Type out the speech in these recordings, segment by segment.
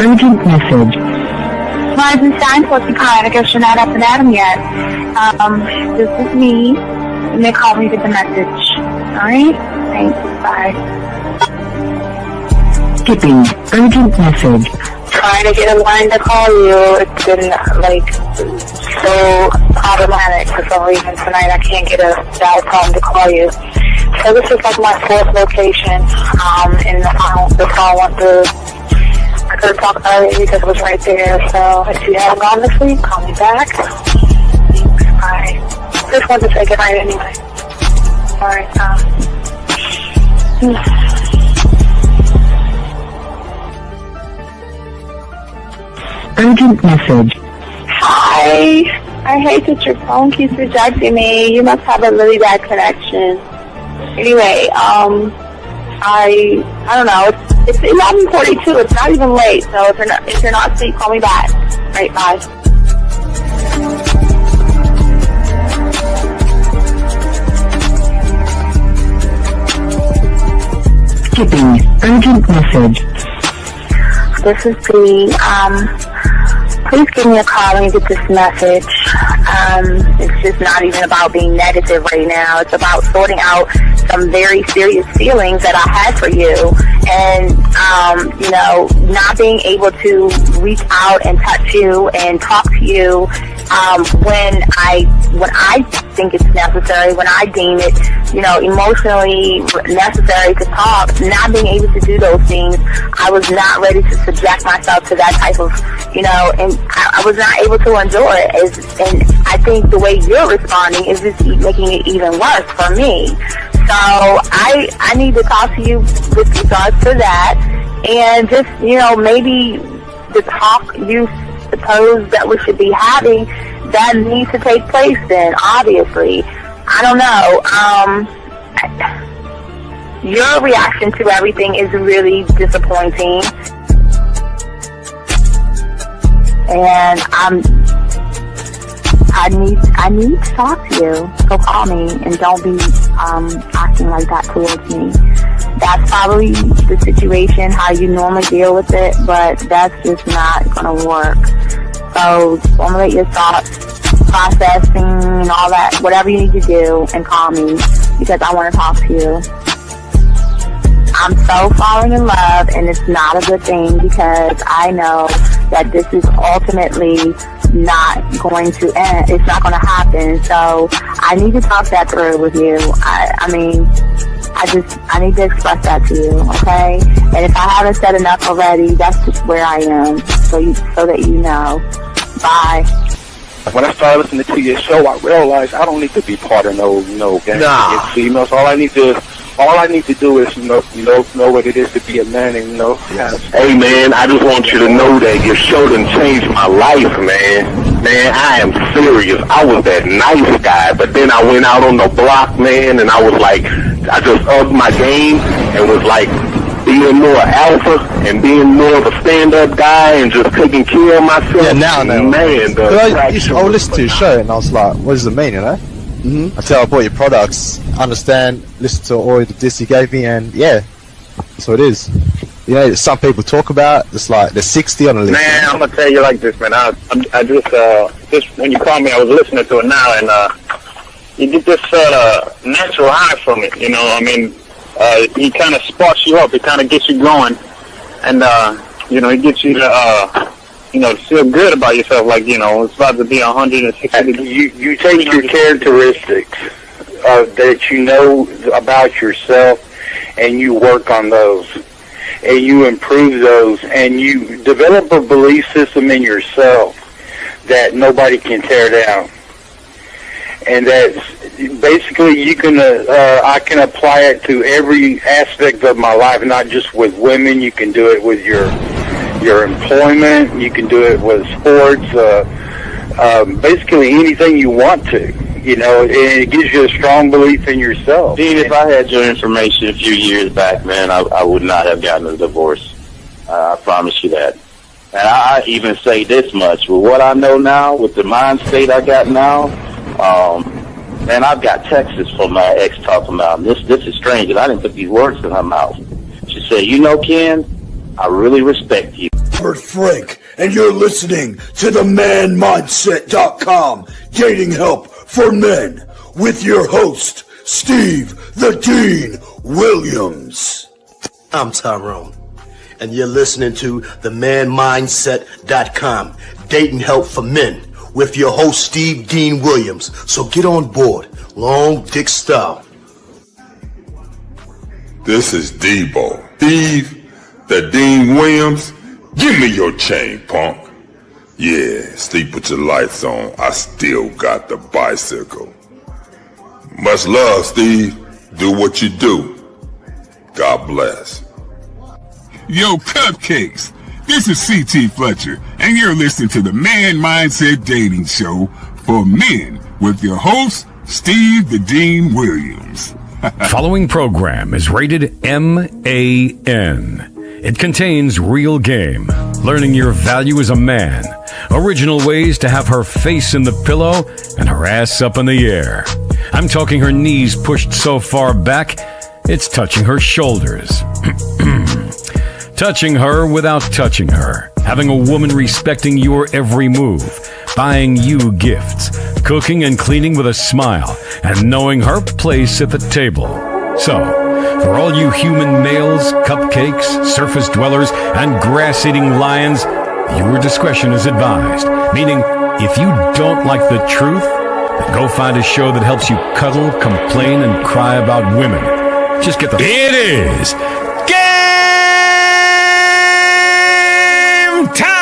urgent message. Weisenstein, what's the kind? I guess you're not up and at him yet. This is me. And they call me with the message. Alright? Thanks. Bye. Skipping urgent message. Trying to get a line to call you. It's been, so problematic for some reason tonight. I can't get a dial tone to call you. So this is my fourth location, and the phone went through. I could have talked earlier because it was right there. So if you haven't gone this week, call me back. Thanks. Bye. Just wanted to say goodnight anyway. Alright, Urgent message. Hi. I hate that your phone keeps rejecting me. You must have a really bad connection. Anyway, I don't know. It's 11:42. It's not even late. So if you're not asleep, call me back. Right, bye. Skipping urgent message. This is the, please give me a call when you get this message. It's just not even about being negative right now. It's about sorting out some very serious feelings that I had for you. And, not being able to reach out and touch you and talk to you, when I think it's necessary, when I deem it, emotionally necessary to talk, not being able to do those things, I was not ready to subject myself to that type of, and I was not able to endure it. And I think the way you're responding is just making it even worse for me. So I need to talk to you with regards to that, and just, maybe the talk you suppose that we should be having, that needs to take place then, obviously. I don't know. Your reaction to everything is really disappointing. And I need to talk to you. So call me and don't be acting like that towards me. That's probably the situation, how you normally deal with it, but that's just not going to work. So formulate your thoughts, processing and all that, whatever you need to do, and call me because I want to talk to you. I'm so falling in love, and it's not a good thing because I know that this is ultimately not going to end. It's not going to happen. So I need to talk that through with you. I need to express that to you, okay? And if I haven't said enough already, that's just where I am, so that you know. Bye. When I started listening to your show, I realized I don't need to be part of no gang against females. All I need to do is know what it is to be a man, and Hey man, I just want you to know that your show done changed my life, man. Man, I am serious. I was that nice guy, but then I went out on the block, man, and I was like, I just upped my game and was like being more alpha and being more of a stand-up guy and just taking care of myself. Yeah, now, man. I listened to your show and I was like, what does it mean, Mm-hmm. Until I bought your products, understand, listen to all the diss you gave me, and yeah, that's what it is. Some people talk about, it's like they're 60 on the list. Man, I'm gonna tell you like this, man. I just when you called me, I was listening to it now, and you get this natural high from it. It kind of sparks you up. It kind of gets you going, and it gets you to feel good about yourself. Like it's about to be 160 degrees. You take your characteristics that you know about yourself, and you work on those, and you improve those, and you develop a belief system in yourself that nobody can tear down. And that's basically I can apply it to every aspect of my life, not just with women. You can do it with your employment. You can do it with sports. Basically anything you want to. And it gives you a strong belief in yourself. Dean, if I had your information a few years back, man, I would not have gotten a divorce. I promise you that. And I even say this much, with what I know now, with the mind state I got now, man, I've got texts from my ex talking about, this is strange, and I didn't put these words in her mouth. She said, Ken, I really respect you. Robert Frank, and you're listening to the manmindset.com Dating Help for Men with your host, Steve the Dean Williams. I'm Tyrone, and you're listening to the manmindset.com Dating Help for Men with your host, Steve Dean Williams. So get on board, long dick style. This is Debo. Steve the Dean Williams, give me your chain, punk. Yeah, sleep with your lights on. I still got the bicycle. Much love, Steve. Do what you do. God bless. Yo, cupcakes. This is C.T. Fletcher, and you're listening to the Man Mindset Dating Show for Men with your host, Steve the Dean Williams. Following program is rated MAN. It contains real game, learning your value as a man, original ways to have her face in the pillow and her ass up in the air. I'm talking her knees pushed so far back, it's touching her shoulders. Touching her without touching her. Having a woman respecting your every move. Buying you gifts. Cooking and cleaning with a smile. And knowing her place at the table. So, for all you human males, cupcakes, surface dwellers, and grass-eating lions, your discretion is advised. Meaning, if you don't like the truth, then go find a show that helps you cuddle, complain, and cry about women. Just get the... It is game time!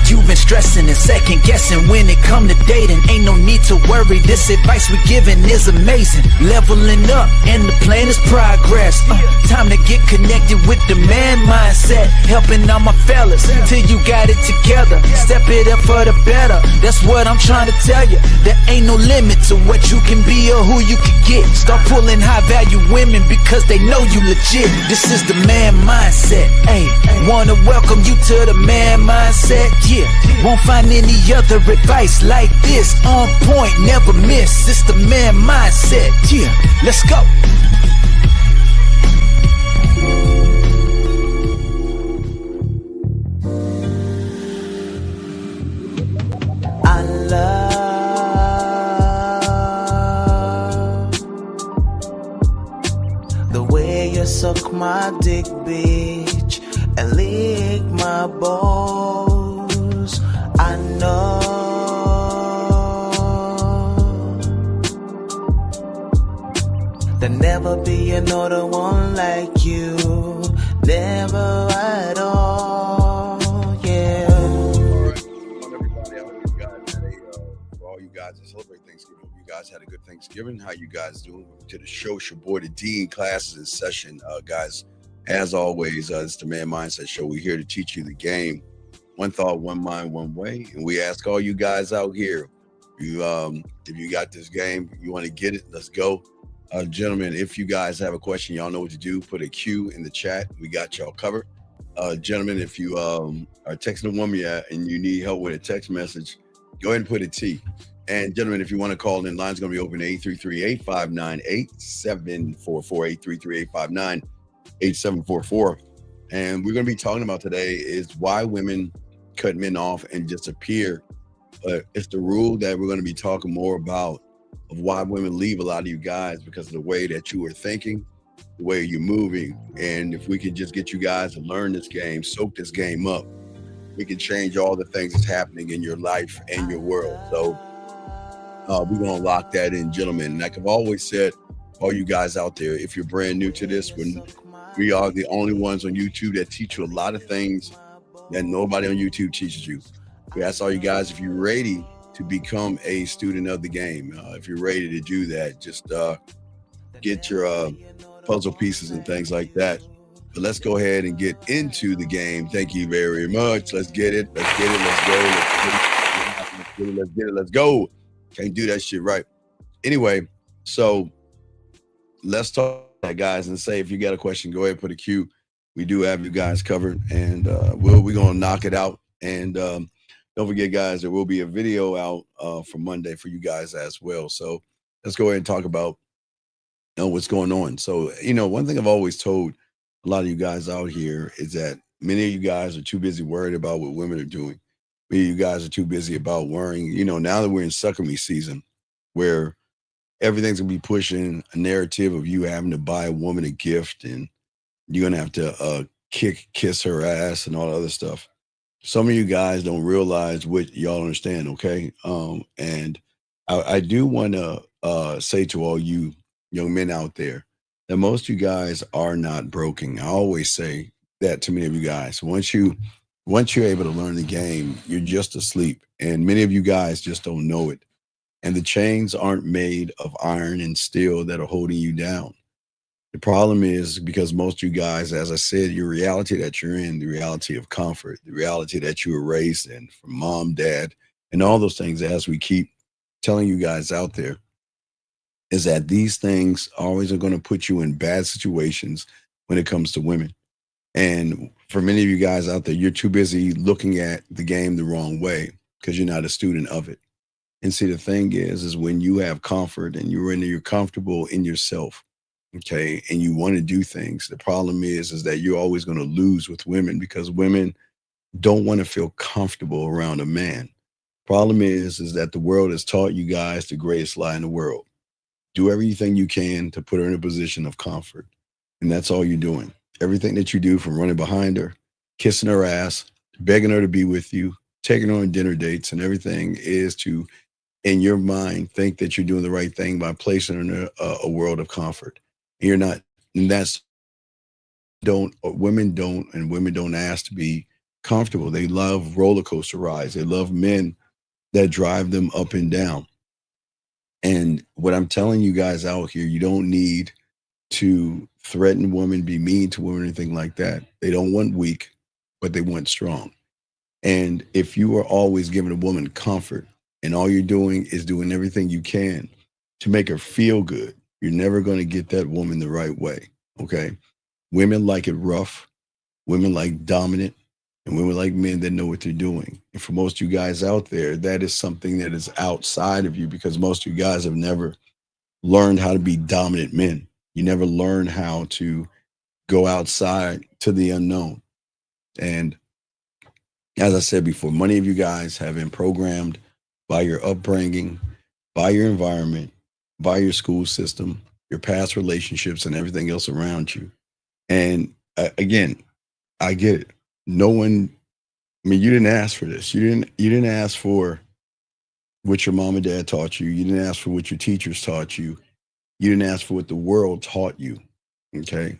You've been stressing and second guessing when it come to dating. Ain't no need to worry, this advice we giving is amazing. Leveling up and the plan is progress. Time to get connected with the man mindset. Helping all my fellas till you got it together. Step it up for the better, that's what I'm trying to tell you. There ain't no limit to what you can be or who you can get. Start pulling high value women because they know you legit. This is the man mindset. Hey, wanna welcome you to the man mindset. Yeah, won't find any other advice like this. On point, never miss. It's the man mindset. Yeah, let's go. I love the way you suck my dick, bitch, and lick my balls. I know there'll never be another one like you, never at all, yeah. For all you guys that celebrate Thanksgiving, hope you guys had a good Thanksgiving. How you guys doing? Welcome to the show. It's your boy, the Dean. Classes in session. Guys, as always, it's the Man Mindset Show. We're here to teach you the game. One thought, one mind, one way. And we ask all you guys out here, if you got this game, you want to get it, let's go. Gentlemen, if you guys have a question, y'all know what to do. Put a Q in the chat. We got y'all covered. Gentlemen, if you are texting a woman and you need help with a text message, go ahead and put a T. And gentlemen, if you want to call in, line's going to be open 833-859-8744, 833-859-8744. And we're going to be talking about today is why women cut men off and disappear. But it's the rule that we're going to be talking more about of why women leave a lot of you guys because of the way that you are thinking, the way you're moving. And if we can just get you guys to learn this game, soak this game up, we can change all the things that's happening in your life and your world. So we're going to lock that in, gentlemen. And like I've always said, all you guys out there, if you're brand new to this, we are the only ones on YouTube that teach you a lot of things that nobody on YouTube teaches you. We ask all you guys, if you're ready to become a student of the game, if you're ready to do that, just get your puzzle pieces and things like that. But let's go ahead and get into the game. Thank you very much. Let's get it. Let's get it. Let's go. Let's get it. Let's get it. Let's go. Can't do that shit right. Anyway, so let's talk that, guys, and say if you got a question, go ahead and put a Q. We do have you guys covered, and we're gonna knock it out. And don't forget, guys, there will be a video out for Monday for you guys as well. So let's go ahead and talk about what's going on. So one thing I've always told a lot of you guys out here is that many of you guys are too busy worried about what women are doing. Many of you guys are too busy about worrying. Now that we're in sucker me season, where everything's gonna be pushing a narrative of you having to buy a woman a gift and you're gonna have to kiss her ass and all the other stuff. Some of you guys don't realize what y'all understand, okay? And I do want to say to all you young men out there that most of you guys are not broken. I always say that to many of you guys. Once you're able to learn the game, you're just asleep, and many of you guys just don't know it. And the chains aren't made of iron and steel that are holding you down. The problem is because most of you guys, as I said, your reality that you're in, the reality of comfort, the reality that you were raised in from mom, dad, and all those things, as we keep telling you guys out there, is that these things always are going to put you in bad situations when it comes to women. And for many of you guys out there, you're too busy looking at the game the wrong way because you're not a student of it. And see, the thing is when you have comfort and you're comfortable in yourself, okay, and you want to do things, the problem is that you're always going to lose with women because women don't want to feel comfortable around a man. Problem is that the world has taught you guys the greatest lie in the world. Do everything you can to put her in a position of comfort. And that's all you're doing. Everything that you do, from running behind her, kissing her ass, begging her to be with you, taking her on dinner dates, and everything is to, in your mind, think that you're doing the right thing by placing her in a world of comfort. And you're not. And women don't ask to be comfortable. They love roller coaster rides. They love men that drive them up and down. And what I'm telling you guys out here, you don't need to threaten women, be mean to women, or anything like that. They don't want weak, but they want strong. And if you are always giving a woman comfort and all you're doing is doing everything you can to make her feel good, you're never going to get that woman the right way. Okay. Women like it rough. Women like dominant. And women like men that know what they're doing. And for most of you guys out there, that is something that is outside of you because most of you guys have never learned how to be dominant men. You never learn how to go outside to the unknown. And as I said before, many of you guys have been programmed by your upbringing, by your environment, by your school system, your past relationships, and everything else around you. And again, I get it. No one, I mean, you didn't ask for this. You didn't ask for what your mom and dad taught you. You didn't ask for what your teachers taught you. You didn't ask for what the world taught you. Okay.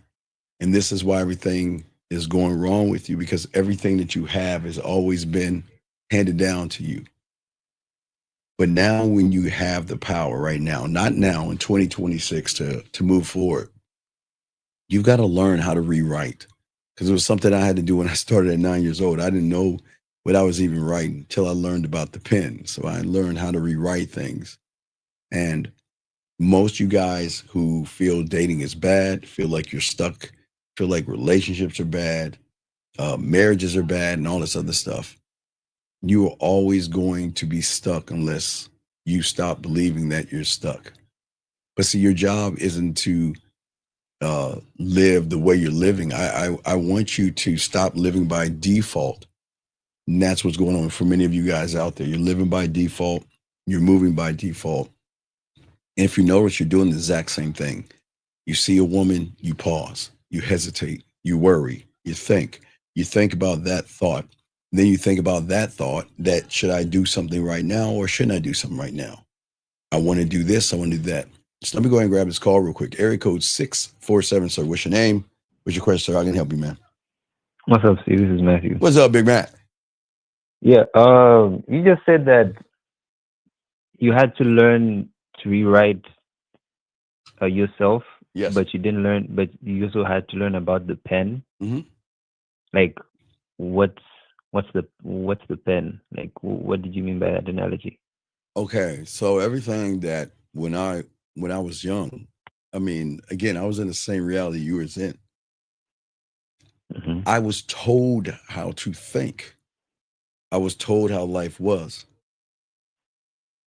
And this is why everything is going wrong with you, because everything that you have has always been handed down to you. But now when you have the power right now, not now in 2026 to move forward, you've got to learn how to rewrite. Because it was something I had to do when I started at 9 years old. I didn't know what I was even writing until I learned about the pen. So I learned how to rewrite things. And most you guys who feel dating is bad, feel like you're stuck, feel like relationships are bad, marriages are bad, and all this other stuff, you are always going to be stuck unless you stop believing that you're stuck. But see, your job isn't to live the way you're living. I want you to stop living by default. And that's what's going on for many of you guys out there. You're living by default. You're moving by default. And if you notice, you're doing the exact same thing. You see a woman, you pause, you hesitate, you worry, you think about that thought. Then you think about that thought that should I do something right now or shouldn't I do something right now? I want to do this. I want to do that. So let me go ahead and grab this call real quick. Area code 647, sir. What's your name? What's your question, sir? I can help you, man. What's up, Steve? This is Matthew. What's up, Big Matt? Yeah, you just said that you had to learn to rewrite yourself. Yes. But you didn't learn. But you also had to learn about the pen. Mm-hmm. Like, what's the pen? Like, what did you mean by that analogy? Okay, so everything that when I was young, I mean, again, I was in the same reality you was in. Mm-hmm. I was told how to think. I was told how life was.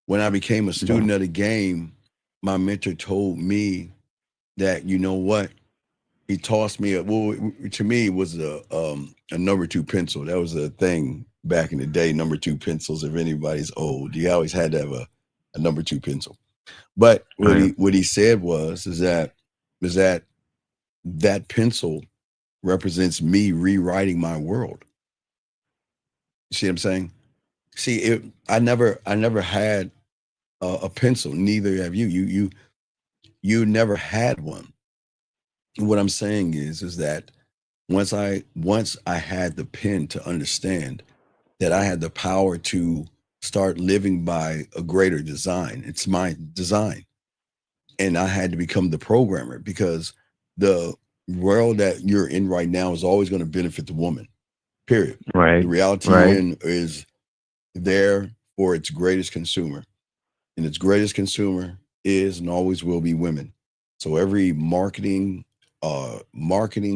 When I became a student of the game, my mentor told me that, you know what, he tossed me to me it was a number 2 pencil. That was a thing back in the day, number 2 pencils. If anybody's old, you always had to have a number 2 pencil. But what he said is that pencil represents me rewriting my world. You see what I'm saying? See, I never had a pencil. Neither have you. You never had one. What I'm saying is that once I had the pen to understand that I had the power to start living by a greater design. It's my design. And I had to become the programmer, because the world that you're in right now is always going to benefit the woman. Period. Right. The reality you're in is there for its greatest consumer. And its greatest consumer is and always will be women. So every marketing,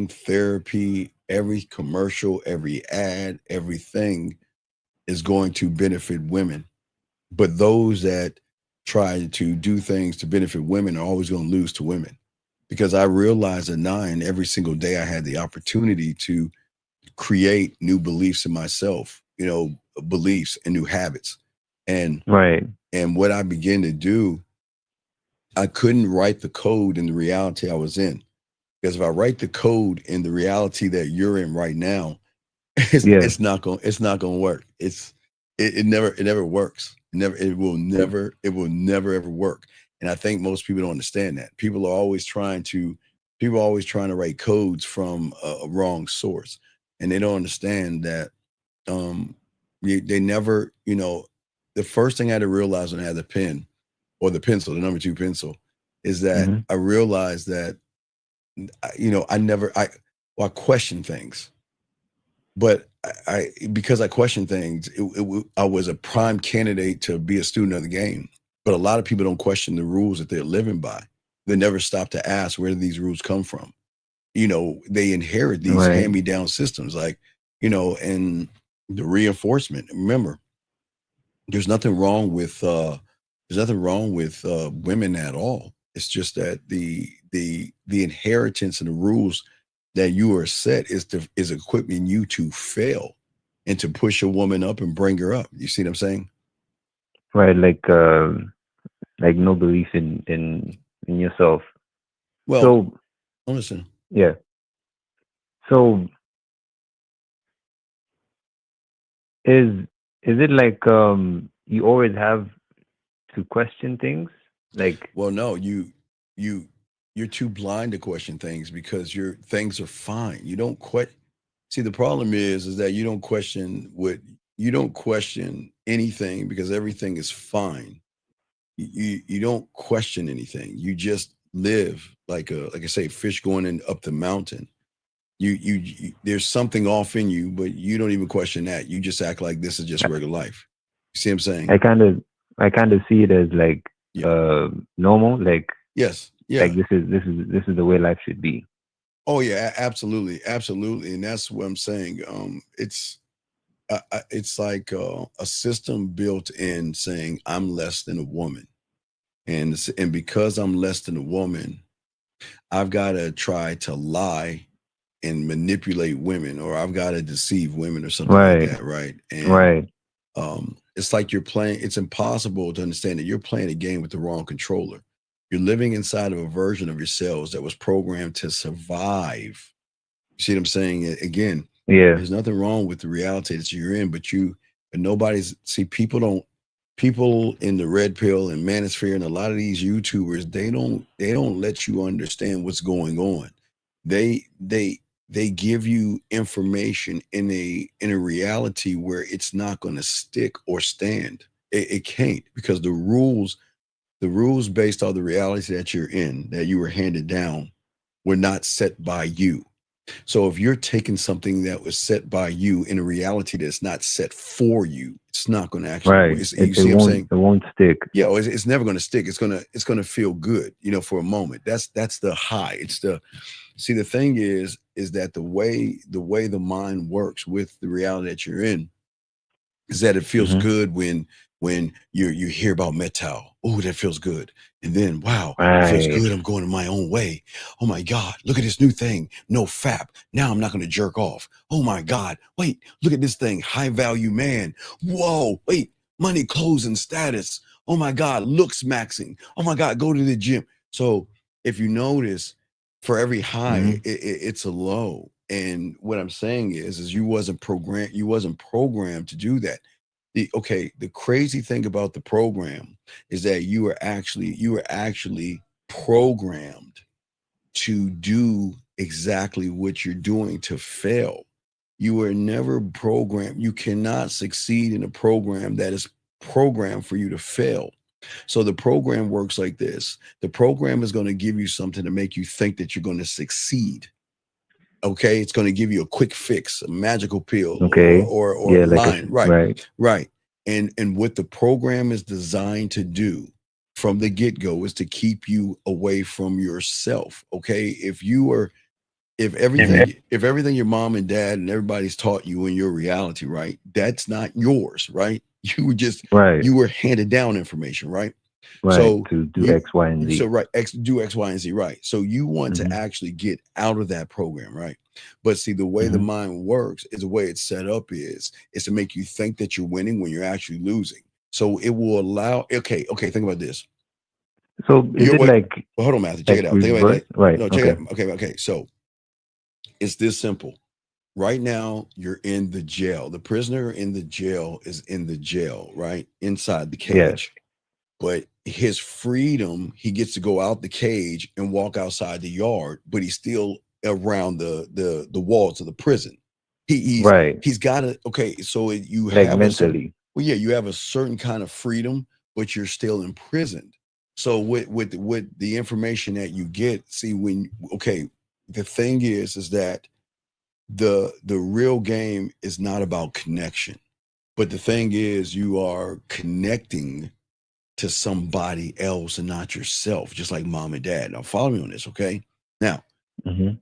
therapy, every commercial, every ad, everything is going to benefit women. But those that try to do things to benefit women are always going to lose to women. Because I realized at 9, every single day I had the opportunity to create new beliefs in myself, beliefs and new habits. And what I began to do, I couldn't write the code in the reality I was in. Because if I write the code in the reality that you're in right now, it's not going to work. It never works. It will never ever work. And I think most people don't understand that. People are always trying to write codes from a wrong source. And they don't understand that they never, the first thing I had to realize when I had the pen or the pencil, the number 2 pencil, is that I realized that, I question things, but because I question things, I was a prime candidate to be a student of the game. But a lot of people don't question the rules that they're living by. They never stop to ask, where do these rules come from? They inherit these hand-me-down systems, and the reinforcement. Remember, there's nothing wrong with women at all. It's just that the inheritance and the rules that you are set is equipping you to fail and to push a woman up and bring her up. You see what I'm saying? Right, like no belief in yourself. Well, so listen. Yeah. So is it like you always have to question things? Well, no, you're too blind to question things, because things are fine. You don't see, the problem is that you don't question anything, because everything is fine. You don't question anything. You just live like I say, fish going up the mountain. You there's something off in you, but you don't even question that. You just act like this is just regular life. You see what I'm saying? I kind of see it as normal, yes, yeah. Like this is the way life should be. Oh yeah, absolutely, and that's what I'm saying. It's like a system built in saying I'm less than a woman, and because I'm less than a woman, I've got to try to lie and manipulate women, or I've got to deceive women, or something like that, right? And it's like it's impossible to understand that you're playing a game with the wrong controller. You're living inside of a version of yourselves that was programmed to survive. You see what I'm saying? Again, there's nothing wrong with the reality that you're in, but people in the red pill and manosphere and a lot of these YouTubers, they don't let you understand what's going on. They give you information in a reality where it's not going to stick or stand. It can't, because the rules based on the reality that you're in, that you were handed down, were not set by you. So if you're taking something that was set by you in a reality that's not set for you, it's not going to actually. You see what I'm saying? It won't stick. Yeah, it's never going to stick. It's going to feel good, for a moment. That's the high. See, the thing is that the way the mind works with the reality that you're in is that it feels good when when you hear about metal. Oh, that feels good. And then, wow, it feels Right. good. I'm going my own way. Oh my God, look at this new thing. No fap. Now I'm not going to jerk off. Oh my God, wait, look at this thing. High value man. Whoa, wait, money, clothes, and status. Oh my God, looks maxing. Oh my God, go to the gym. So if you notice, for every high, it's a low. And what I'm saying is you wasn't programmed to do that. The crazy thing about the program is that you were actually programmed to do exactly what you're doing to fail. You were never programmed. You cannot succeed in a program that is programmed for you to fail. So the program works like this. The program is going to give you something to make you think that you're going to succeed. Okay, it's going to give you a quick fix, a magical pill, Okay. or Yeah, a like line. right. Right. And what the program is designed to do from the get-go is to keep you away from yourself. Okay. If everything your mom and dad and everybody's taught you in your reality, right, that's not yours, right? Right. You were handed down information, right? Right. So To do X, Y, and Z. so right, do X, Y, and Z, right? So you want to actually get out of that program, right? But see, the way the mind works is the way it's set up is to make you think that you're winning when you're actually losing. So it will allow. Okay, think about this. So is it like? Well, hold on, Matthew. Check it out. Think about it. Right. No, check it out. Okay. So it's this simple. Right now, you're in the jail. The prisoner in the jail is in the jail, right? Inside the cage. Yes. But his freedom, he gets to go out the cage and walk outside the yard, but he's still around the walls of the prison. He's got to, so you like have mentally. you have a certain kind of freedom, but you're still imprisoned. So with the information that you get, see the thing is that the real game is not about connection, but the thing is you are connecting to somebody else and not yourself, just like mom and dad. Now follow me on this, okay? Now,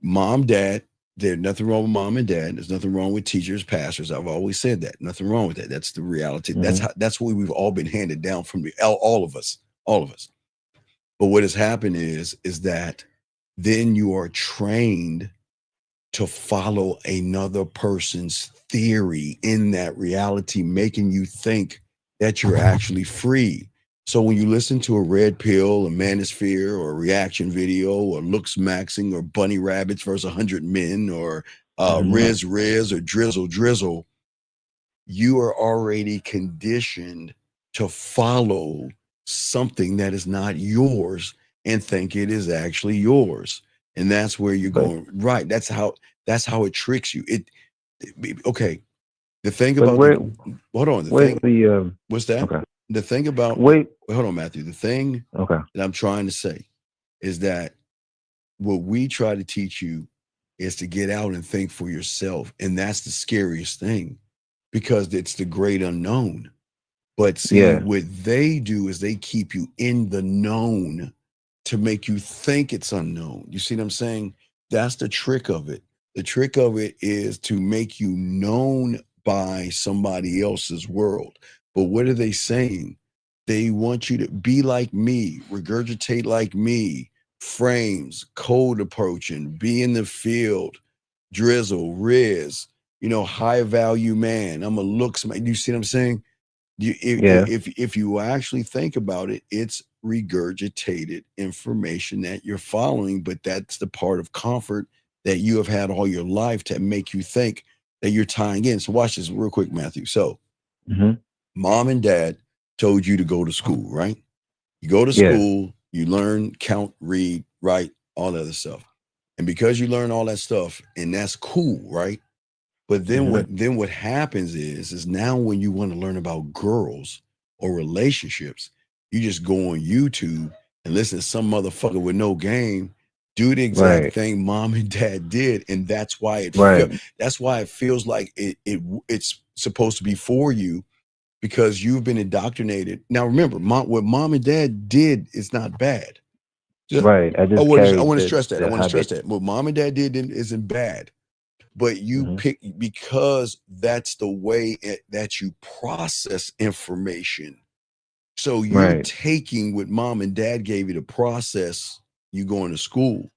mom, dad, there's nothing wrong with mom and dad. There's nothing wrong with teachers, pastors. I've always said that. Nothing wrong with that. That's the reality. That's what we've all been handed down from all of us. But what has happened is that then you are trained to follow another person's theory in that reality, making you think that you're actually free. So when you listen to a red pill, a manosphere, or a reaction video, or looks maxing, or bunny rabbits versus 100 men, or Riz or drizzle, you are already conditioned to follow something that is not yours and think it is actually yours. And that's where you're going. Right. That's how it tricks you. Okay. The thing about hold on. What's that? Okay. The thing about hold on, Matthew. The thing that I'm trying to say is that what we try to teach you is to get out and think for yourself. And that's the scariest thing because it's the great unknown. But see, what they do is they keep you in the known to make you think it's unknown. You see what I'm saying? That's the trick of it. The trick of it is to make you known by somebody else's world. But what are they saying? They want you to be like me, regurgitate like me, frames, code approaching, be in the field, drizzle, Riz, high value man. I'm a looks man. You see what I'm saying? If you actually think about it, it's regurgitated information that you're following, but that's the part of comfort that you have had all your life to make you think that you're tying in. So watch this real quick, Matthew. So mom and dad told you to go to school, right? You go to school, you learn, count, read, write, all that other stuff. And because you learn all that stuff, and that's cool, right? But then what happens is now when you want to learn about girls or relationships, you just go on YouTube and listen to some motherfucker with no game do the exact thing mom and dad did, and that's why it feels like it's supposed to be for you because you've been indoctrinated. Now remember, what mom and dad did is not bad. I want to stress that. I want to stress that. What mom and dad did isn't bad. But you pick because that's the way that you process information So you're taking what mom and dad gave you to process you going to school.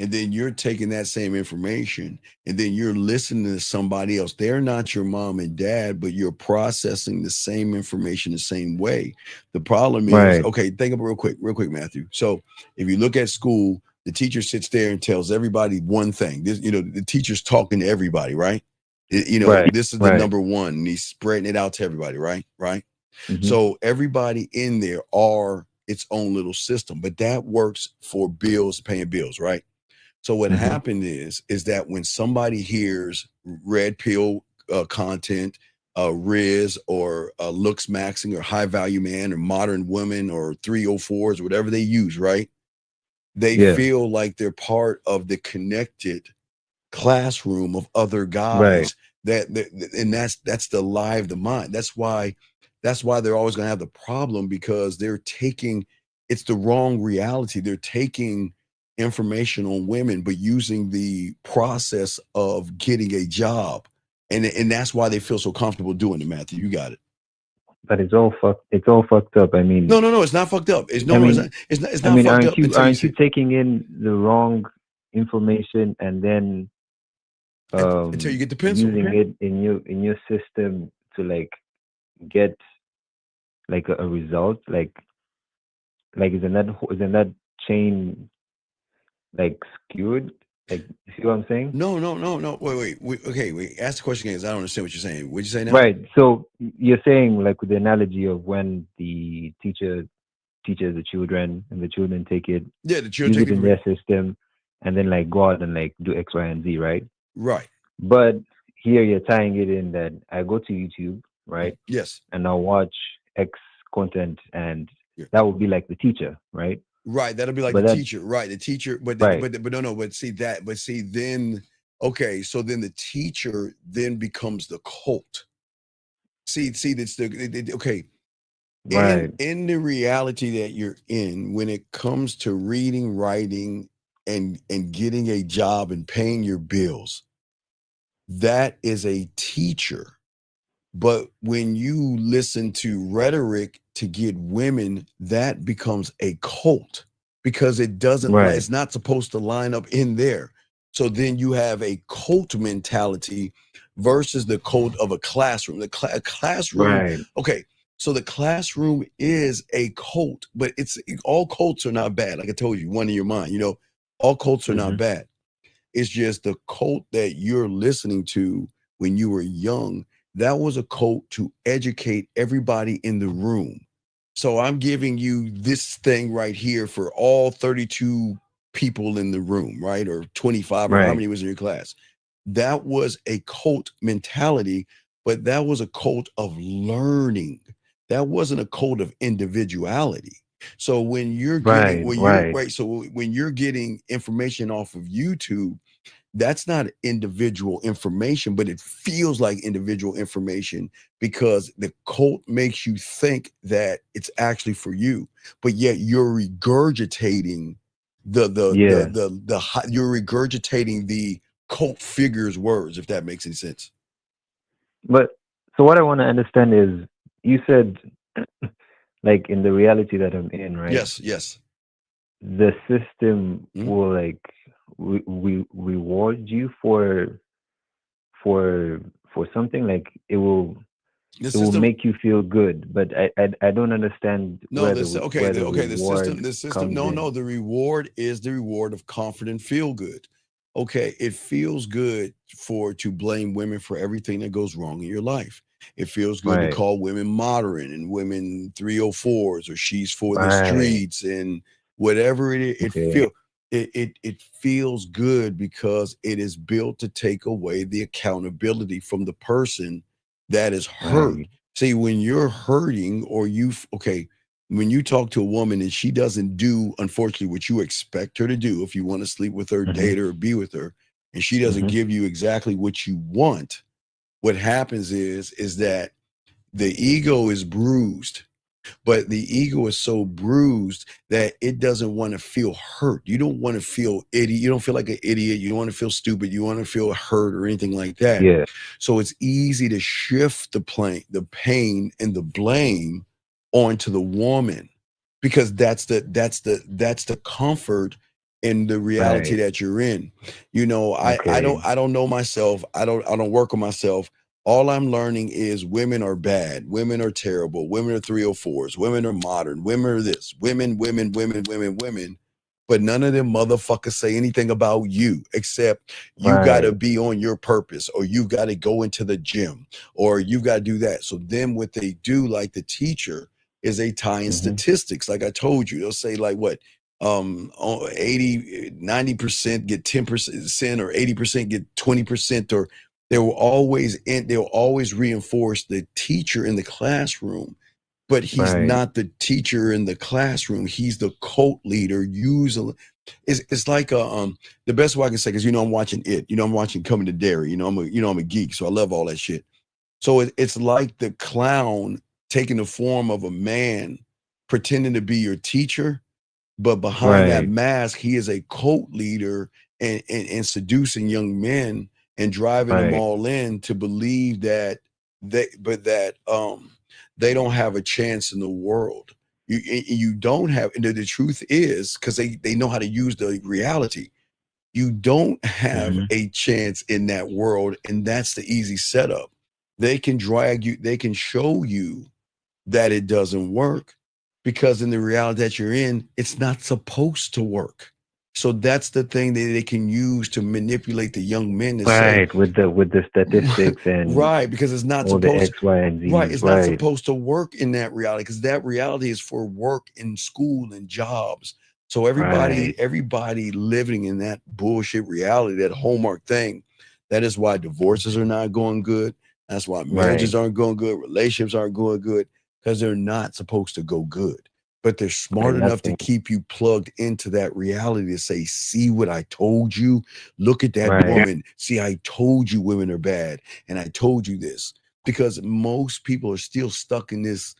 And then you're taking that same information and then you're listening to somebody else. They're not your mom and dad, but you're processing the same information the same way. The problem is, okay, think of it real quick, Matthew. So if you look at school, the teacher sits there and tells everybody one thing. This, the teacher's talking to everybody, right? This is the number one, and he's spreading it out to everybody, right? Mm-hmm. So everybody in there are its own little system, but that works for paying bills, right? So what happened is that when somebody hears red pill content, Riz or looks maxing or high value man or modern woman or 304s, whatever they use, right? They feel like they're part of the connected classroom of other guys. And that's the lie of the mind. That's why they're always going to have the problem, because it's the wrong reality. They're taking information on women, but using the process of getting a job. And that's why they feel so comfortable doing it, Matthew. You got it. But it's all fucked up. I mean, no, it's not fucked up. It's not fucked up. Aren't you taking in the wrong information and then until you get the pencil, using it in your system to like get like a result? Like isn't that chain like skewed? Like, you see what I'm saying? No. Wait. Okay, ask the question again, because I don't understand what you're saying. What'd you say now? Right. So you're saying, like, with the analogy of when the teacher teaches the children and the children take it, the children use it in their system, and then like go out and like do X, Y, and Z, right? Right. But here you're tying it in that I go to YouTube, right? Yes. And I'll watch X content, and that would be like the teacher, right? Right, that'll be like the teacher, right? The teacher, but then okay, so then the teacher then becomes the cult. See, that's okay. Right. In the reality that you're in, when it comes to reading, writing, and getting a job and paying your bills, that is a teacher. But when you listen to rhetoric to get women, that becomes a cult, because it doesn't, it's not supposed to line up in there. So then you have a cult mentality versus the cult of a classroom. The classroom, okay, so the classroom is a cult, but all cults are not bad. Like I told you, one in your mind, all cults are not bad. It's just the cult that you're listening to when you were young. That was a cult to educate everybody in the room. So I'm giving you this thing right here for all 32 people in the room, right? Or 25, or how many was in your class. That was a cult mentality, but that was a cult of learning. That wasn't a cult of individuality. So when you're getting, so when you're getting information off of YouTube, that's not individual information, but it feels like individual information, because the cult makes you think that it's actually for you, but yet you're regurgitating you're regurgitating the cult figure's words, if that makes any sense. But so what I want to understand is, you said like in the reality that I'm in, right? Yes. The system will like we reward you for something, like it will make you feel good, but I don't understand. The system. The reward is the reward of confident feel good. Okay, it feels good to blame women for everything that goes wrong in your life. It feels good to call women modern and women 304s, or she's for the streets, and whatever it is. It feels good because it is built to take away the accountability from the person that is hurt. See, when you're hurting, or when you talk to a woman and she doesn't do, unfortunately, what you expect her to do, if you want to sleep with her, date her, or be with her, and she doesn't give you exactly what you want, what happens is that the ego is bruised. But the ego is so bruised that it doesn't want to feel hurt. You don't want to feel idiot. You don't feel like an idiot. You don't want to feel stupid. You want to feel hurt or anything like that. Yeah. So it's easy to shift the pain and the blame onto the woman, because that's the comfort in the reality Right. that you're in. You know, I Okay. don't know myself. I don't work on myself. All I'm learning is women are bad, women are terrible, women are 304s, women are modern, women are this, women. But none of them motherfuckers say anything about you, except you got to Right. be on your purpose, or you got to go into the gym, or you got to do that. So then what they do, like the teacher, is they tie in Mm-hmm. statistics. Like I told you, they'll say like what, 80, 90% get 10% or 80% get 20%, or they'll always reinforce the teacher in the classroom, but he's Right. not the teacher in the classroom. He's the cult leader. Usually, it's like the best way I can say, because I'm watching it. I'm watching Coming to Dairy. I'm a geek, so I love all that shit. So it's like the clown taking the form of a man, pretending to be your teacher, but behind that Right. mask, he is a cult leader, and seducing young men and driving them Right. all in to believe that they don't have a chance in the world. You don't have, and the truth is, because they know how to use the reality. You don't have Mm-hmm. a chance in that world, and that's the easy setup. They can drag you, they can show you that it doesn't work, because in the reality that you're in, it's not supposed to work. So that's the thing that they can use to manipulate the young men to say, Right. With the statistics and right, because it's not all the supposed to, X, Y, and right, Z's. it's not Right. supposed to work in that reality, because that reality is for work in school and jobs. So everybody, Right. everybody living in that bullshit reality, that hallmark thing, that is why divorces are not going good. That's why marriages Right. aren't going good, relationships aren't going good, because they're not supposed to go good. But they're smart And that's enough to keep you plugged into that reality to say, see what I told you? Look at that right. woman. See, I told you women are bad, and I told you this. Because most people are still stuck in this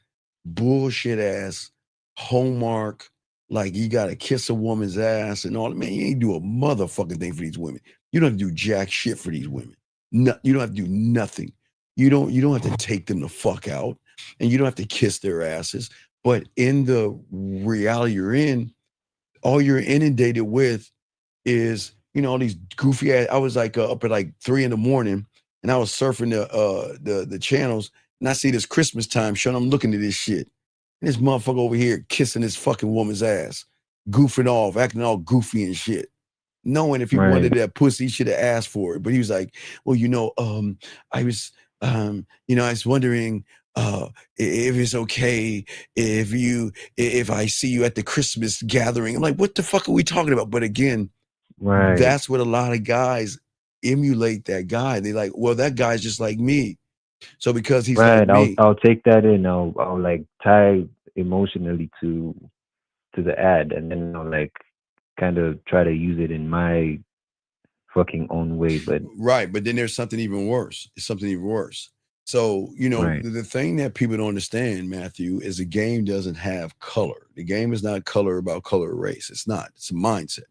bullshit ass hallmark, like you got to kiss a woman's ass and all that. Man, you ain't do a motherfucking thing for these women. You don't have to do jack shit for these women. No, you don't have to do nothing. You don't have to take them the fuck out, and you don't have to kiss their asses. But in the reality you're in, all you're inundated with is, all these goofy ass. I was like up at like 3 a.m, and I was surfing the channels, and I see this Christmas time show, and I'm looking at this shit. And this motherfucker over here kissing this fucking woman's ass, goofing off, acting all goofy and shit. Knowing if he Right. wanted that pussy, he should have asked for it. But he was like, well, I was I was wondering if it's okay if I see you at the Christmas gathering. I'm like, what the fuck are we talking about? But again, Right. that's what a lot of guys emulate, that guy. They like, well, that guy's just like me. So because he's like Right. I'll me, I'll take that in. I'll like tie emotionally to the ad, and then I'll like kind of try to use it in my fucking own way. But right. But then there's something even worse. It's something even worse. So, right. the thing that people don't understand, Matthew, is the game doesn't have color. The game is not color about color or race. It's not. It's a mindset.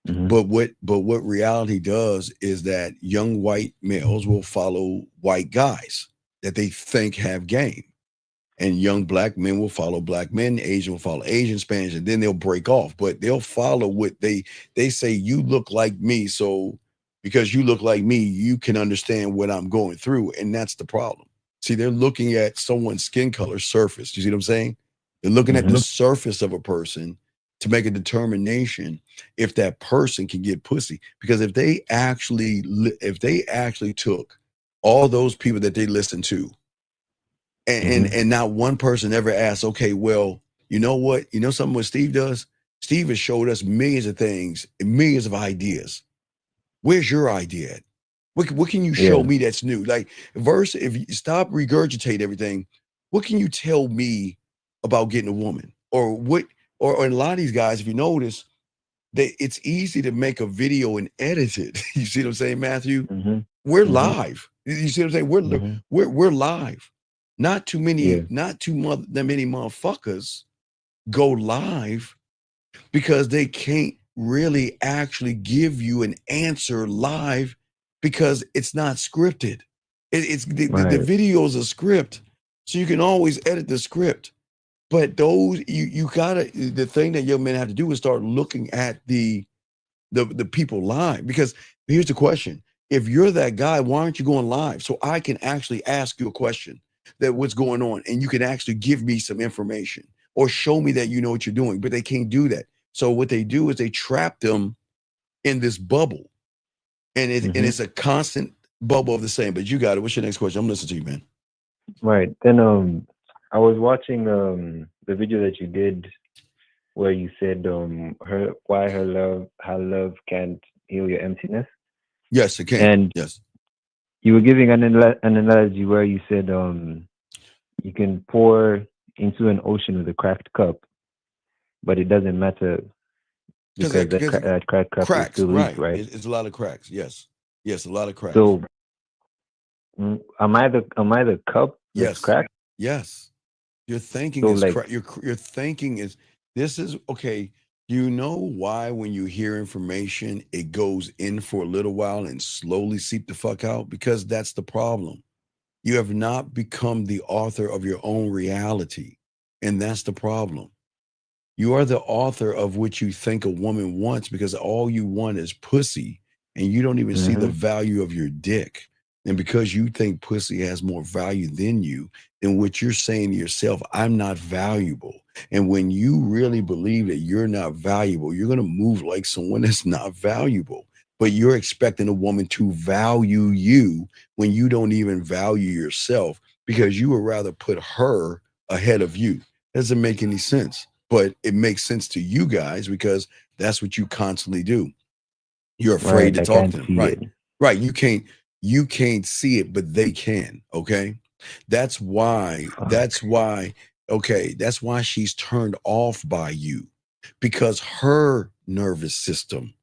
Mm-hmm. But what reality does is that young white males will follow white guys that they think have game. And young black men will follow black men, Asian will follow Asian, Spanish, and then they'll break off. But they'll follow what they say, you look like me, so because you look like me, you can understand what I'm going through. And that's the problem. See, they're looking at someone's skin color surface. You see what I'm saying? They're looking at the Mm-hmm. surface of a person to make a determination if that person can get pussy. Because if they actually took all those people that they listen to, and Mm-hmm. and not one person ever asked, okay, well, you know what? You know something what Steve does? Steve has showed us millions of things and millions of ideas. Where's your idea at? What can you show Yeah. me that's new? Like, verse, if you stop regurgitate everything, what can you tell me about getting a woman? Or what, or a lot of these guys, if you notice, it's easy to make a video and edit it. You see what I'm saying, Matthew? Mm-hmm. We're Mm-hmm. live. You see what I'm saying? We're Mm-hmm. we're live. Yeah. Not that many motherfuckers go live because they can't really actually give you an answer live because it's not scripted. It's the Right. video is a script, so you can always edit the script. But those you gotta, the thing that young men have to do is start looking at the people live. Because here's the question: if you're that guy, why aren't you going live so I can actually ask you a question that what's going on, and you can actually give me some information or show me that you know what you're doing? But they can't do that. So what they do is they trap them in this bubble, and it's a constant bubble of the same. But you got it. What's your next question? I'm listening to you, man. Right. Then I was watching the video that you did where you said her love can't heal your emptiness. Yes, it can. And yes. you were giving an analogy where you said you can pour into an ocean with a cracked cup, but it doesn't matter because that cracked cup is still leak, right? It's a lot of cracks. Yes, a lot of cracks. So am I the cup that's cracked? Yes. Your thinking is your thinking is, this is okay. You know why when you hear information, it goes in for a little while and slowly seep the fuck out? Because that's the problem. You have not become the author of your own reality. And that's the problem. You are the author of what you think a woman wants, because all you want is pussy, and you don't even see the value of your dick. And because you think pussy has more value than you, then what you're saying to yourself, I'm not valuable. And when you really believe that you're not valuable, you're going to move like someone that's not valuable. But you're expecting a woman to value you when you don't even value yourself, because you would rather put her ahead of you. Doesn't make any sense. But it makes sense to you guys because that's what you constantly do. You're afraid to talk to them. Right. You can't see it, but they can. Okay. That's why she's turned off by you, because her nervous system,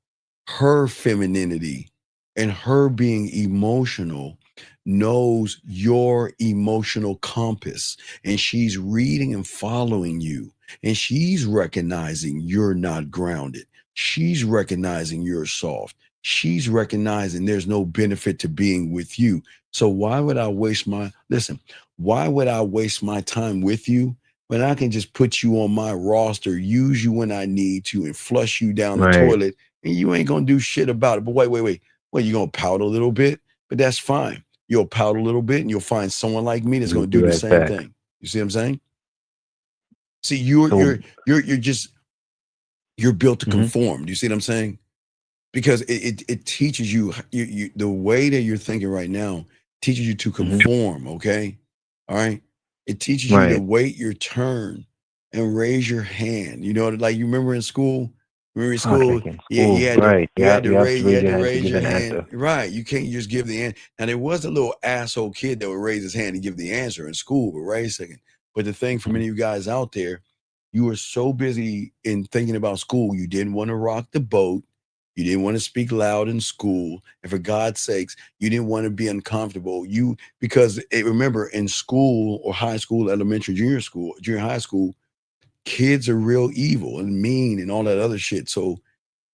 her femininity, and her being emotional knows your emotional compass, and she's reading and following you, and she's recognizing you're not grounded. She's recognizing you're soft. She's recognizing there's no benefit to being with you. So why would I waste my time with you when I can just put you on my roster, use you when I need to, and flush you down the toilet, and you ain't gonna do shit about it? But wait. Well, you're gonna pout a little bit, but that's fine. You'll pout a little bit and you'll find someone like me that's going to do the same thing. You see what I'm saying? See, you're built to conform. Do you see what I'm saying? Because it teaches you the way that you're thinking right now teaches you to conform. Okay. All right. It teaches you to wait your turn and raise your hand. You know, like you remember in school, you had to raise your hand. Right. You can't just give the answer. Now, there was a little asshole kid that would raise his hand and give the answer in school, but wait a second. But the thing for many of you guys out there, you were so busy in thinking about school, you didn't want to rock the boat. You didn't want to speak loud in school. And for God's sakes, you didn't want to be uncomfortable. Because remember, in school or high school, elementary, junior high school, kids are real evil and mean and all that other shit. So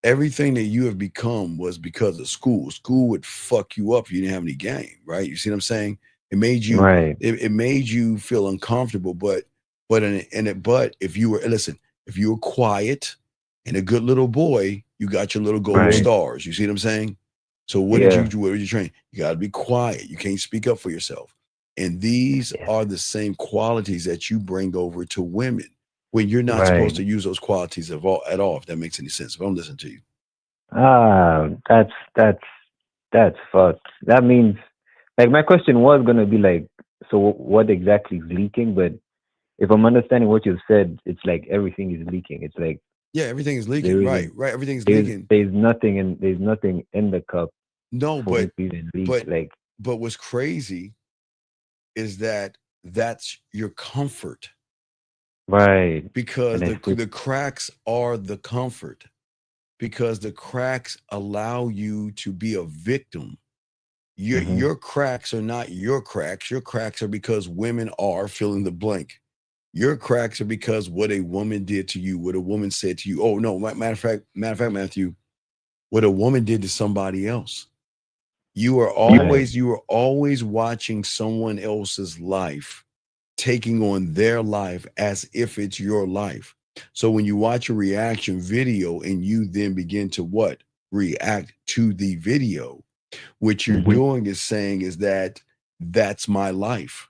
everything that you have become was because of school. School would fuck you up if you didn't have any game, right? You see what I'm saying? It made you it made you feel uncomfortable. But if you were quiet and a good little boy, you got your little gold stars. You see what I'm saying? So what did you do? What did you train? You got to be quiet. You can't speak up for yourself. And these are the same qualities that you bring over to women, when you're not supposed to use those qualities at all, if that makes any sense. If I'm listening to you. That's fucked. That means, like, my question was gonna be like, so what exactly is leaking? But if I'm understanding what you've said, it's like everything is leaking. It's like everything is leaking. Right. Everything's leaking. There's nothing in the cup. No, but what's crazy is that that's your comfort. Right. Because the cracks are the comfort. Because the cracks allow you to be a victim. Your cracks are not your cracks. Your cracks are because women are fill in the blank. Your cracks are because what a woman did to you, what a woman said to you. Oh no, matter of fact, Matthew, what a woman did to somebody else. You are always watching someone else's life taking on their life as if it's your life. So when you watch a reaction video and you then begin to what? React to the video, what you're doing is saying is that that's my life.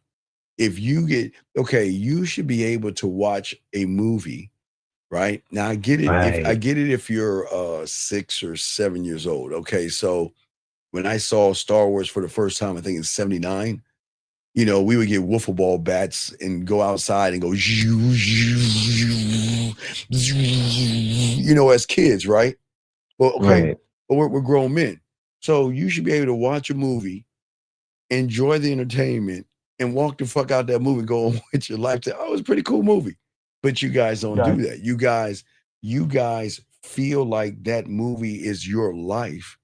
If you get, okay, you should be able to watch a movie, right? Now I get it. If I get it, if you're 6 or 7 years old. Okay. So when I saw Star Wars for the first time, I think in '79, you know, we would get wiffle ball bats and go outside and go, you know, as kids, right? Well, okay, but we're grown men. So you should be able to watch a movie, enjoy the entertainment, and walk the fuck out that movie, go on with your life. Oh, it was a pretty cool movie. But you guys don't do that. You guys feel like that movie is your life.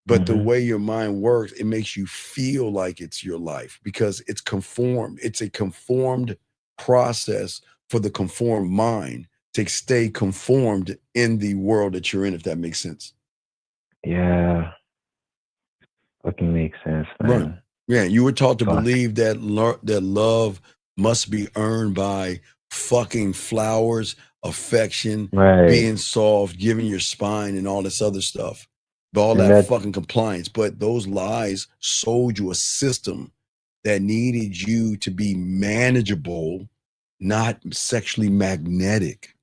But the way your mind works, it makes you feel like it's your life because it's conformed. It's a conformed process for the conformed mind to stay conformed in the world that you're in, if that makes sense. Yeah. Fucking makes sense, man. Right. Yeah, you were taught to believe that that love must be earned by fucking flowers, affection, being soft, giving your spine, and all this other stuff. All that fucking compliance. But those lies sold you a system that needed you to be manageable, not sexually magnetic.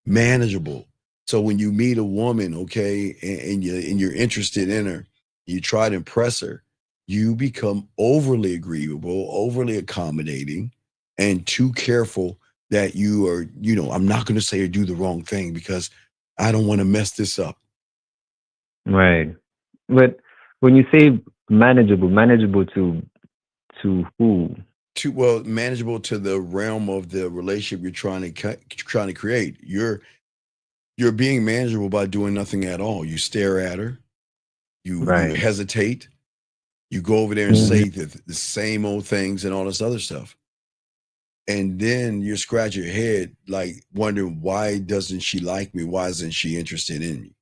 Manageable. So when you meet a woman, okay, and you're interested in her, you try to impress her, you become overly agreeable, overly accommodating, and too careful that you are, you know, I'm not going to say or do the wrong thing because I don't want to mess this up. Right. But when you say manageable to who? Well, manageable to the realm of the relationship you're trying to create. You're being manageable by doing nothing at all. You stare at her, you hesitate, you go over there and say the same old things and all this other stuff. And then you scratch your head like wondering, why doesn't she like me? Why isn't she interested in me?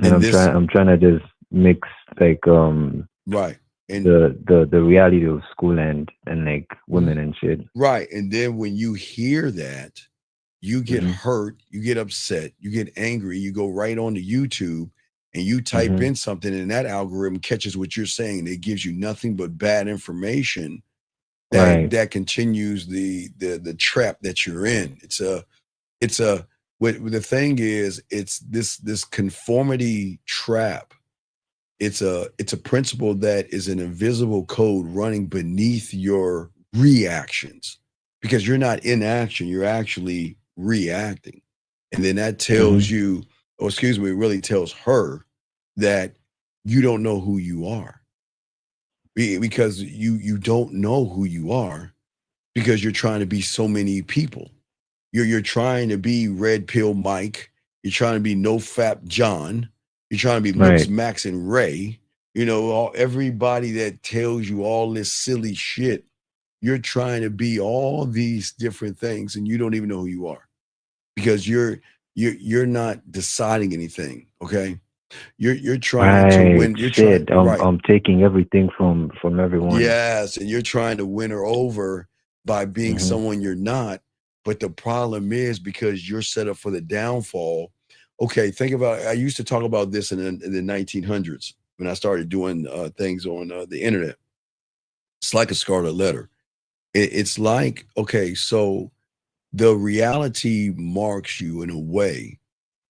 And I'm trying to just mix like right. And the reality of school and like women and shit. Right. And then when you hear that, you get hurt, you get upset, you get angry, you go right on to YouTube and you type in something and that algorithm catches what you're saying. It gives you nothing but bad information that continues the trap that you're in. What the thing is, it's this conformity trap. It's a principle that is an invisible code running beneath your reactions because you're not in action, you're actually reacting. And then that tells you, or excuse me, it really tells her that you don't know who you are. Because you don't know who you are because you're trying to be so many people. You're trying to be Red Pill Mike. You're trying to be No Fap John. You're trying to be Lips Max and Ray. You know, everybody that tells you all this silly shit. You're trying to be all these different things, and you don't even know who you are because you're not deciding anything. Okay, you're trying to win. I'm taking everything from everyone. Yes, and you're trying to win her over by being someone you're not. But the problem is because you're set up for the downfall. Okay, think about, I used to talk about this in the 1900s when I started doing things on the internet. It's like a scarlet letter. It's like, okay, so the reality marks you in a way.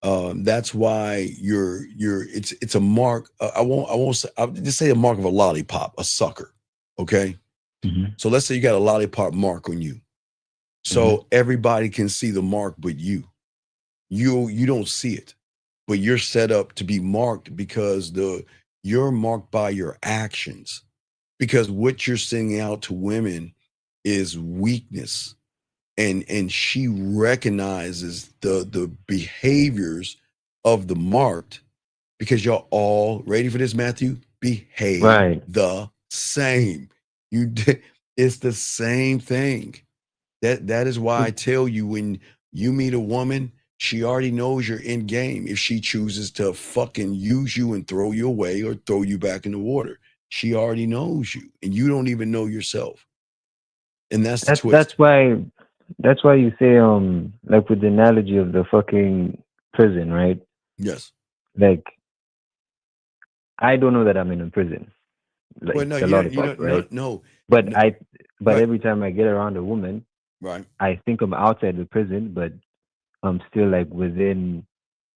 That's why it's a mark. I won't say, I'll just say a mark of a lollipop, a sucker. Okay. So let's say you got a lollipop mark on you. So everybody can see the mark, but you don't see it, but you're set up to be marked because you're marked by your actions, because what you're sending out to women is weakness. And she recognizes the behaviors of the marked because y'all all ready for this, Matthew? Behave the same. It's the same thing. That is why I tell you, when you meet a woman, she already knows you're in game. If she chooses to fucking use you and throw you away or throw you back in the water, she already knows you and you don't even know yourself. And that's the twist. That's why you say like with the analogy of the fucking prison, right? Yes. Like I don't know that I'm in a prison. Like Well, no, the you don't. lollipop, right? No. But no, but right. every time I get around a woman, Right. I think I'm outside the prison, but I'm still like within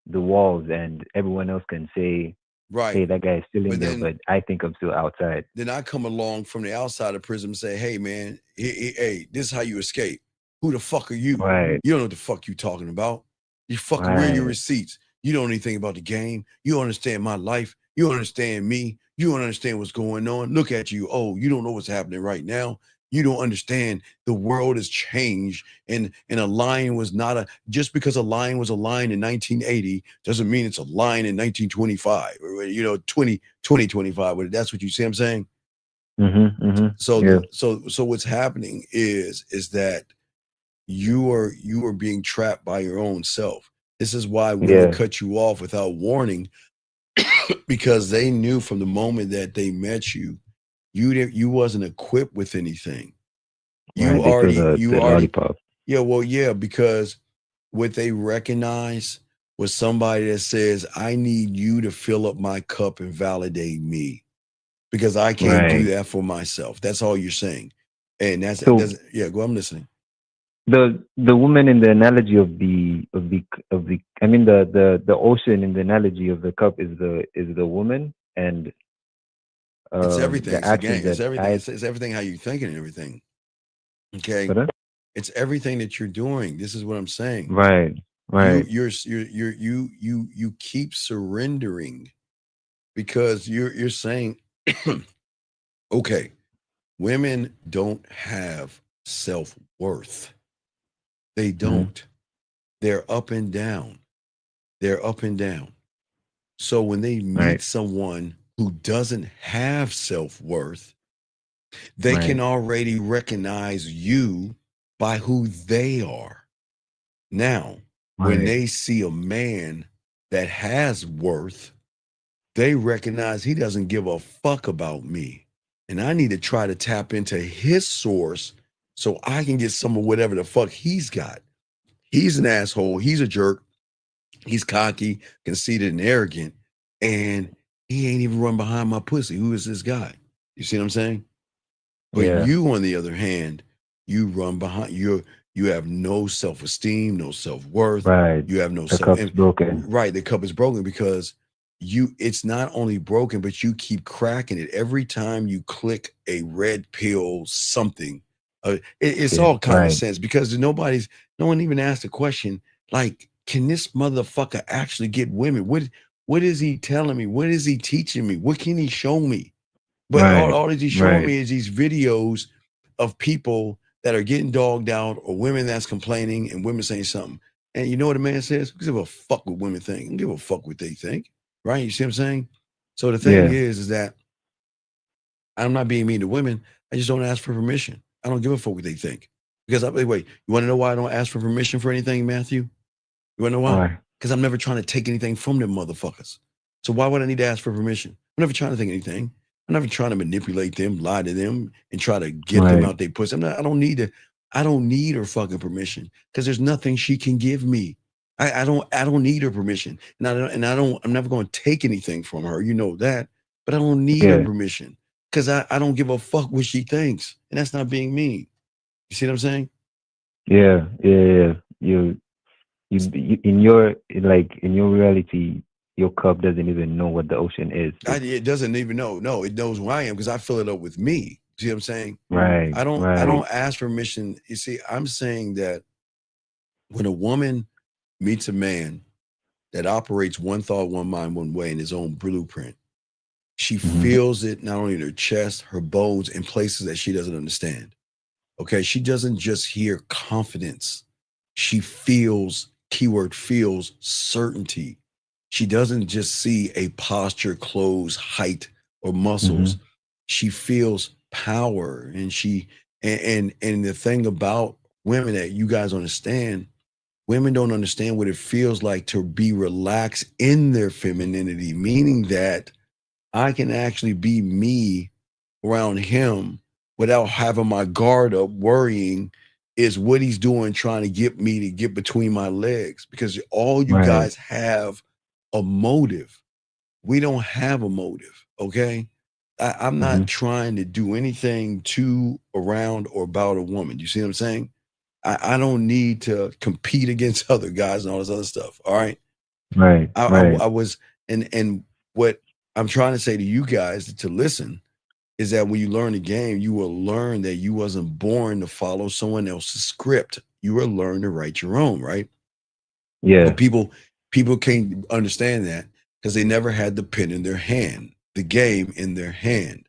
the walls, and everyone else can say, Right. "Hey, that guy is still in But there," then, but I think I'm still outside. then I come along from the outside of prison and say, "Hey, man, hey, this is how you escape. Who the fuck are you? Right. You don't know what the fuck you talking about. You fucking where are your Right. receipts? You don't know anything about the game. You don't understand my life. You don't understand me. You don't understand what's going on. Look at you. Oh, you don't know what's happening right now. You don't understand the world has changed, and a lion was not a just because a lion was a lion in 1980 doesn't mean it's a lion in 1925 or 2025. That's what you see. I'm saying. So Yeah. so what's happening is that you are being trapped by your own self. This is why women Yeah. cut you off without warning because they knew from the moment that they met you, you wasn't equipped with anything. Right. They feel the You already, lollipop. yeah, well, yeah, because what they recognize was somebody that says, I need you to fill up my cup and validate me because I can't do Right. that for myself. That's all you're saying. And that's So yeah, go, I'm listening. the woman in the analogy of the I mean the ocean in the analogy of the cup is the woman, and It's everything. the It's the actions game. It's that everything. I It's everything how you thinking and everything. Okay. pardon? It's everything that you're doing. This is what I'm saying. Right. Right. You keep surrendering because you're saying, okay, women don't have self-worth. They don't. They're up and down. They're up and down. So when they meet Right. someone who doesn't have self-worth, they can Right. already recognize you by who they are. Now, when Right. they see a man that has worth, they recognize he doesn't give a fuck about me. And I need to try to tap into his source so I can get some of whatever the fuck he's got. He's an asshole. He's a jerk. He's cocky, conceited, and arrogant. And he ain't even run behind my pussy. Who is this guy? You see what I'm saying? But Yeah. you, on the other hand, you run behind you have no self-esteem, no self-worth. Right. You have no The cup's broken. right. The cup is broken because it's not only broken, but you keep cracking it. Every time you click a red pill, something, it's all common Right. sense because no one even asked the question, like, can this motherfucker actually get women? What is he telling me? What is he teaching me? What can he show me? But all that he's showing me is these videos of people that are getting dogged out or women that's complaining and women saying something. And you know what a man says? Who give a fuck what women think? I don't give a fuck what they think. Right? You see what I'm saying? So the thing Yeah. is that I'm not being mean to women. I just don't ask for permission. I don't give a fuck what they think. Because wait, you want to know why I don't ask for permission for anything, Matthew? You want to know why? Why? Because I'm never trying to take anything from them motherfuckers. So why would I need to ask for permission? I'm never trying to take anything. I'm never trying to manipulate them, lie to them, and try to get them out their pussy. I don't need her fucking permission because there's nothing she can give me. I don't need her permission. I'm never going to take anything from her. You know that. But I don't need her permission because I don't give a fuck what she thinks. And that's not being mean. You see what I'm saying? Yeah. You in your reality, your cup doesn't even know what the ocean is. It doesn't even know. No, it knows who I am because I fill it up with me. See what I'm saying? Right. I don't ask permission. You see, I'm saying that when a woman meets a man that operates one thought, one mind, one way in his own blueprint, she feels it not only in her chest, her bones, in places that she doesn't understand. Okay, she doesn't just hear confidence. She feels, keyword feels, certainty. She doesn't just see a posture, clothes, height, or muscles. She feels power. And and the thing about women that you guys understand, women don't understand what it feels like to be relaxed in their femininity, meaning that I can actually be me around him without having my guard up, worrying is what he's doing, trying to get me to get between my legs, because all you Right. guys have a motive. We don't have a motive. Okay. I'm not trying to do anything to, around, or about a woman. You see what I'm saying? I don't need to compete against other guys and all this other stuff. All right. Right. I was, and what I'm trying to say to you guys to listen is that when you learn the game, you will learn that you wasn't born to follow someone else's script. You will learn to write your own, right? Yeah. But people can't understand that because they never had the pen in their hand, the game in their hand,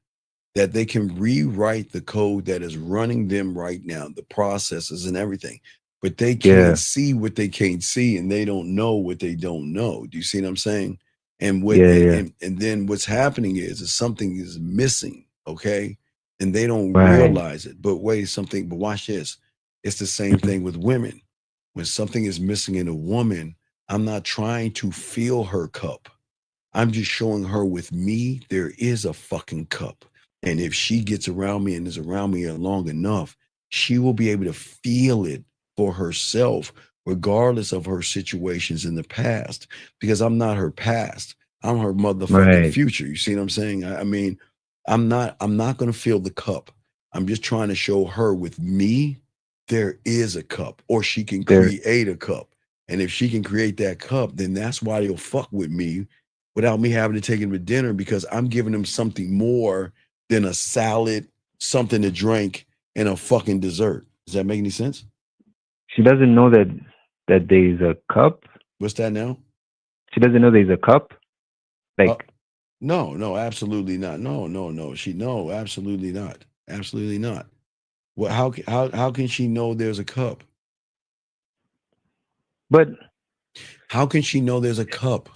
that they can rewrite the code that is running them right now, the processes and everything. But they can't see what they can't see, and they don't know what they don't know. Do you see what I'm saying? And what and then what's happening is something is missing, okay? And they don't realize it. But but watch this. It's the same thing with women. When something is missing in a woman, I'm not trying to fill her cup. I'm just showing her with me, there is a fucking cup. And if she gets around me and is around me long enough, she will be able to feel it for herself, regardless of her situations in the past, because I'm not her past. I'm her motherfucking future. You see what I'm saying? I mean, I'm not going to fill the cup. I'm just trying to show her with me, there is a cup, or she can create a cup. And if she can create that cup, then that's why they'll fuck with me without me having to take him to dinner, because I'm giving them something more than a salad, something to drink, and a fucking dessert. Does that make any sense? She doesn't know that there's a cup. What's that now? She doesn't know there's a cup. Like no, absolutely not. No, absolutely not. Absolutely not. Well, how can she know there's a cup? But how can she know there's a cup?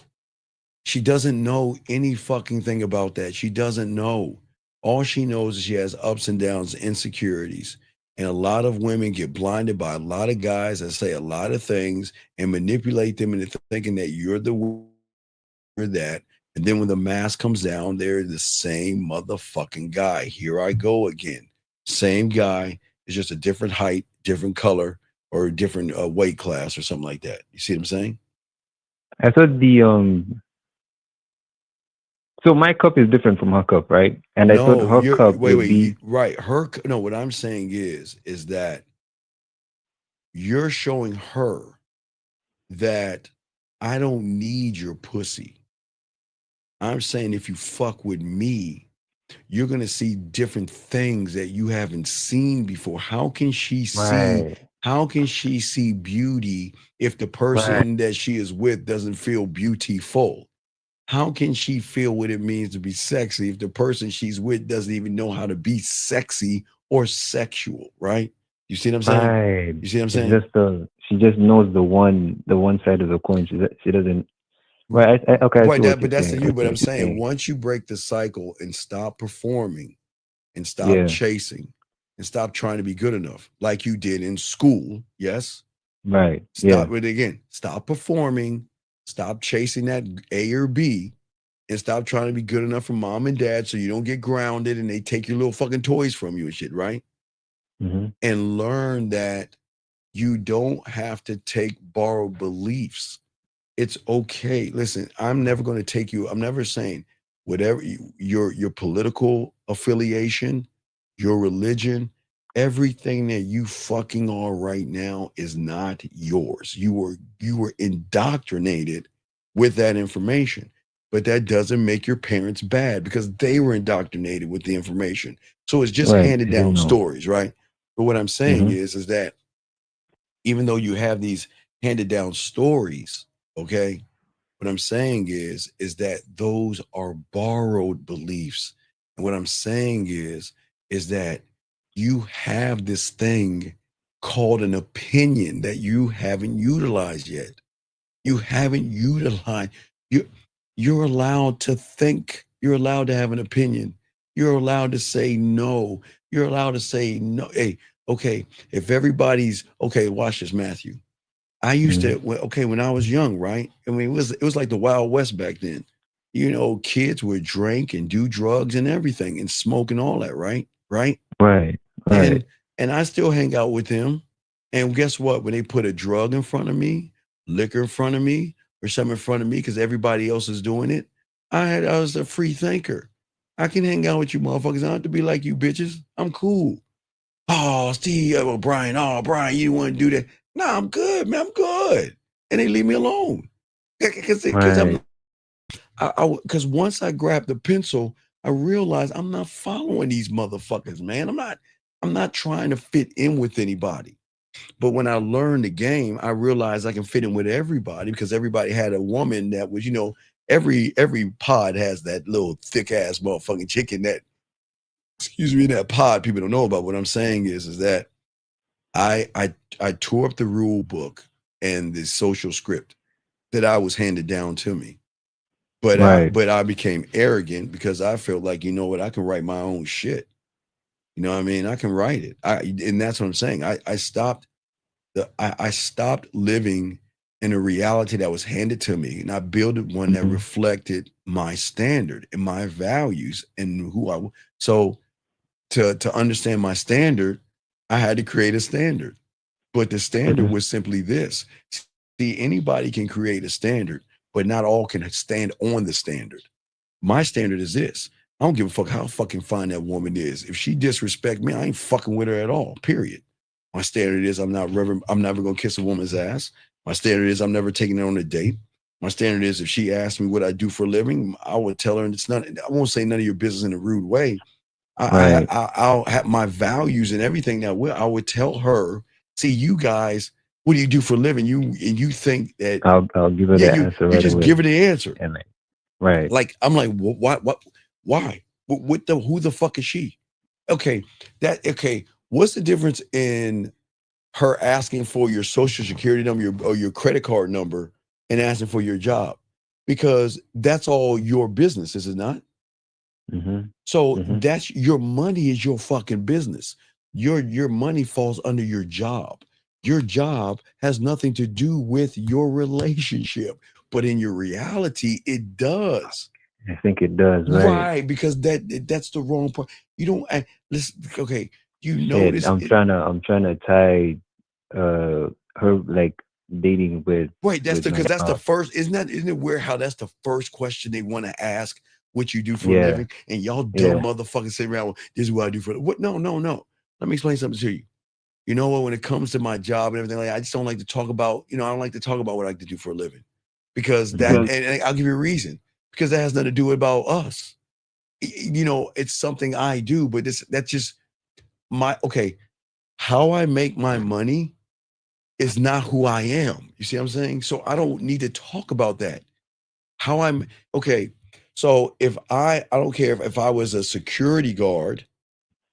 She doesn't know any fucking thing about that. She doesn't know. All she knows is she has ups and downs, insecurities. And a lot of women get blinded by a lot of guys that say a lot of things and manipulate them into thinking that you're that. And then when the mask comes down, they're the same motherfucking guy. Here I go again. Same guy. It's just a different height, different color, or a different weight class or something like that. You see what I'm saying? I thought so my cup is different from her cup, right? And I thought her cup would be right. What I'm saying is that you're showing her that I don't need your pussy. I'm saying if you fuck with me, you're gonna see different things that you haven't seen before. How can she see? How can she see beauty if the person that she is with doesn't feel beautiful? How can she feel what it means to be sexy if the person she's with doesn't even know how to be sexy or sexual, right? You see what I'm saying? Right. You see what I'm saying? It's she just knows the one side of the coin. She doesn't. Right. Okay. But that's you. But I'm saying once you break the cycle and stop performing and stop chasing and stop trying to be good enough like you did in school, yes? Right. Stop with it again. Stop performing. Stop chasing that A or B, and stop trying to be good enough for mom and dad so you don't get grounded and they take your little fucking toys from you and shit, right? And learn that you don't have to take borrowed beliefs. It's okay. Listen, I'm never going to take you. I'm never saying whatever your political affiliation, your religion, everything that you fucking are right now is not yours. You were indoctrinated with that information, but that doesn't make your parents bad because they were indoctrinated with the information. So it's just handed down stories, right? But what I'm saying is that even though you have these handed down stories, okay, what I'm saying is that those are borrowed beliefs. And what I'm saying is that you have this thing called an opinion that you haven't utilized yet. You haven't utilized. You're allowed to think. You're allowed to have an opinion. You're allowed to say no. You're allowed to say no. Hey, okay, if everybody's okay, watch this, Matthew. I used to, when I was young, right? I mean, it was like the Wild West back then. You know, kids would drink and do drugs and everything and smoke and all that, right? right? Right. And I still hang out with them. And guess what? When they put a drug in front of me, liquor in front of me, or something in front of me, because everybody else is doing it, I was a free thinker. I can hang out with you motherfuckers. I don't have to be like you bitches. I'm cool. Oh, Steve, oh, Brian, you want to do that? No, I'm good, man. I'm good. And they leave me alone. Because once I grabbed the pencil, I realized I'm not following these motherfuckers, man. I'm not trying to fit in with anybody. But when I learned the game, I realized I can fit in with everybody because everybody had a woman that was, every pod has that little thick ass motherfucking chicken that, in that pod people don't know about. What I'm saying is that I tore up the rule book and the social script that I was handed down to me. But I became arrogant because I felt like, you know what, I can write my own shit. You know what I mean? I can write it. And that's what I'm saying. I stopped living in a reality that was handed to me, and I built one that reflected my standard and my values and who I was. So to understand my standard, I had to create a standard. But the standard was simply this. See, anybody can create a standard, but not all can stand on the standard. My standard is this. I don't give a fuck how fucking fine that woman is. If she disrespect me, I ain't fucking with her at all, period. My standard is I'm never going to kiss a woman's ass. My standard is I'm never taking her on a date. My standard is if she asks me what I do for a living, I would tell her, and I won't say none of your business in a rude way. I'll have my values and everything that I would tell her, see, you guys, what do you do for a living? You think that I'll give her the answer. You just give her the answer. And right. Like, I'm like, what, why? Who the fuck is she? Okay. What's the difference in her asking for your social security number or your credit card number and asking for your job? Because that's all your business, is it not? So that's your money is your fucking business. Your money falls under your job. Your job has nothing to do with your relationship, but in your reality, it does. I think it does, right? Because that's the wrong part. You don't listen. Okay, you notice. I'm trying to tie her like dating with. Right, that's because that's the first. Isn't it weird how that's the first question they want to ask? What you do for a living, and y'all dumb motherfuckers sit around. This is what I do for what? No. Let me explain something to you. You know what? When it comes to my job and everything, like I just don't like to talk about. I don't like to talk about what I like to do for a living, because and I'll give you a reason. Because that has nothing to do about us. It's something I do, but that's just how I make my money is not who I am. You see what I'm saying? So I don't need to talk about that. So if I don't care if I was a security guard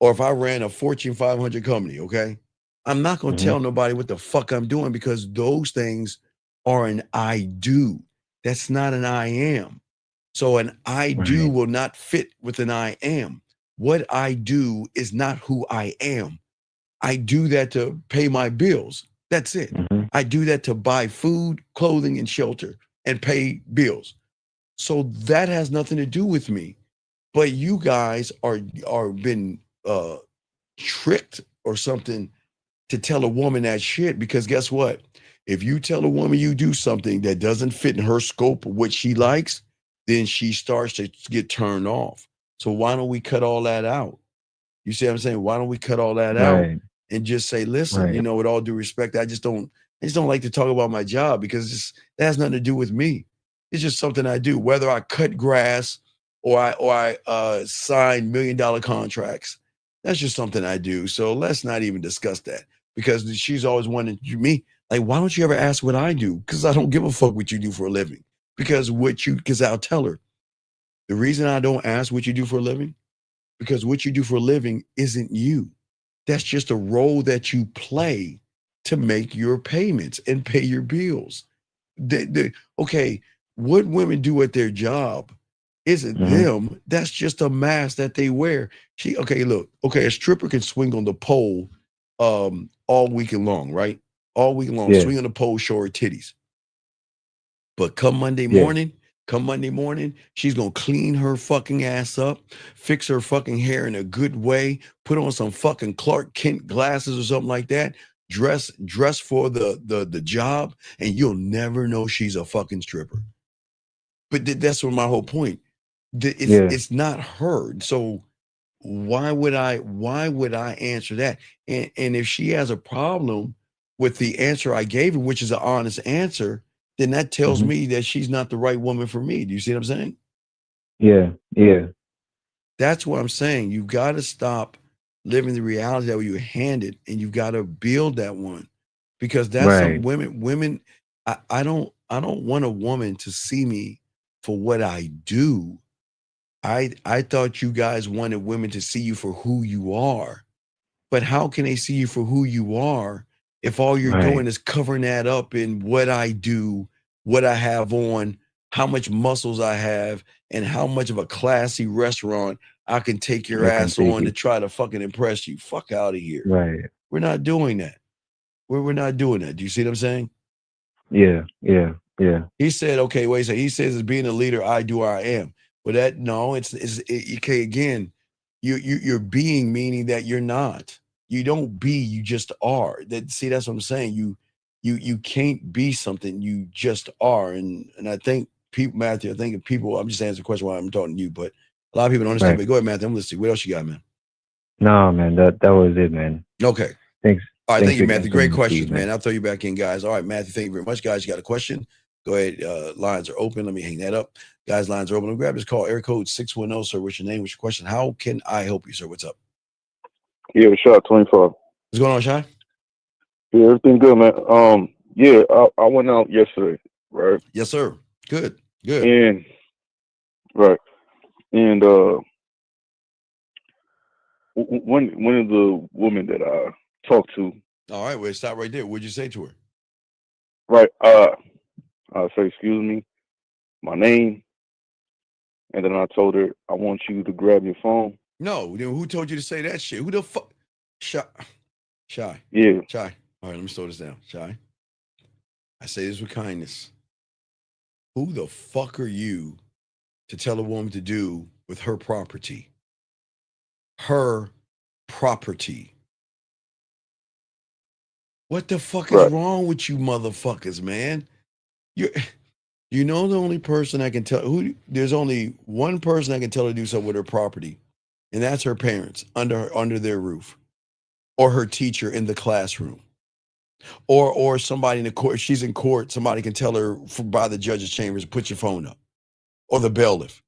or if I ran a Fortune 500 company, okay? I'm not going to tell nobody what the fuck I'm doing because those things are an I do. That's not an I am. So an I do will not fit with an I am. What I do is not who I am. I do that to pay my bills. That's it. I do that to buy food, clothing, and shelter and pay bills. So that has nothing to do with me. But you guys are been tricked or something to tell a woman that shit, because guess what? If you tell a woman you do something that doesn't fit in her scope of what she likes, then she starts to get turned off. So why don't we cut all that out? You see what I'm saying? Why don't we cut all that out and just say, listen, with all due respect, I just don't like to talk about my job because that has nothing to do with me. It's just something I do, whether I cut grass or I sign $1 million contracts. That's just something I do. So let's not even discuss that, because she's always wanting me. Like, why don't you ever ask what I do? Because I don't give a fuck what you do for a living. Because I'll tell her the reason I don't ask what you do for a living, because what you do for a living isn't you. That's just a role that you play to make your payments and pay your bills. Okay, what women do at their job isn't them. That's just a mask that they wear. A stripper can swing on the pole all weekend long, right? All week long, swing on the pole, show her titties. But come Monday morning, Come Monday morning, she's gonna clean her fucking ass up, fix her fucking hair in a good way, put on some fucking Clark Kent glasses or something like that, dress for the job, and you'll never know she's a fucking stripper. But that's what my whole point. It's not her. So why would I answer that? And if she has a problem with the answer I gave her, which is an honest answer, then that tells me that she's not the right woman for me. Do you see what I'm saying? Yeah. That's what I'm saying. You've got to stop living the reality that you're handed, and you've got to build that one, because that's some women. I don't want a woman to see me for what I do. I thought you guys wanted women to see you for who you are. But how can they see you for who you are if all you're doing is covering that up in what I do, what I have on, how much muscles I have, and how much of a classy restaurant I can take your ass on to try to fucking impress you? Fuck out of here. Right. We're not doing that. We're not doing that. Do you see what I'm saying? Yeah. He said, okay, wait a second. He says, as being a leader, I do, I am. But that, no, okay, again, you're being, meaning that you're not. You don't be, you just are. See, that's what I'm saying. You can't be something, you just are. And I think people, Matthew, I'm just answering the question while I'm talking to you, but a lot of people don't understand. But go ahead, Matthew, I'm listening. What else you got, man? No, man, that was it, man. Okay. Thanks. All right, thank you, Matthew. Great questions, Steve, man. I'll throw you back in, guys. All right, Matthew, thank you very much. Guys, you got a question? Go ahead. Lines are open. Let me hang that up. Guys, lines are open. Grab this call. Area code 610, sir. What's your name? What's your question? How can I help you, sir? What's up? Yeah, Shot 24. What's going on, Shy? Yeah, everything good, man. Yeah, I went out yesterday, right? Yes, sir. Good. And right. And one of the women that I talked to. All right, well, stop right there. What'd you say to her? Right. I say, excuse me, my name. And then I told her, I want you to grab your phone. No, then who told you to say that shit? Who the fuck? Shy. Yeah. Shy. All right, let me slow this down. Shy. I say this with kindness. Who the fuck are you to tell a woman to do with her property? Her property. What the fuck is wrong with you motherfuckers, man? You know the only person I can tell there's only one person I can tell to do something with her property, and that's her parents under their roof, or her teacher in the classroom, or somebody in the court. She's in court. Somebody can tell her by the judge's chambers, put your phone up, or the bailiff.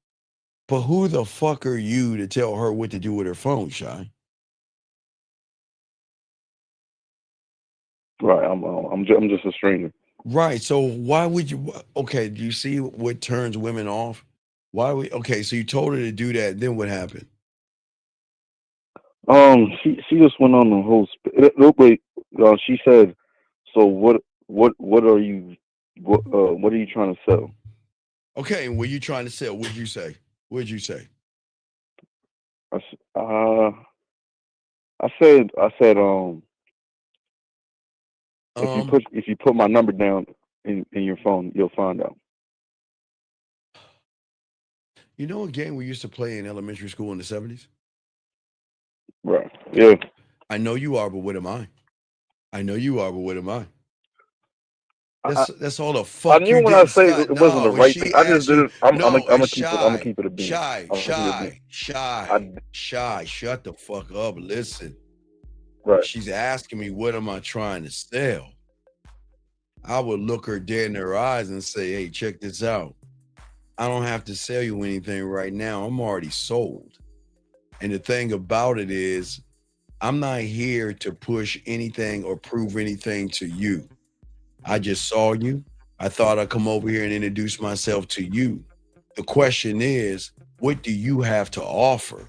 But who the fuck are you to tell her what to do with her phone, Shy? Right, I'm just a stranger. Right. So why would you? Okay. Do you see what turns women off? Okay. So you told her to do that. Then what happened? She just went on the whole. Wait. She said, "So what are you trying to sell?" Okay. And what are you trying to sell? What'd you say? I said. If you put my number down in your phone, you'll find out. You know a game we used to play in elementary school in the 70s? Right. Yeah. I know you are, but what am I? That's all the fuck. I knew when I say it wasn't the right thing. I just didn't. I'm gonna keep it a beat. Shy. Shut the fuck up. Listen. Right. She's asking me, what am I trying to sell? I would look her dead in her eyes and say, hey, check this out. I don't have to sell you anything right now. I'm already sold. And the thing about it is, I'm not here to push anything or prove anything to you. I just saw you. I thought I'd come over here and introduce myself to you. The question is, what do you have to offer?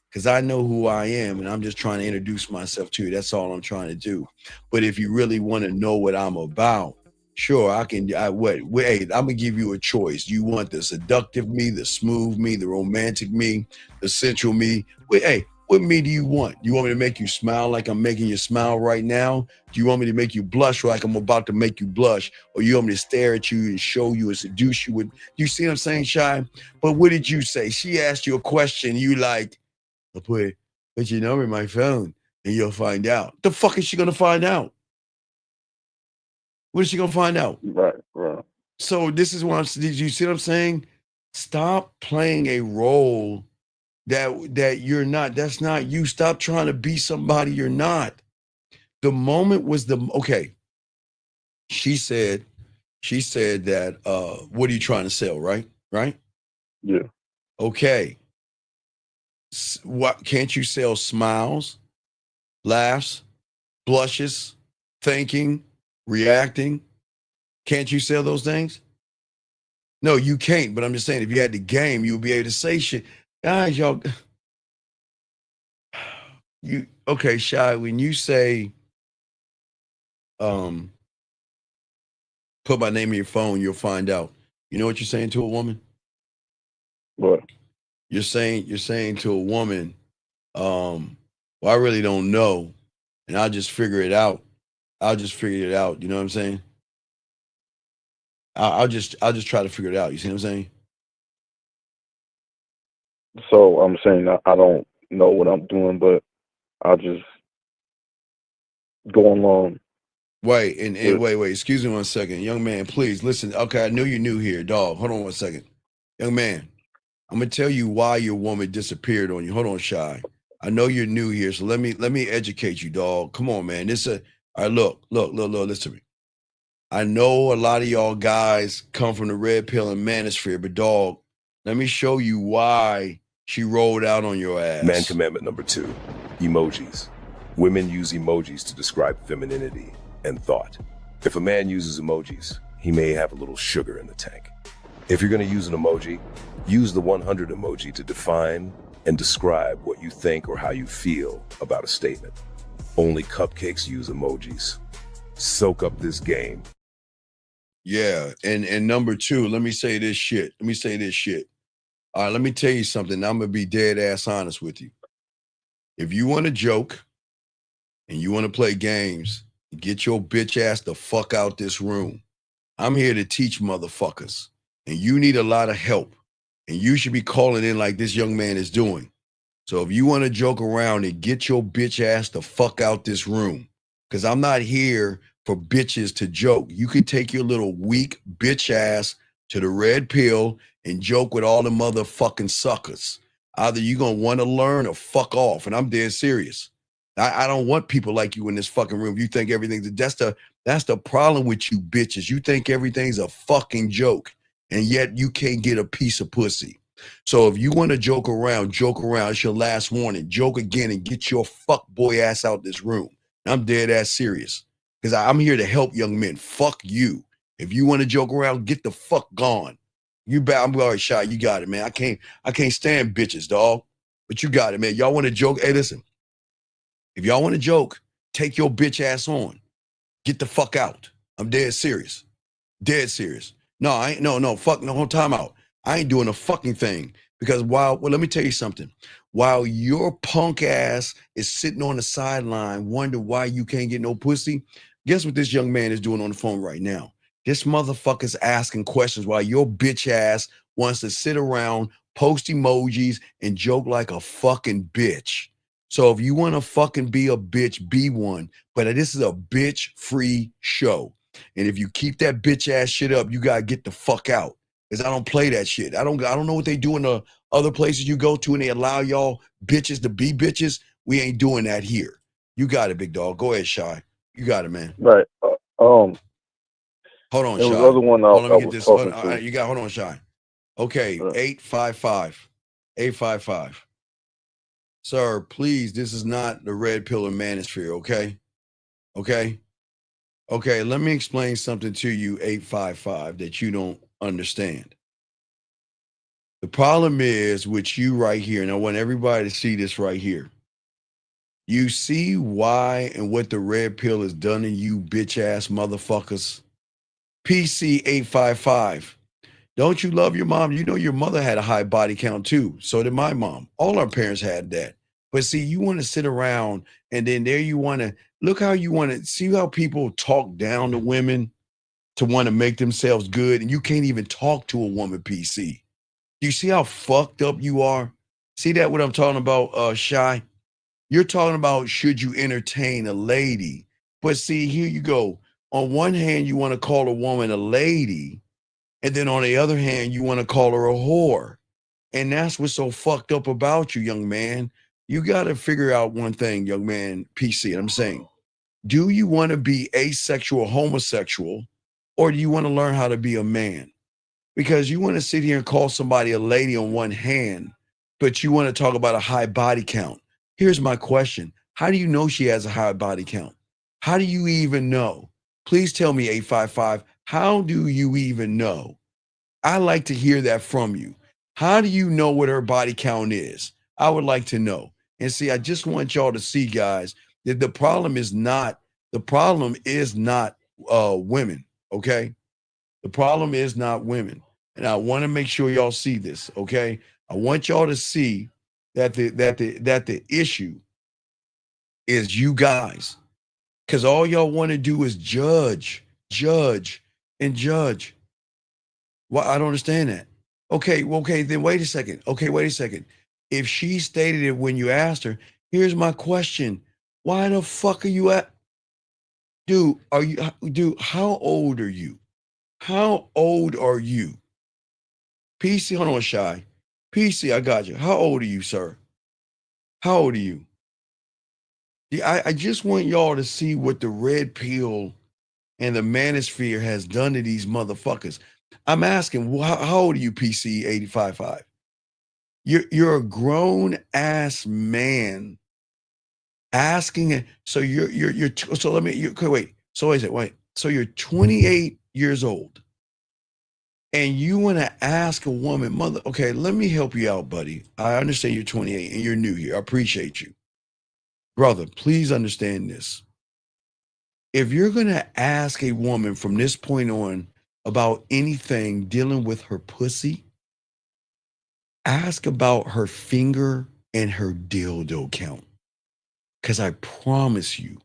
Because I know who I am, and I'm just trying to introduce myself to you. That's all I'm trying to do. But if you really want to know what I'm about, sure, I'm gonna give you a choice. You want the seductive me, the smooth me, the romantic me, the sensual me? Hey, What me do you want? You want me to make you smile like I'm making you smile right now? Do you want me to make you blush like I'm about to make you blush? Or you want me to stare at you and show you and seduce you with, you see what I'm saying, Shy? But what did you say? She asked you a question, you like, I'll put your number in my phone and you'll find out. The fuck is she gonna find out? What is she gonna find out? Right. So this is what did you see what I'm saying? Stop playing a role that you're not. That's not you. Stop trying to be somebody you're not. The moment was okay. She said that what are you trying to sell, right? Right? Yeah. Okay. What can't you sell smiles, laughs, blushes, thinking, reacting? Can't you sell those things? No, you can't, but I'm just saying if you had the game, you would be able to say shit. Guys, y'all okay, Shy, when you say put my name in your phone, you'll find out. You know what you're saying to a woman? What? You're saying to a woman, well, I really don't know, and I'll just figure it out. You know what I'm saying? I'll just try to figure it out. You see what I'm saying? So I'm saying I don't know what I'm doing, but I'll just go along. Wait, and wait. Excuse me 1 second. Young man, please listen. Okay, I know you're new here, dog. Hold on 1 second. Young man, I'm gonna tell you why your woman disappeared on you. Hold on, Shy. I know you're new here, so let me educate you, dog. Come on, man. All right, look, listen to me. I know a lot of y'all guys come from the red pill and manosphere, but dog, let me show you why she rolled out on your ass. Man commandment number 2, emojis. Women use emojis to describe femininity and thought. If a man uses emojis, he may have a little sugar in the tank. If you're going to use an emoji, use the 100 emoji to define and describe what you think or how you feel about a statement. Only cupcakes use emojis. Soak up this game. Yeah, and number 2, let me say this shit. All right, let me tell you something. I'm gonna be dead ass honest with you. If you want to joke and you want to play games, get your bitch ass the fuck out this room. I'm here to teach motherfuckers, and you need a lot of help, and you should be calling in like this young man is doing. So if you want to joke around and get your bitch ass the fuck out this room, because I'm not here for bitches to joke. You can take your little weak bitch ass to the red pill and joke with all the motherfucking suckers. Either you're going to want to learn or fuck off, and I'm dead serious. I don't want people like you in this fucking room. You think everything's that's the problem with you bitches. You think everything's a fucking joke, and yet you can't get a piece of pussy. So if you want to joke around. It's your last warning. Joke again and get your fuck boy ass out this room. I'm dead ass serious because I'm here to help young men. Fuck you. If you want to joke around, get the fuck gone. You bet. I'm already Shy. You got it, man. I can't stand bitches, dog. But you got it, man. Y'all want to joke? Hey, listen. If y'all want to joke, take your bitch ass on. Get the fuck out. I'm dead serious. Dead serious. No, I ain't. No, fuck. No, whole time out. I ain't doing a fucking thing because well, let me tell you something. While your punk ass is sitting on the sideline, wonder why you can't get no pussy, guess what this young man is doing on the phone right now? This motherfucker's asking questions while your bitch ass wants to sit around, post emojis, and joke like a fucking bitch. So if you want to fucking be a bitch, be one. But this is a bitch-free show. And if you keep that bitch ass shit up, you gotta get the fuck out. Because I don't play that shit. I don't know what they do in the other places you go to and they allow y'all bitches to be bitches. We ain't doing that here. You got it, big dog. Go ahead, Shy. You got it, man. Right. Hold on, there Shy. was the other one I Let me get was this. talking to. You got. Hold on, Shy. Okay, 855. Sir, please. This is not the red pill and manosphere. Okay. Let me explain something to you, 855, that you don't understand. The problem is with you right here, and I want everybody to see this right here. You see why and what the red pill has done to you bitch ass motherfuckers? PC 855. Don't you love your mom? You know your mother had a high body count too. So did my mom. All our parents had that. But see, you want to sit around and then there you want to look how you want to see how people talk down to women to want to make themselves good, and you can't even talk to a woman, PC. Do you see how fucked up you are? See that what I'm talking about, Shy? You're talking about should you entertain a lady? But see, here you go. On one hand, you want to call a woman a lady, and then on the other hand, you want to call her a whore. And that's what's so fucked up about you, young man. You got to figure out one thing, young man, PC. And I'm saying, do you want to be asexual, homosexual, or do you want to learn how to be a man? Because you want to sit here and call somebody a lady on one hand, but you want to talk about a high body count. Here's my question. How do you know she has a high body count? How do you even know? Please tell me, 855, how do you even know? I like to hear that from you. How do you know what her body count is? I would like to know. And see, I just want y'all to see, guys, that the problem is not women, okay? The problem is not women. And I want to make sure y'all see this, okay? I want y'all to see that the issue is you guys. Because all y'all want to do is judge, and judge. Well, I don't understand that. Okay, then wait a second. Okay, wait a second. If she stated it when you asked her, here's my question. Why the fuck are you at? Dude, how old are you? How old are you? PC, hold on, Shy. PC, I got you. How old are you, sir? How old are you? I just want y'all to see what the red pill and the manosphere has done to these motherfuckers. I'm asking, how old are you, PC 855? You're a grown ass man asking it. So so let me wait. So wait a second, wait. So you're 28 years old and you want to ask a woman, okay, let me help you out, buddy. I understand you're 28 and you're new here. I appreciate you. Brother, please understand this. If you're going to ask a woman from this point on about anything dealing with her pussy, ask about her finger and her dildo count. Because I promise you,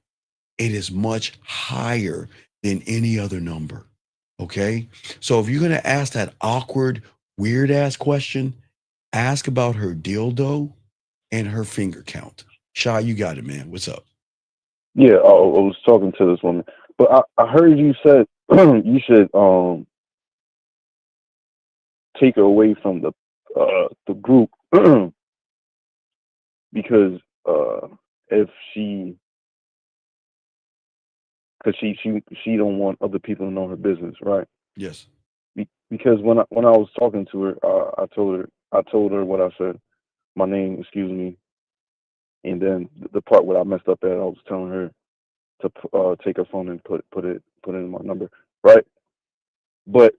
it is much higher than any other number. Okay? So if you're going to ask that awkward, weird ass question, ask about her dildo and her finger count. Shy, you got it, man. What's up? Yeah, I was talking to this woman, but I heard you said you should take her away from the group because if she don't want other people to know her business, right? Yes. Because when I was talking to her, I told her what I said, my name, excuse me, and then the part where I messed up at, I was telling her to take her phone and put in my number, right? But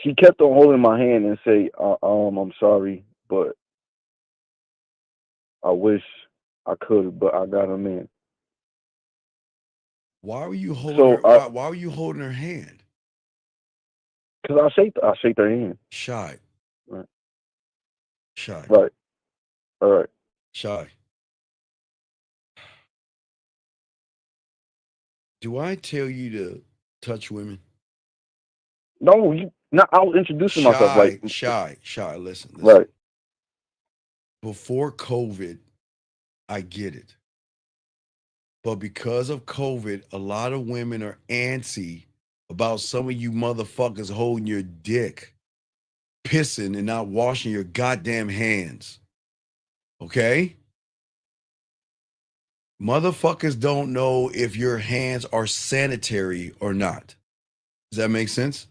she kept on holding my hand and say, I'm sorry, but I wish I could, but I got a man. Why were you holding why were you holding her hand? Because I shake her hand. Shy. Right. Shy. Right. All right. Shy. Do I tell you to touch women? No, I was introducing myself like Shy. Listen. Right. Before COVID, I get it. But because of COVID, a lot of women are antsy about some of you motherfuckers holding your dick, pissing and not washing your goddamn hands. Okay? Motherfuckers don't know if your hands are sanitary or not. Does that make sense?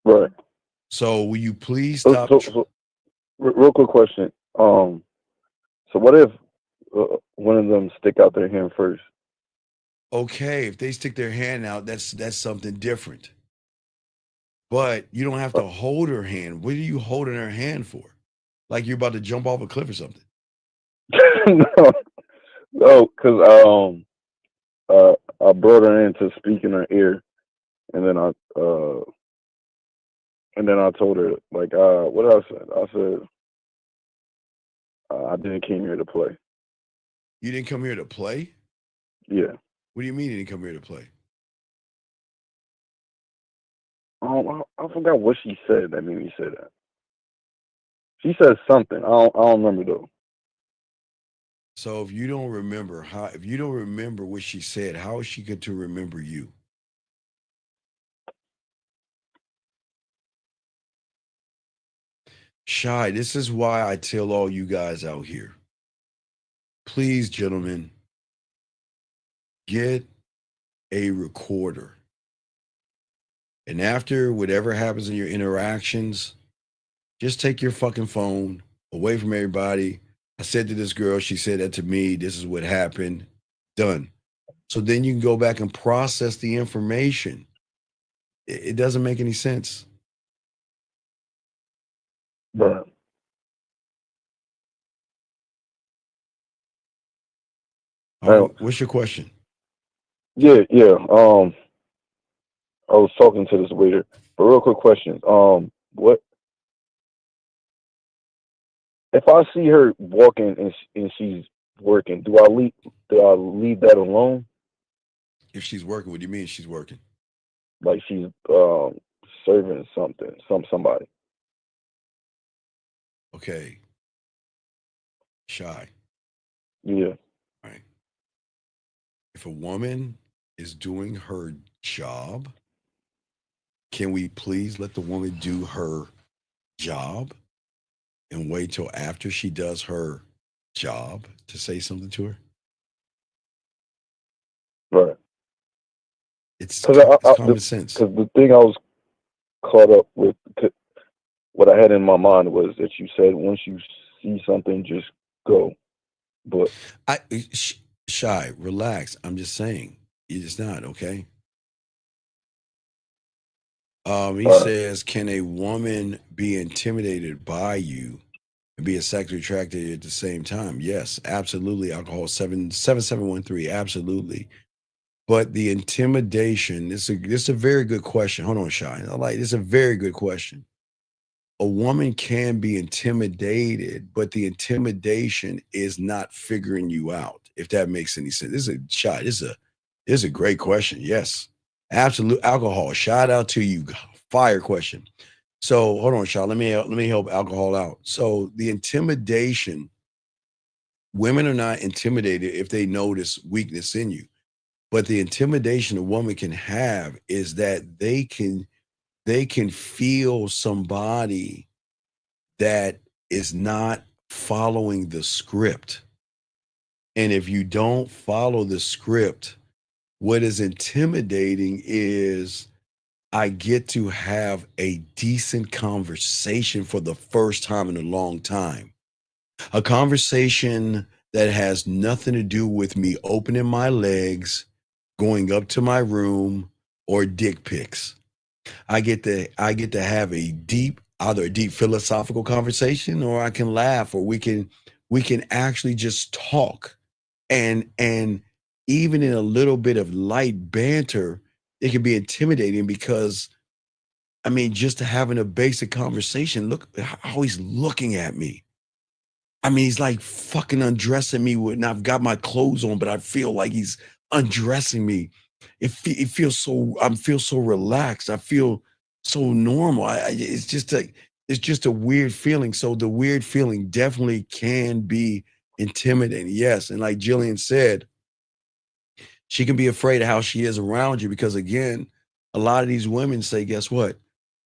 Right. So will you please stop? So real quick question. So what if one of them stick out their hand first? Okay, if they stick their hand out, that's something different. But you don't have to hold her hand. What are you holding her hand for? Like you're about to jump off a cliff or something? No, because I brought her in to speak in her ear, and then I told her like what I said. I said I didn't came here to play. You didn't come here to play? Yeah. What do you mean you didn't come here to play? I forgot what she said that made me say that. She said something. I don't remember though. So if you don't remember what she said, how is she going to remember you? Shy, this is why I tell all you guys out here. Please, gentlemen, get a recorder. And after whatever happens in your interactions, just take your fucking phone away from everybody. I said to this girl, she said that to me, this is what happened. Done. So then you can go back and process the information. It doesn't make any sense. But what's your question? Yeah. I was talking to this waiter. But real quick question. What if I see her walking and she's working? Do I leave that alone? If she's working, what do you mean she's working? Like she's serving somebody. Okay. Shy. Yeah. Right. If a woman is doing her job, can we please let the woman do her job and wait till after she does her job to say something to her? Right. It's common sense. Because the thing I was caught up with, what I had in my mind was that you said once you see something, just go. But Shy, relax. I'm just saying, it's not okay. He says, can a woman be intimidated by you and be sexually attracted at the same time? Yes, absolutely. Alcohol 7713, absolutely. But the intimidation, this is a very good question. Hold on, Shy. This is a very good question. A woman can be intimidated, but the intimidation is not figuring you out, if that makes any sense. This is a great question. Yes. Absolute alcohol. Shout out to you. Fire question. So hold on, Shaw. Let me help alcohol out. So the intimidation, women are not intimidated if they notice weakness in you. But the intimidation a woman can have is that they can feel somebody that is not following the script. And if you don't follow the script, what is intimidating is I get to have a decent conversation for the first time in a long time. A conversation that has nothing to do with me opening my legs, going up to my room, or dick pics. I get to have either a deep philosophical conversation, or I can laugh, or we can actually just talk. And even in a little bit of light banter, it can be intimidating because, I mean, just having a basic conversation, look how he's looking at me. I mean, he's like fucking undressing me and I've got my clothes on, but I feel like he's undressing me. It feels so, I feel so relaxed. I feel so normal. It's just a weird feeling. So the weird feeling definitely can be intimidating. Yes. And like Jillian said, she can be afraid of how she is around you because, again, a lot of these women say, guess what?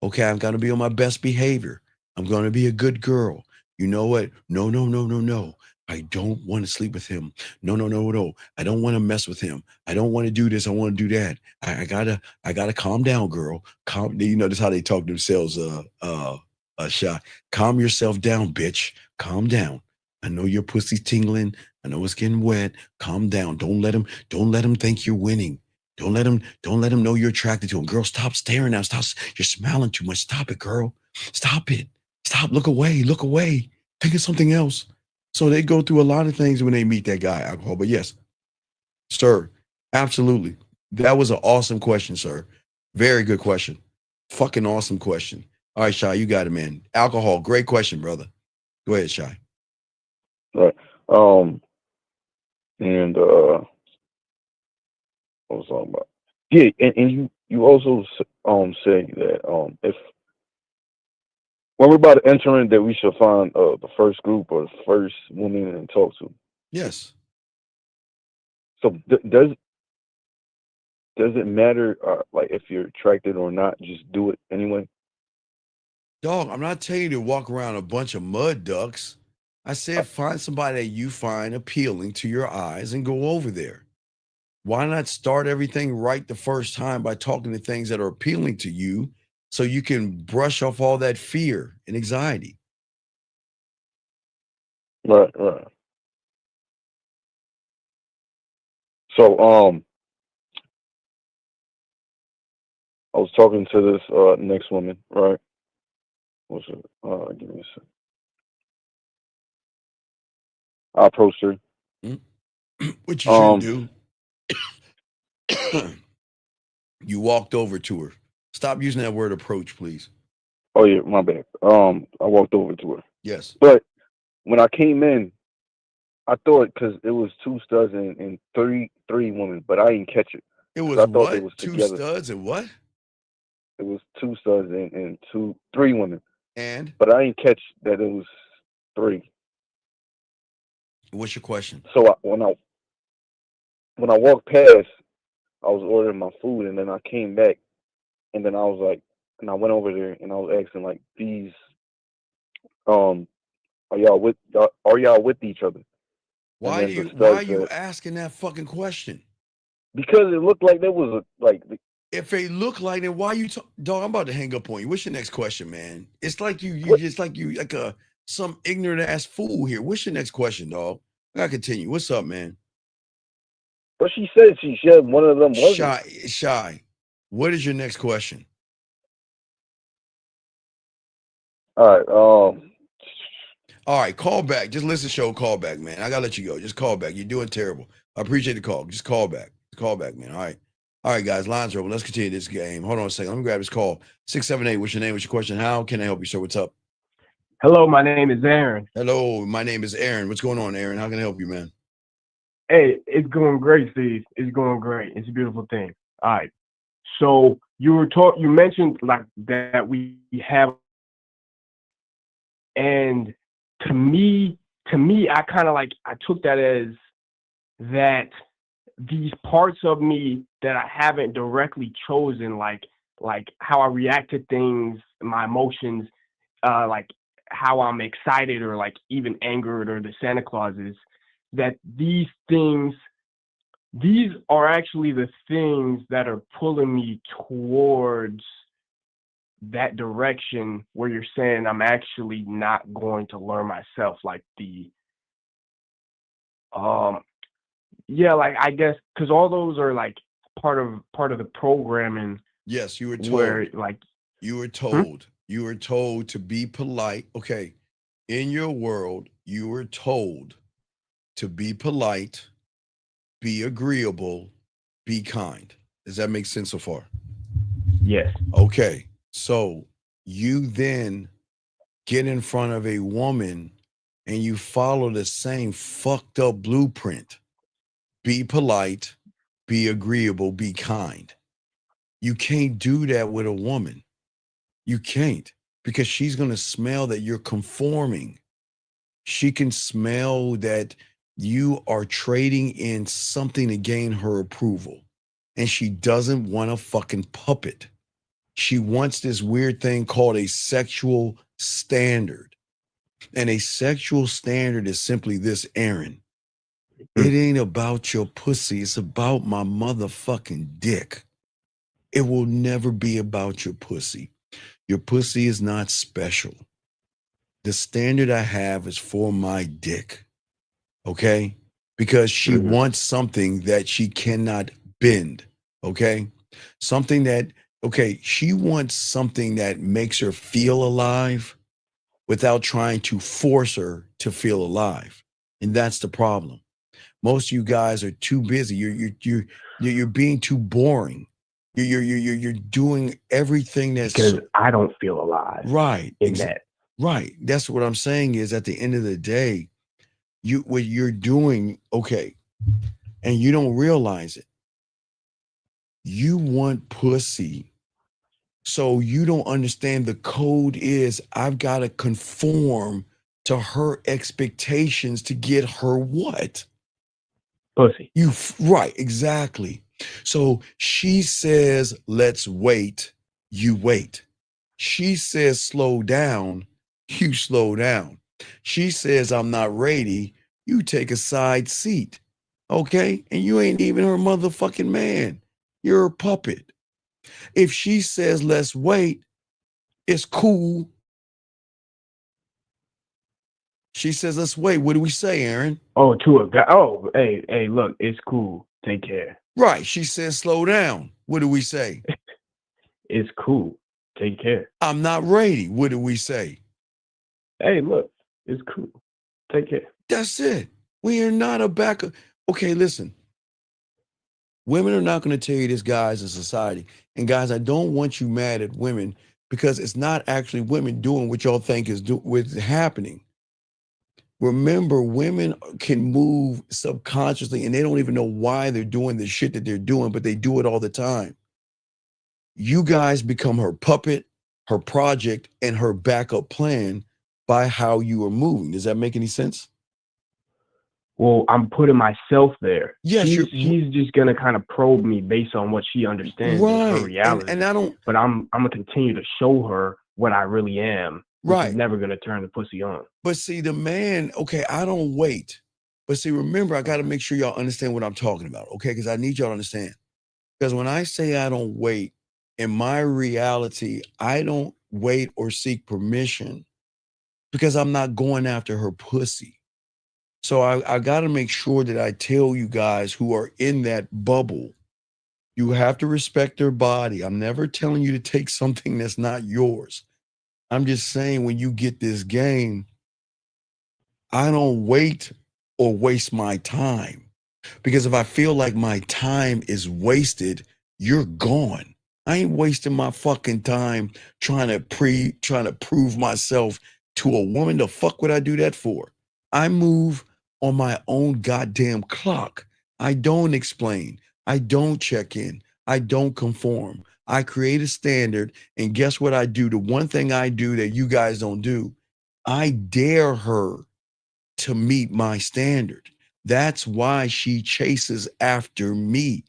Okay, I'm going to be on my best behavior. I'm going to be a good girl. You know what? No. I don't want to sleep with him. No. I don't want to mess with him. I don't want to do this. I want to do that. I gotta calm down, girl. This is how they talk to themselves, Shy. Calm yourself down, bitch. Calm down. I know your pussy's tingling. I know it's getting wet. Calm down. Don't let him think you're winning. Don't let him know you're attracted to him. Girl, stop staring now. Stop. You're smiling too much. Stop it, girl. Stop it. Stop. Look away. Think of something else. So they go through a lot of things when they meet that guy, alcohol. But yes, sir, absolutely. That was an awesome question, sir. Very good question. Fucking awesome question. All right, Shy, you got it, man. Alcohol, great question, brother. Go ahead, Shy. Right. And what was I talking about? Yeah, and you also say that if when we're about to enter in, that we should find the first group or the first woman and talk to. Yes. So does it matter like if you're attracted or not? Just do it anyway. Dog, I'm not telling you to walk around a bunch of mud ducks. I said find somebody that you find appealing to your eyes and go over there. Why not start everything right the first time by talking to things that are appealing to you so you can brush off all that fear and anxiety? Right. So I was talking to this next woman, right? What's it? Give me a second. I approached her. Which you shouldn't do. You walked over to her. Stop using that word approach, please. Oh yeah, my bad. I walked over to her. Yes. But when I came in, I thought because it was two studs and three women, but I didn't catch it. It was I thought what? they was Two together. studs and what? It was two studs and three women. And? But I didn't catch that it was three. What's your question? So when I walked past, I was ordering my food, and then I came back, and then I was like, and I went over there, and I was asking like, these, are y'all with each other? Why are you asking that fucking question? Because it looked like there was if they look like it, why you dog? I'm about to hang up on you. What's your next question, man? It's like you just like some ignorant ass fool here. What's your next question, dog? I gotta continue. What's up, man? But she said she said one of them wasn't. Shy. What is your next question? All right, call back. Just listen to the show. Call back, man. I gotta let you go. Just call back. You're doing terrible. I appreciate the call. Just call back. Call back, man. All right, guys. Lines are open. Let's continue this game. Hold on a second. Let me grab this call. 678. What's your name? What's your question? How can I help you, sir? What's up? Hello, my name is Aaron. Hello, my name is Aaron. What's going on, Aaron? How can I help you, man? Hey, it's going great, Steve. It's going great. It's a beautiful thing. All right. So you mentioned like that we have, and to me, I kind of like, I took that as that these parts of me that I haven't directly chosen, like how I react to things, my emotions, like how I'm excited or like even angered or the Santa Clauses, that these are actually the things that are pulling me towards that direction where you're saying I'm actually not going to learn myself, like yeah, like I guess because all those are like part of the programming. Yes, you were told. Where like you were told. You were told to be polite. Okay. In your world, you were told to be polite, be agreeable, be kind. Does that make sense so far? Yes. Okay. So you then get in front of a woman and you follow the same fucked up blueprint. Be polite, be agreeable, be kind. You can't do that with a woman. You can't, because she's going to smell that you're conforming. She can smell that you are trading in something to gain her approval. And she doesn't want a fucking puppet. She wants this weird thing called a sexual standard. And a sexual standard is simply this, Aaron. It ain't about your pussy. It's about my motherfucking dick. It will never be about your pussy. Your pussy is not special. The standard I have is for my dick. Okay? Because she wants something that she cannot bend. Okay? Something that, she wants something that makes her feel alive without trying to force her to feel alive. And that's the problem. Most of you guys are too busy. You're being too boring. You're doing everything that's because I don't feel alive. Right. In that. Right. That's what I'm saying is at the end of the day, what you're doing, and you don't realize it. You want pussy. So you don't understand the code is I've got to conform to her expectations to get her what? Pussy. Right, exactly. So she says, let's wait. You wait. She says, slow down. You slow down. She says, I'm not ready. You take a side seat. Okay? And you ain't even her motherfucking man. You're a puppet. If she says, let's wait, it's cool. She says, let's wait. What do we say, Aaron? Oh, to a guy. Oh, hey, look, it's cool. Take care. Right. She says, slow down. What do we say? It's cool. Take care. I'm not ready. What do we say? Hey, look, it's cool. Take care. That's it. We are not a backup. Okay, listen. Women are not going to tell you this, guys, in society. And guys, I don't want you mad at women because it's not actually women doing what y'all think is what's happening. Remember, women can move subconsciously and they don't even know why they're doing the shit that they're doing, but they do it all the time. You guys become her puppet, her project, and her backup plan by how you are moving. Does that make any sense? Well, I'm putting myself there. Yes, she's just gonna kind of probe me based on what she understands as her reality. And I don't. But I'm gonna continue to show her what I really am. Which is never gonna turn the pussy on. But see, the man. Okay, I don't wait. But see, remember, I got to make sure y'all understand what I'm talking about. Okay, because I need y'all to understand. Because when I say I don't wait, in my reality, I don't wait or seek permission because I'm not going after her pussy. So I got to make sure that I tell you guys who are in that bubble, you have to respect their body. I'm never telling you to take something that's not yours. I'm just saying when you get this game, I don't wait or waste my time. Because if I feel like my time is wasted, you're gone. I ain't wasting my fucking time trying to prove myself to a woman. The fuck would I do that for? I move on my own goddamn clock. I don't explain. I don't check in. I don't conform. I create a standard, and guess what I do? The one thing I do that you guys don't do, I dare her to meet my standard. That's why she chases after me,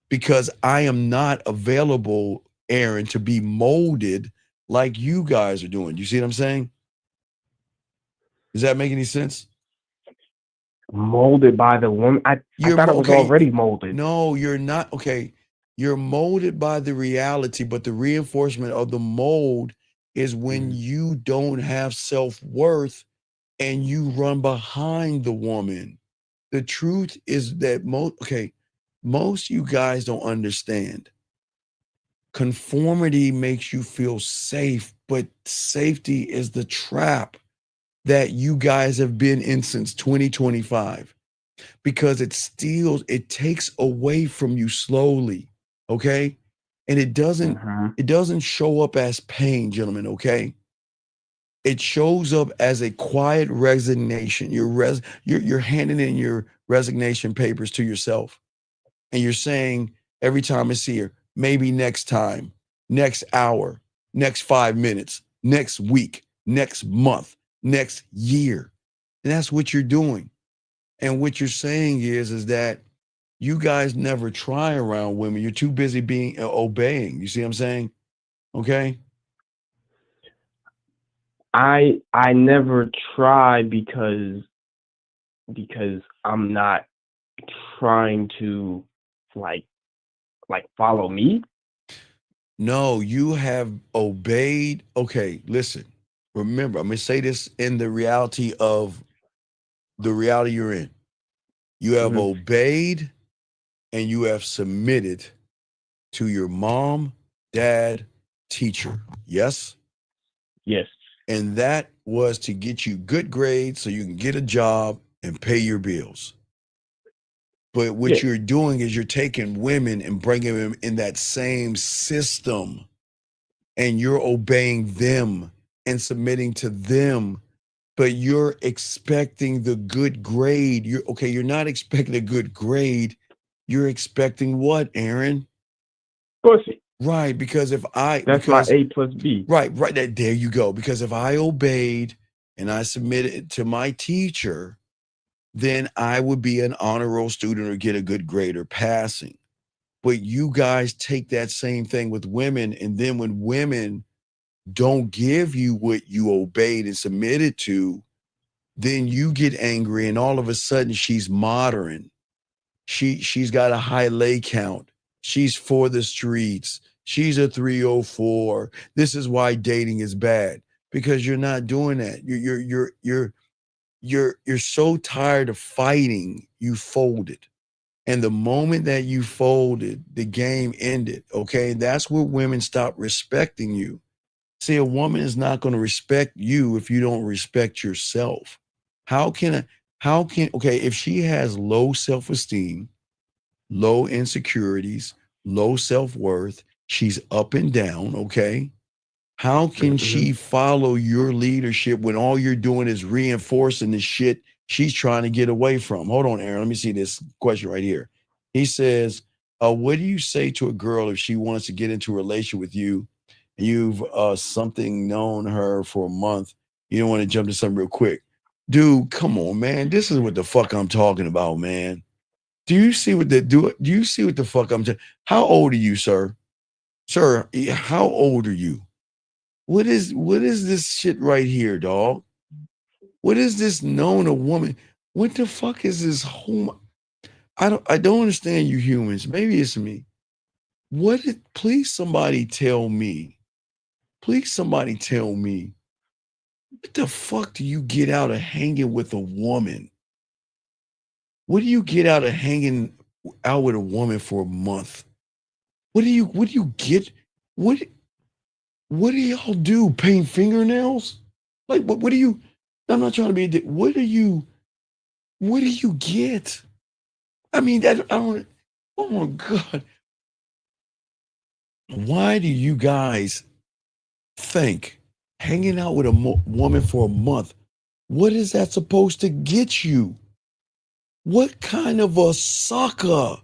because I am not available, Aaron, to be molded like you guys are doing. You see what I'm saying? Does that make any sense? Molded by the woman. I thought it was already molded. No, you're not. Okay. You're molded by the reality, but the reinforcement of the mold is when you don't have self-worth and you run behind the woman. The truth is that most you guys don't understand. Conformity makes you feel safe, but safety is the trap that you guys have been in since 2025, because it takes away from you slowly, okay? And it doesn't show up as pain, gentlemen, okay? It shows up as a quiet resignation. You're handing in your resignation papers to yourself, and you're saying every time I see her, maybe next time, next hour, next 5 minutes, next week, next month, next year. And that's what you're doing. And what you're saying is that you guys never try around women. You're too busy obeying. You see what I'm saying? Okay. I never try because I'm not trying to like follow me. No, you have obeyed. Okay, listen. Remember, I'm gonna say this in the reality you're in. You have obeyed and you have submitted to your mom, dad, teacher. Yes? Yes. And that was to get you good grades so you can get a job and pay your bills. But what you're doing is you're taking women and bringing them in that same system, and you're obeying them and submitting to them. but you're expecting the good grade. You're not expecting a good grade. You're expecting what, Aaron? Pussy. Right, because that's my A plus B. Right, there you go. Because if I obeyed and I submitted to my teacher, then I would be an honor roll student or get a good grade or passing. But you guys take that same thing with women, and then when women don't give you what you obeyed and submitted to, then you get angry, and all of a sudden she's modern. She's got a high lay count. She's for the streets. She's a 304. This is why dating is bad, because you're not doing that. You're so tired of fighting, you folded. And the moment that you folded, the game ended. Okay, that's where women stop respecting you. See, a woman is not going to respect you if you don't respect yourself. If she has low self-esteem, low insecurities, low self-worth, she's up and down, okay? How can she follow your leadership when all you're doing is reinforcing the shit she's trying to get away from? Hold on, Aaron. Let me see this question right here. He says, what do you say to a girl if she wants to get into a relation with you and you've something known her for a month? You don't want to jump to something real quick. Dude, come on, man. This is what the fuck I'm talking about, man. Do you see what the fuck I'm saying? How old are you, sir? Sir, how old are you? What is this shit right here, dog? What is this known a woman? What the fuck is this home? I don't understand you humans. Maybe it's me. Please somebody tell me. Please somebody tell me. What the fuck do you get out of hanging with a woman? What do you get out of hanging out with a woman for a month? What do you get? What do y'all do? Paint fingernails? Like what do you? I'm not trying to be a dick. What do you get? I mean, I don't. Oh my God. Why do you guys think hanging out with a woman for a month, what is that supposed to get you? What kind of a sucker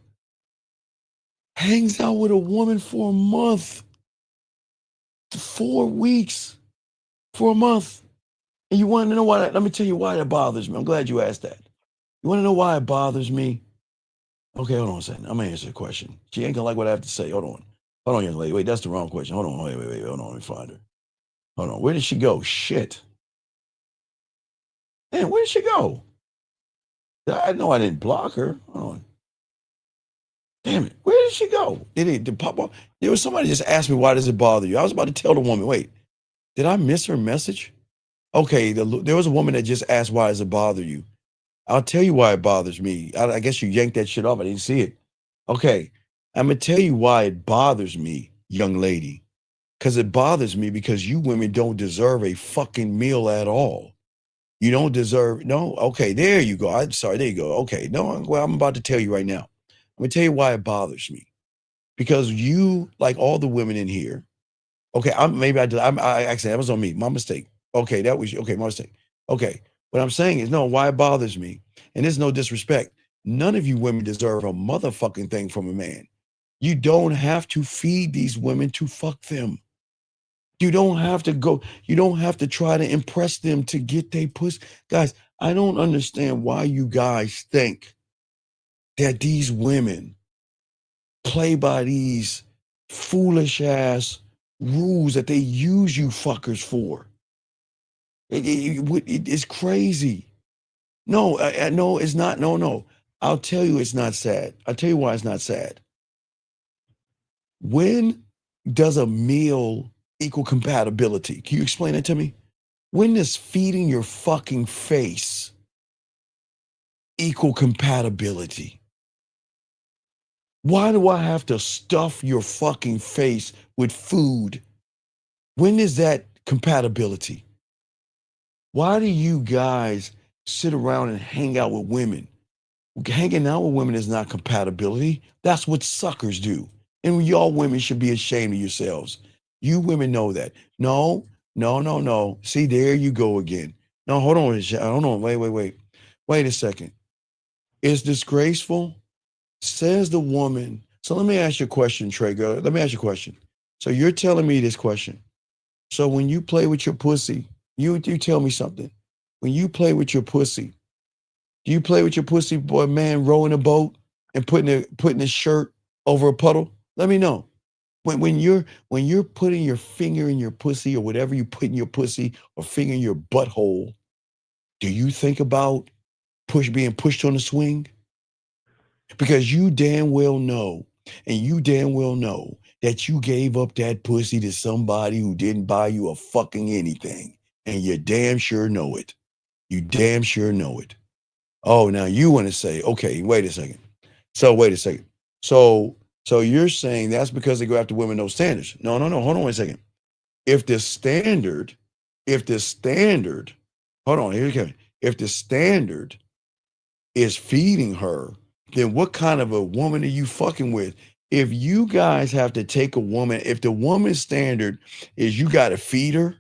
hangs out with a woman for a month, 4 weeks, for a month? And you want to know why? Let me tell you why that bothers me. I'm glad you asked that. You want to know why it bothers me? Okay, hold on a second. I'm going to answer the question. She ain't going to like what I have to say. Hold on, young lady. Wait, that's the wrong question. Hold on. Wait. Hold on. Let me find her. Hold on. Where did she go? Shit. Man, where did she go? I know I didn't block her. Hold on. Damn it. Where did she go? Did pop up? There was somebody just asked me, why does it bother you? I was about to tell the woman, wait, did I miss her message? Okay, there was a woman that just asked, why does it bother you? I'll tell you why it bothers me. I guess you yanked that shit off. I didn't see it. Okay, I'm going to tell you why it bothers me, young lady. Because it bothers me because you women don't deserve a fucking meal at all. You don't deserve, no? Okay, there you go. I'm sorry, there you go. Okay, no, well, I'm about to tell you right now. I'm going to tell you why it bothers me. Because you, like all the women in here, okay, actually, that was on me. My mistake. Okay, my mistake. Okay, what I'm saying is, no, why it bothers me, and there's no disrespect. None of you women deserve a motherfucking thing from a man. You don't have to feed these women to fuck them. You don't have to try to impress them to get their pussy. Guys, I don't understand why you guys think that these women play by these foolish ass rules that they use you fuckers for. It's crazy. No, no, it's not. No. I'll tell you it's not sad. I'll tell you why it's not sad. When does a meal equal compatibility? Can you explain it to me? When does feeding your fucking face equal compatibility? Why do I have to stuff your fucking face with food? When is that compatibility? Why do you guys sit around and hang out with women? Hanging out with women is not compatibility. That's what suckers do. And y'all women should be ashamed of yourselves. You women know that. No. See, there you go again. No, hold on. Hold on. Wait a second. It's disgraceful, says the woman. So let me ask you a question, Trey girl. Let me ask you a question. So you're telling me this question. So when you play with your pussy, you tell me something. When you play with your pussy, do you play with your pussy, boy, man, rowing a boat and putting his shirt over a puddle? Let me know. When you're putting your finger in your pussy or whatever you put in your pussy or finger in your butthole, do you think about being pushed on the swing? Because you damn well know, and you damn well know that you gave up that pussy to somebody who didn't buy you a fucking anything. And you damn sure know it. You damn sure know it. Oh, now you want to say, okay, wait a second. So you're saying that's because they go after women no standards. No, hold on a second. If the standard, hold on, here you go. If the standard is feeding her, then what kind of a woman are you fucking with? If you guys have to take a woman, if the woman's standard is you got to feed her,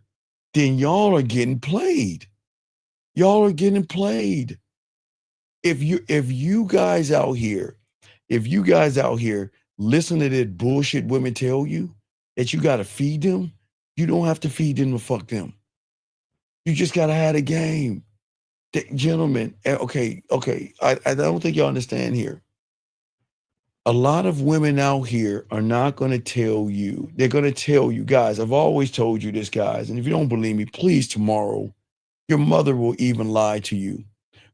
then y'all are getting played. Y'all are getting played. If you guys out here listen to that bullshit women tell you that you got to feed them, you don't have to feed them to fuck them. You just got to have a game. Gentlemen, okay, I don't think y'all understand here. A lot of women out here are not going to tell you. They're going to tell you, guys, I've always told you this, guys, and if you don't believe me, please tomorrow, your mother will even lie to you.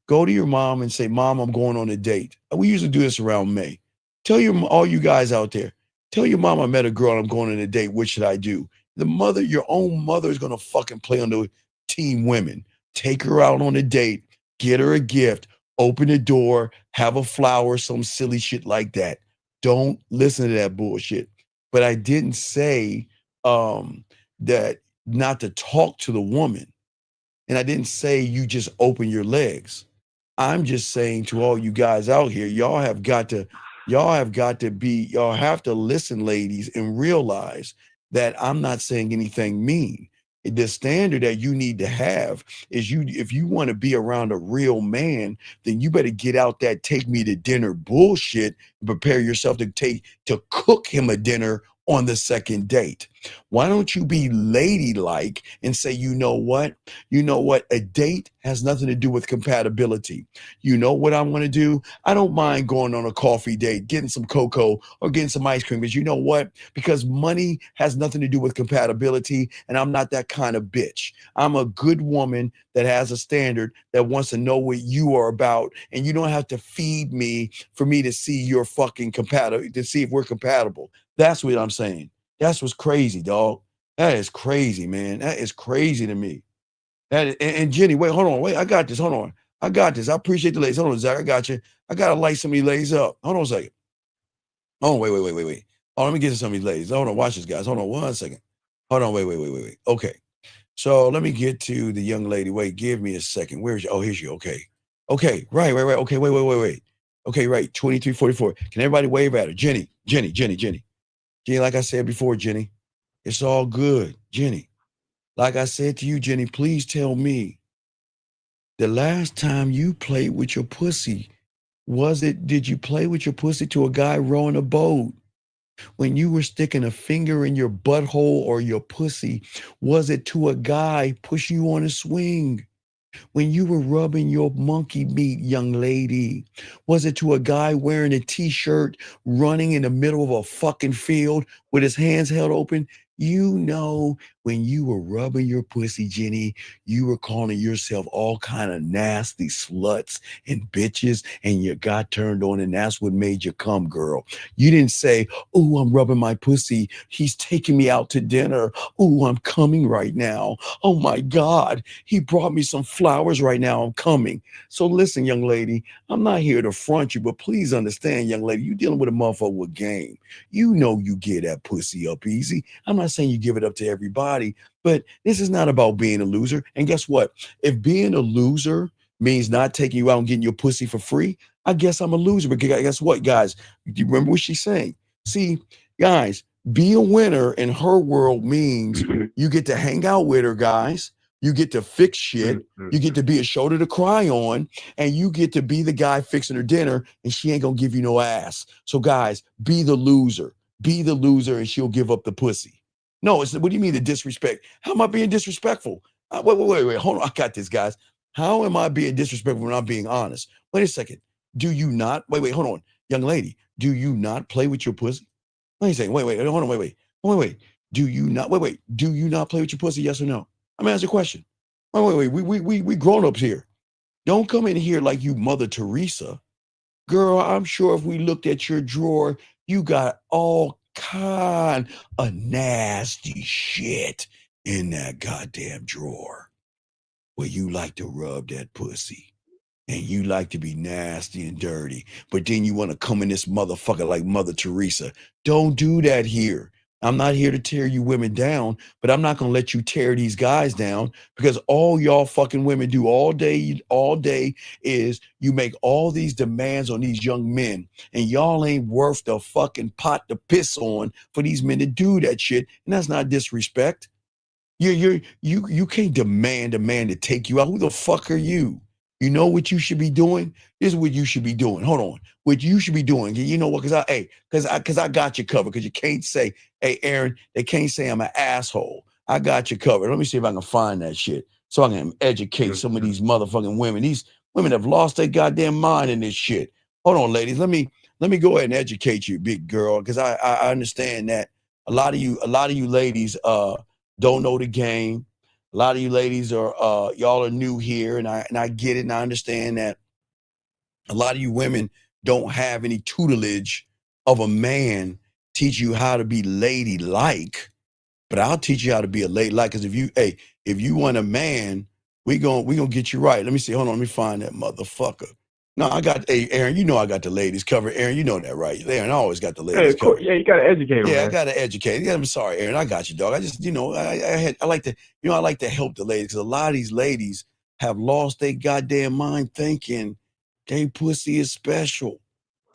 Go to your mom and say, Mom, I'm going on a date. We usually do this around May. Tell all you guys out there, tell your mom I met a girl and I'm going on a date. What should I do? Your own mother is going to fucking play on the team women. Take her out on a date, get her a gift, open the door, have a flower, some silly shit like that. Don't listen to that bullshit. But I didn't say that not to talk to the woman. And I didn't say you just open your legs. I'm just saying to all you guys out here, y'all have to listen, ladies, and realize that I'm not saying anything mean. The standard that you need to have is if you want to be around a real man, then you better get out that take me to dinner bullshit and prepare yourself to cook him a dinner on the second date. Why don't you be ladylike and say, you know what? A date has nothing to do with compatibility. You know what I want to do? I don't mind going on a coffee date, getting some cocoa or getting some ice cream. But you know what? Because money has nothing to do with compatibility, and I'm not that kind of bitch. I'm a good woman that has a standard that wants to know what you are about, and you don't have to feed me for me to see you're fucking compatible, to see if we're compatible. That's what I'm saying. That's what's crazy, dog. That is crazy, man. That is crazy to me. And Jenny, wait, hold on. Wait, I got this. Hold on. I got this. I appreciate the ladies. Hold on, Zach. I got you. I got to light some of these ladies up. Hold on a second. Oh, wait. Oh, let me get to some of these ladies. Hold on. Watch this, guys. Hold on 1 second. Hold on. Wait. Okay. So let me get to the young lady. Wait, give me a second. Where's you? Oh, here's you. Okay. Right. Okay, wait. Okay, right. 2344. Can everybody wave at her? Jenny. Jenny, like I said before, Jenny, it's all good. Jenny, like I said to you, Jenny, please tell me the last time you played with your pussy, did you play with your pussy to a guy rowing a boat? When you were sticking a finger in your butthole or your pussy, was it to a guy pushing you on a swing? When you were rubbing your monkey meat, young lady, was it to a guy wearing a t-shirt running in the middle of a fucking field with his hands held open? You know, when you were rubbing your pussy, Jenny, you were calling yourself all kind of nasty sluts and bitches, and you got turned on, and that's what made you come, girl. You didn't say, oh, I'm rubbing my pussy. He's taking me out to dinner. Oh, I'm coming right now. Oh my God, he brought me some flowers right now. I'm coming. So listen, young lady, I'm not here to front you, but please understand, young lady, you're dealing with a motherfucker with game. You know you get that pussy up easy. I'm not saying you give it up to everybody, but this is not about being a loser. And guess what? If being a loser means not taking you out and getting your pussy for free, I guess I'm a loser. But guess what, guys? Do you remember what she's saying? See, guys, be a winner in her world means you get to hang out with her, guys. You get to fix shit. You get to be a shoulder to cry on, and you get to be the guy fixing her dinner, and she ain't gonna give you no ass. So guys, be the loser. Be the loser, and she'll give up the pussy. No, it's what do you mean the disrespect? How am I being disrespectful? Wait. Hold on. I got this, guys. How am I being disrespectful when I'm being honest? Wait a second. Do you not? Wait. Hold on, young lady. Do you not play with your pussy? Wait a second. Wait. Hold on. Wait. Do you not? Wait. Do you not play with your pussy? Yes or no? I'm asking a question. Wait. We grown ups here. Don't come in here like you Mother Teresa. Girl, I'm sure if we looked at your drawer, you got all kind of nasty shit in that goddamn drawer where you like to rub that pussy. And you like to be nasty and dirty, but then you want to come in this motherfucker like Mother Teresa. Don't do that here. I'm not here to tear you women down, but I'm not going to let you tear these guys down, because all y'all fucking women do all day is you make all these demands on these young men, and y'all ain't worth the fucking pot to piss on for these men to do that shit. And that's not disrespect. You can't demand a man to take you out. Who the fuck are you? You know what you should be doing? This is what you should be doing. Hold on. What you should be doing. You know what? Because I got you covered. Because you can't say, hey, Aaron, they can't say I'm an asshole. I got you covered. Let me see if I can find that shit so I can educate some of these motherfucking women. These women have lost their goddamn mind in this shit. Hold on, ladies. Let me go ahead and educate you, big girl, because I understand that a lot of you ladies don't know the game. A lot of you ladies are y'all are new here, and I get it, and I understand that a lot of you women don't have any tutelage of a man teach you how to be ladylike. But I'll teach you how to be a ladylike, because if you want a man, we gonna get you right. Let me see. Hold on, let me find that motherfucker. No, Aaron, you know I got the ladies covered. Aaron, you know that, right? Aaron, I always got the ladies covered. Yeah, you gotta educate them. Yeah, I gotta educate. Yeah, I'm sorry, Aaron. I got you, dog. I just, I like to help the ladies, because a lot of these ladies have lost their goddamn mind thinking they pussy is special,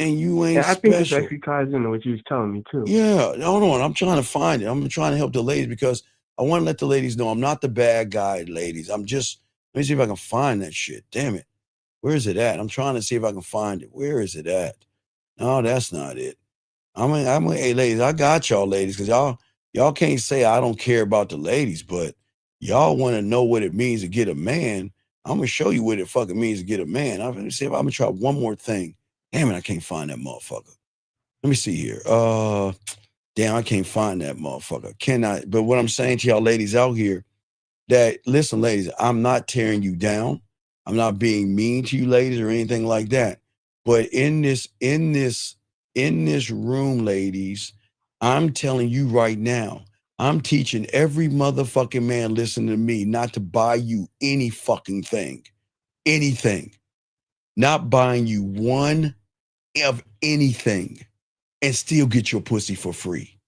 and you ain't I think this special. actually ties into what you was telling me too. Yeah, hold on. I'm trying to find it. I'm trying to help the ladies, because I want to let the ladies know I'm not the bad guy, ladies. Let me see if I can find that shit. Damn it. Where is it at? I'm trying to see if I can find it. Where is it at? No, that's not it. Hey, ladies, I got y'all, ladies, because y'all can't say I don't care about the ladies, but y'all want to know what it means to get a man. I'm gonna show you what it fucking means to get a man. Let me see if I'm gonna try one more thing. Damn it, I can't find that motherfucker. Let me see here. Damn, I can't find that motherfucker. Cannot. But what I'm saying to y'all ladies out here, that listen, ladies, I'm not tearing you down. I'm not being mean to you ladies or anything like that. But in this room, ladies, I'm telling you right now, I'm teaching every motherfucking man listening to me not to buy you any fucking thing. Anything. Not buying you one of anything and still get your pussy for free.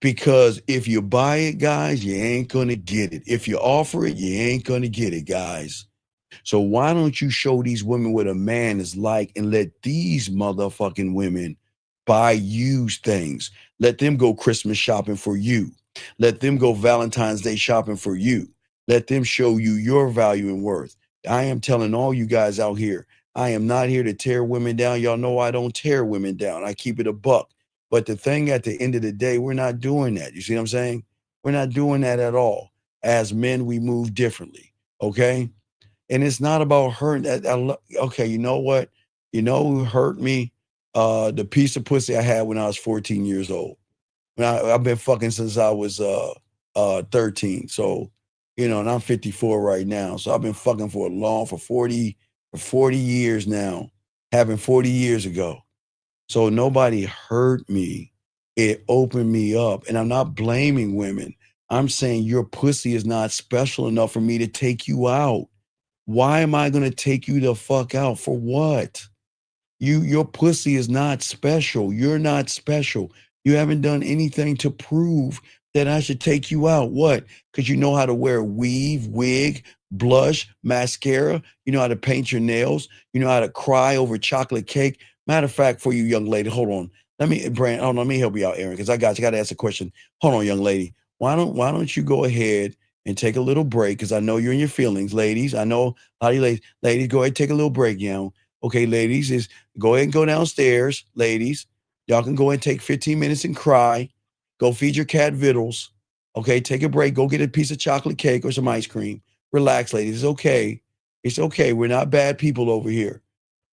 Because if you buy it, guys, you ain't gonna get it. If you offer it, you ain't gonna get it, guys. So why don't you show these women what a man is like, and let these motherfucking women buy you things. Let them go Christmas shopping for you. Let them go Valentine's Day shopping for you. Let them show you your value and worth. I am telling all you guys out here, I am not here to tear women down. Y'all know I don't tear women down. I keep it a buck. But the thing at the end of the day, we're not doing that. You see what I'm saying? We're not doing that at all. As men, we move differently. Okay? And it's not about hurting. Okay, you know what? You know who hurt me? The piece of pussy I had when I was 14 years old. I've been fucking since I was 13. So, and I'm 54 right now. So I've been fucking for 40 years now. Having 40 years ago. So nobody hurt me. It opened me up. And I'm not blaming women. I'm saying your pussy is not special enough for me to take you out. Why am I going to take you the fuck out? For what? Your pussy is not special. You're not special. You haven't done anything to prove that I should take you out. What? Because you know how to wear a weave, wig, blush, mascara. You know how to paint your nails. You know how to cry over chocolate cake. Matter of fact, for you young lady, hold on. Let me help you out, Aaron, because I got to ask a question. Hold on, young lady. Why don't you go ahead and take a little break because I know you're in your feelings, ladies. I know a lot of you ladies, go ahead and take a little break, Okay, ladies, is go ahead and go downstairs, ladies. Y'all can go ahead and take 15 minutes and cry. Go feed your cat vittles. Okay, take a break. Go get a piece of chocolate cake or some ice cream. Relax, ladies. It's okay. It's okay. We're not bad people over here.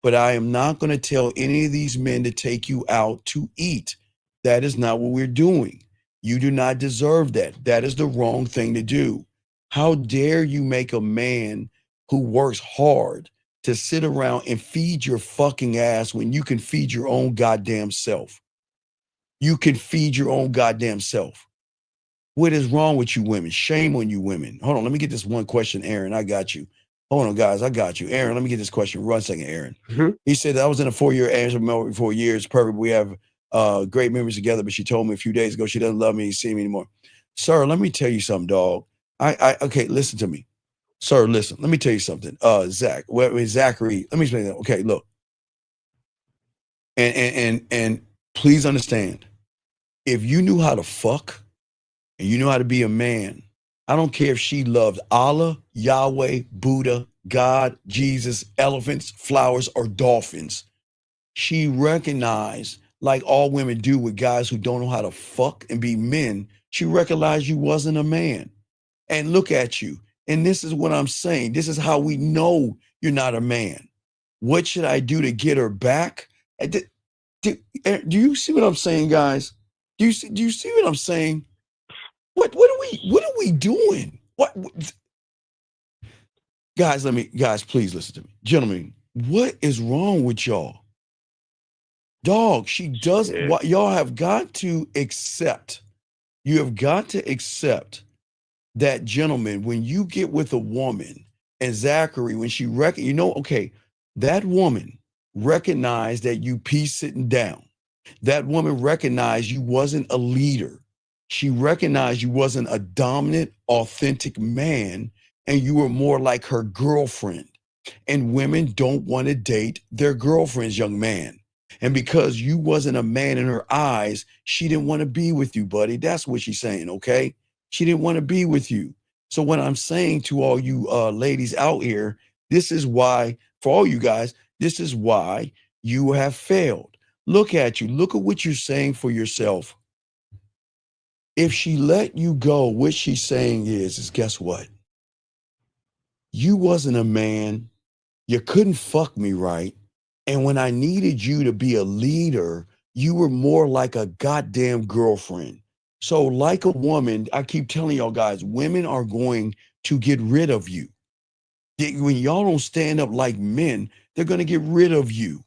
But I am not going to tell any of these men to take you out to eat. That is not what we're doing. You do not deserve that. That is the wrong thing to do. How dare you make a man who works hard to sit around and feed your fucking ass when you can feed your own goddamn self? You can feed your own goddamn self. What is wrong with you women? Shame on you women. Hold on, let me get this one question, Aaron. I got you. Hold on, guys. I got you. Aaron, let me get this question. One second, Aaron. He said, I was in a 4-year answer for 4 years. Perfect. We have great memories together, but she told me a few days ago she doesn't love me and see me anymore. Sir, let me tell you something, dog. Okay, listen to me. Sir, listen. Let me tell you something. Zachary, let me explain that. Okay, look. And please understand, if you knew how to fuck and you know how to be a man, I don't care if she loved Allah, Yahweh, Buddha, God, Jesus, elephants, flowers, or dolphins. She recognized, like all women do with guys who don't know how to fuck and be men, she recognized you wasn't a man. And look at you. And this is what I'm saying. This is how we know you're not a man. What should I do to get her back? Do you see what I'm saying, guys? Do you see what I'm saying? What are we doing? What guys, please listen to me. Gentlemen, what is wrong with y'all? Dog, she does what y'all have got to accept. You have got to accept that, gentlemen, when you get with a woman, and Zachary, when she that woman recognized that you peace sitting down. That woman recognized you wasn't a leader. She recognized you wasn't a dominant, authentic man, and you were more like her girlfriend. And women don't want to date their girlfriends, young man. And because you wasn't a man in her eyes, she didn't want to be with you, buddy. That's what she's saying, okay? She didn't want to be with you. So what I'm saying to all you ladies out here, this is why, for all you guys, this is why you have failed. Look at you. Look at what you're saying for yourself. If she let you go, what she's saying is guess what? You wasn't a man. You couldn't fuck me right. And when I needed you to be a leader, you were more like a goddamn girlfriend. So like a woman, I keep telling y'all guys, women are going to get rid of you. When y'all don't stand up like men, they're going to get rid of you.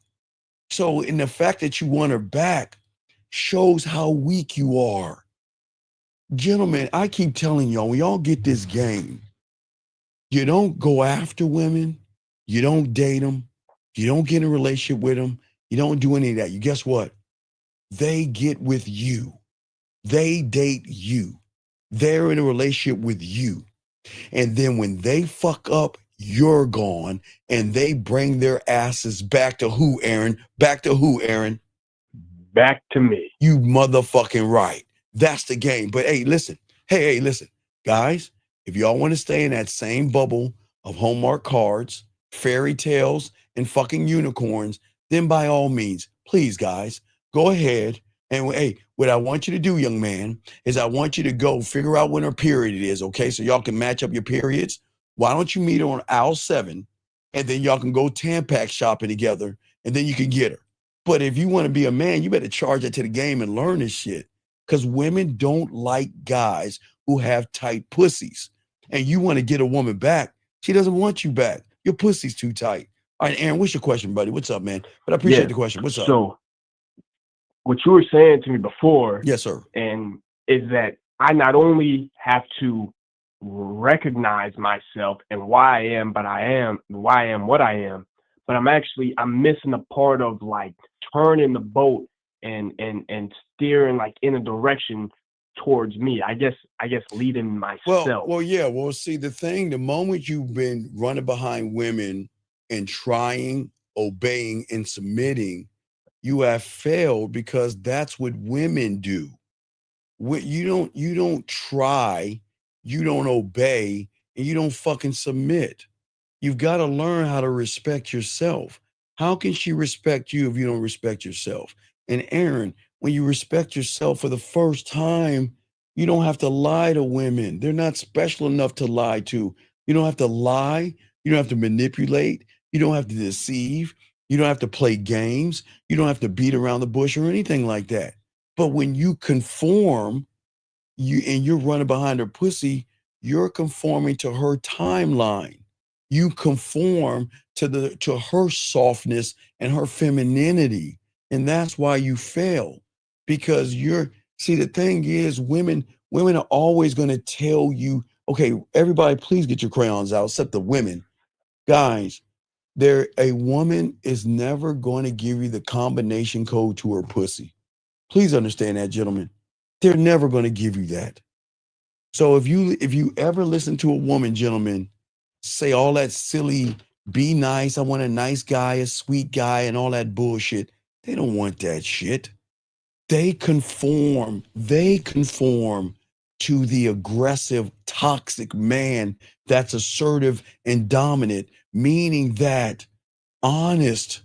So in the fact that you want her back shows how weak you are. Gentlemen, I keep telling y'all, when y'all get this game, you don't go after women. You don't date them. You don't get in a relationship with them. You don't do any of that. You guess what? They get with you. They date you. They're in a relationship with you. And then when they fuck up, you're gone. And they bring their asses back to who, Aaron? Back to who, Aaron? Back to me. You motherfucking right. That's the game. But hey, listen. Hey, listen. Guys, if y'all want to stay in that same bubble of Hallmark cards, fairy tales, and fucking unicorns, then by all means, please, guys, go ahead. And hey, what I want you to do, young man, is I want you to go figure out when her period is, okay? So y'all can match up your periods. Why don't you meet her on aisle 7, and then y'all can go Tampax shopping together, and then you can get her. But if you want to be a man, you better charge it to the game and learn this shit. Because women don't like guys who have tight pussies. And you want to get a woman back, she doesn't want you back. Your pussy's too tight. All right, Aaron, what's your question, buddy? What's up, man? But I appreciate the question. What's up? So what you were saying to me before, yes, sir, and is that I not only have to recognize myself and why I am what I am, but I'm missing a part of like turning the boat and steering like in a direction towards me. I guess leading myself. Well, see, the moment you've been running behind women and trying, obeying, and submitting, you have failed, because that's what women do. You don't try, you don't obey, and you don't fucking submit. You've got to learn how to respect yourself. How can she respect you if you don't respect yourself? And Aaron, when you respect yourself for the first time, you don't have to lie to women. They're not special enough to lie to. You don't have to lie. You don't have to manipulate. You don't have to deceive. You don't have to play games. You don't have to beat around the bush or anything like that. But when you conform, you're running behind her pussy, you're conforming to her timeline. You conform to her softness and her femininity. And that's why you fail. Because the thing is, women are always going to tell you, okay, everybody, please get your crayons out, except the women. Guys, a woman is never going to give you the combination code to her pussy. Please understand that, gentlemen. They're never going to give you that. So if you ever listen to a woman, gentlemen, say all that silly, be nice, I want a nice guy, a sweet guy, and all that bullshit, they don't want that shit. They conform to the aggressive, toxic man that's assertive and dominant, meaning that honest,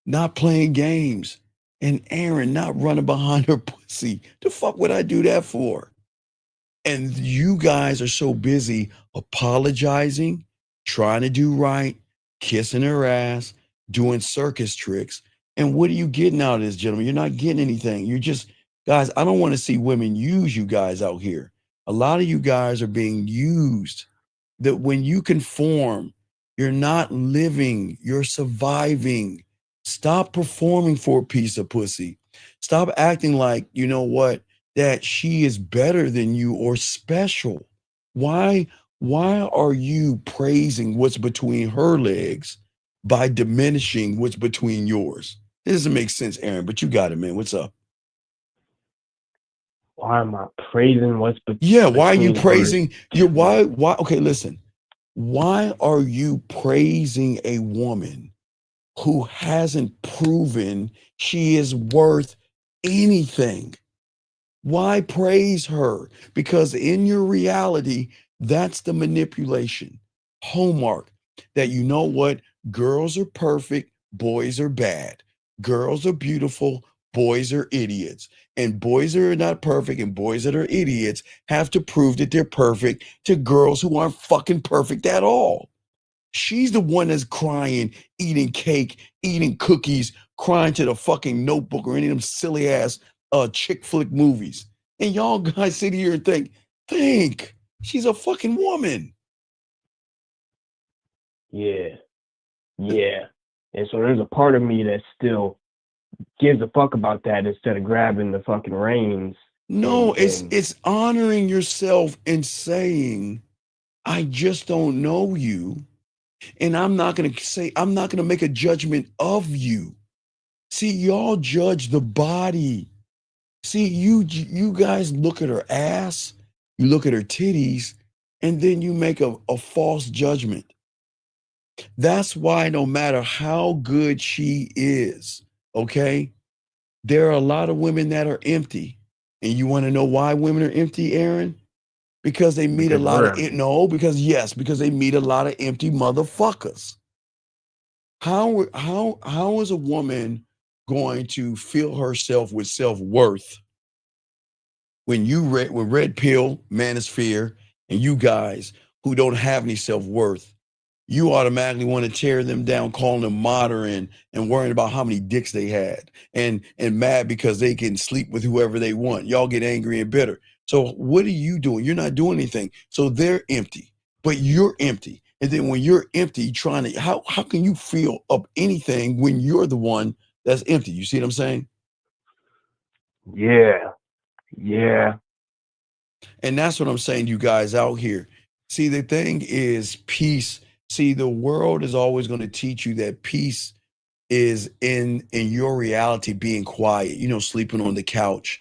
not playing games, and Aaron not running behind her pussy. The fuck would I do that for? And you guys are so busy apologizing, trying to do right, kissing her ass, doing circus tricks. And what are you getting out of this, gentlemen? You're not getting anything. You're just, guys, I don't want to see women use you guys out here. A lot of you guys are being used. That when you conform, you're not living, you're surviving. Stop performing for a piece of pussy. Stop acting like, you know what, that she is better than you or special. Why are you praising what's between her legs by diminishing what's between yours? It doesn't make sense, Aaron, but you got it, man. What's up? Why am I praising what's between? Yeah, why are you praising? Why? Okay, listen. Why are you praising a woman who hasn't proven she is worth anything? Why praise her? Because in your reality, that's the manipulation. Hallmark that you know what? Girls are perfect, boys are bad. Girls are beautiful, boys are idiots. And boys that are not perfect and boys that are idiots have to prove that they're perfect to girls who aren't fucking perfect at all. She's the one that's crying, eating cake, eating cookies, crying to the fucking Notebook or any of them silly ass chick flick movies. And y'all guys sit here and think she's a fucking woman. Yeah. And so there's a part of me that still gives a fuck about that instead of grabbing the fucking reins. No, it's honoring yourself and saying, I just don't know you. And I'm not going to make a judgment of you. See, y'all judge the body. See, you guys look at her ass, you look at her titties, and then you make a false judgment. That's why no matter how good she is, okay, there are a lot of women that are empty. And you want to know why women are empty, Aaron? Because they meet because they meet a lot of empty motherfuckers. How is a woman going to fill herself with self-worth when Red Pill, Manosphere, and you guys who don't have any self-worth, you automatically want to tear them down, calling them modern and worrying about how many dicks they had and mad because they can sleep with whoever they want. Y'all get angry and bitter. So what are you doing? You're not doing anything. So they're empty, but you're empty. And then when you're empty, how can you feel up anything when you're the one that's empty? You see what I'm saying? Yeah. And that's what I'm saying to you guys out here. See, the thing is peace. See, the world is always going to teach you that peace is in your reality being quiet, sleeping on the couch.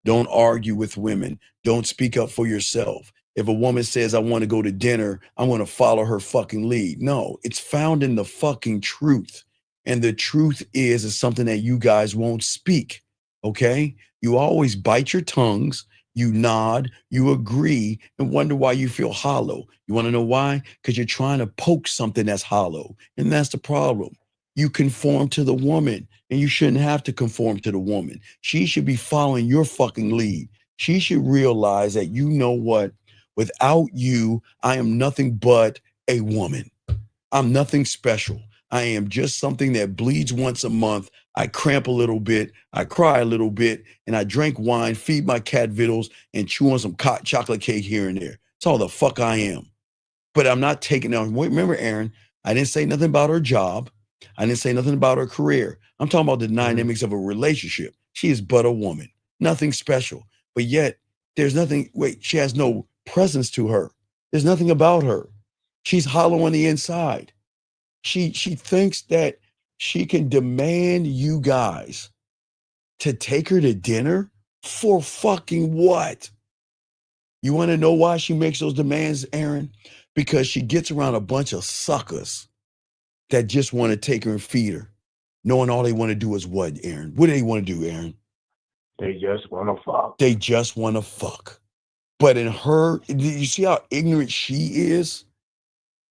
Don't argue with women. Don't speak up for yourself. If a woman says, I want to go to dinner, I want to follow her fucking lead. No, it's found in the fucking truth. And the truth is something that you guys won't speak, okay? You always bite your tongues You nod, you agree, and wonder why you feel hollow. You want to know why? Because you're trying to poke something that's hollow. And that's the problem. You conform to the woman, and you shouldn't have to conform to the woman. She should be following your fucking lead. She should realize that, you know what? Without you, I am nothing but a woman. I'm nothing special. I am just something that bleeds once a month. I cramp a little bit, I cry a little bit, and I drink wine, feed my cat vittles, and chew on some chocolate cake here and there. That's all the fuck I am. But I'm not taking out. Remember, Aaron, I didn't say nothing about her job. I didn't say nothing about her career. I'm talking about the dynamics of a relationship. She is but a woman, nothing special. But yet, there's nothing, wait, she has no presence to her. There's nothing about her. She's hollow on the inside. She thinks that she can demand you guys to take her to dinner for fucking what? You want to know why she makes those demands, Aaron? Because she gets around a bunch of suckers that just want to take her and feed her, knowing all they want to do is what, Aaron? What do they want to do, Aaron? They just want to fuck. They just want to fuck. But in her, you see how ignorant she is?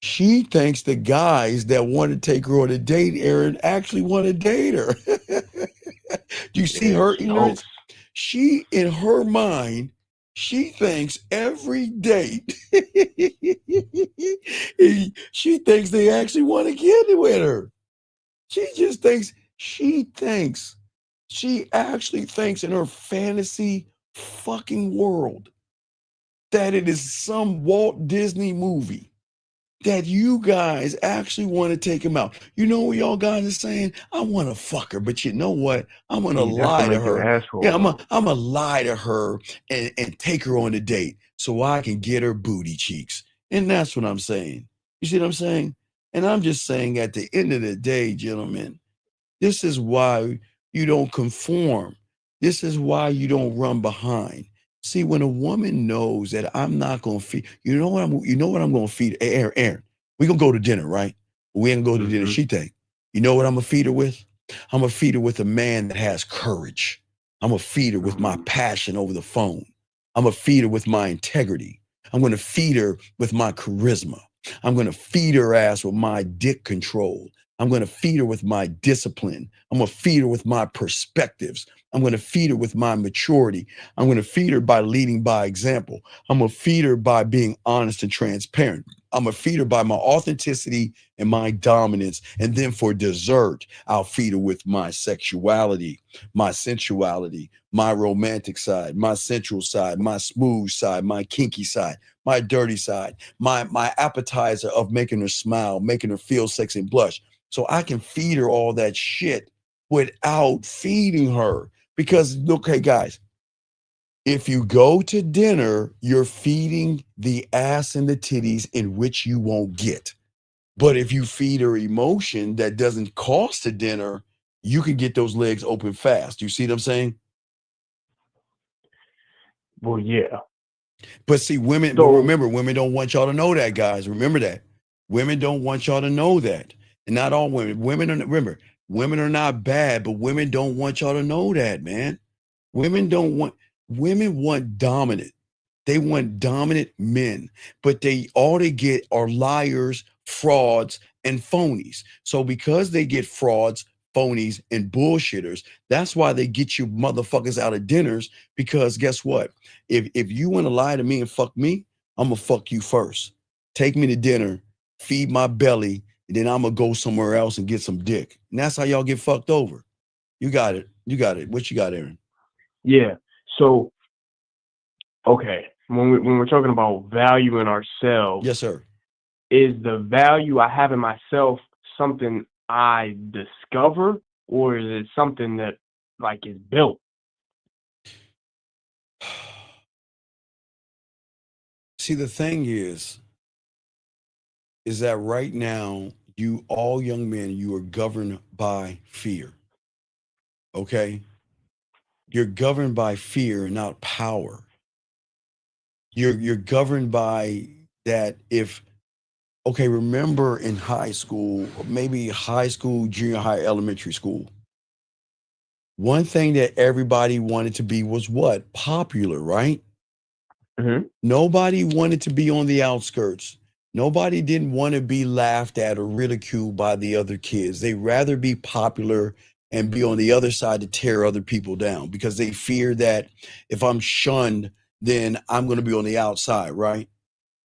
She thinks the guys that want to take her on a date, Aaron, actually want to date her. Do you see her ignorance? She, in her mind, she thinks every date, she thinks they actually want to get with her. She actually thinks in her fantasy fucking world that it is some Walt Disney movie, that you guys actually want to take him out. You know what y'all guys are saying? I want to fuck her, but you know what? I'm going to lie to her. Yeah, I'm going to lie to her and take her on a date so I can get her booty cheeks. And that's what I'm saying. You see what I'm saying? And I'm just saying, at the end of the day, gentlemen, this is why you don't conform. This is why you don't run behind. See, when a woman knows that I'm not going to feed, you know what I'm going to feed? Aaron, we're going to go to dinner, right? We ain't going to go to dinner. She think, you know what I'm going to feed her with? I'm going to feed her with a man that has courage. I'm going to feed her with my passion over the phone. I'm going to feed her with my integrity. I'm going to feed her with my charisma. I'm going to feed her ass with my dick control. I'm going to feed her with my discipline. I'm going to feed her with my perspectives. I'm going to feed her with my maturity. I'm going to feed her by leading by example. I'm going to feed her by being honest and transparent. I'm going to feed her by my authenticity and my dominance. And then for dessert, I'll feed her with my sexuality, my sensuality, my romantic side, my sensual side, my smooth side, my kinky side, my dirty side, my appetizer of making her smile, making her feel sexy and blush. So I can feed her all that shit without feeding her. Because, okay, guys, if you go to dinner, you're feeding the ass and the titties in which you won't get. But if you feed her emotion that doesn't cost a dinner, you can get those legs open fast. You see what I'm saying? Well, yeah. But see, women, but remember, women don't want y'all to know that, guys. Remember that. Women don't want y'all to know that. And not all women. Remember, women are not bad, but women don't want y'all to know that, man. Women want dominant. They want dominant men, but all they get are liars, frauds, and phonies. So because they get frauds, phonies, and bullshitters, that's why they get you motherfuckers out of dinners. Because guess what? If you want to lie to me and fuck me, I'm gonna fuck you first. Take me to dinner, feed my belly, and then I'm gonna go somewhere else and get some dick. And that's how y'all get fucked over. You got it. You got it. What you got, Aaron? Yeah. So, okay, when we're talking about value in ourselves, yes, sir, is the value I have in myself something I discover, or is it something that like is built? See, the thing is that right now, you all young men, you are governed by fear. Okay? You're governed by fear, not power. You're governed by that. Okay, remember in high school, maybe high school, junior high, elementary school, one thing that everybody wanted to be was what? Popular, right? Nobody wanted to be on the outskirts. Nobody didn't want to be laughed at or ridiculed by the other kids. They'd rather be popular and be on the other side to tear other people down because they fear that if I'm shunned, then I'm going to be on the outside, right?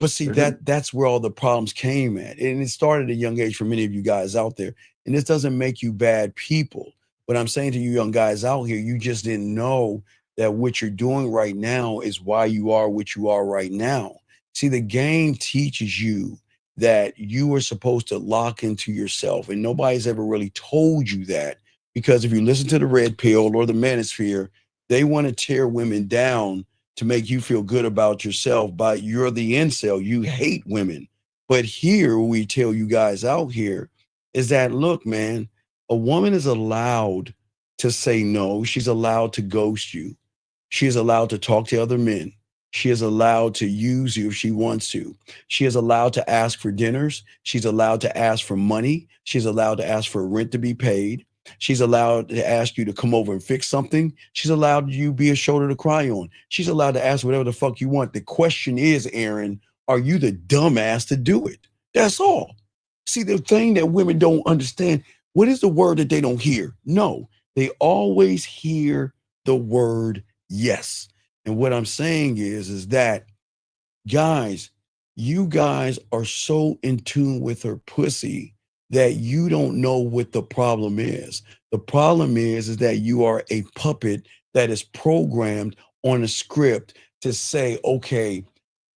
But see, that's where all the problems came at. And it started at a young age for many of you guys out there. And this doesn't make you bad people. But I'm saying to you young guys out here, you just didn't know that what you're doing right now is why you are what you are right now. See, the game teaches you that you are supposed to lock into yourself. And nobody's ever really told you that. Because if you listen to the red pill or the manosphere, they want to tear women down to make you feel good about yourself, but you're the incel. You hate women. But here, we tell you guys out here is that, look, man, a woman is allowed to say no. She's allowed to ghost you. She is allowed to talk to other men. She is allowed to use you if she wants to. She is allowed to ask for dinners. She's allowed to ask for money. She's allowed to ask for rent to be paid. She's allowed to ask you to come over and fix something. She's allowed you to be a shoulder to cry on. She's allowed to ask whatever the fuck you want. The question is, Aaron, are you the dumbass to do it? That's all. See, the thing that women don't understand, what is the word that they don't hear? No, they always hear the word yes. And what I'm saying is that, guys, you guys are so in tune with her pussy that you don't know what the problem is. The problem is that you are a puppet that is programmed on a script to say, okay,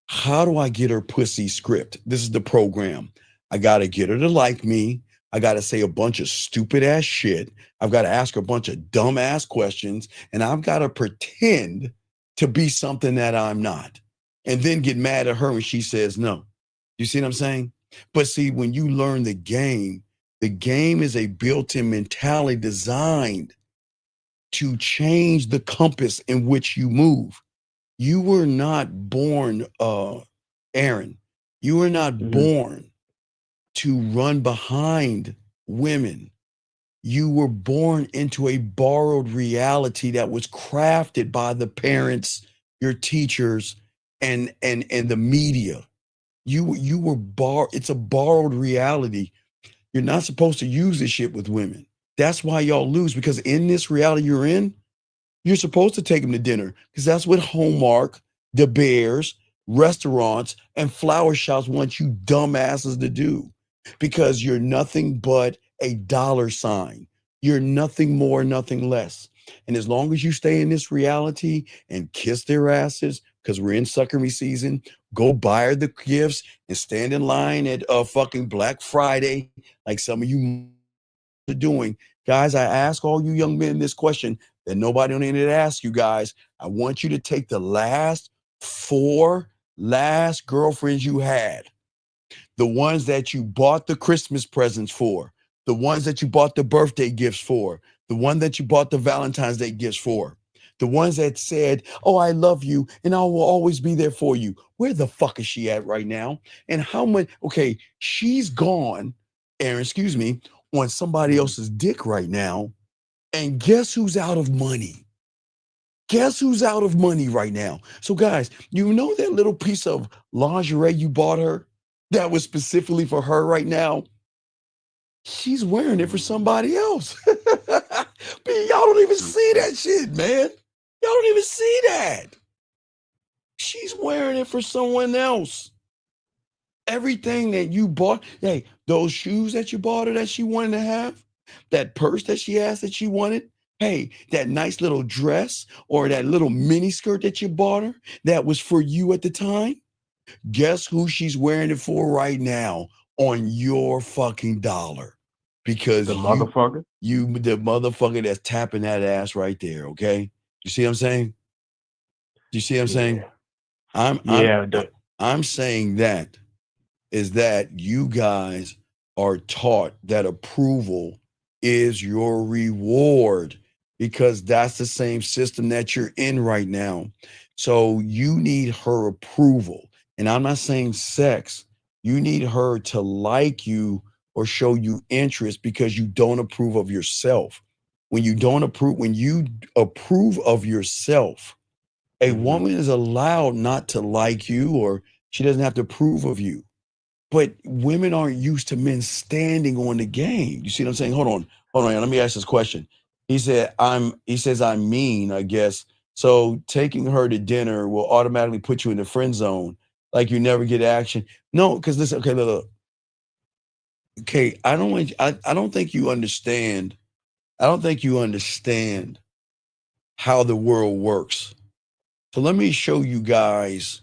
how do I get her pussy script? This is the program. I got to get her to like me. I got to say a bunch of stupid ass shit. I've got to ask her a bunch of dumb ass questions. And I've got to pretend to be something that I'm not. And then get mad at her when she says no. You see what I'm saying? But see, when you learn the game is a built-in mentality designed to change the compass in which you move. You were not born, Aaron, you were not born to run behind women. You were born into a borrowed reality that was crafted by the parents, your teachers, and the media. You were it's a borrowed reality. You're not supposed to use this shit with women. That's why y'all lose, because in this reality you're in, you're supposed to take them to dinner because that's what Hallmark, the Bears, restaurants, and flower shops want you dumbasses to do, because you're nothing but a dollar sign. You're nothing more, nothing less. And as long as you stay in this reality and kiss their asses, because we're in suckery season, go buy her the gifts and stand in line at fucking Black Friday, like some of you are doing. Guys, I ask all you young men this question that nobody on the internet asks you guys. I want you to take the last 4 girlfriends you had, the ones that you bought the Christmas presents for, the ones that you bought the birthday gifts for, the one that you bought the Valentine's Day gifts for, the ones that said, oh, I love you and I will always be there for you. Where the fuck is she at right now? And how much? Okay, she's gone, Aaron, excuse me, on somebody else's dick right now. And guess who's out of money? Guess who's out of money right now? So guys, you know that little piece of lingerie you bought her that was specifically for her right now? She's wearing it for somebody else. Man, y'all don't even see that shit, man. Y'all don't even see that. She's wearing it for someone else. Everything that you bought, hey, those shoes that you bought her that she wanted to have, that purse that she asked that she wanted, hey, that nice little dress or that little mini skirt that you bought her that was for you at the time, guess who she's wearing it for right now on your fucking dollar? Because the motherfucker that's tapping that ass right there, okay? You see what I'm saying? You see what I'm saying? I'm saying that is that you guys are taught that approval is your reward, because that's the same system that you're in right now. So you need her approval. And I'm not saying sex. You need her to like you or show you interest because you don't approve of yourself. When you approve of yourself, A woman is allowed not to like you, or she doesn't have to approve of you. But women aren't used to men standing on the game. You see what I'm saying? Hold on. Let me ask this question. He says I'm mean, I guess. So taking her to dinner will automatically put you in the friend zone, like you never get action. No, because listen, okay, look. Okay, I don't think you understand. I don't think you understand how the world works. So let me show you guys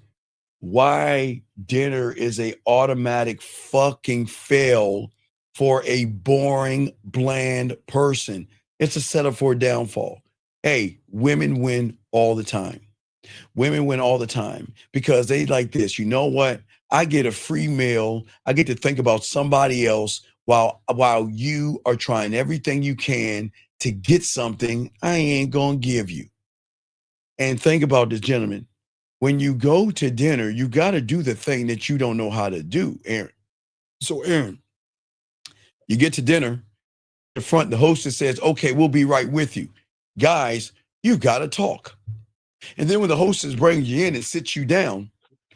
why dinner is a automatic fucking fail for a boring, bland person. It's a setup for a downfall. Hey, women win all the time. Women win all the time because they like this. You know what? I get a free meal. I get to think about somebody else while you are trying everything you can to get something I ain't gonna give you. And think about this, gentlemen. When you go to dinner, you got to do the thing that you don't know how to do, Aaron. So, Aaron, you get to dinner, the hostess says, okay, we'll be right with you. Guys, you got to talk. And then when the hostess brings you in and sits you down,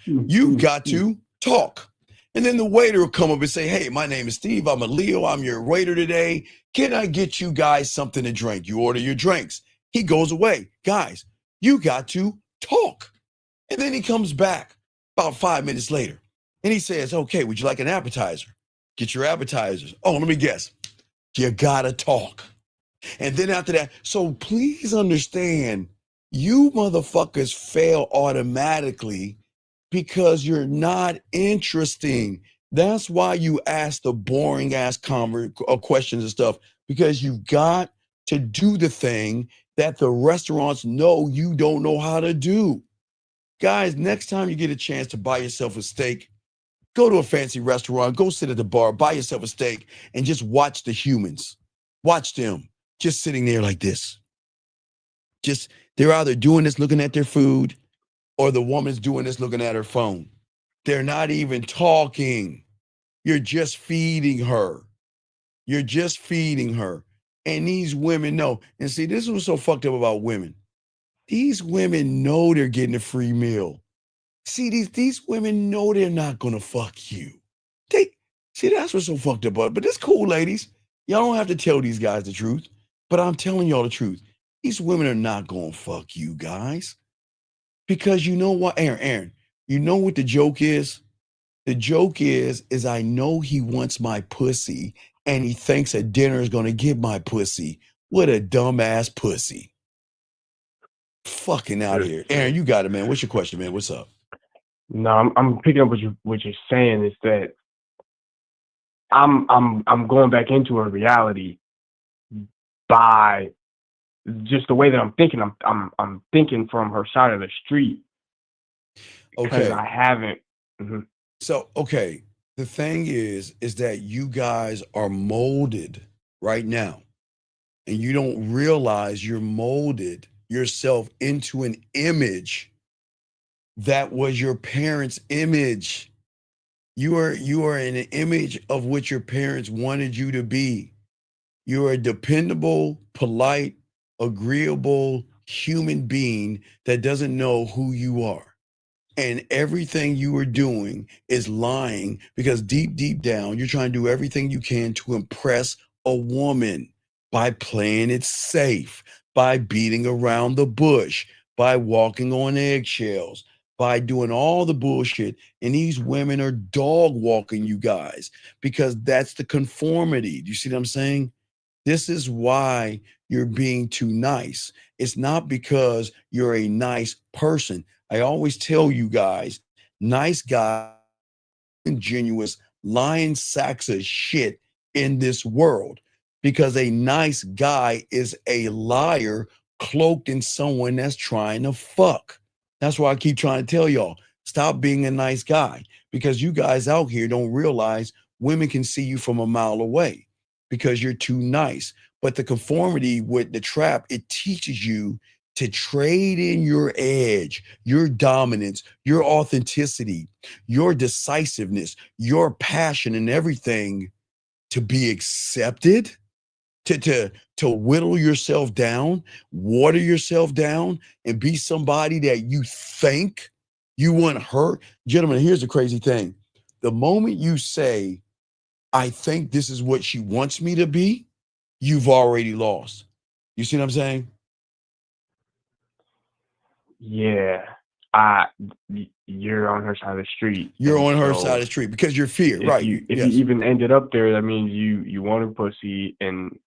you've got to talk. And then the waiter will come up and say, hey, my name is Steve. I'm a Leo. I'm your waiter today. Can I get you guys something to drink? You order your drinks. He goes away. Guys, you got to talk. And then he comes back about 5 minutes later and he says, okay, would you like an appetizer? Get your appetizers. Oh, let me guess. You gotta talk. And then after that, so please understand, you motherfuckers fail automatically because you're not interesting. That's why you ask the boring ass questions and stuff, because you've got to do the thing that the restaurants know you don't know how to do. Guys, next time you get a chance to buy yourself a steak, go to a fancy restaurant, go sit at the bar, buy yourself a steak, and just watch the humans. Watch them just sitting there like this. Just, they're either doing this looking at their food, or the woman's doing this looking at her phone. They're not even talking. You're just feeding her. You're just feeding her. And these women know. And see, this is what's so fucked up about women. These women know they're getting a free meal. See, these women know they're not gonna fuck you. See, that's what's so fucked up. But it's cool, ladies. Y'all don't have to tell these guys the truth. But I'm telling y'all the truth. These women are not gonna fuck you guys. Because you know what, Aaron, you know what the joke is? The joke is I know he wants my pussy and he thinks a dinner is gonna get my pussy. What a dumbass pussy. Fucking out of here. Aaron, you got it, man. What's your question, man? What's up? No, I'm picking up what you're saying is that I'm going back into a reality by just the way that I'm thinking. I'm thinking from her side of the street. Because I haven't. Mm-hmm. So, okay, the thing is that you guys are molded right now, and you don't realize you're molded yourself into an image that was your parents' image. You are in an image of what your parents wanted you to be. You're a dependable, polite, agreeable human being that doesn't know who you are. And everything you are doing is lying, because deep down, you're trying to do everything you can to impress a woman by playing it safe, by beating around the bush, by walking on eggshells, by doing all the bullshit. And these women are dog walking you guys because that's the conformity. Do you see what I'm saying? This is why you're being too nice. It's not because you're a nice person. I always tell you guys, nice guys, ingenuous, lying sacks of shit in this world, because a nice guy is a liar cloaked in someone that's trying to fuck. That's why I keep trying to tell y'all, stop being a nice guy, because you guys out here don't realize women can see you from a mile away because you're too nice. But the conformity with the trap, it teaches you to trade in your edge, your dominance, your authenticity, your decisiveness, your passion and everything to be accepted. to whittle yourself down, water yourself down, and be somebody that you think you want her. Gentlemen, here's the crazy thing. The moment you say, I think this is what she wants me to be, you've already lost. You see what I'm saying? Yeah. You're on her side of the street. You're on her so side of the street because you're fear, if right? you Yes. even ended up there, that means you wanted pussy and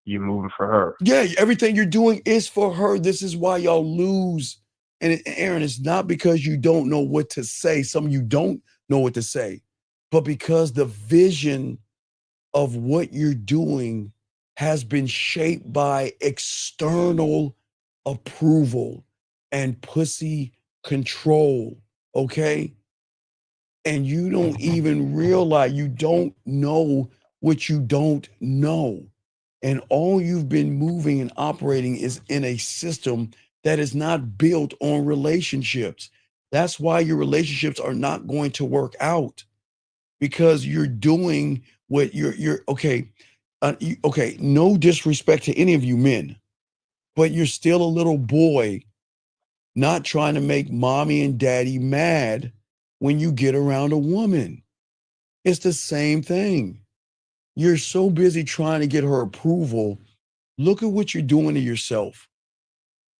you moving for her. Yeah, everything you're doing is for her. This is why y'all lose. And Aaron, it's not because you don't know what to say. Some of you don't know what to say, but because the vision of what you're doing has been shaped by external approval and pussy control. Okay. And you don't even realize, you don't know what you don't know. And all you've been moving and operating is in a system that is not built on relationships. That's why your relationships are not going to work out, because you're doing what you're okay. Okay, no disrespect to any of you men, but you're still a little boy not trying to make mommy and daddy mad when you get around a woman. It's the same thing. You're so busy trying to get her approval. Look at what you're doing to yourself.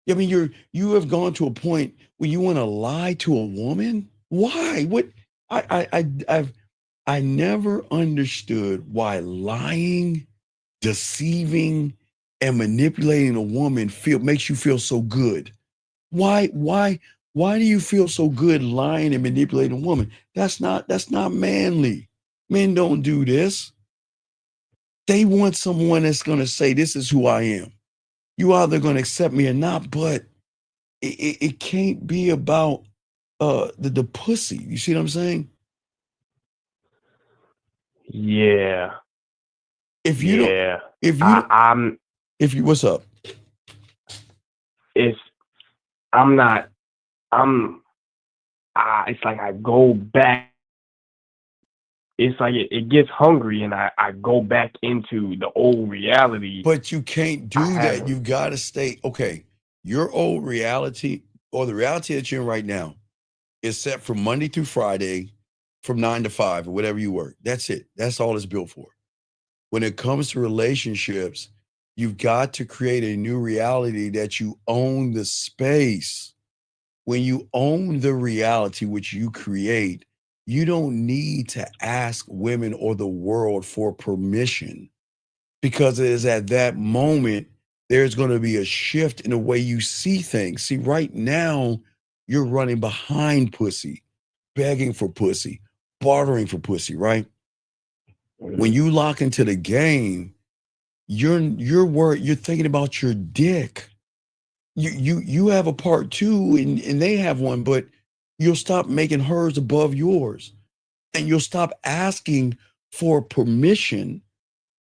I mean, you have gone to a point where you want to lie to a woman. Why? What? I never understood why lying, deceiving, and manipulating a woman makes you feel so good. Why do you feel so good lying and manipulating a woman? That's not manly. Men don't do this. They want someone that's going to say, this is who I am. You either going to accept me or not, but it can't be about the pussy. You see what I'm saying? Yeah. If you yeah. don't, if you, what's up? It's like I go back. It's like it gets hungry and I go back into the old reality. But you can't do that. You've got to stay. Okay. Your old reality, or the reality that you're in right now, is set from Monday through Friday from 9 to 5 or whatever you work. That's it. That's all it's built for. When it comes to relationships, you've got to create a new reality that you own the space. When you own the reality which you create, you don't need to ask women or the world for permission, because it is at that moment there's going to be a shift in the way you see things. See, right now, you're running behind pussy, begging for pussy, bartering for pussy, right? When you lock into the game, you're worried, you're thinking about your dick. You have a part too, and they have one, but you'll stop making hers above yours. And you'll stop asking for permission,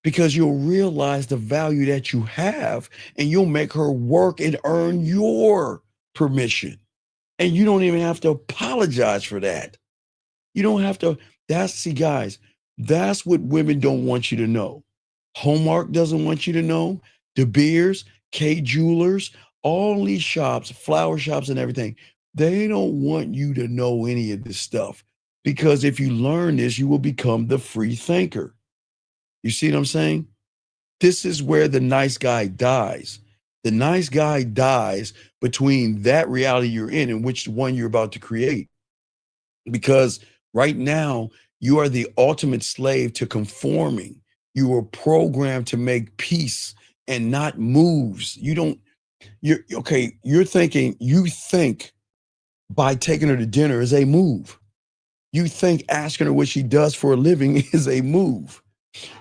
because you'll realize the value that you have, and you'll make her work and earn your permission. And you don't even have to apologize for that. You don't have to. See, guys, that's what women don't want you to know. Hallmark doesn't want you to know. De Beers, K Jewelers, all these shops, flower shops and everything, they don't want you to know any of this stuff, because if you learn this, you will become the free thinker. You see what I'm saying? This is where the nice guy dies. The nice guy dies between that reality you're in and which one you're about to create. Because right now, you are the ultimate slave to conforming. You are programmed to make peace and not moves. You think by taking her to dinner is a move. You think asking her what she does for a living is a move.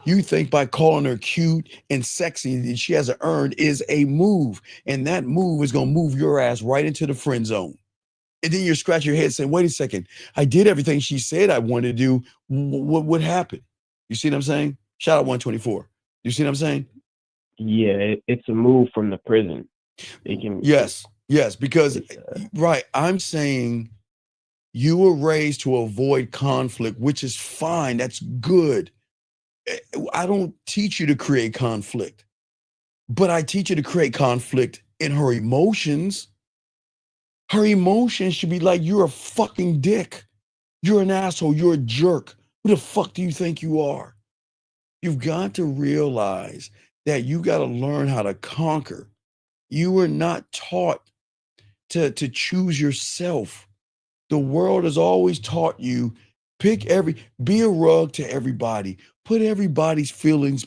You think by calling her cute and sexy that she hasn't earned is a move. And that move is going to move your ass right into the friend zone. And then you scratch your head saying, wait a second, I did everything she said I wanted to do. What happened? You see what I'm saying? Shout out 124. You see what I'm saying? Yeah, it's a move from the prison. It can. Yes, because, right, I'm saying you were raised to avoid conflict, which is fine. That's good. I don't teach you to create conflict, but I teach you to create conflict in her emotions. Her emotions should be like, you're a fucking dick. You're an asshole. You're a jerk. Who the fuck do you think you are? You've got to realize that you got to learn how to conquer. You were not taught to choose yourself. The world has always taught you be a rug to everybody. Put everybody's feelings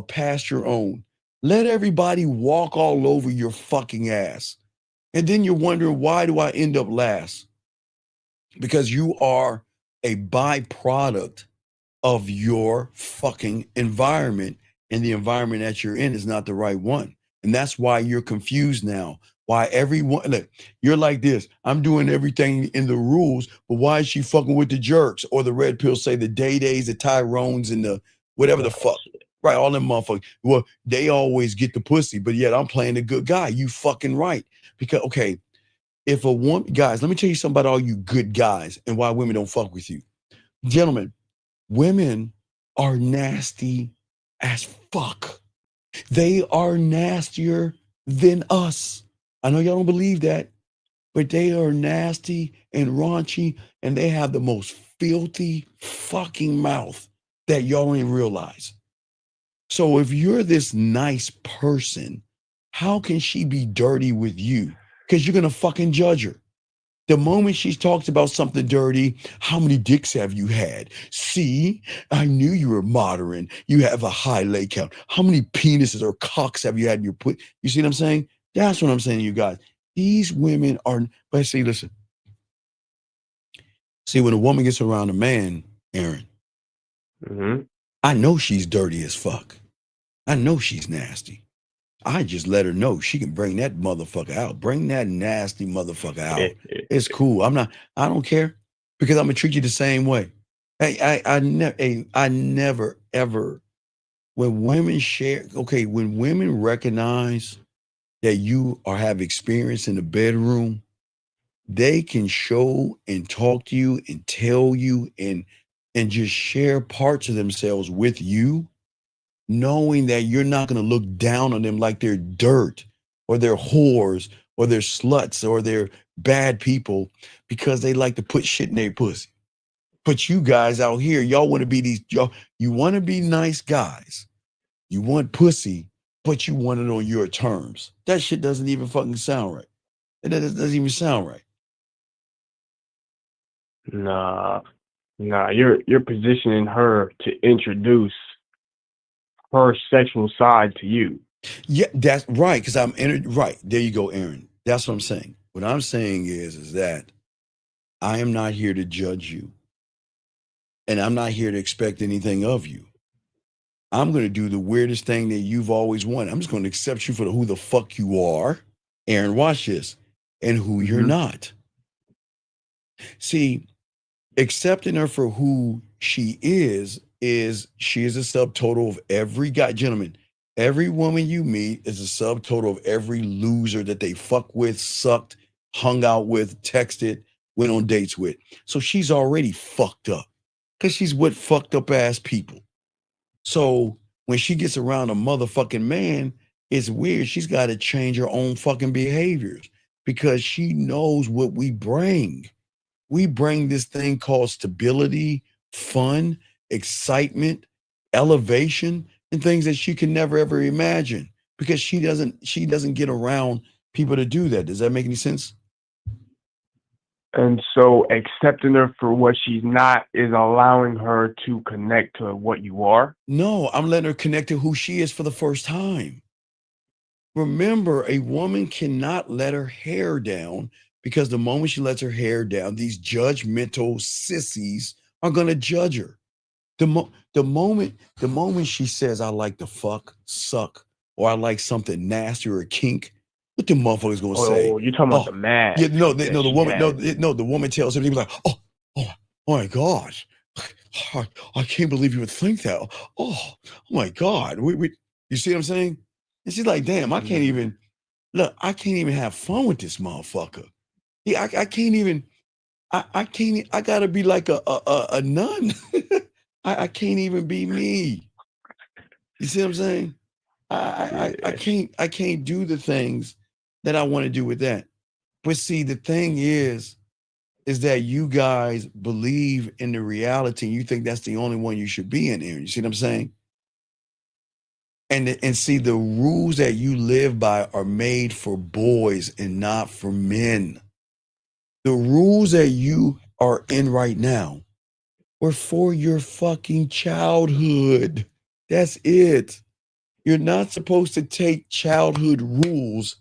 past your own. Let everybody walk all over your fucking ass. And then you're wondering, why do I end up last? Because you are a byproduct of your fucking environment, and the environment that you're in is not the right one. And that's why you're confused now. Why everyone, look, you're like this. I'm doing everything in the rules, but why is she fucking with the jerks or the red pill, say the Day-Days, the Tyrones, and the whatever the fuck. Right, all them motherfuckers. Well, they always get the pussy, but yet I'm playing the good guy. You fucking right. Because, okay, if a woman, guys, let me tell you something about all you good guys and why women don't fuck with you. Gentlemen, women are nasty as fuck. They are nastier than us. I know y'all don't believe that, but they are nasty and raunchy, and they have the most filthy fucking mouth that y'all don't even realize. So if you're this nice person, how can she be dirty with you? Because you're going to fucking judge her. The moment she talks about something dirty, how many dicks have you had? See, I knew you were modern. You have a high lay count. How many penises or cocks have you had in your put? You see what I'm saying? That's what I'm saying to you guys. These women are, but see, listen. See, when a woman gets around a man, Aaron, I know she's dirty as fuck. I know she's nasty. I just let her know she can bring that motherfucker out. Bring that nasty motherfucker out. It's cool. I don't care, because I'm gonna treat you the same way. I never ever, when women share, okay, when women recognize that you have experience in the bedroom, they can show and talk to you and tell you and just share parts of themselves with you, knowing that you're not going to look down on them like they're dirt or they're whores or they're sluts or they're bad people because they like to put shit in their pussy. But you guys out here, y'all want to be you want to be nice guys. You want pussy, but you want it on your terms. That shit doesn't even fucking sound right. It doesn't even sound right. Nah, you're positioning her to introduce her sexual side to you. Yeah, that's right. Because right. There you go, Aaron. That's what I'm saying. What I'm saying is that I am not here to judge you. And I'm not here to expect anything of you. I'm going to do the weirdest thing that you've always wanted. I'm just going to accept you for who the fuck you are, Aaron, watch this, and who you're not. See, accepting her for who she is she is a subtotal of every guy. Gentlemen, every woman you meet is a subtotal of every loser that they fuck with, sucked, hung out with, texted, went on dates with. So she's already fucked up because she's with fucked up ass people. So when she gets around a motherfucking man, it's weird. She's got to change her own fucking behaviors because she knows what we bring. We bring this thing called stability, fun, excitement, elevation, and things that she can never ever imagine because she doesn't get around people to do that. Does that make any sense? And so accepting her for what she's not is allowing her to connect to what you are? No, I'm letting her connect to who she is for the first time. Remember, a woman cannot let her hair down because the moment she lets her hair down, these judgmental sissies are going to judge her. The moment she says, I like to fuck, suck, or I like something nasty or a kink, what the motherfucker's going to say? Oh, you're talking about the man. Yeah, the woman tells him, he's like, oh my God. I can't believe you would think that. Oh my God. You see what I'm saying? And she's like, damn, I can't even have fun with this motherfucker. Yeah, I can't even, I gotta be like a nun. I can't even be me. You see what I'm saying? I can't do the things that I want to do with that. But see, the thing is that you guys believe in the reality. You think that's the only one you should be in here. You see what I'm saying? And see, the rules that you live by are made for boys and not for men. The rules that you are in right now were for your fucking childhood. That's it. You're not supposed to take childhood rules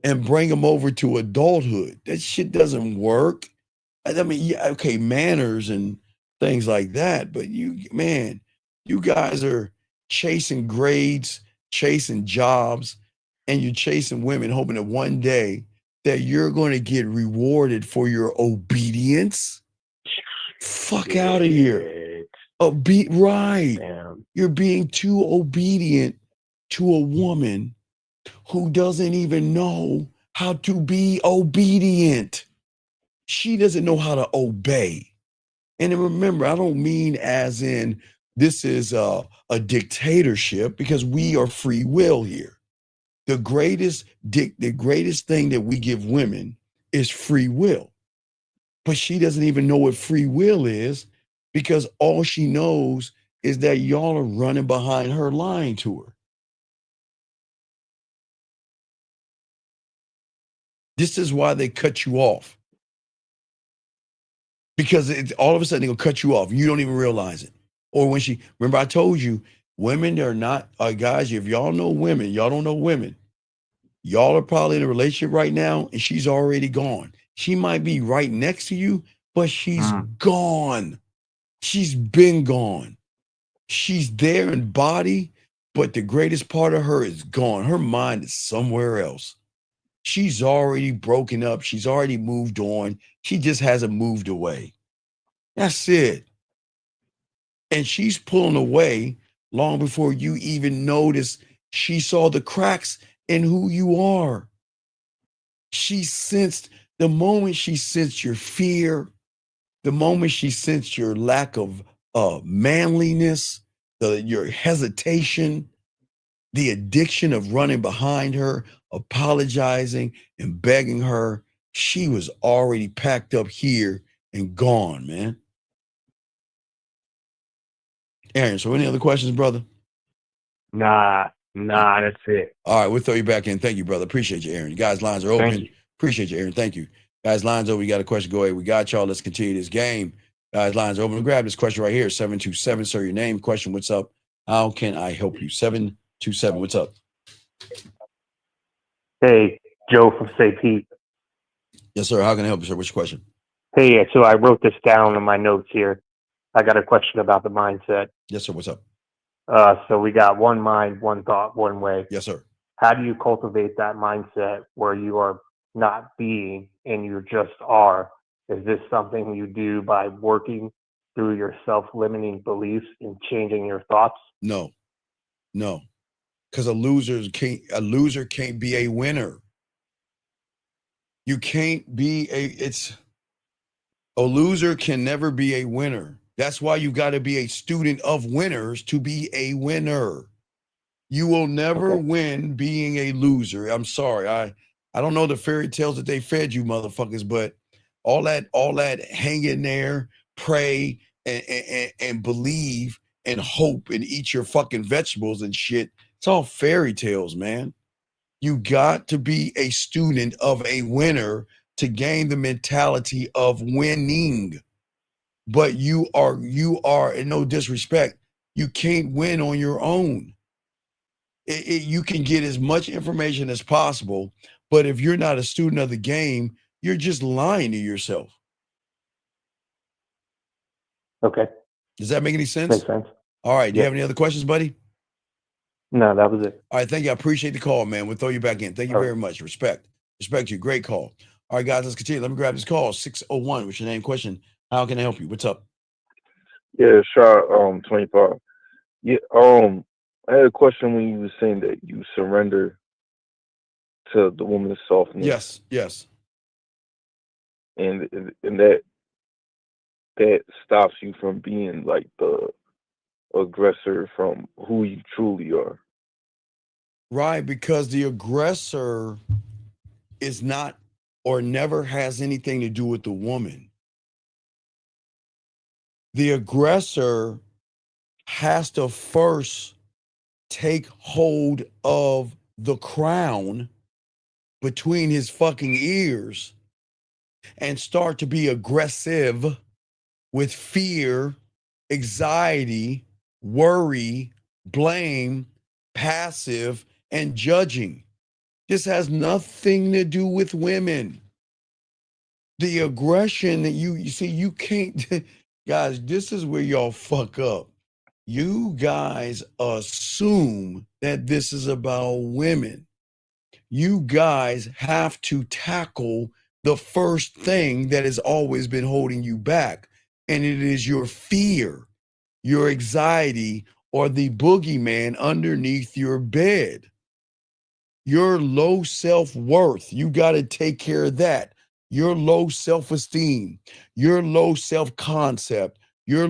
and bring them over to adulthood. That shit doesn't work. I mean, yeah, okay, manners and things like that, but you guys are chasing grades, chasing jobs, and you're chasing women, hoping that one day that you're going to get rewarded for your obedience. Fuck out of here. Right. Damn. You're being too obedient to a woman who doesn't even know how to be obedient. She doesn't know how to obey. And then remember, I don't mean as in this is a dictatorship, because we are free will here. The greatest thing that we give women is free will. But she doesn't even know what free will is, because all she knows is that y'all are running behind her, lying to her. This is why they cut you off. Because all of a sudden they're gonna cut you off. You don't even realize it. Or when remember I told you, women are not, guys, if y'all know women, y'all don't know women. Y'all are probably in a relationship right now and she's already gone. She might be right next to you, but she's gone. She's been gone. She's there in body, but the greatest part of her is gone. Her mind is somewhere else. She's already broken up. She's already moved on. She just hasn't moved away. That's it. And she's pulling away long before you even notice. She saw the cracks in who you are. She sensed, the moment she sensed your fear, the moment she sensed your lack of manliness, your hesitation, the addiction of running behind her, apologizing and begging her, she was already packed up here and gone, man. Aaron, so any other questions, brother? Nah, that's it. All right, we'll throw you back in. Thank you, brother. Appreciate you, Aaron. You guys, lines are open. Appreciate you, Aaron. Thank you. Guys, lines open. You got a question? Go ahead. We got y'all. Let's continue this game. Guys, lines open. Grab this question right here. 727. Sir, your name, question. What's up? How can I help you? 727. What's up? Hey, Joe from St. Pete. Yes, sir. How can I help you, sir? What's your question? Hey, so I wrote this down in my notes here. I got a question about the mindset. Yes, sir. What's up? So we got one mind, one thought, one way. Yes, sir. How do you cultivate that mindset where you are not being and you just are? Is this something you do by working through your self-limiting beliefs and changing your thoughts? No. Because a loser can't be a winner. You can't be a loser can never be a winner. That's why you got to be a student of winners to be a winner. You will never win being a loser. I'm sorry. I don't know the fairy tales that they fed you motherfuckers, but all that hang in there, pray and believe and hope and eat your fucking vegetables and shit. It's all fairy tales, man. You got to be a student of a winner to gain the mentality of winning. But you are, and no disrespect, you can't win on your own. You can get as much information as possible, but if you're not a student of the game, you're just lying to yourself. Okay. Does that make any sense? Makes sense. All right. Do you have any other questions, buddy? No, that was it. All right. Thank you. I appreciate the call, man. We'll throw you back in. Thank you very much. Respect you. Great call. All right, guys, let's continue. Let me grab this call. 601. What's your name? Question. How can I help you? What's up? Yeah, shot 25. Yeah, I had a question when you were saying that you surrender to the woman's softness. Yes. And that stops you from being like the aggressor from who you truly are. Right, because the aggressor is not or never has anything to do with the woman. The aggressor has to first take hold of the crown between his fucking ears and start to be aggressive with fear, anxiety, worry, blame, passive, and judging. This has nothing to do with women. The aggression that you see, you can't, guys, this is where y'all fuck up. You guys assume that this is about women. You guys have to tackle the first thing that has always been holding you back, and it is your fear, your anxiety, or the boogeyman underneath your bed. Your low self-worth, you got to take care of that. Your low self-esteem, your low self-concept, your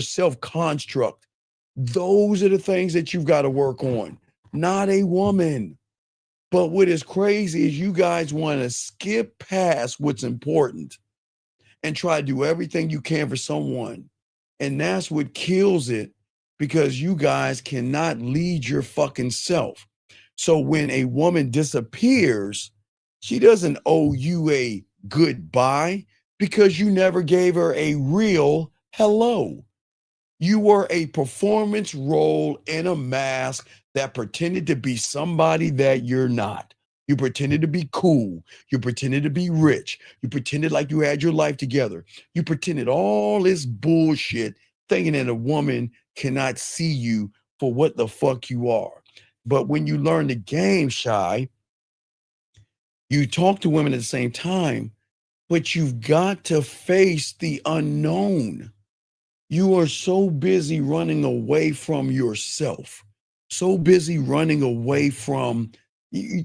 self-construct. Those are the things that you've got to work on, not a woman. But what is crazy is you guys want to skip past what's important and try to do everything you can for someone. And that's what kills it, because you guys cannot lead your fucking self. So when a woman disappears, she doesn't owe you a goodbye because you never gave her a real hello. You were a performance role in a mask that pretended to be somebody that you're not. You pretended to be cool. You pretended to be rich. You pretended like you had your life together. You pretended all this bullshit, thinking that a woman cannot see you for what the fuck you are. But when you learn the game, Shy, you talk to women at the same time, but you've got to face the unknown. You are so busy running away from yourself, so busy running away from you.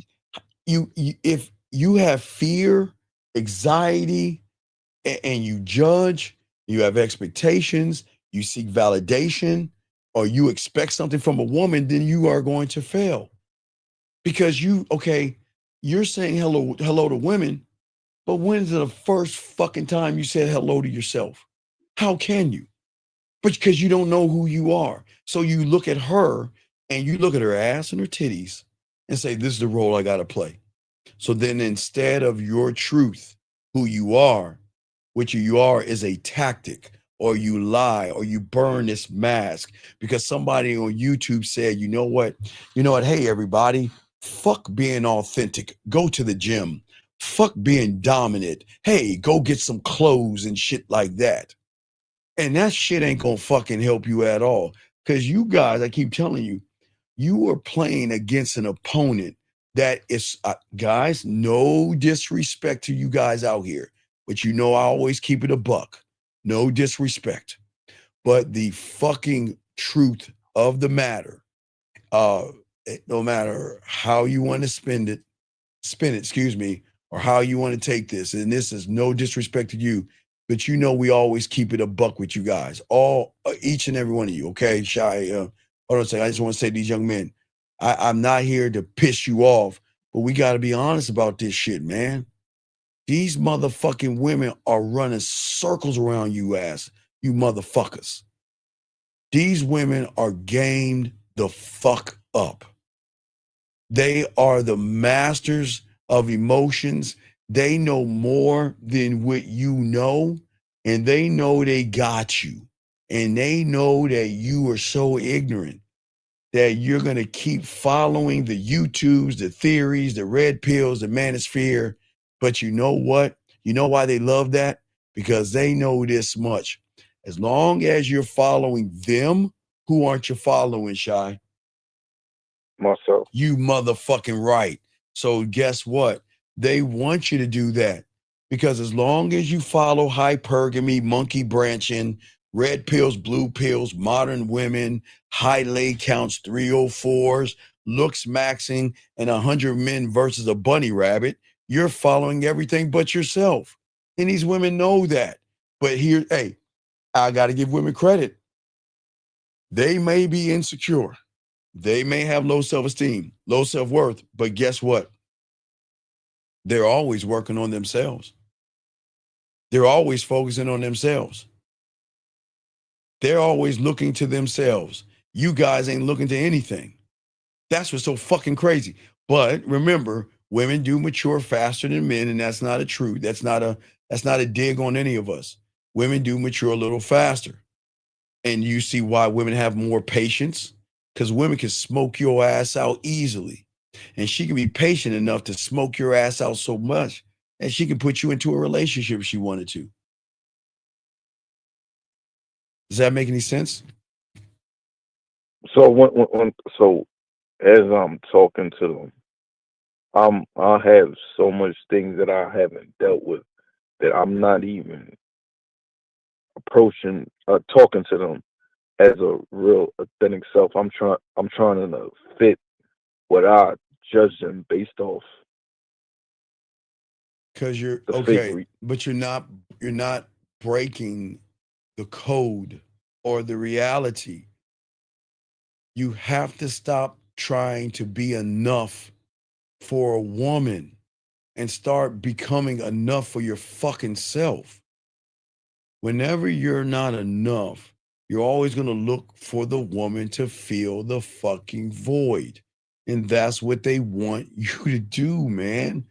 If you have fear, anxiety, and you judge, you have expectations, you seek validation, or you expect something from a woman, then you are going to fail. Because you're saying hello to women, but when's the first fucking time you said hello to yourself? How can you? But because you don't know who you are. So you look at her and you look at her ass and her titties and say, this is the role I got to play. So then instead of your truth, who you are, what you are is a tactic, or you lie, or you burn this mask because somebody on YouTube said, you know what? Hey, everybody, fuck being authentic. Go to the gym. Fuck being dominant. Hey, go get some clothes and shit like that. And that shit ain't gonna fucking help you at all. Because you guys, I keep telling you, you are playing against an opponent that is, guys, no disrespect to you guys out here, but I always keep it a buck. No disrespect. But the fucking truth of the matter, no matter how you want to spin it, or how you want to take this, and this is no disrespect to you, but we always keep it a buck with you guys, each and every one of you, okay? Shy, hold on a second. I just want to say to these young men, I'm not here to piss you off, but we got to be honest about this shit, man. These motherfucking women are running circles around you motherfuckers. These women are gamed the fuck up. They are the masters of emotions. They know more than what you know, and they know they got you. And they know that you are so ignorant that you're going to keep following the YouTubes, the theories, the red pills, the manosphere. But you know what? You know why they love that? Because they know this much. As long as you're following them, who aren't you following, Shy? Myself. You motherfucking right. So guess what? They want you to do that, because as long as you follow hypergamy, monkey branching, red pills, blue pills, modern women, high lay counts, 304s, looks maxing, and 100 men versus a bunny rabbit, you're following everything but yourself. And these women know that. But here, hey, I got to give women credit. They may be insecure. They may have low self-esteem, low self-worth, but guess what? They're always working on themselves. They're always focusing on themselves. They're always looking to themselves. You guys ain't looking to anything. That's what's so fucking crazy. But remember, women do mature faster than men, and that's not a truth. That's not a dig on any of us. Women do mature a little faster. And you see why women have more patience, because women can smoke your ass out easily. And she can be patient enough to smoke your ass out so much that she can put you into a relationship if she wanted to. Does that make any sense? So so as I'm talking to them, I have so much things that I haven't dealt with that I'm not even approaching, talking to them as a real authentic self. I'm trying to fit what I judge them based off. Because you're The okay, but you're not breaking the code or the reality. You have to stop trying to be enough for a woman and start becoming enough for your fucking self. Whenever you're not enough, you're always going to look for the woman to fill the fucking void. And that's what they want you to do, man.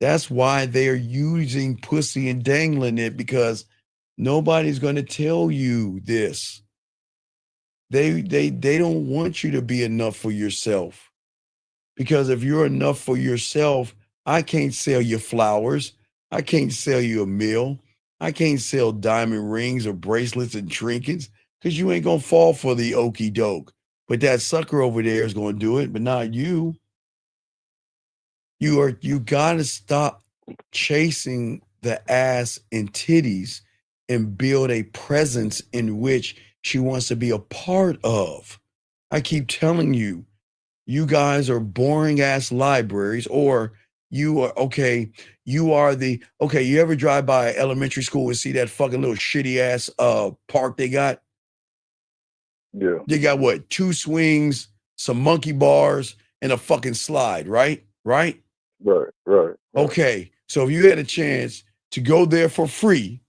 That's why they're using pussy and dangling it, because nobody's going to tell you this. They don't want you to be enough for yourself. Because if you're enough for yourself, I can't sell you flowers. I can't sell you a meal. I can't sell diamond rings or bracelets and trinkets, because you ain't going to fall for the okey doke. But that sucker over there is going to do it, but not you. You got to stop chasing the ass and titties and build a presence in which she wants to be a part of. I keep telling you, you guys are boring ass libraries, or you are you ever drive by elementary school and see that fucking little shitty ass park they got? Yeah. They got what? 2 swings, some monkey bars, and a fucking slide, right? Right? Right. Okay. So if you had a chance to go there for free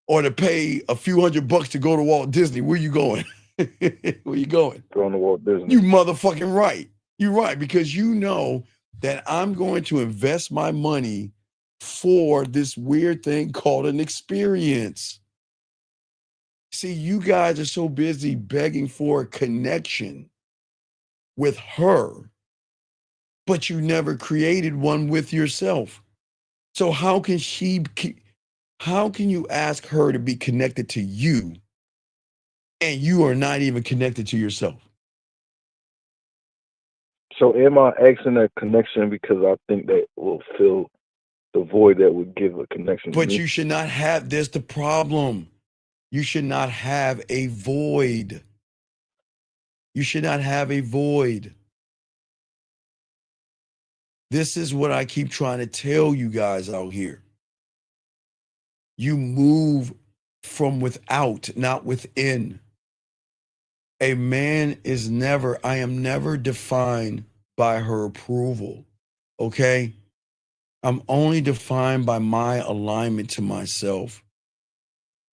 or to pay a few $100 to go to Walt Disney, where you going? Where you going? Going to Walt Disney. You motherfucking right. You're right, because you know that I'm going to invest my money for this weird thing called an experience. See, you guys are so busy begging for a connection with her, but you never created one with yourself. So how can you ask her to be connected to you and you are not even connected to yourself? So am I asking a connection because I think that will fill the void that would give a connection to But me? you should not have, there's the problem. You should not have a void. You should not have a void. This is what I keep trying to tell you guys out here. You move from without, not within. A man is never, I am never defined by her approval, okay? I'm only defined by my alignment to myself.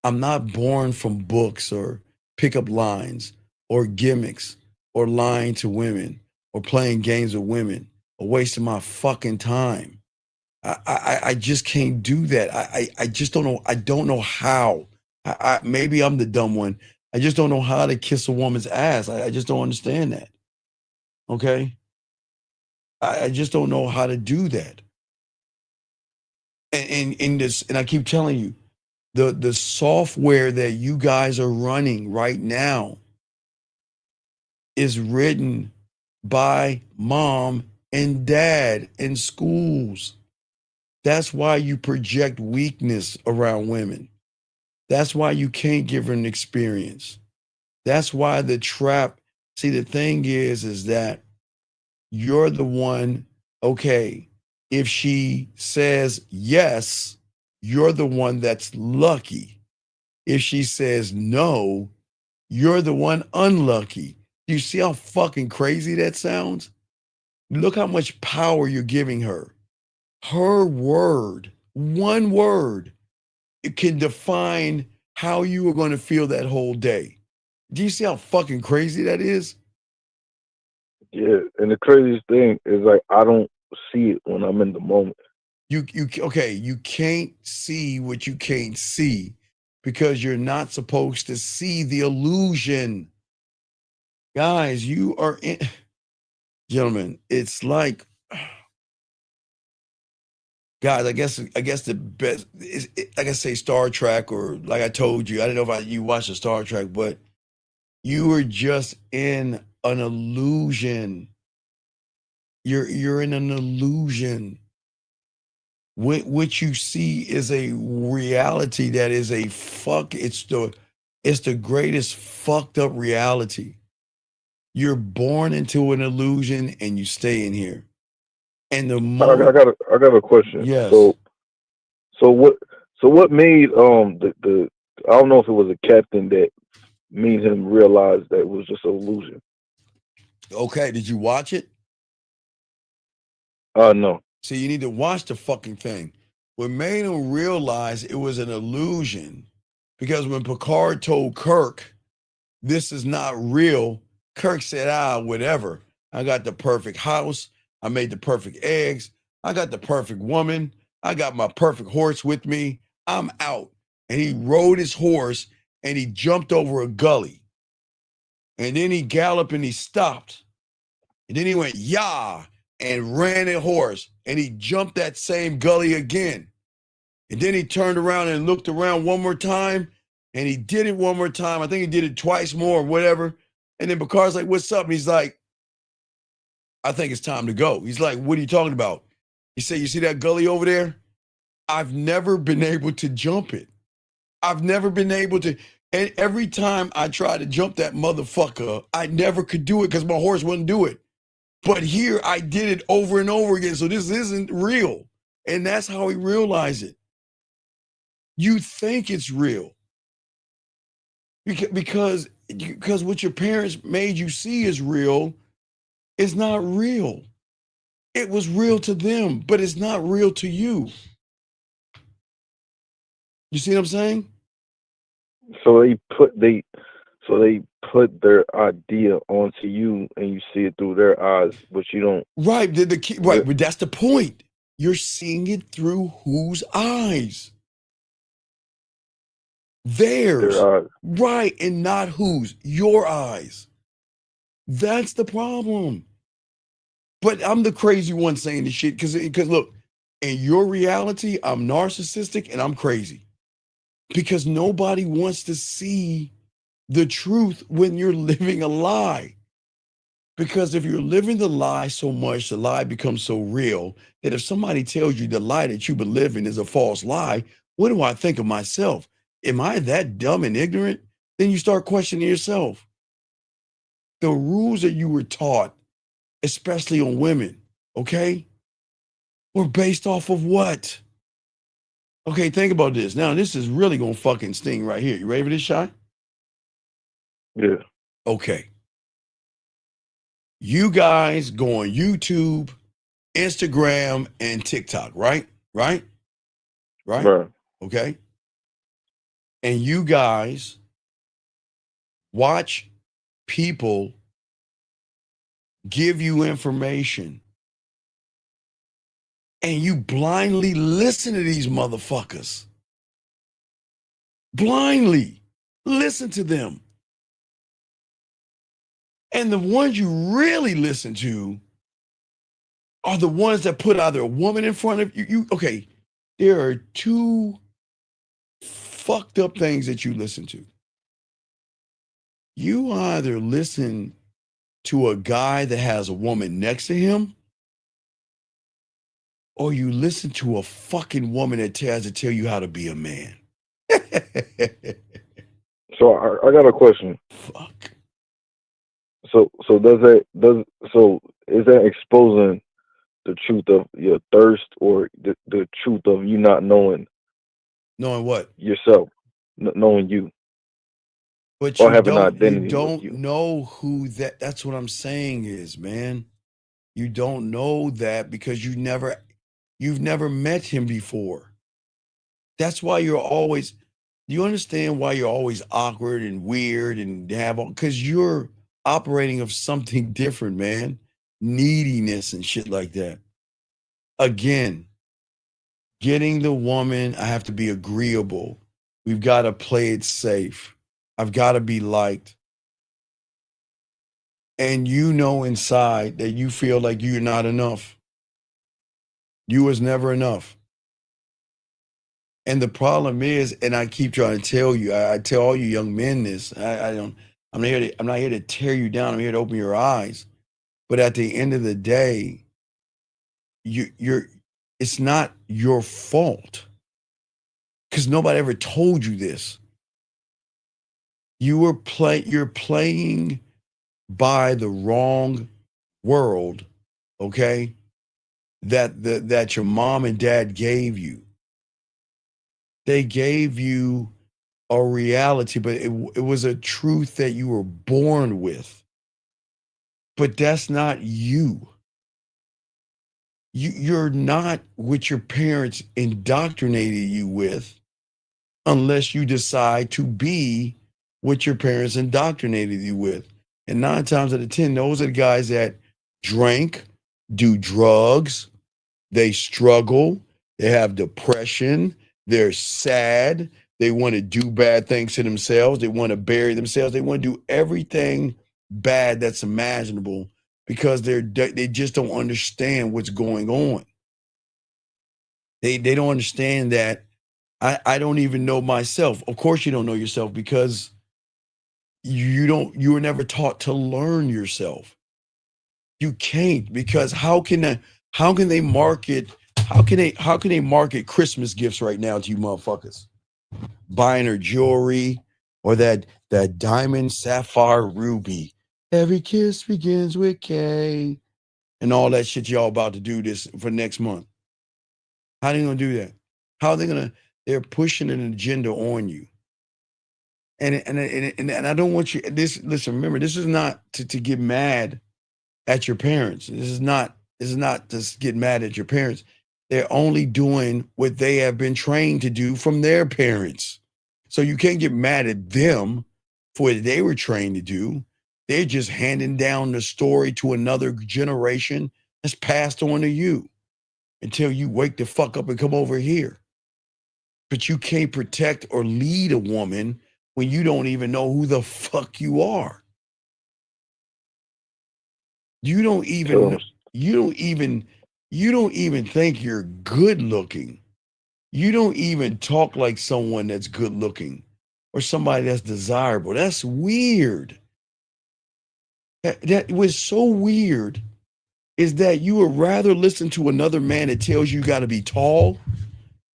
I'm not born from books or pickup lines or gimmicks or lying to women or playing games with women or wasting my fucking time. I just can't do that. I just don't know. I don't know how. Maybe I'm the dumb one. I just don't know how to kiss a woman's ass. I just don't understand that. Okay? I just don't know how to do that. And in this, and I keep telling you, the software that you guys are running right now is written by mom and dad in schools. That's why you project weakness around women. That's why you can't give her an experience. That's why the trap. See, the thing is that you're the one, okay, if she says yes, you're the one that's lucky. If she says no, You're the one unlucky. You see how fucking crazy that sounds? Look how much power you're giving her. Her word, one word, it can define how you are going to feel that whole day. Do you see how fucking crazy that is? Yeah, and the craziest thing is like I don't see it when I'm in the moment. You can't see what you can't see because you're not supposed to see the illusion. Guys, you are in gentlemen, it's like guys, I guess the best is like I say Star Trek, or like I told you, I don't know if you watched the Star Trek, but you were just in an illusion. You're in an illusion. What you see is a reality that is it's the greatest fucked up reality. You're born into an illusion and you stay in here. And the more I got a question. Yes. So what made the I don't know if it was a captain that made him realize that it was just an illusion. Okay, did you watch it? No. See, you need to watch the fucking thing. What made him realize it was an illusion, because when Picard told Kirk, this is not real, Kirk said, whatever. I got the perfect house. I made the perfect eggs. I got the perfect woman. I got my perfect horse with me. I'm out. And he rode his horse and he jumped over a gully. And then he galloped and he stopped. And then he went, yah, and ran a horse. And he jumped that same gully again. And then he turned around and looked around one more time. And he did it one more time. I think he did it twice more or whatever. And then Picard's like, what's up? And he's like, I think it's time to go. He's like, what are you talking about? He said, you see that gully over there? I've never been able to jump it. I've never been able to. And every time I try to jump that motherfucker, I never could do it because my horse wouldn't do it. But here I did it over and over again. So this isn't real. And that's how he realized it. You think it's real. Because what your parents made you see is real, it's not real. It was real to them, but it's not real to you. You see what I'm saying? So they put their idea onto you, and you see it through their eyes, but you don't. Right, right, but that's the point. You're seeing it through whose eyes? Theirs. Their eyes. Right, and not whose? Your eyes. That's the problem. But I'm the crazy one saying this shit because look, in your reality, I'm narcissistic and I'm crazy. Because nobody wants to see the truth when you're living a lie. Because if you're living the lie so much, the lie becomes so real that if somebody tells you the lie that you've been living is a false lie, what do I think of myself? Am I that dumb and ignorant? Then you start questioning yourself. The rules that you were taught, especially on women, okay, were based off of what? Okay, think about this. Now, this is really going to fucking sting right here. You ready for this shot? Yeah. Okay. You guys go on YouTube, Instagram, and TikTok, right? Right? Okay. And you guys watch people give you information and you blindly listen to these motherfuckers. Blindly listen to them. And the ones you really listen to are the ones that put either a woman in front of you. Okay, there are two fucked up things that you listen to. You either listen to a guy that has a woman next to him, or you listen to a fucking woman that tries to tell you how to be a man. So I got a question. Fuck. So is that exposing the truth of your thirst, or the truth of you not knowing? Knowing what? Yourself, knowing you. But or you have an don't identity with you. know who that's what I'm saying is, man. You don't know that because you've never met him before. That's why you're always you understand why you're always awkward and weird and have all because you're operating of something different, man. Neediness and shit like that. Again, getting the woman, I have to be agreeable. We've got to play it safe. I've got to be liked. And you know inside that you feel like you're not enough. You was never enough. And the problem is, and I keep trying to tell you, I tell all you young men this. I'm not here to tear you down. I'm here to open your eyes. But at the end of the day, you're it's not your fault because nobody ever told you this. You're playing by the wrong world, okay? That your mom and dad gave you. They gave you a reality, but it was a truth that you were born with. But that's not you. You're not what your parents indoctrinated you with unless you decide to be what your parents indoctrinated you with. And 9 times out of 10, those are the guys that drank, do drugs, they struggle, they have depression, they're sad, they want to do bad things to themselves, they want to bury themselves, they want to do everything bad that's imaginable because they just don't understand what's going on. They don't understand that I don't even know myself. Of course you don't know yourself because you were never taught to learn yourself. You can't because how can they market Christmas gifts right now to you motherfuckers? Buying her jewelry or that diamond sapphire ruby. Every kiss begins with K and all that shit y'all about to do this for next month. How are they gonna do that? How are they gonna they're pushing an agenda on you. And I don't want you listen, remember, this is not to get mad at your parents. This is not to get mad at your parents. They're only doing what they have been trained to do from their parents. So you can't get mad at them for what they were trained to do. They're just handing down the story to another generation that's passed on to you until you wake the fuck up and come over here. But you can't protect or lead a woman when you don't even know who the fuck you are. You don't even think you're good looking. You don't even talk like someone that's good looking or somebody that's desirable. That's weird. That was so weird is that you would rather listen to another man that tells you got to be tall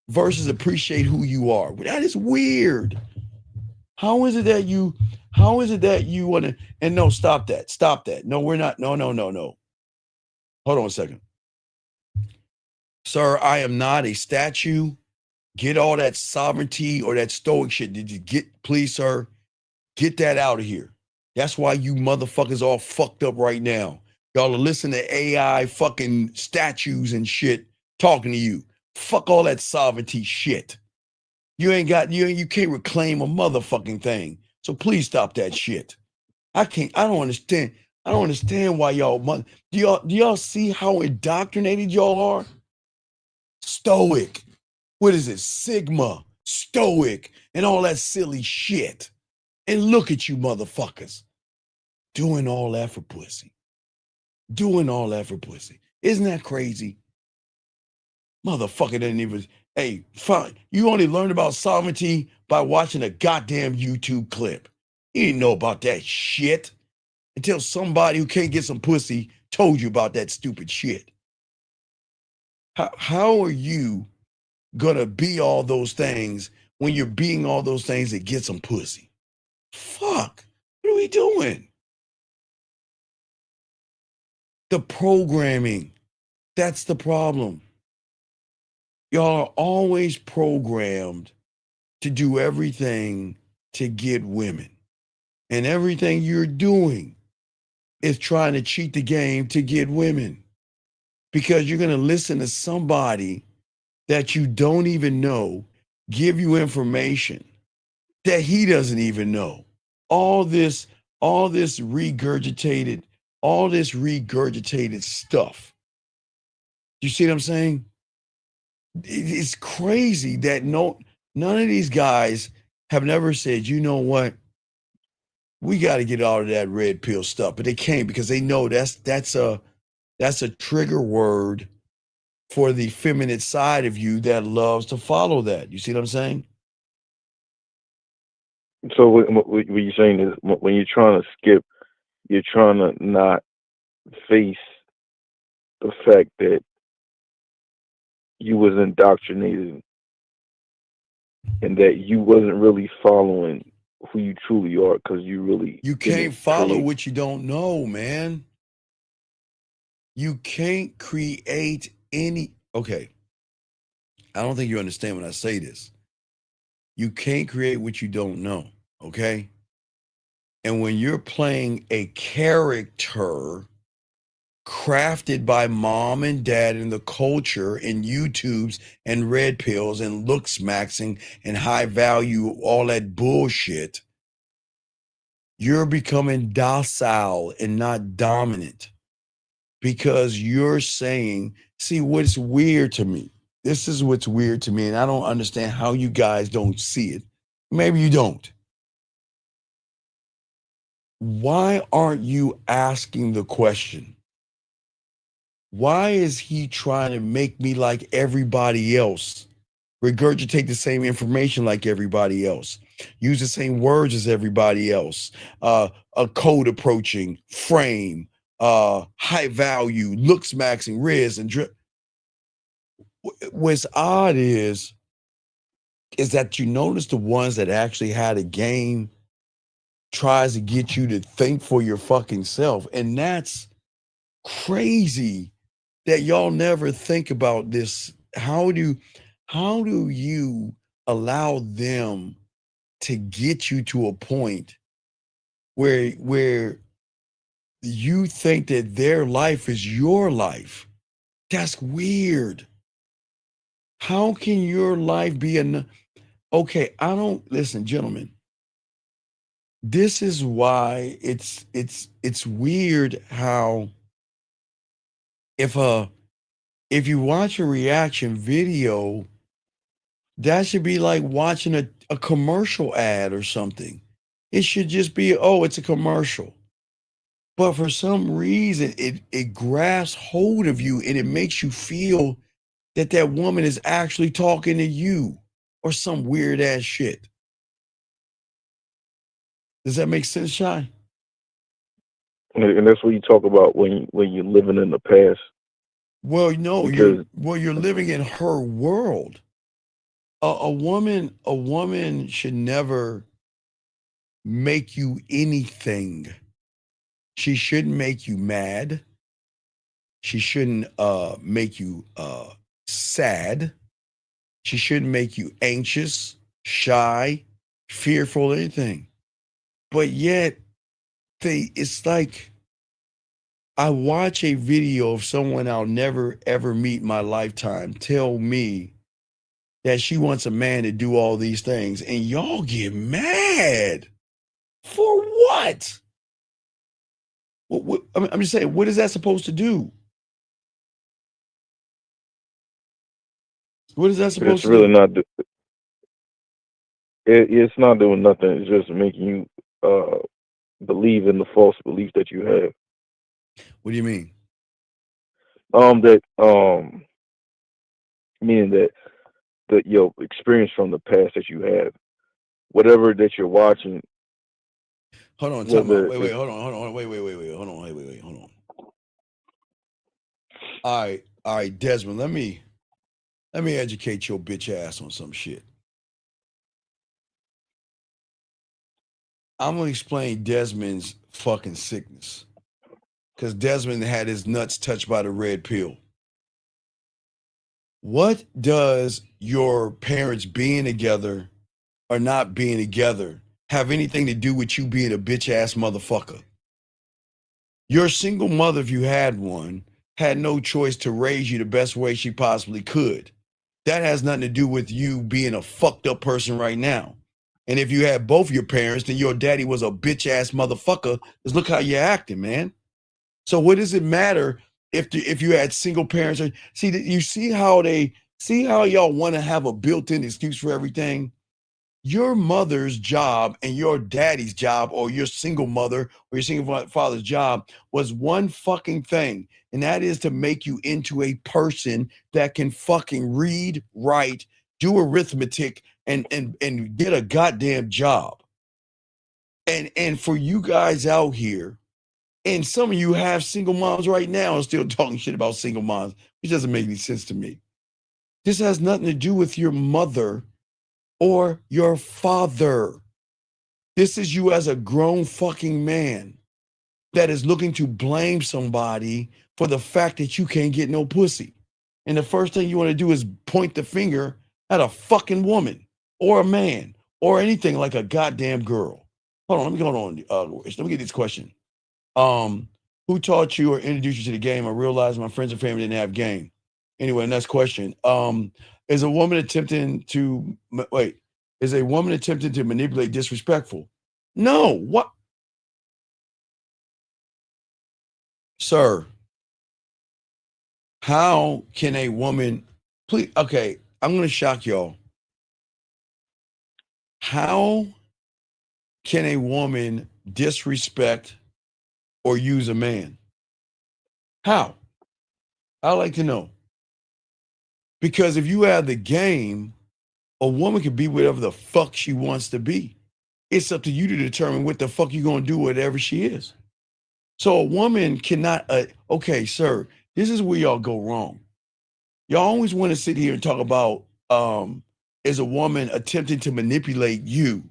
versus appreciate who you are. That is weird. How is it that you want to, and no, stop that. No, we're not. No. Hold on a second. Sir, I am not a statue. Get all that sovereignty or that stoic shit. Did you please, sir, get that out of here. That's why you motherfuckers all fucked up right now. Y'all are listening to AI fucking statues and shit talking to you. Fuck all that sovereignty shit. You can't reclaim a motherfucking thing. So please stop that shit. I don't understand why y'all do y'all see how indoctrinated y'all are? Stoic. What is it? Sigma, stoic, and all that silly shit. And look at you motherfuckers doing all that for pussy. Isn't that crazy? Motherfucker didn't even, hey, fine. You only learned about sovereignty by watching a goddamn YouTube clip. You didn't know about that shit until somebody who can't get some pussy told you about that stupid shit. How are you gonna be all those things when you're being all those things that get some pussy? Fuck, what are we doing? The programming, that's the problem. Y'all are always programmed to do everything to get women. And everything you're doing is trying to cheat the game to get women. Because you're going to listen to somebody that you don't even know give you information that he doesn't even know. All this regurgitated stuff. You see what I'm saying? It's crazy that none of these guys have never said, you know what? We got to get out of that red pill stuff, but they can't because they know that's a trigger word for the feminine side of you that loves to follow that. You see what I'm saying? So what you're saying is when you're trying to skip, you're trying to not face the fact that you was indoctrinated and that you wasn't really following who you truly are because you can't follow what you don't know, man. You can't create any. Okay. I don't think you understand when I say this. You can't create what you don't know. Okay. And when you're playing a character crafted by mom and dad in the culture and YouTubes and red pills and looks maxing and high value, all that bullshit, you're becoming docile and not dominant because you're saying, see, what's weird to me, this is what's weird to me, and I don't understand how you guys don't see it. Maybe you don't. Why aren't you asking the question? Why is he trying to make me like everybody else? Regurgitate the same information like everybody else. Use the same words as everybody else. A code approaching, frame, high value, looks maxing, riz, and drip. What's odd is that you notice the ones that actually had a game tries to get you to think for your fucking self. And that's crazy that y'all never think about this. How do you allow them to get you to a point where you think that their life is your life? That's weird. How can your life be okay? I don't listen, gentlemen. This is why it's weird how if you watch a reaction video, that should be like watching a commercial ad or something. It should just be, oh, it's a commercial. But for some reason, it grasps hold of you and it makes you feel that that woman is actually talking to you or some weird ass shit. Does that make sense, Shy? And that's what you talk about when you're living in the past. Well, no, you're living in her world. A woman should never make you anything. She shouldn't make you mad. She shouldn't make you sad. She shouldn't make you anxious, shy, fearful, anything. But yet, it's like I watch a video of someone I'll never ever meet in my lifetime tell me that she wants a man to do all these things, and y'all get mad. For what? I'm just saying, what is that supposed to do? What is that supposed to do? It's really not. It's not doing nothing. It's just making you believe in the false belief that you have. What do you mean? Meaning that your experience from the past that you have, whatever that you're watching. Hold on, hold on, wait, hold on. All right, Desmond, let me educate your bitch ass on some shit. I'm gonna explain Desmond's fucking sickness. Because Desmond had his nuts touched by the red pill. What does your parents being together or not being together have anything to do with you being a bitch ass motherfucker. Your single mother, if you had one, had no choice to raise you the best way she possibly could. That has nothing to do with you being a fucked up person right now. And if you had both your parents, then your daddy was a bitch ass motherfucker. Because look how you're acting, man. So what does it matter if you had single parents? You see how y'all want to have a built-in excuse for everything? Your mother's job and your daddy's job, or your single mother or your single father's job, was one fucking thing, and that is to make you into a person that can fucking read, write, do arithmetic, and get a goddamn job. And for you guys out here, and some of you have single moms right now and still talking shit about single moms, which doesn't make any sense to me. This has nothing to do with your mother or your father. This is you as a grown fucking man that is looking to blame somebody for the fact that you can't get no pussy. And the first thing you want to do is point the finger at a fucking woman or a man or anything like a goddamn girl. Hold on, let me go on. Let me get this question. Who taught you or introduced you to the game? I realized my friends and family didn't have game. Anyway, next question. Is a woman attempting to manipulate disrespectful? No. What? Sir, how can a woman, please, okay, I'm going to shock y'all. How can a woman disrespect or use a man? How? I'd like to know. Because if you have the game, a woman can be whatever the fuck she wants to be. It's up to you to determine what the fuck you're going to do, whatever she is. So a woman cannot, okay, sir, this is where y'all go wrong. Y'all always want to sit here and talk about, is a woman attempting to manipulate you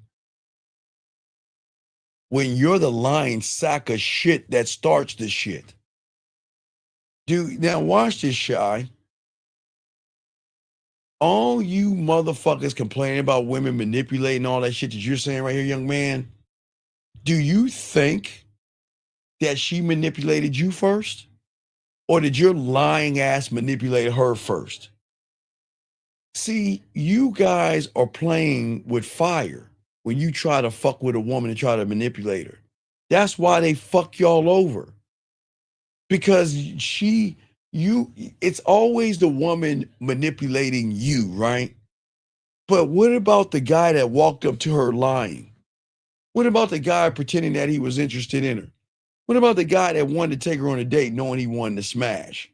when you're the lying sack of shit that starts the shit. Dude, now watch this, Shy. All you motherfuckers complaining about women manipulating all that shit that you're saying right here, young man, do you think that she manipulated you first? Or did your lying ass manipulate her first? See, you guys are playing with fire when you try to fuck with a woman and try to manipulate her. That's why they fuck y'all over. Because it's always the woman manipulating you, right? But what about the guy that walked up to her lying? What about the guy pretending that he was interested in her? What about the guy that wanted to take her on a date knowing he wanted to smash?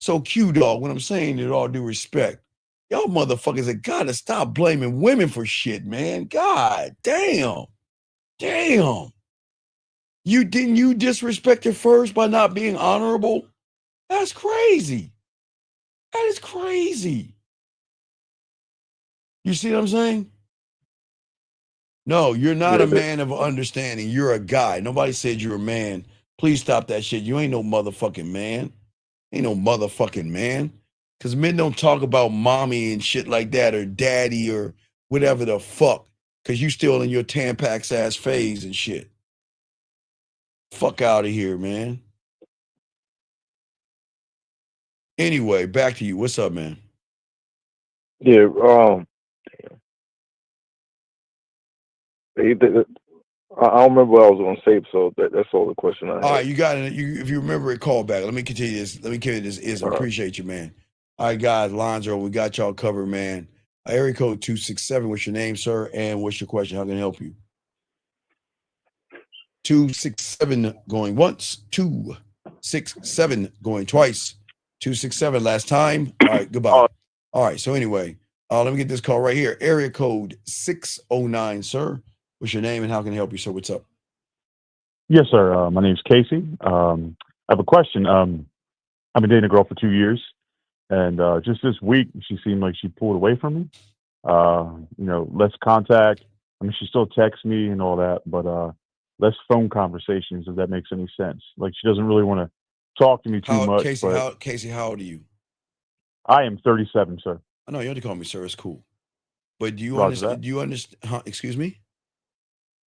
So Q-Dog, what I'm saying in all due respect, y'all motherfuckers have got to stop blaming women for shit, man. God damn. Damn. Didn't you disrespect her first by not being honorable? That's crazy. That is crazy. You see what I'm saying? No, you're not a man of understanding. You're a guy. Nobody said you're a man. Please stop that shit. You ain't no motherfucking man. Ain't no motherfucking man. Because men don't talk about mommy and shit like that, or daddy, or whatever the fuck. Because you still in your Tampax ass phase and shit. Fuck out of here, man. Anyway, back to you. What's up, man? Yeah, I don't remember what I was going to say, so that's all the question I had. All right, you got it. If you remember it, call back. Let me continue this. Let me carry this. I appreciate you, man. All right, guys, Lonzo, we got y'all covered, man. Area code 267. What's your name, sir? And what's your question? How can I help you? 267 going once. 267 going twice. 267 last time. All right, goodbye. All right, so anyway, let me get this call right here. Area code 609, sir. What's your name and how can I help you, sir? What's up? Yes, sir. My name's Casey. I have a question. I've been dating a girl for 2 years, and just this week, she seemed like she pulled away from me. Less contact. I mean, she still texts me and all that, but less phone conversations, if that makes any sense. Like, she doesn't really want to talk to me too much. Casey, how old are you? I am 37, sir. I know you have to call me sir. It's cool. But do you understand? Excuse me?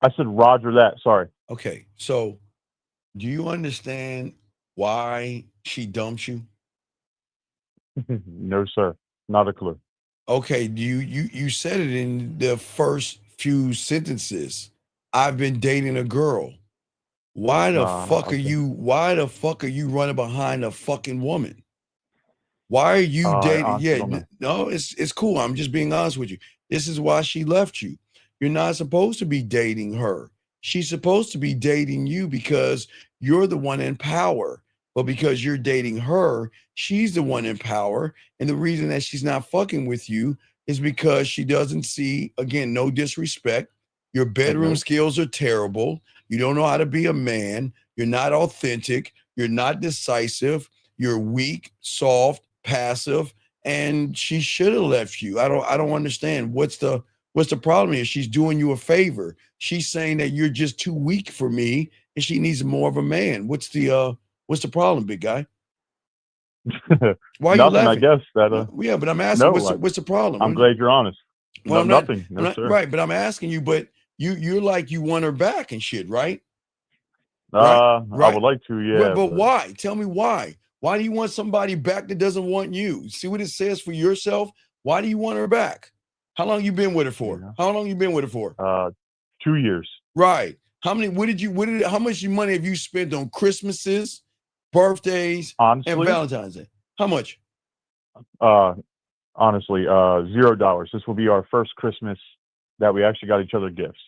I said Roger that. Sorry. Okay, so do you understand why she dumps you? No, sir. Not a clue. Okay, you said it in the first few sentences. I've been dating a girl. Why the fuck are Okay. you running behind a fucking woman? Why are you I dating? honestly Yeah, don't know. no, it's cool. I'm just being honest with you. This is why she left you. You're not supposed to be dating her. She's supposed to be dating you because you're the one in power. But because you're dating her, she's the one in power. And the reason that she's not fucking with you is because she doesn't see, again, no disrespect. Your bedroom Okay. skills are terrible. You don't know how to be a man. You're not authentic. You're not decisive. You're weak, soft, passive, and she should have left you. I don't understand what's the problem here. She's doing you a favor. She's saying that you're just too weak for me and she needs more of a man. What's the problem, big guy? Why are you Nothing. I laughing? guess that. Yeah, but I'm asking No. what's the problem? I'm glad you're honest. Well, No, I'm not, nothing. No, sir. right, but I'm asking you, but you're like you want her back and shit, right? Right. I would like to, yeah. But why? Tell me why. Why do you want somebody back that doesn't want you? See what it says for yourself? Why do you want her back? How long you been with her for? Yeah. How long you been with her for? 2 years. Right. How much money have you spent on Christmases, birthdays, Honestly, and Valentine's Day? How much? Honestly, $0. This will be our first Christmas that we actually got each other gifts.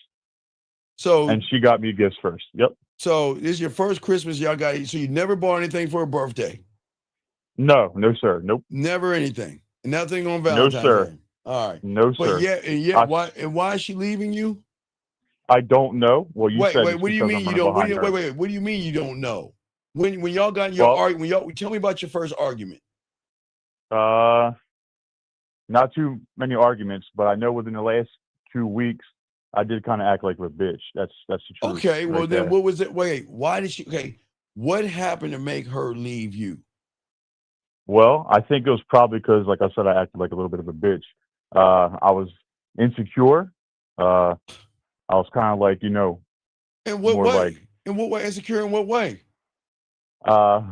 And she got me gifts first. Yep. So this is your first Christmas y'all got. So you never bought anything for her birthday? No, sir. Nope. Never anything. Nothing on Valentine's No, sir. Day. All right. No, But sir. why is she leaving you? I don't know. Well, you said Wait, it's what do you because mean I'm you running don't? behind her. Wait. What do you mean you don't know? When y'all got in your argument, tell me about your first argument. Not too many arguments, but I know within the last 2 weeks I did kind of act like a bitch. That's the truth. Okay, well right then there. what was it? Wait, why did she? Okay, what happened to make her leave you? Well, I think it was probably because, like I said, I acted like a little bit of a bitch. I was insecure. I was kind of like, In what more way? like, In what way? Insecure in what way? I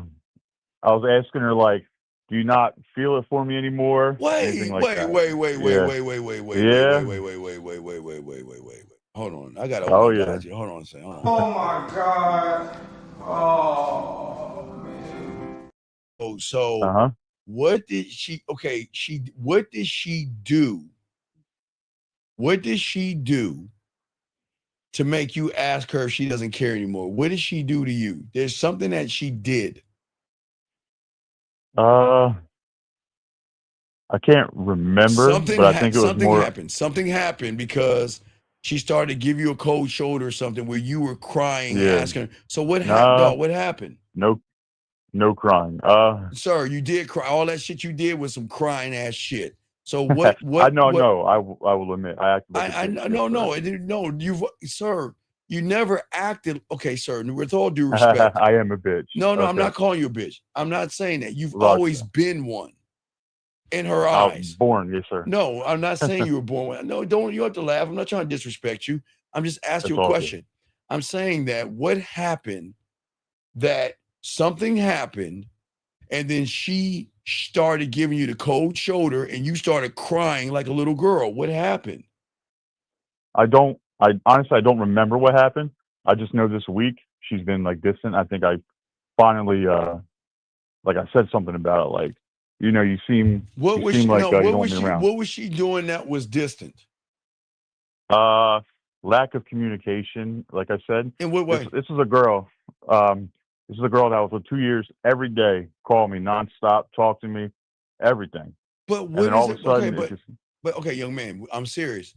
was asking her like, do you not feel it for me anymore? Anything like that. Wait. Hold on. I gotta Oh, yeah. Hold on a second. Hold on. Oh my God. Oh man. Oh, so what did she what did she do? What did she do to make you ask her if she doesn't care anymore? What did she do to you? There's something that she did. I can't remember, but I think it was more. Something happened because she started to give you a cold shoulder or something where you were crying, asking her. So what happened? No, what happened? No crying. Sir, you did cry. All that shit you did was some crying ass shit. So what? I will admit, I acted like a bitch. No. Sir, you never acted. Okay, sir. With all due respect, I am a bitch. No, Okay. I'm not calling you a bitch. I'm not saying that. You've always been one. In her I was eyes. born, yes, sir. No, I'm not saying you were born with. No, don't. You have to laugh. I'm not trying to disrespect you. I'm just asking you a question. I'm saying that what happened, that something happened, and then she started giving you the cold shoulder and you started crying like a little girl. What happened? I honestly, I don't remember what happened. I just know this week she's been like distant. I think I finally, like I said something about it. Like, you seem like you don't want me around. What was she doing that was distant? Lack of communication, like I said. In what way? This is a girl. This is a girl that was for 2 years every day, call me nonstop, talk to me, everything. But what and then all of a sudden, okay, young man, I'm serious.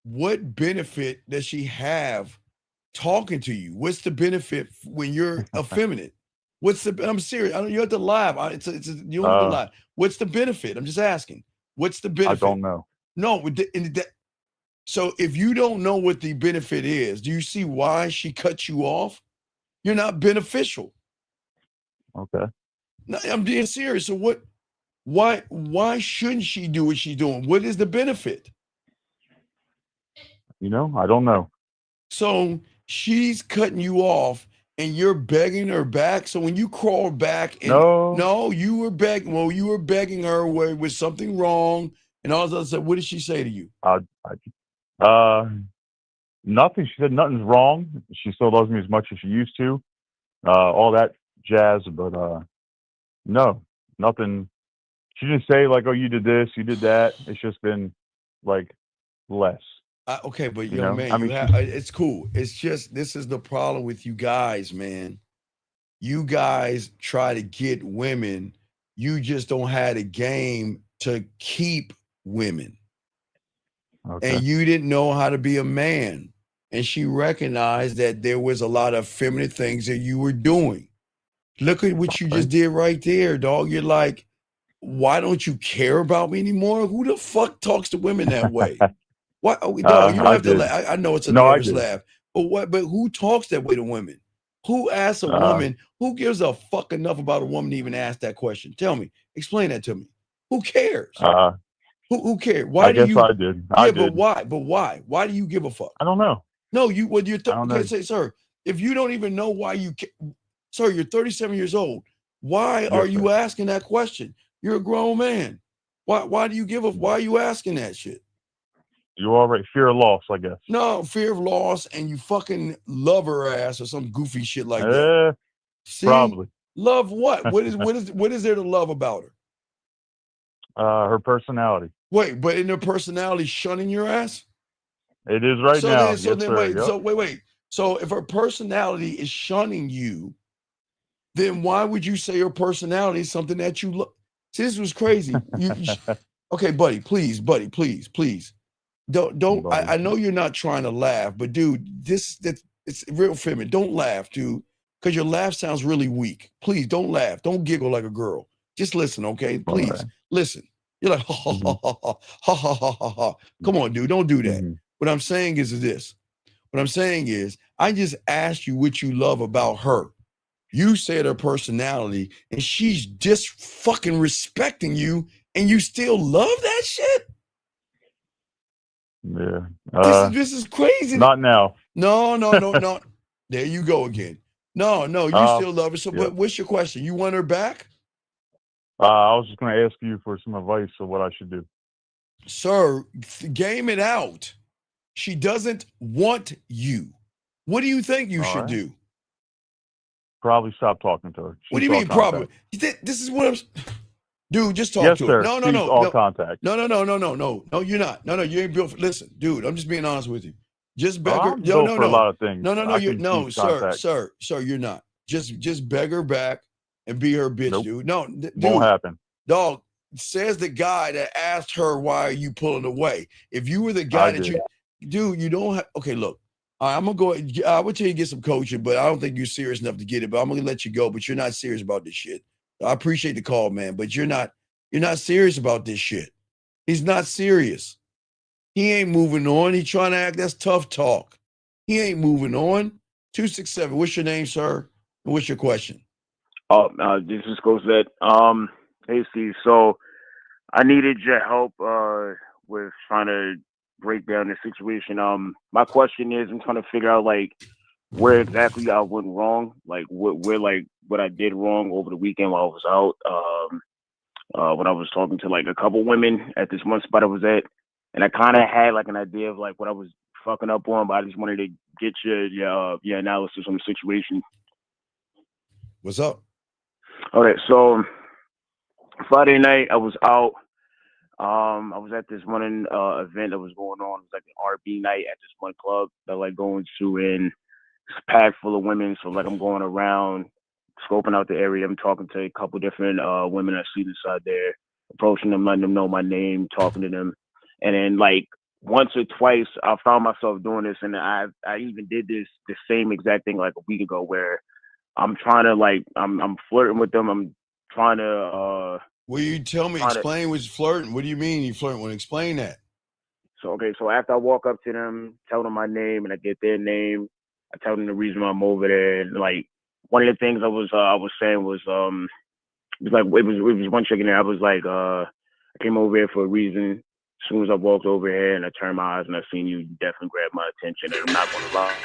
What benefit does she have talking to you? What's the benefit when you're effeminate? I'm serious. You have to lie. You don't have to lie. What's the benefit? I'm just asking. What's the benefit? I don't know. No. So if you don't know what the benefit is, do you see why she cut you off? You're not beneficial. Okay. No, I'm being serious. So why shouldn't she do what she's doing? What is the benefit? I don't know. So she's cutting you off and you're begging her back. So when you crawl back and No, you were begging, you were begging her where was something wrong and all this other stuff. What did she say to you? nothing. She said nothing's wrong. She still loves me as much as she used to. All that jazz, but no, nothing. She didn't say like, "Oh, you did this, you did that." It's just been like less. Okay, but You young know, man, I you mean, have it's cool. It's just this is the problem with you guys, man. You guys try to get women. You just don't have a game to keep women. okay. And you didn't know how to be a man. And she recognized that there was a lot of feminine things that you were doing. Look at what you just did right there, dog. You're like, why don't you care about me anymore? Who the fuck talks to women that way? Why? Oh, dog, you don't I have to did. laugh. I know it's a No, I nervous did. laugh, but what? But who talks that way to women? Who asks a woman? Who gives a fuck enough about a woman to even ask that question? Tell me. Explain that to me. Who cares? Who cares? Why I do guess you? I did. I Yeah, but did. why? But why? Why do you give a fuck? I don't know. No, you. What you're? I don't know. Okay, say, sir. If you don't even know why you, sir, you're 37 years old. Why are Yes, you sir. asking that question? You're a grown man. Why do you give a? Why are you asking that shit? You already fear of loss, I guess. No, fear of loss, and you fucking love her ass or some goofy shit like that. See, Probably. love what? What is there to love about her? Her personality. Wait, but in her personality shunning your ass? It is right So now. then, Yes, sir. wait. Yep. So wait. So if her personality is shunning you, then why would you say her personality is something that you look? See, this was crazy. Okay, buddy, please. Don't. I know you're not trying to laugh, but dude, it's real feminine. Don't laugh, dude, because your laugh sounds really weak. Please don't laugh. Don't giggle like a girl. Just listen, okay? Please listen. You're like ha ha ha ha ha ha ha ha ha ha. Come on, dude, don't do that. What I'm saying is this. What I'm saying is, I just asked you what you love about her. You said her personality, and she's just fucking respecting you, and you still love that shit? Yeah. This is crazy. Not now. No. There you go again. No, you still love her. So, but what's your question? You want her back? I was just going to ask you for some advice on what I should do. Sir, game it out. She doesn't want you. What do you think you should do? Probably stop talking to her. What do you mean probably? This is what I'm... Dude, just talk yes, to sir. her. No. Cease all contact. No, you're not. No, you ain't built for... Listen, dude, I'm just being honest with you. Just beg her. I'm built for a lot of things. Sir, you're not. Just beg her back and be her bitch, nope. dude. No, dude, won't happen. Dog, says the guy that asked her, why are you pulling away? If you were the guy you don't have... Okay, look. I'm gonna go. I would tell you to get some coaching, but I don't think you're serious enough to get it. But I'm gonna let you go. But you're not serious about this shit. I appreciate the call, man, but you're not serious about this shit. He's not serious. He ain't moving on. He trying to act. That's tough talk. He ain't moving on. 267. What's your name, sir? And what's your question? This is Cosette. Hey Steve. So I needed your help with trying to break down the situation. My question is, I'm trying to figure out like where exactly I went wrong, like what I did wrong over the weekend while I was out. When I was talking to like a couple women at this one spot I was at, and I kind of had like an idea of like what I was fucking up on, but I just wanted to get your analysis on the situation. What's up? Okay, so Friday night I was out. I was at this one event that was going on. It was like an R&B night at this one club that I like going to, and it's packed full of women. So like I'm going around, scoping out the area. I'm talking to a couple different women I see inside there, approaching them, letting them know my name, talking to them. And then like once or twice, I found myself doing this, and I even did the same exact thing like a week ago, where I'm trying to like I'm flirting with them. I'm trying to. Will you tell me? Explain what's flirting. What do you mean you flirting? Well, explain that. So so after I walk up to them, tell them my name, and I get their name, I tell them the reason why I'm over there. And like one of the things I was saying was it was one chicken there. I was like I came over here for a reason. As soon as I walked over here and I turned my eyes and I seen you, you definitely grabbed my attention. And I'm not gonna lie.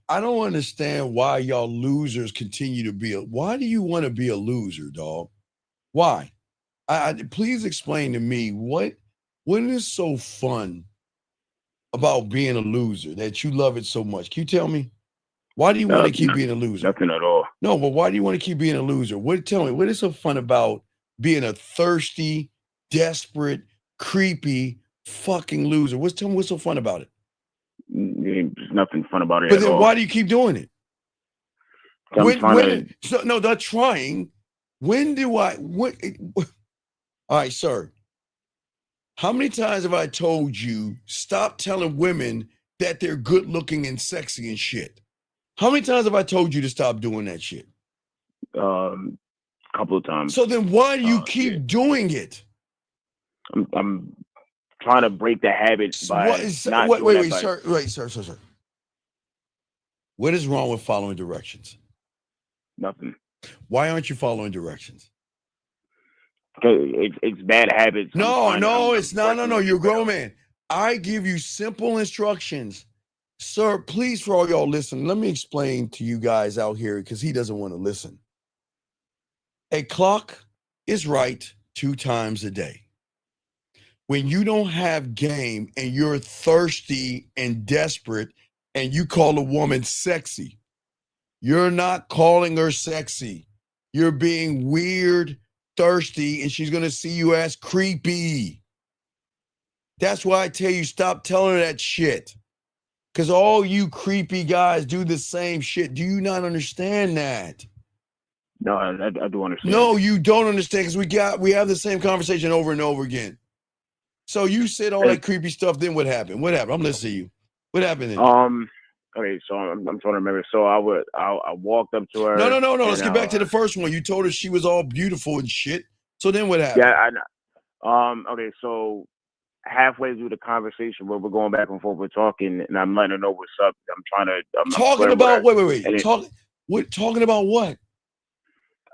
I don't understand why y'all losers continue to be why do you want to be a loser, dog? Why? Please explain to me what is so fun about being a loser that you love it so much? Can you tell me? Why do you want to keep being a loser? Nothing at all. No, but why do you want to keep being a loser? Tell me, what is so fun about being a thirsty, desperate, creepy, fucking loser? Tell me what's so fun about it? There's nothing fun about it But at then all. why do you keep doing it? I'm not trying. When do I? All right, sir. How many times have I told you stop telling women that they're good looking and sexy and shit? How many times have I told you to stop doing that shit? A couple of times. So then why do you keep doing it? I'm trying to break the habit by Wait, sir. What is wrong with following directions? Nothing. Why aren't you following directions? It's bad habits. No, it's not. No, you're a grown man. I give you simple instructions. Sir, please, for all y'all listening, let me explain to you guys out here because he doesn't want to listen. A clock is right 2 times a day. When you don't have game and you're thirsty and desperate and you call a woman sexy, you're not calling her sexy. You're being weird, thirsty, and she's going to see you as creepy. That's why I tell you, stop telling her that shit. Because all you creepy guys do the same shit. Do you not understand that? No, I do understand. No, you don't understand because we have the same conversation over and over again. So you said all that creepy stuff, then what happened? What happened? I'm listening to you. What happened then? Okay, so I'm trying to remember. So I walked up to her. No. Let's get back to the first one. You told her she was all beautiful and shit. So then what happened? Yeah, I know. Okay, so halfway through the conversation where we're going back and forth, we're talking, and I'm letting her know what's up. Talking about wait. Talking about what?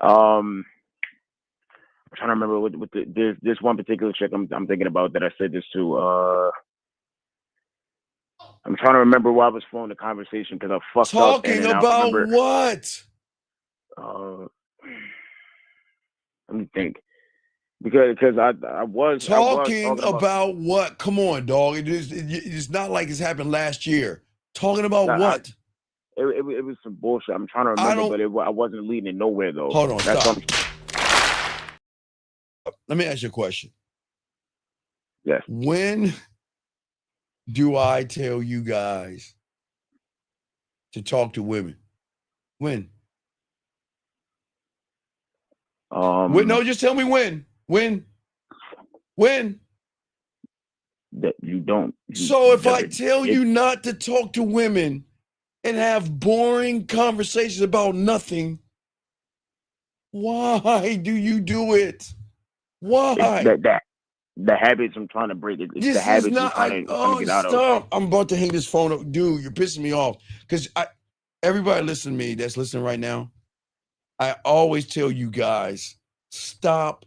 I'm trying to remember what this one particular chick I'm thinking about that I said this to. I'm trying to remember why I was flowing the conversation because I fucked up. Talking about what? Let me think. Because I was talking about what? Come on, dog. It's not like it's happened last year. Talking about what? It was some bullshit. I'm trying to remember, but I wasn't leading it nowhere though. Hold on, stop. Let me ask you a question. Yes. When do I tell you guys to talk to women? When? No, just tell me when. When? That you don't. So if I tell you not to talk to women and have boring conversations about nothing, why do you do it? Why? The habits I'm trying to break. It's the habits I'm trying to get out of. I'm about to hang this phone up. Dude, you're pissing me off. Because everybody listen to me that's listening right now. I always tell you guys, stop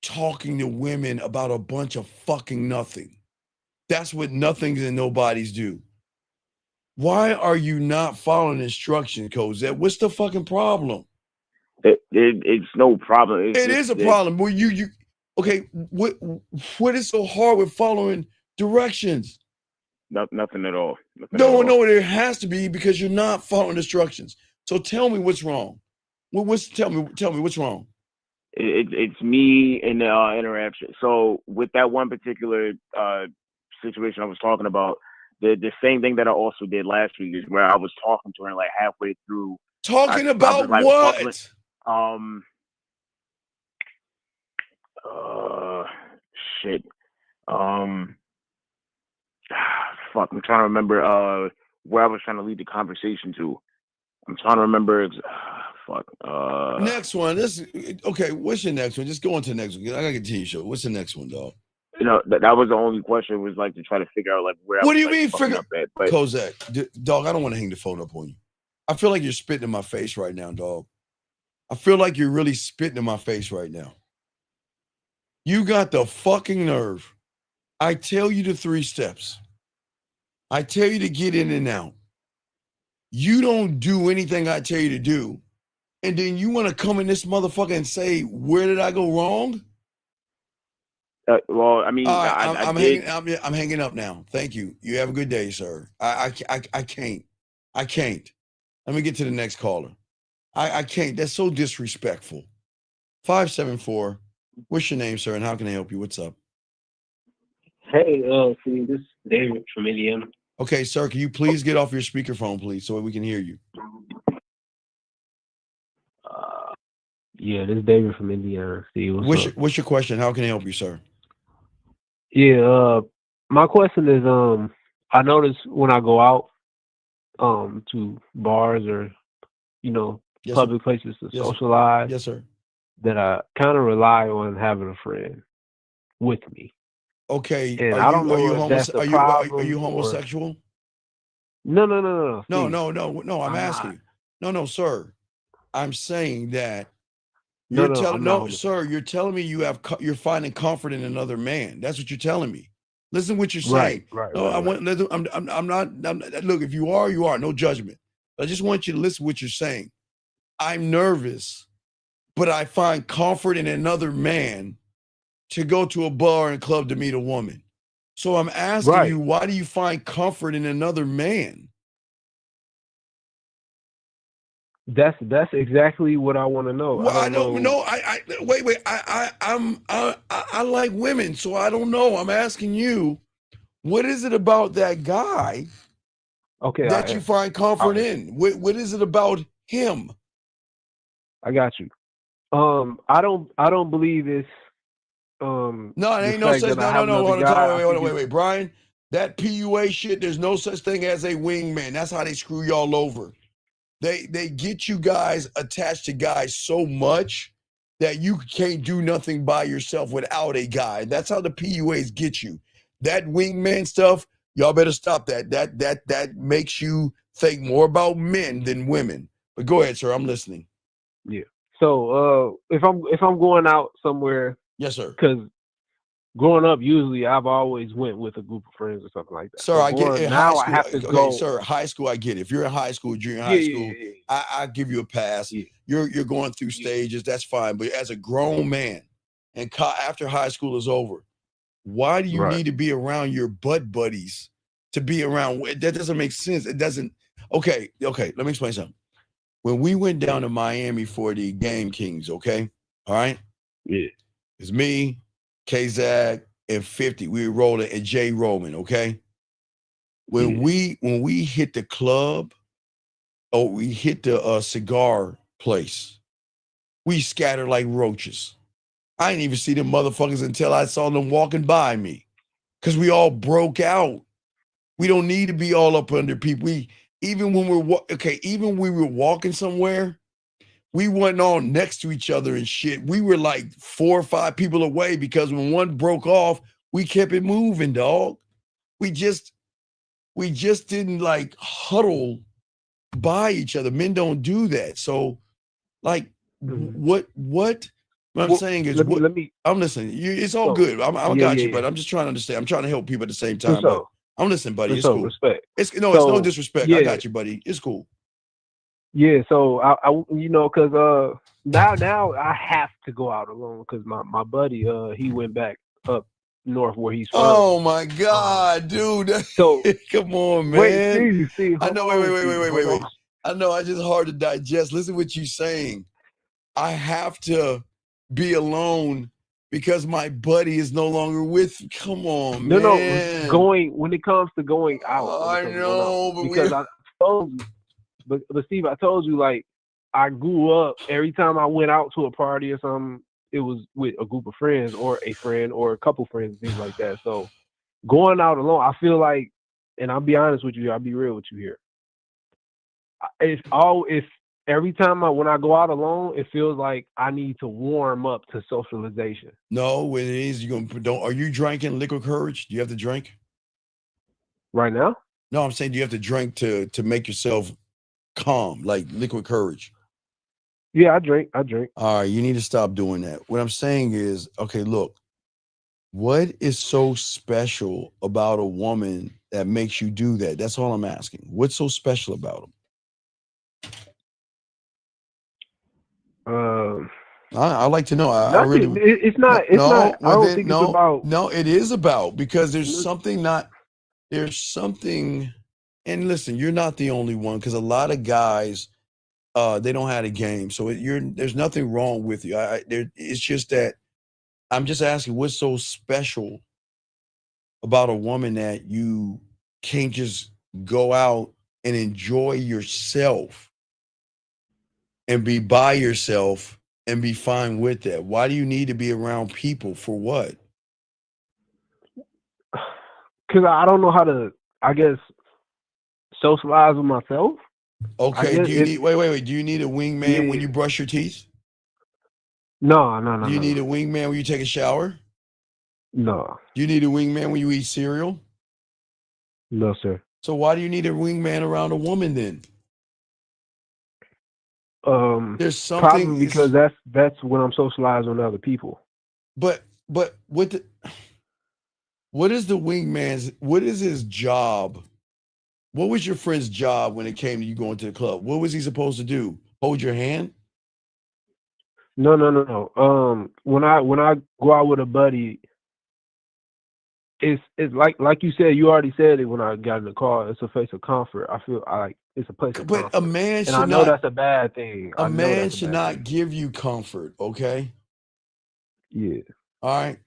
talking to women about a bunch of fucking nothing. That's what nothings and nobodies do. Why are you not following instruction, Cosette? What's the fucking problem? It's no problem. It is a problem. Well, okay, what is so hard with following directions? Nothing at all. No, there has to be because you're not following instructions. So tell me what's wrong. Tell me what's wrong. It's me in the interaction. So with that one particular situation I was talking about, the same thing that I also did last week is where I was talking to her like halfway through. Talking about what? Shit. Fuck. I'm trying to remember where I was trying to lead the conversation to. I'm trying to remember. Fuck. Next one. Okay. What's your next one? Just go on to the next one. I gotta get to your show. What's the next one, dog? You know, that was the only question, was like to try to figure out like where. What do you mean figure? Cosette, dog. I don't want to hang the phone up on you. I feel like you're spitting in my face right now, dog. I feel like you're really spitting in my face right now. You got the fucking nerve. I tell you the 3 steps. I tell you to get in and out. You don't do anything I tell you to do. And then you want to come in this motherfucker and say, where did I go wrong? Well, I mean, All right, I I'm did. I'm hanging up now. Thank you. You have a good day, sir. I can't. I can't. Let me get to the next caller. I can't. That's so disrespectful. 574. What's your name, sir? And how can I help you? What's up? Hey, see, this is David from Indiana. Okay, sir, can you please get off your speakerphone, please, so we can hear you? Yeah, this is David from Indiana. See, What's your question? How can I help you, sir? Yeah, my question is, I notice when I go out, to bars or, Yes, public sir. places to Yes, sir. socialize, Yes, sir. that I kind of rely on having a friend with me. Okay, And are I don't you know if that's the are problem you or homosexual? no. No, Steve, no. I'm I'm asking not. you. No, sir. I'm saying that No, you're no, telling I'm not no, homosexual. sir. You're telling me you're finding comfort in another man. That's what you're telling me. Listen to what you're Right, saying. right, No, right, I right. want. I'm not. Look, if you are, you are. No judgment. I just want you to listen to what you're saying. I'm nervous, but I find comfort in another man to go to a bar and club to meet a woman. So I'm asking Right. you, why do you find comfort in another man? That's exactly what I want to know. I Well, I don't don't know. know. Wait. I like women, so I don't know. I'm asking you, what is it about that guy Okay, that you find comfort in? What is it about him? I got you. I don't believe it's No, it the ain't no fact such. that I No, no, have no. another Hold on, guy. I think it's wait, Brian. That PUA shit. There's no such thing as a wingman. That's how they screw y'all over. They get you guys attached to guys so much that you can't do nothing by yourself without a guy. That's how the PUAs get you. That wingman stuff, y'all better stop that. That makes you think more about men than women. But go ahead, sir. I'm listening. yeah. So if I'm going out somewhere, yes, sir. Because growing up, usually I've always went with a group of friends or something like that. Sir, So I get in high now I school. have to Okay, go. sir, high school, I get it. If you're in high school, junior high Yeah, school, I give you a pass. You're going through stages. That's fine. But as a grown man, and after high school is over, why do you Right. need to be around your butt buddies to be around? That doesn't make sense. It doesn't. Okay. Let me explain something. When we went down to Miami for the Game Kings, okay, all right. Yeah. It's me, K-Zag, and 50. We were rolling, and Jay Roman, okay. When we hit the club, or we hit the cigar place, we scattered like roaches. I didn't even see them motherfuckers until I saw them walking by me, because we all broke out. We don't need to be all up under people. Even when even when we were walking somewhere, we weren't all next to each other and shit. We were like 4 or 5 people away, because when one broke off, we kept it moving, dog. We just didn't like huddle by each other. Men don't do that. So, like, what I'm saying is, let me. I'm listening. It's all So, good. I yeah, got yeah, you, but yeah. I'm just trying to understand. I'm trying to help people at the same For time. But sure. I'm listening, buddy. For It's sure. cool. Respect. It's no So, disrespect. I yeah. got you, buddy. It's cool. Yeah, so I because now I have to go out alone because my buddy he went back up north where he's from. Oh my God, dude! So come on, wait, man. Steve, I hold know. on, Steve, hold Wait. on. I know. I just hard to digest. Listen what you're saying. I have to be alone because my buddy is no longer with. Come on, No, man. when it comes to going out, I know, but because I told you, but Steve, I told you like I grew up. Every time I went out to a party or something, it was with a group of friends or a friend or a couple friends, things like that. So going out alone, I feel like, and I'll be honest with you, I'll be real with you here. It's every time when I go out alone, it feels like I need to warm up to socialization. No, when it is, are you drinking liquid courage? Do you have to drink? Right now? No, I'm saying, do you have to drink to make yourself calm, like liquid courage? Yeah, I drink. All right, you need to stop doing that. What I'm saying is, okay, look, what is so special about a woman that makes you do that? That's all I'm asking. What's so special about them? I like to know. I Nothing. really. It's not. It's not. I Well don't then, think it's about. no. It is about because there's something not. There's something, and listen, you're not the only one because a lot of guys, they don't have a game. So there's nothing wrong with you. It's just that I'm just asking, what's so special about a woman that you can't just go out and enjoy yourself and be by yourself and be fine with that? Why do you need to be around people for what? Because I don't know how to, I guess, socialize with myself. Okay, do you need wait? Do you need a wingman when you brush your teeth? No. Do you need a wingman when you take a shower? No. Do you need a wingman when you eat cereal? No, sir. So why do you need a wingman around a woman then? There's something probably because that's when I'm socializing with other people. But what is the wingman's? What is his job? What was your friend's job when it came to you going to the club? What was he supposed to do? Hold your hand? No. When I go out with a buddy, it's like you said. You already said it when I got in the car. It's a place of comfort. I feel like it's a place of comfort. But a man should and I know that's a bad thing. A man should not give you comfort. Okay. Yeah. All right.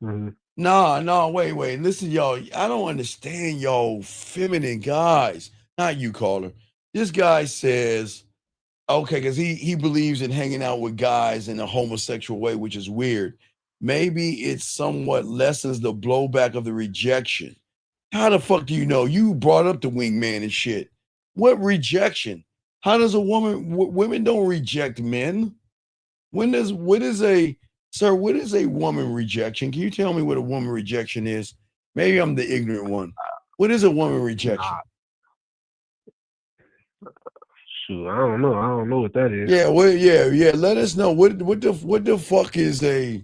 Mm-hmm. No, wait. Listen, y'all. I don't understand y'all feminine guys. Not you, caller. This guy says, okay, because he believes in hanging out with guys in a homosexual way, which is weird. Maybe it somewhat lessens the blowback of the rejection. How the fuck do you know? You brought up the wingman and shit. What rejection? How does a woman? Women don't reject men. What is a woman rejection? Can you tell me what a woman rejection is? Maybe I'm the ignorant one. What is a woman rejection? Shoot, I don't know. I don't know what that is. Yeah, Let us know what the fuck is a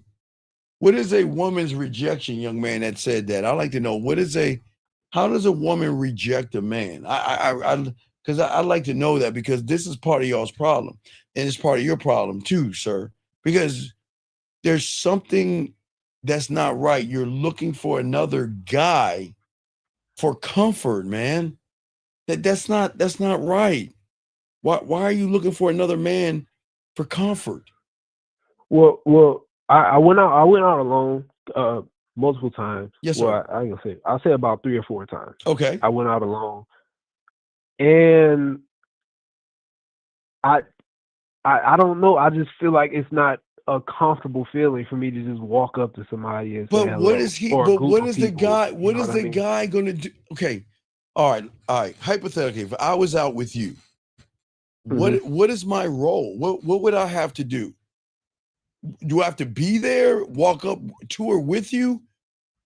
woman's rejection, young man that said that. I'd like to know how does a woman reject a man? Because I'd like to know that because this is part of y'all's problem and it's part of your problem too, sir. Because there's something that's not right. You're looking for another guy for comfort, man. That's not right. Why are you looking for another man for comfort? Well, I went out alone multiple times. Yes, sir. Well, I ain't gonna say. I'll say about 3 or 4 times. Okay. I went out alone, and I don't know. I just feel like it's not a comfortable feeling for me to just walk up to somebody and say hello. But what is he? But what is the guy? What is the guy going to do? Okay, all right. Hypothetically, if I was out with you, what is my role? What would I have to do? Do I have to be there? Walk up to her with you?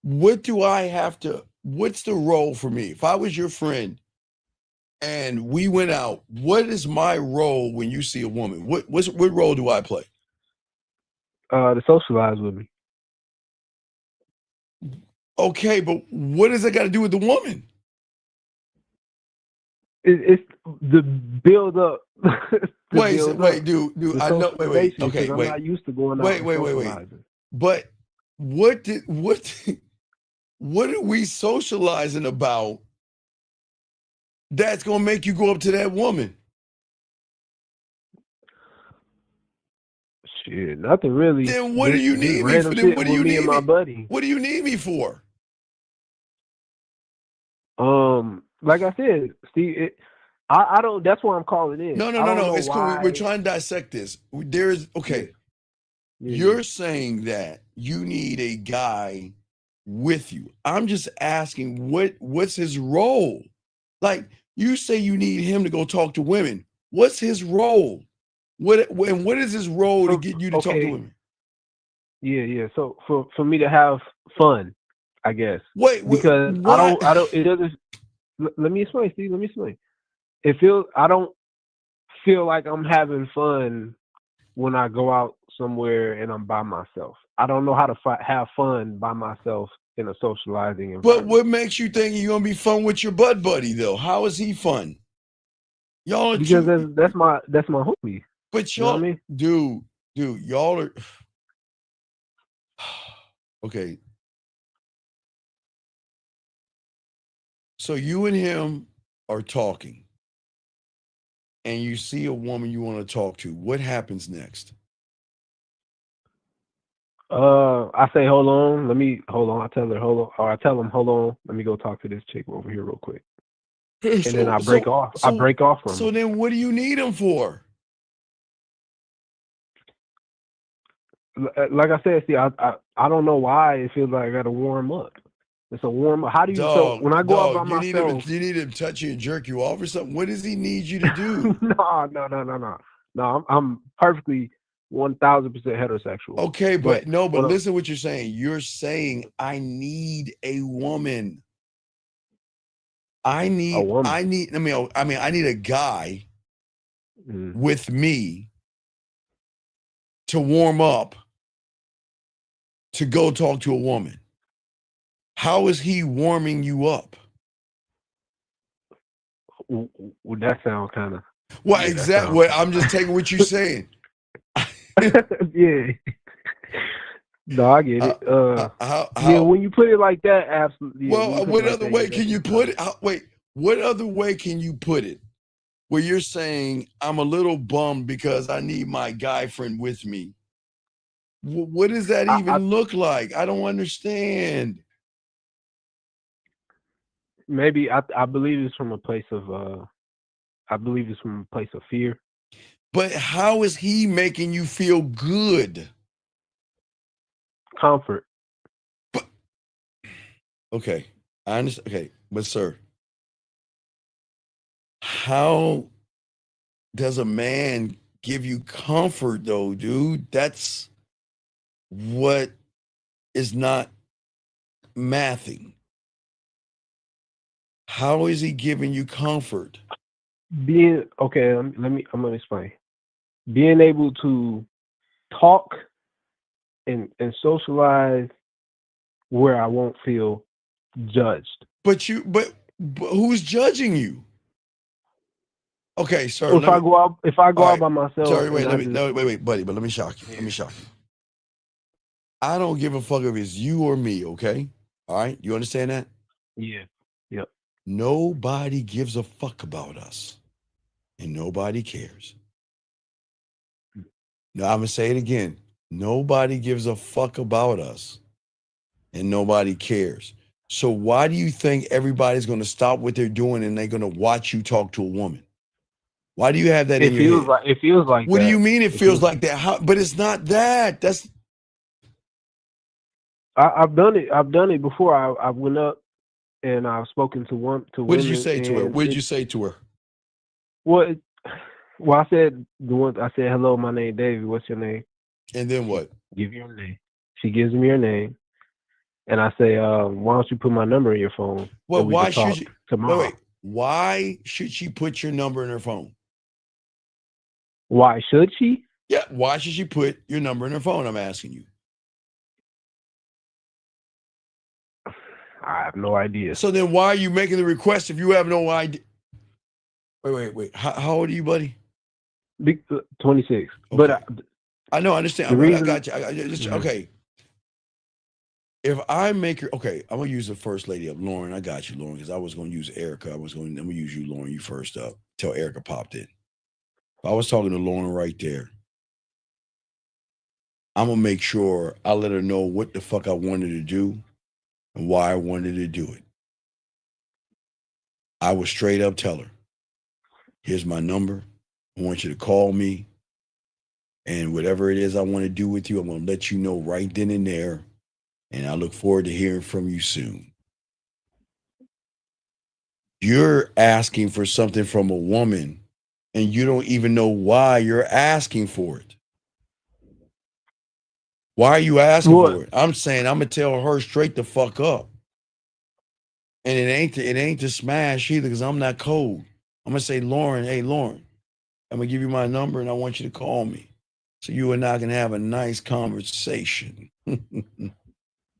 What do I have to? What's the role for me? If I was your friend and we went out, what is my role when you see a woman? What role do I play? To socialize with me. Okay, but what does that got to do with the woman? It's the build up. Wait, dude. I know. Wait. Okay, I'm wait. not used to going out. Wait. But what are we socializing about that's gonna make you go up to that woman? Shit, nothing really. Then what do you need me for? Then what do you need my buddy? What do you need me for? Like I said, Steve, I don't. That's why I'm calling in. No. It's cool. We're trying to dissect this. Okay. Yeah. You're saying that you need a guy with you. I'm just asking what's his role? Like you say you need him to go talk to women. What's his role? What is his role to get you to talk to women? Yeah. So for me to have fun, I guess. Because I don't. It doesn't. Let me explain, Steve. Let me explain. It feels I don't feel like I'm having fun when I go out somewhere and I'm by myself. I don't know how to have fun by myself in a socializing environment. But what makes you think you're gonna be fun with your bud buddy though? How is he fun? Y'all are because that's my homie. But You know y'all, what I mean? dude, y'all are okay. So you and him are talking, and you see a woman you want to talk to. What happens next? I say, hold on. I tell her, hold on. Or I tell him, hold on. Let me go talk to this chick over here real quick. And then I break off. I break off from So him. then what do you need him for? Like I said, see, I don't know why it feels like I got to warm up. It's a warm up. How do you? Dog, so when I go out by you myself, need him to touch you and jerk you off or something. What does he need you to do? No. I'm perfectly 1,000% heterosexual. Okay, but listen what you're saying. You're saying I need a woman. I need a guy with me to warm up to go talk to a woman. How is he warming you up? Would that sound kind of? Well, exactly. Well, I'm just taking what you're saying. Yeah. No, I get it. Yeah, when you put it like that, absolutely. Well, what other way can you put it? What other way can you put it? Where you're saying I'm a little bummed because I need my guy friend with me. What does that even look like? I don't understand. Maybe I believe it's from a place of fear. But how is he making you feel good? Comfort. Okay, I understand. Okay, but sir, how does a man give you comfort though, dude? That's what is not mathing. How is he giving you comfort? I'm gonna explain. Being able to talk and socialize where I won't feel judged. But who's judging you? Okay, sir. So if I go out by myself. Sorry, wait, buddy, but let me shock you. I don't give a fuck if it's you or me, okay? All right, you understand that? Yeah. Yep. Nobody gives a fuck about us, and nobody cares. Now I'm gonna say it again. Nobody gives a fuck about us, and nobody cares. So why do you think everybody's gonna stop what they're doing and they're gonna watch you talk to a woman? Why do you have that in your head? It feels like What that. do you mean it feels like that? But it's not that. That's I've done it. I've done it before. I went up and I've spoken to women. What did you say to her? What did you say to her? Well, I said hello. My name David. What's your name? And then what? Give your name. She gives me her name, and I say, why don't you put my number in your phone? Well, why should she? Tomorrow. Wait. Why should she put your number in her phone? Why should she? Yeah. Why should she put your number in her phone? I'm asking you. I have no idea. So then why are you making the request if you have no idea? Wait. How old are you, buddy? 26. Okay. But I know, I understand. I got you. Okay. If I make her, okay, I'm going to use the first lady up. Lauren, I got you, Lauren, because I was going to use Erica. I'm going to use you, Lauren, you first up, till Erica popped in. If I was talking to Lauren right there, I'm going to make sure I let her know what the fuck I wanted to do and why I wanted to do it. I would straight up tell her, here's my number. I want you to call me. And whatever it is I want to do with you, I'm going to let you know right then and there. And I look forward to hearing from you soon. You're asking for something from a woman, and you don't even know why you're asking for it. Why are you asking for it? I'm saying I'm going to tell her straight the fuck up. And it ain't to smash either, because I'm not cold. I'm going to say, Lauren, hey, Lauren, I'm gonna give you my number, and I want you to call me, so you and I can have a nice conversation. And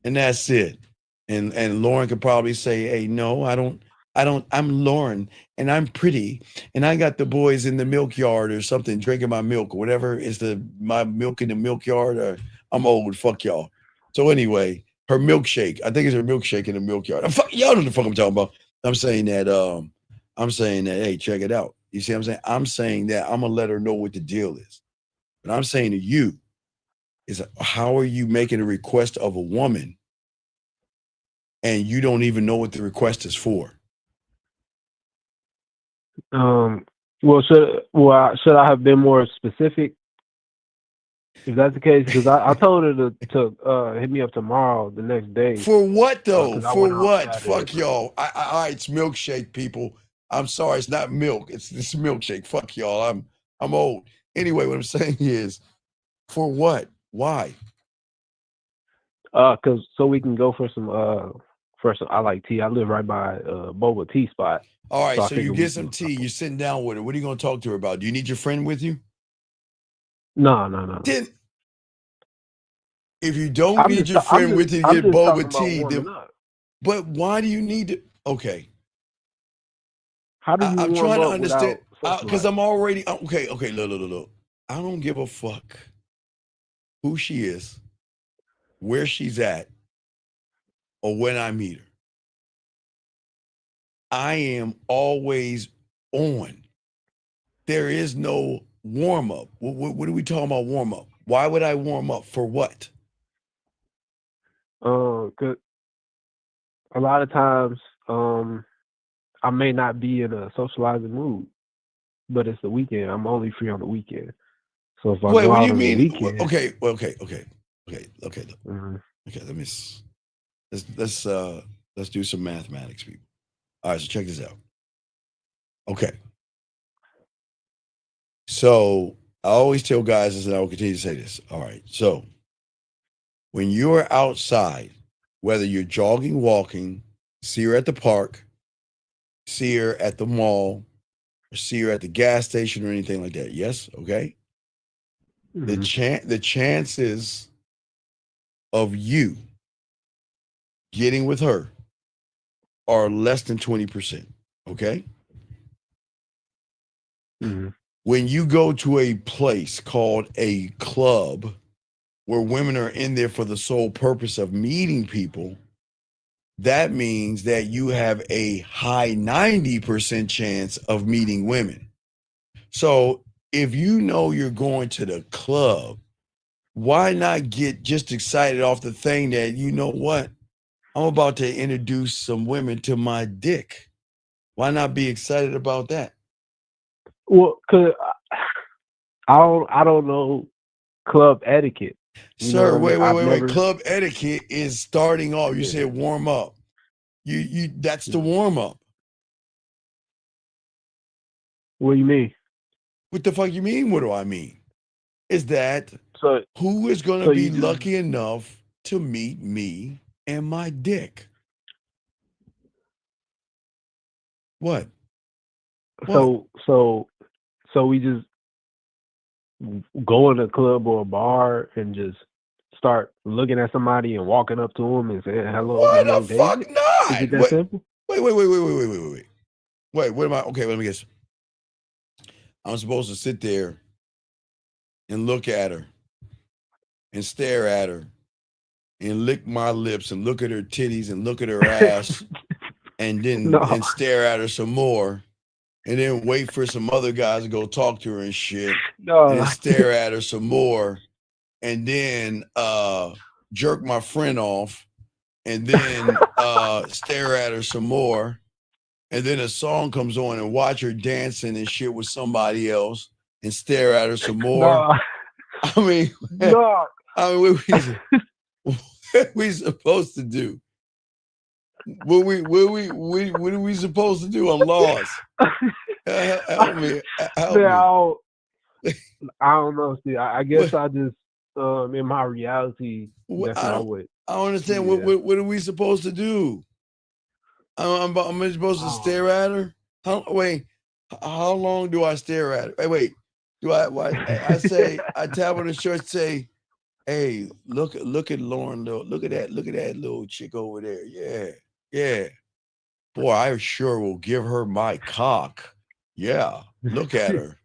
that's it. And Lauren could probably say, hey, no, I don't, I'm Lauren and I'm pretty and I got the boys in the milk yard or something drinking my milk or whatever is my milk in the milk yard, or I'm old, fuck y'all. So anyway, her milkshake, I think it's her milkshake in the milk yard. Y'all know what the fuck I'm talking about. I'm saying that, hey, check it out. You see what I'm saying? I'm saying that I'm gonna let her know what the deal is. But I'm saying to you is, how are you making a request of a woman and you don't even know what the request is for? Well, should I have been more specific? If that's the case, because I told her to hit me up tomorrow, the next day. For what though? 'cause I For went out what? Saturday. Fuck y'all. All right, it's milkshake, people. I'm sorry, it's not milk. It's milkshake. Fuck y'all. I'm old. Anyway, what I'm saying is, for what? Why? Cause so we can go for some I like tea. I live right by boba tea spot. All right, so I you figured get some tea. You're sitting down with her. What are you going to talk to her about? Do you need your friend with you? No. Then, if you don't need your friend with you to get boba tea, then, but why do you need to? Okay. How do you I'm warm trying to up understand, without because I'm already okay. Look. I don't give a fuck who she is, where she's at, or when I meet her. I am always on. There is no warm up. What are we talking about? Warm up? Why would I warm up for what? 'Cause a lot of times, I may not be in a socializing mood, but it's the weekend. I'm only free on the weekend. So if I Wait, go what do out you on mean? the weekend, Okay. Mhm. Okay. Let's do some mathematics, people. All right, so check this out. Okay. So I always tell guys this, and I will continue to say this. All right. So when you're outside, whether you're jogging, walking, see her at the park, see her at the mall, or see her at the gas station or anything like that. Yes? Okay. The chances of you getting with her are less than 20%. Okay. When you go to a place called a club where women are in there for the sole purpose of meeting people, that means that you have a high 90% chance of meeting women. So if you know you're going to the club, why not get just excited off the thing that, you know what, I'm about to introduce some women to my dick. Why not be excited about that? Well, cause I don't know club etiquette. Sir, wait. Club etiquette is starting off. You said warm up. You that's the warm up. What do you mean? What the fuck you mean? What do I mean? Is that who is going to be lucky enough to meet me and my dick? What? So we just go in a club or a bar and just start looking at somebody and walking up to them and saying, hello, why my the name's fuck David? not? Is it that simple? Wait. Wait, what am I? Okay, let me guess. I'm supposed to sit there and look at her and stare at her and lick my lips and look at her titties and look at her ass and then and stare at her some more and then wait for some other guys to go talk to her and shit and then stare at her some more and then jerk my friend off and then stare at her some more and then a song comes on and watch her dancing and shit with somebody else and stare at her some more. I mean, what are we supposed to do? What are we supposed to do? I'm lost. Help me. Help me. I don't know. See, I guess I just in my reality, that's not what. I don't understand. Yeah. What are we supposed to do? I'm supposed to stare at her? How long do I stare at her? Wait. Do I say I tap on the shirt, say, hey, look at Lauren, look at that little chick over there. Yeah. Boy, I sure will give her my cock. Yeah, look at her.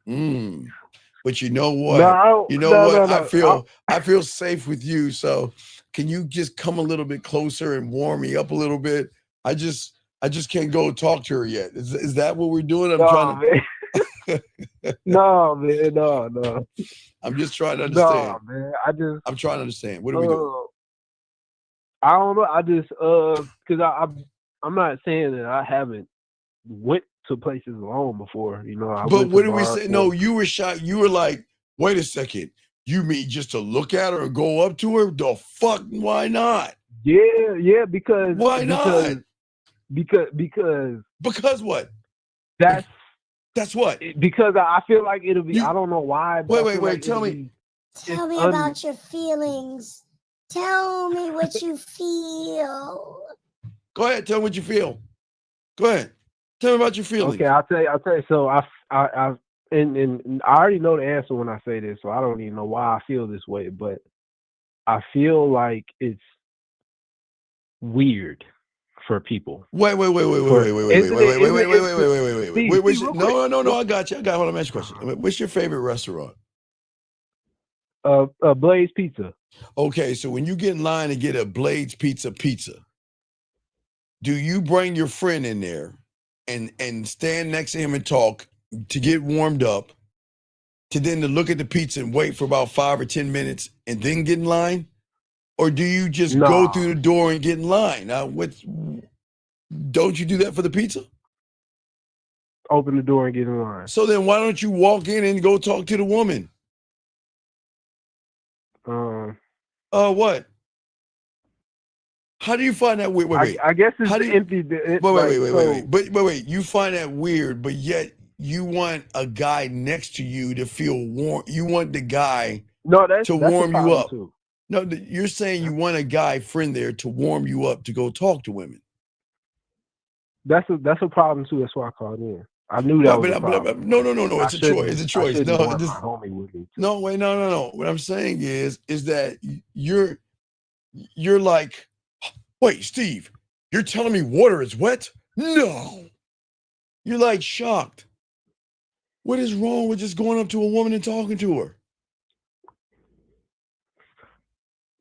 But you know what? I feel safe with you. So can you just come a little bit closer and warm me up a little bit? I just can't go talk to her yet. Is that what we're doing? I'm trying to. No, man, no. I'm just trying to understand. No, man. I'm trying to understand. What are we doing? I don't know. I just because I'm not saying that I haven't went to places alone before. You know, But what did we say? No, you were shocked. You were like, wait a second. You mean just to look at her and go up to her? The fuck? Why not? Yeah, because why not? Because what? That's what? Because I feel like it'll be. I don't know why. Wait. Tell me. Tell me about your feelings. Tell me what you feel. Go ahead. Tell me what you feel. Go ahead. Tell me about your feelings. Okay, I'll tell you. So I already know the answer when I say this, so I don't even know why I feel this way, but I feel like it's weird for people. Wait. No, I got you. I got one. Let me ask you a question. What's your favorite restaurant? Blaze Pizza. Okay, so when you get in line to get a Blaze pizza, do you bring your friend in there and stand next to him and talk to get warmed up, to then to look at the pizza and wait for about 5 or 10 minutes and then get in line? Or do you just go through the door and get in line? Now, don't you do that for the pizza? Open the door and get in line. So then why don't you walk in and go talk to the woman? What? How do you find that weird? Wait. I guess it's empty. Wait. You find that weird, but yet you want a guy next to you to feel warm. You want the guy to warm you up. Too. No, you're saying you want a guy friend there to warm you up to go talk to women. That's a problem too. That's why I called in. I knew that was a problem. No. It's a choice. It's a choice. No. Wait. What I'm saying is that you're like, wait, Steve, you're telling me water is wet? No. You're like shocked. What is wrong with just going up to a woman and talking to her?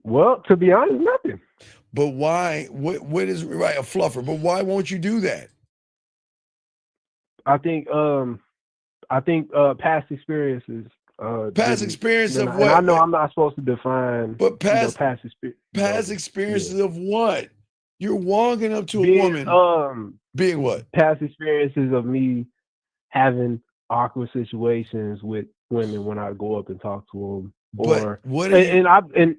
Well, to be honest, nothing. But why? What is right? A fluffer. But why won't you do that? I think past experiences. Past experience of what? And I know I'm not supposed to define. But past experience. Past experiences of what? You're walking up to a woman. Being what? Past experiences of me having awkward situations with women when I go up and talk to them.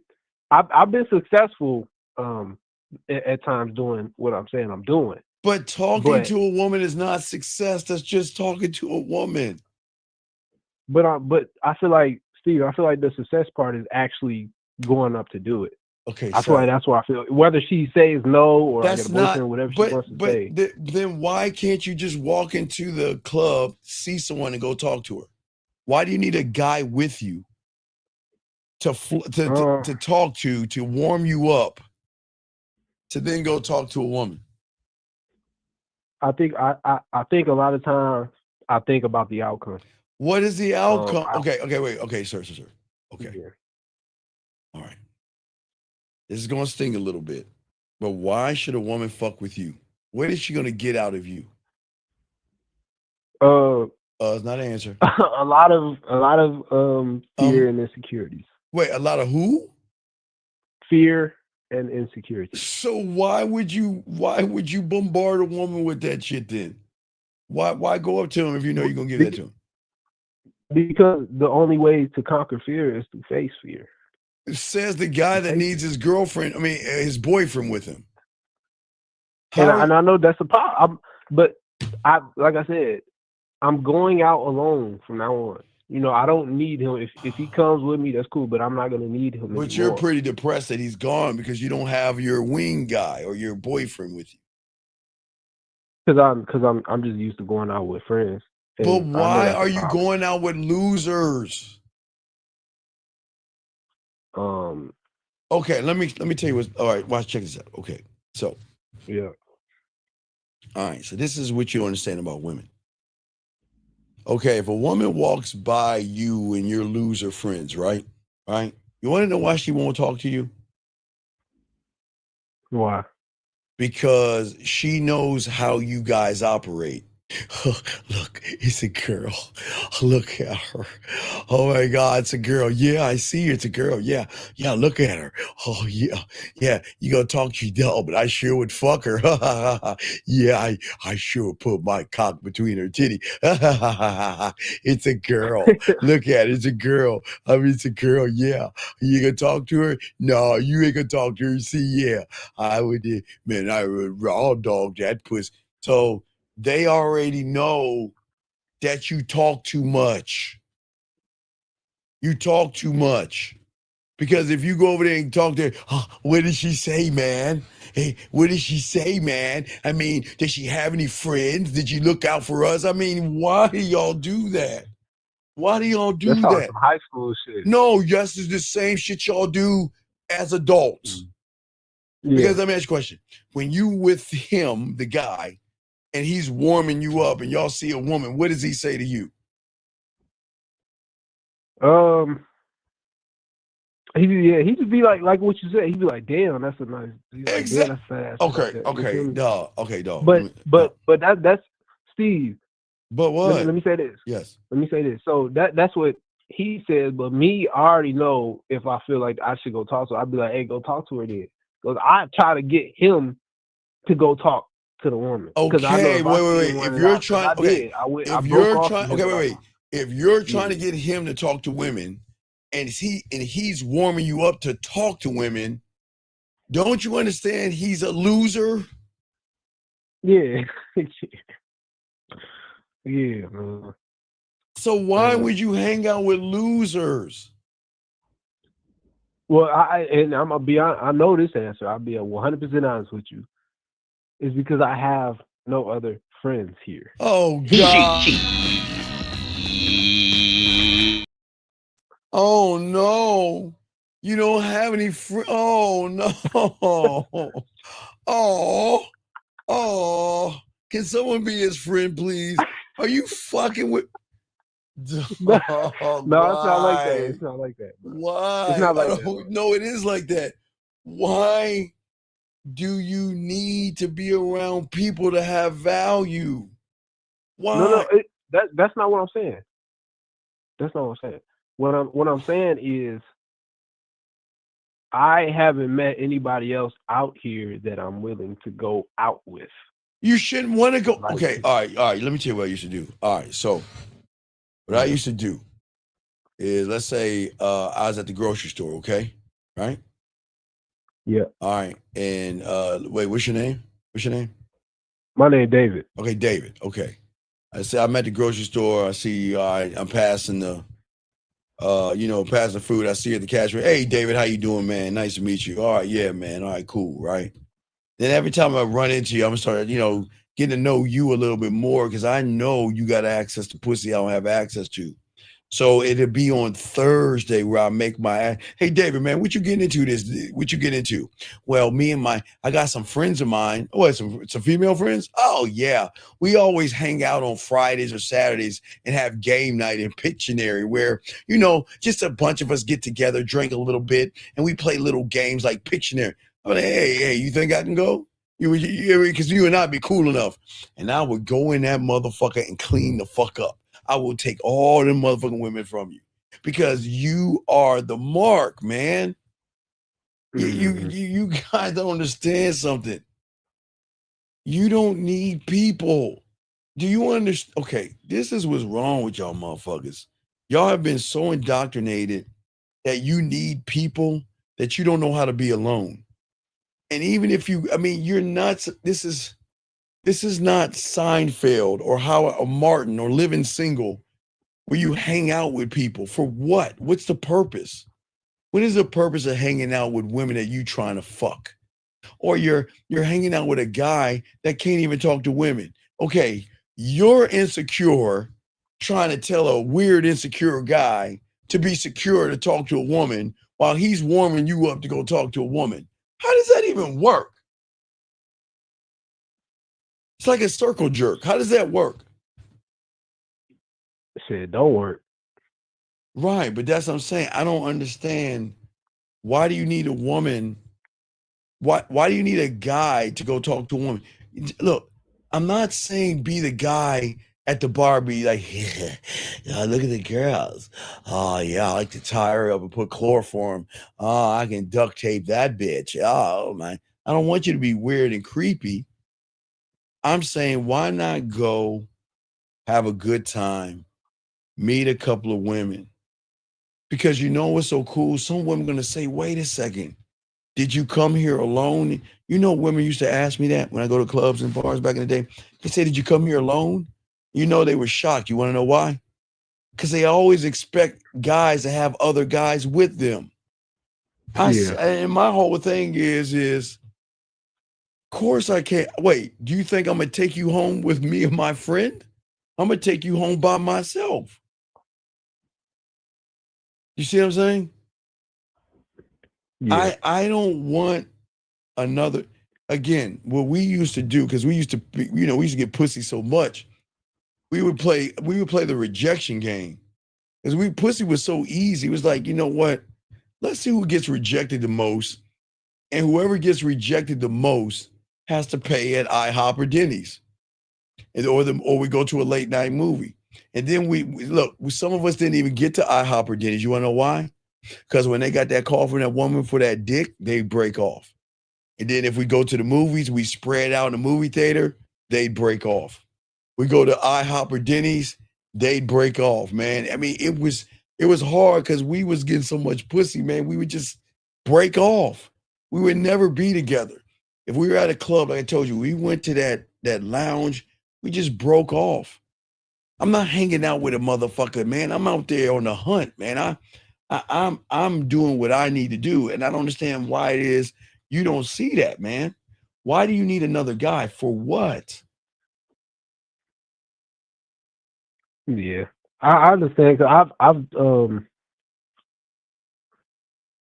I've been successful at times doing what I'm saying I'm doing. But talking to a woman is not success. That's just talking to a woman. But I feel like, Steve, the success part is actually going up to do it. Okay, that's why I feel whether she says no or I get a boyfriend, whatever she wants to say. Then why can't you just walk into the club, see someone, and go talk to her? Why do you need a guy with you to talk to warm you up, to then go talk to a woman? I think a lot of times I think about the outcome. What is the outcome? Okay, sir. Okay. Yeah. All right. This is going to sting a little bit, but why should a woman fuck with you? What is she going to get out of you? It's not an answer. a lot of fear and insecurities. Wait, a lot of who? Fear and insecurity. So why would you bombard a woman with that shit then? Why go up to him if you know you're gonna give that to him? Because the only way to conquer fear is to face fear. It says the guy that needs his his boyfriend with him. And I know that's a problem, but like I said, I'm going out alone from now on. You know, I don't need him. If he comes with me, that's cool, but I'm not going to need him anymore. But you're pretty depressed that he's gone because you don't have your wing guy or your boyfriend with you. Because I'm just used to going out with friends. But And I know why that's a are you problem. going out with losers? Okay, let me tell you what's all right. Watch, check this out. Okay, so Yeah. all right, so this is what you understand about women. Okay, if a woman walks by you and your loser friends, right? Right? You want to know why she won't talk to you? Why? Because she knows how you guys operate. Look, it's a girl. Look at her. Oh my God, it's a girl. Yeah, I see it's a girl. Yeah, yeah, look at her. Oh yeah, yeah. You gonna talk to you, but I sure would fuck her. Yeah, I sure would put my cock between her titty. It's a girl. Look at it. It's a girl. I mean, it's a girl. Yeah. You gonna talk to her? No, you ain't gonna talk to her. See, yeah, I would. Man, I would raw dog that puss. So they already know that you talk too much. You talk too much. Because if you go over there and talk to her, oh, what did she say, man? Hey, what did she say, man? I mean, did she have any friends? Did she look out for us? I mean, why do y'all do that? Why do y'all That do sounds like that? some high school shit. No, yes, it's the same shit y'all do as adults. Yeah. Because let me ask you a question. When you with him, the guy, and he's warming you up and y'all see a woman, what does he say to you? He just be like what you said. He'd be like, "Damn, that's a nice." He's like, "Damn, that's fast." Okay, dog. Okay, dog. But that's Steve. But what? Let me say this. Yes. Let me say this. So that's what he said. But me, I already know if I feel like I should go talk to her. I'd be like, "Hey, go talk to her then." Because I try to get him to go talk to the woman. Because I know Okay, if I see wait. him If running you're out, 'cause trying, I okay, did. I if broke you're off trying, from him. okay, wait. If you're trying to Yeah. get him to talk to women, and he's warming you up to talk to women, don't you understand he's a loser? Yeah. Yeah, man. So why would you hang out with losers? Well, I'm gonna be honest. I know this answer. I'll be 100% honest with you. It's because I have no other friends here. Oh God! Oh no! You don't have any friends. Oh no! Oh! Can someone be his friend, please? Are you fucking with? No, it's not like that. Why? It's not like that, bro. Why? It's not I like that, bro. don't know. It is like that. Why do you need to be around people to have value? Why? No, that's not what I'm saying. That's not what I'm saying. What I'm saying is I haven't met anybody else out here that I'm willing to go out with. You shouldn't want to go. Okay, all right. Let me tell you what I used to do. All right, so what I used to do is, let's say I was at the grocery store, okay? Right? Yeah. All right. And wait, what's your name? What's your name? My name David. Okay, David. Okay. I say I'm at the grocery store. I see you. I'm passing the passing food. I see you at the cash register. Hey, David, how you doing, man? Nice to meet you. All right, yeah, man. All right, cool, right? Then every time I run into you, I'm gonna start, getting to know you a little bit more because I know you got access to pussy I don't have access to. So it'll be on Thursday where I make my, hey, David, man, what you getting into this? What you getting into? Well, I got some friends of mine. Oh, some female friends? Oh, yeah. We always hang out on Fridays or Saturdays and have game night in Pictionary where, just a bunch of us get together, drink a little bit, and we play little games like Pictionary. I'm like, hey, you think I can go? Because you and I be cool enough. And I would go in that motherfucker and clean the fuck up. I will take all them motherfucking women from you because you are the mark, man. You guys don't understand something. You don't need people. Do you understand? Okay, this is what's wrong with y'all motherfuckers. Y'all have been so indoctrinated that you need people that you don't know how to be alone. And even if you're not, this is not Seinfeld or How a Martin or Living Single where you hang out with people. For what? What's the purpose? What is the purpose of hanging out with women that you trying to fuck? Or you're hanging out with a guy that can't even talk to women. Okay, you're insecure trying to tell a weird, insecure guy to be secure to talk to a woman while he's warming you up to go talk to a woman. How does that even work? It's like a circle jerk. How does that work? Shit, don't work. Right, but that's what I'm saying. I don't understand. Why do you need a woman? Why do you need a guy to go talk to a woman? Look, I'm not saying be the guy at the bar, be like, yeah, look at the girls. Oh yeah, I like to tie her up and put chloroform. Oh, I can duct tape that bitch. Oh man, I don't want you to be weird and creepy. I'm saying, why not go have a good time, meet a couple of women? Because you know what's so cool? Some women are going to say, wait a second, did you come here alone? You know, women used to ask me that when I go to clubs and bars back in the day. They say, did you come here alone? You know, they were shocked. You want to know why? Because they always expect guys to have other guys with them. And my whole thing is, of course I can't. Wait, do you think I'm going to take you home with me and my friend? I'm going to take you home by myself. You see what I'm saying? Yeah. I don't want another. Again, what we used to do, because we used to, we used to get pussy so much, we would play the rejection game. Because pussy was so easy. It was like, you know what? Let's see who gets rejected the most. And whoever gets rejected the most has to pay at IHOP or Denny's. Or we go to a late night movie. And then we look, some of us didn't even get to IHOP or Denny's. You want to know why? Because when they got that call from that woman for that dick, they break off. And then if we go to the movies, we spread out in the movie theater, they'd break off. We go to IHOP or Denny's, they'd break off, man. I mean, it was hard because we was getting so much pussy, man. We would just break off. We would never be together. If we were at a club, like I told you, we went to that lounge, we just broke off. I'm not hanging out with a motherfucker, man. I'm out there on the hunt, man. I'm doing what I need to do, and I don't understand why it is you don't see that, man. Why do you need another guy for what? Yeah, I understand. Cause I've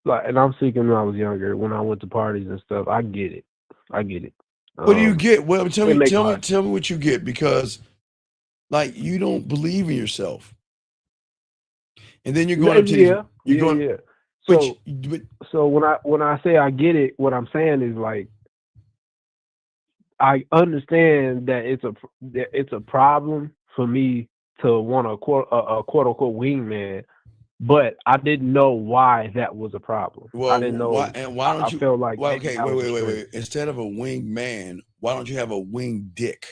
like, and I'm speaking when I was younger, when I went to parties and stuff. I get it. What do you get? Well, tell me sense. what you get, because like you don't believe in yourself, and then you're going up to these. So when I say I get it, what I'm saying is like I understand that it's a problem for me to want a quote unquote wingman, but I didn't know why that was a problem. Well, I didn't know. why don't you? I felt like Well, maybe okay, that was a wait. strength. Instead of a winged man, why don't you have a winged dick?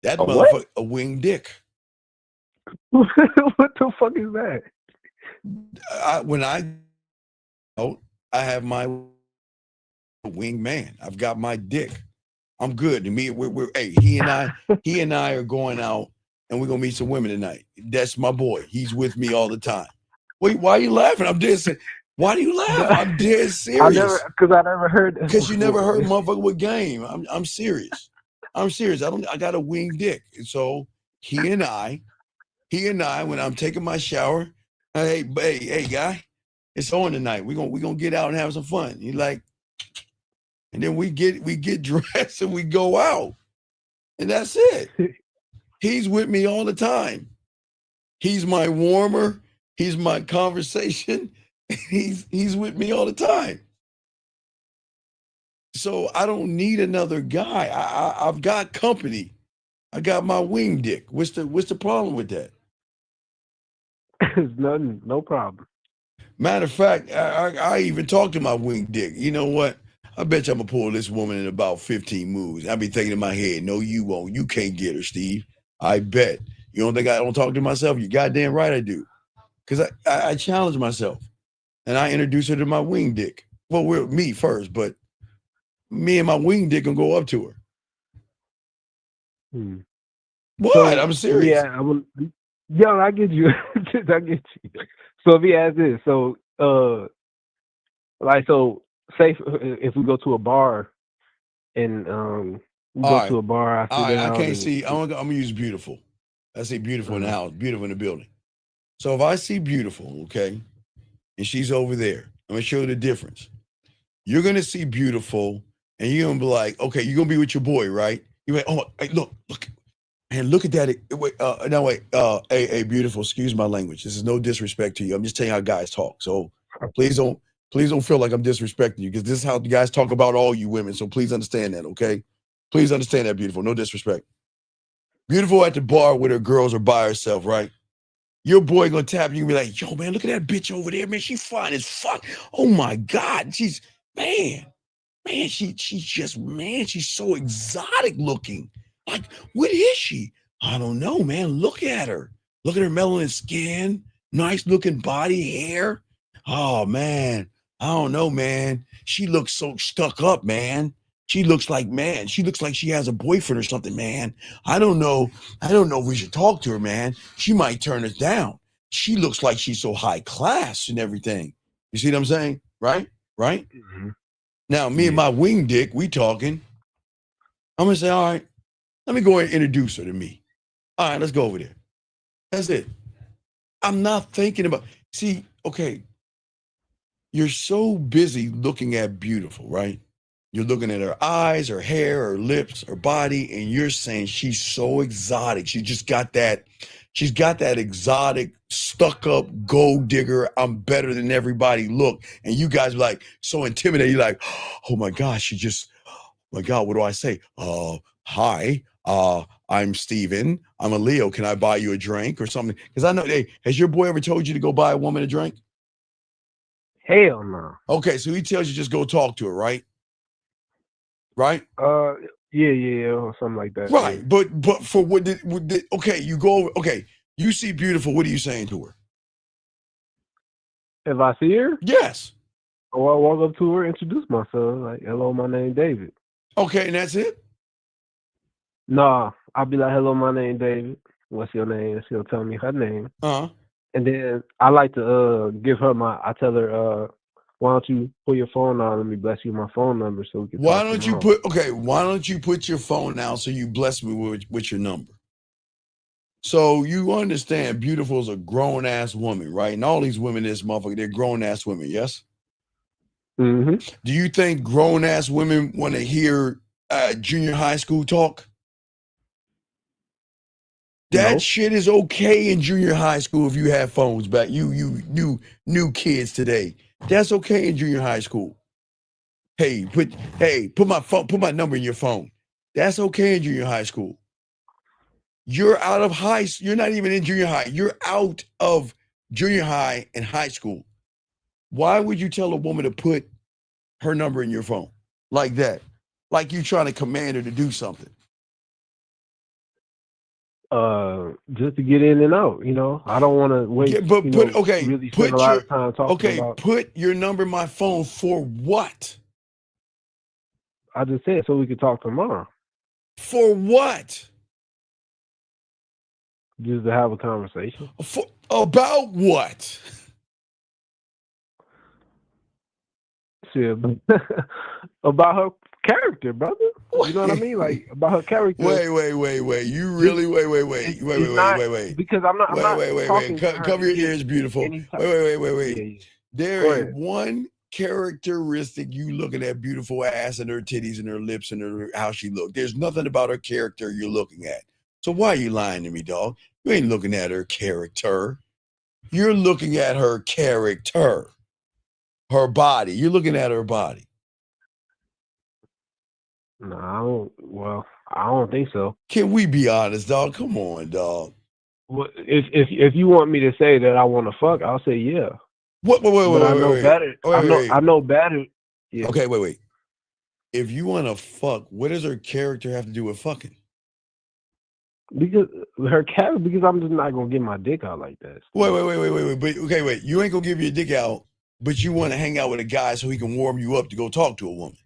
That A what? motherfucker, a winged dick. What the fuck is that? I have my winged man. I've got my dick. I'm good. To me, hey, he and I are going out, and we're gonna meet some women tonight. That's my boy. He's with me all the time. Wait, why are you laughing? I'm dead serious. Why do you laugh? I'm dead serious. I never heard that. Because you never heard motherfucker with game. I'm serious. I'm serious. I got a winged dick. And so he and I, when I'm taking my shower, hey, guy, it's on tonight. We're gonna get out and have some fun. He's like, and then we get dressed and we go out. And that's it. He's with me all the time. He's my warmer. He's my conversation. He's with me all the time. So I don't need another guy. I've got company. I got my wing dick. What's the problem with that? It's nothing. No problem. Matter of fact, I even talked to my wing dick. You know what? I bet you I'm gonna pull this woman in about 15 moves. I'll be thinking in my head, no, you won't. You can't get her, Steve. I bet. You don't think I don't talk to myself? You goddamn right I do. Because I challenge myself. And I introduce her to my wing dick. Well, we're me first, but me and my wing dick can go up to her. What? So, I'm serious. Yeah, I get you. I get you. So let me ask this. So, say if we go to a bar and I sit down. I can't see. I'm gonna use beautiful. I see beautiful in the house, beautiful in the building. So if I see beautiful, okay, and she's over there, I'm gonna show you the difference. You're gonna see beautiful, and you're gonna be like, okay, you're gonna be with your boy, right? You're like, oh, hey, look, and look at that. Wait, hey, beautiful. Excuse my language. This is no disrespect to you. I'm just telling you how guys talk. So please don't feel like I'm disrespecting you, because this is how the guys talk about all you women. So please understand that, okay? Please understand that, beautiful. No disrespect. Beautiful at the bar with her girls or by herself, right? Your boy gonna tap you and be like, yo, man, look at that bitch over there, man. She fine as fuck. Oh my God. She's she's so exotic looking. Like, what is she? I don't know, man. Look at her. Look at her melanin skin, nice looking body, hair. Oh man, I don't know, man. She looks so stuck up, man. She looks like she has a boyfriend or something, man. I don't know if we should talk to her, man. She might turn us down. She looks like she's so high class and everything. You see what I'm saying? Right? Mm-hmm. Now, me and my wing dick, we talking. I'm gonna say, all right, let me go ahead and introduce her to me. All right, let's go over there. That's it. I'm not thinking about, see, okay, you're so busy looking at beautiful, right? You're looking at her eyes, her hair, her lips, her body, and you're saying she's so exotic. She's got that exotic, stuck up gold digger, I'm better than everybody look. And you guys are like so intimidated. You're like, oh my gosh, my God, what do I say? Hi, I'm Steven. I'm a Leo. Can I buy you a drink or something? Because I know, hey, has your boy ever told you to go buy a woman a drink? Hell no. Okay, so he tells you just go talk to her, right? Right? Yeah, or something like that. Right, Yeah. but for okay, you go over, okay, you see beautiful, what are you saying to her? If I see her? Yes. Or I walk up to her, introduce myself, like, hello, my name David. Okay, and that's it? Nah, I'll be like, hello, my name David. What's your name? She'll tell me her name. Uh-huh. And then I like to give her I tell her, why don't you put your phone on? Let me bless you my phone number so we can Why talk don't you tomorrow. why don't you put your phone down so you bless me with your number? So you understand beautiful is a grown ass woman, right? And all these women in this motherfucker, they're grown ass women, yes? Mm-hmm. Do you think grown ass women want to hear junior high school talk? That shit is okay in junior high school if you have phones back. You new kids today. That's okay in junior high school. Hey, put my number in your phone. That's okay in junior high school. You're out of you're not even in junior high. You're out of junior high and high school. Why would you tell a woman to put her number in your phone like that? Like you trying to command her to do something. Just to get in and out, I don't want to wait. Really spend a lot of time talking about. Put your number in my phone for what? I just said so we could talk tomorrow. For what? Just to have a conversation. About what? Shit, about her character, brother. You know what I mean? Like about her character. Wait. You really wait. Because I'm not talking. Cover your ears, beautiful. Wait. Yeah. There is one characteristic you looking at beautiful ass and her titties and her lips and how she look. There's nothing about her character you're looking at. So why are you lying to me, dog? You ain't looking at her character. You're looking at her character. Her body. You're looking at her body. No, I don't think so. Can we be honest, dog? Come on, dog. Well, if you want me to say that I want to fuck, I'll say yeah. Wait. I know better. I know better. Yeah. Okay, wait. If you want to fuck, what does her character have to do with fucking? Because I'm just not gonna get my dick out like that. Wait. But wait. You ain't gonna give your dick out, but you want to hang out with a guy so he can warm you up to go talk to a woman.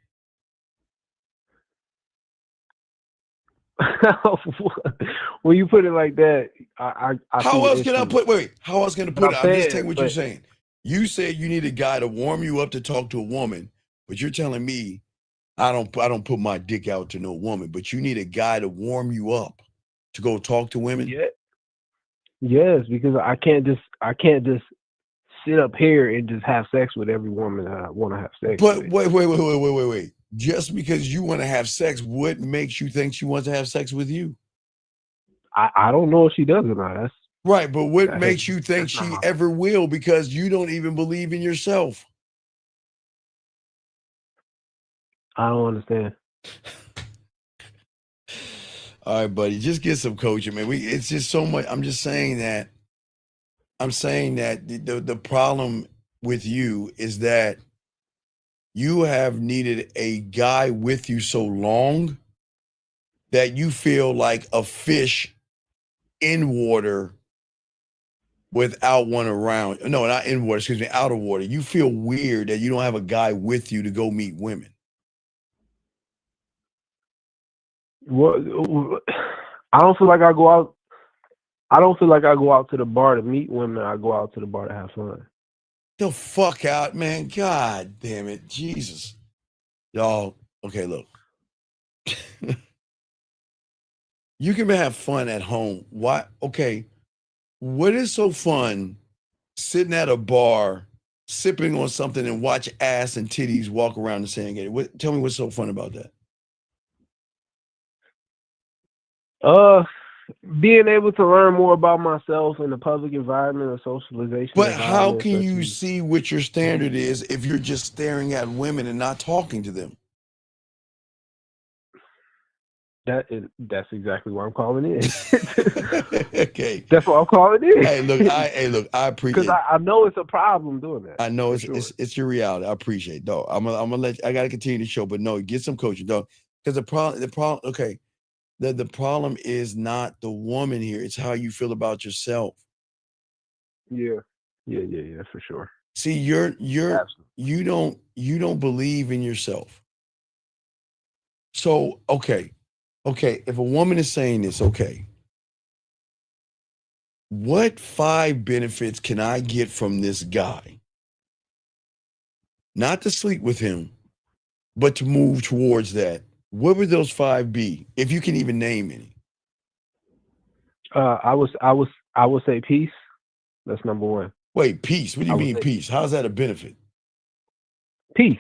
When you put it like that, how else can I put? Wait. How else can I put it? I'm just saying what you're saying. You said you need a guy to warm you up to talk to a woman, but you're telling me I don't put my dick out to no woman, but you need a guy to warm you up to go talk to women. Yeah. Yes, because I can't just sit up here and just have sex with every woman that I want to have sex But with. wait. Just because you want to have sex, what makes you think she wants to have sex with you? I don't know if she does or not. That's right, but what that- makes you think that's not she my- ever will? Because you don't even believe in yourself. I don't understand. All right, buddy, just get some coaching, man. It's just so much. I'm saying that the problem with you is that you have needed a guy with you so long that you feel like a fish in water without one around. No, not in water, excuse me, out of water. You feel weird that you don't have a guy with you to go meet women. What I don't feel like I go out. I don't feel like I go out to the bar to meet women. I go out to the bar to have fun. The fuck out, man. God damn it. Jesus. Y'all, okay, look. You can have fun at home. Why? Okay. What is so fun sitting at a bar, sipping on something and watch ass and titties walk around the sand? Tell me what's so fun about that. Being able to learn more about myself in a public environment or socialization. But how environment, can such you as- see what your standard is if you're just staring at women and not talking to them? That's exactly why I'm calling in. Okay. That's what I'm calling in. Hey, look, I appreciate because I know it's a problem doing that. I know for it's your reality. I appreciate it, dog. I'm gonna let you, I gotta continue the show, but no, get some coaching, dog. Because the problem, okay, the problem is not the woman here, it's how you feel about yourself. Yeah, for sure. See, you don't believe in yourself. So okay, if a woman is saying this, okay, what 5 benefits can I get from this guy? Not to sleep with him, but to move towards that. What would those 5 be, if you can even name any? I would say peace. That's number one. Wait, peace? What do you mean peace? How's that a benefit? Peace.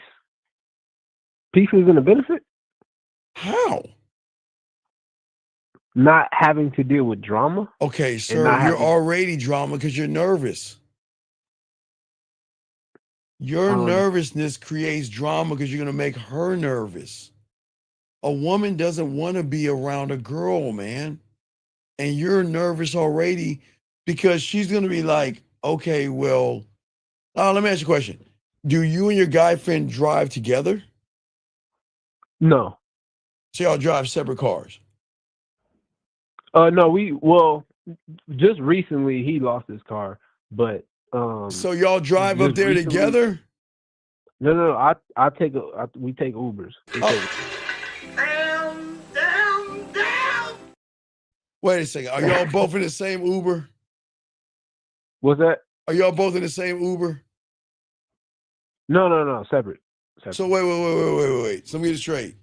Peace isn't a benefit. How? Not having to deal with drama. Okay, sir, you're already drama because you're nervous. Your nervousness creates drama because you're going to make her nervous. A woman doesn't want to be around a girl, man. And you're nervous already because she's going to be like, okay, well, let me ask you a question. Do you and your guy friend drive together? No. So y'all drive separate cars? No, just recently he lost his car, but so y'all drive up there together? No, we take Ubers. Wait a second. Are y'all both in the same Uber? What's that? Are y'all both in the same Uber? No, separate. So wait. So let me get it straight.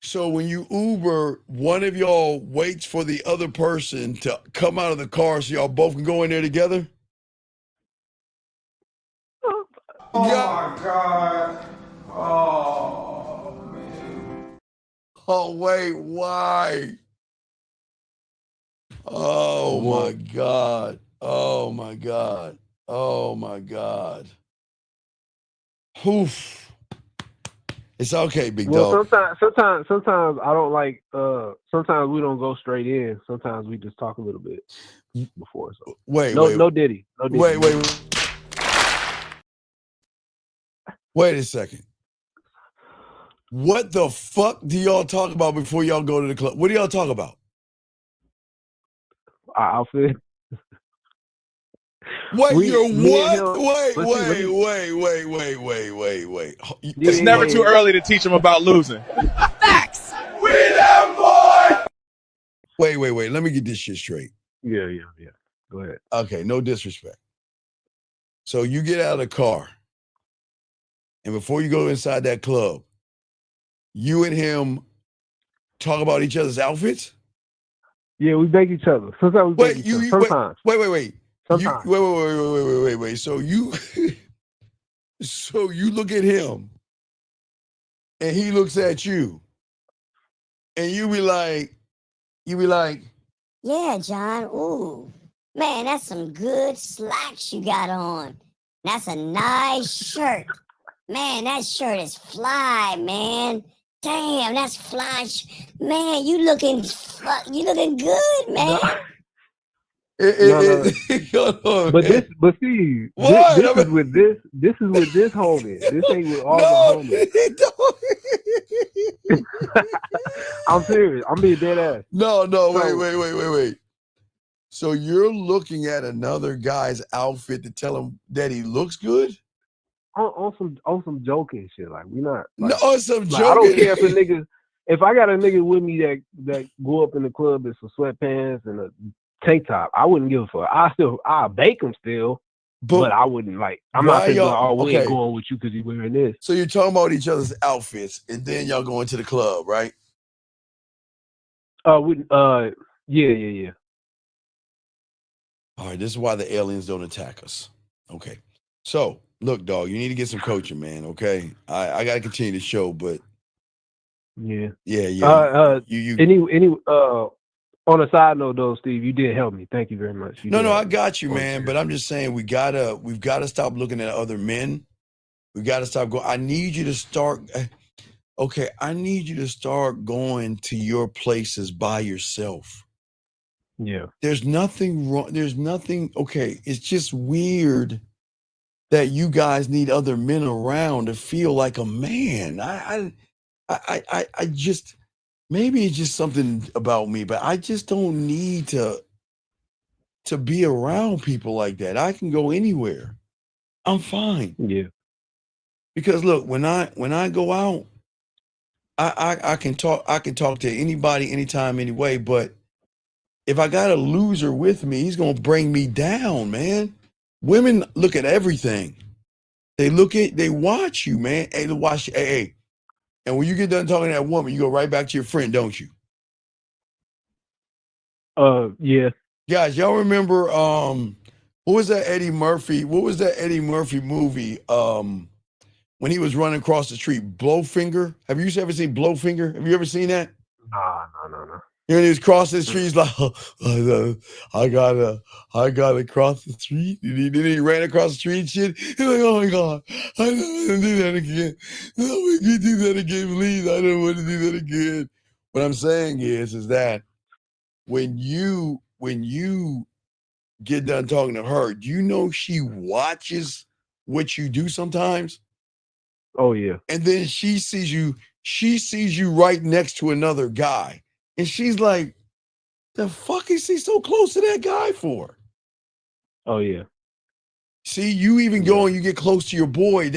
So when you Uber, one of y'all waits for the other person to come out of the car so y'all both can go in there together? Oh my God. Oh man. Oh wait, why? Oh my God. Oh my God. Oh my God. Oof. It's okay, big dog. Sometimes I don't like. Sometimes we don't go straight in. Sometimes we just talk a little bit before. So no Diddy. Wait a second. What the fuck do y'all talk about before y'all go to the club? What do y'all talk about? Our outfit. Wait, Wait. It's never too early to teach them about losing. Facts. We them boy. Wait. Let me get this shit straight. Yeah. Go ahead. Okay, no disrespect. So you get out of the car, and before you go inside that club, you and him talk about each other's outfits? Yeah, we beg each other. Sometimes we beg each other. Sometimes. Wait. Sometimes. Wait. So you look at him, and he looks at you, and you be like, Yeah, John. Ooh, man, that's some good slacks you got on. That's a nice shirt. Man, that shirt is fly, man. Damn, that's fly. Man, you looking good, man. No. Hold on, But man. see, What? this is with this homie. This ain't with all the homies. I'm serious. I'm being dead ass. No, So- wait. So you're looking at another guy's outfit to tell him that he looks good? On some joking shit. Like we not No, on some like, I don't joking. care if a nigga if I got a nigga with me that go up in the club in some sweatpants and a tank top, I wouldn't give a fuck. I'll bake him still, but I wouldn't like. I'm not saying, oh, we ain't going with you because you wearing this. So you're talking about each other's outfits, and then y'all going to the club, right? Yeah. All right, this is why the aliens don't attack us. Okay. So, look, dog, you need to get some coaching, man, okay? I got to continue the show, but... Yeah. Yeah. Any on a side note, though, Steve, you did help me. Thank you very much. No, I got you, man, but I'm just saying we've got to stop looking at other men. We got to stop going. I need you to start... Okay, I need you to start going to your places by yourself. Yeah. There's nothing wrong. There's nothing. Okay, it's just weird that you guys need other men around to feel like a man. I just, maybe it's just something about me, but I just don't need to be around people like that. I can go anywhere. I'm fine. Yeah. Because look, when I go out, I can talk to anybody, anytime, anyway, but if I got a loser with me, he's gonna bring me down, man. Women look at everything. They watch you, man. Hey, they watch you. Hey. And when you get done talking to that woman, you go right back to your friend, don't you? Yeah. Guys, y'all remember what was that Eddie Murphy movie? When he was running across the street, Blowfinger. Have you ever seen Blowfinger? Have you ever seen that? No. You know, he was crossing the street, he's like, I gotta cross the street. And then he ran across the street and shit. He's like, oh my God, I don't want to do that again. No, we can do that again, please. I don't want to do that again. What I'm saying is that when you get done talking to her, do you know she watches what you do sometimes? Oh yeah. And then she sees you right next to another guy. And she's like, the fuck is he so close to that guy for? Oh yeah. See, you even go and you get close to your boy.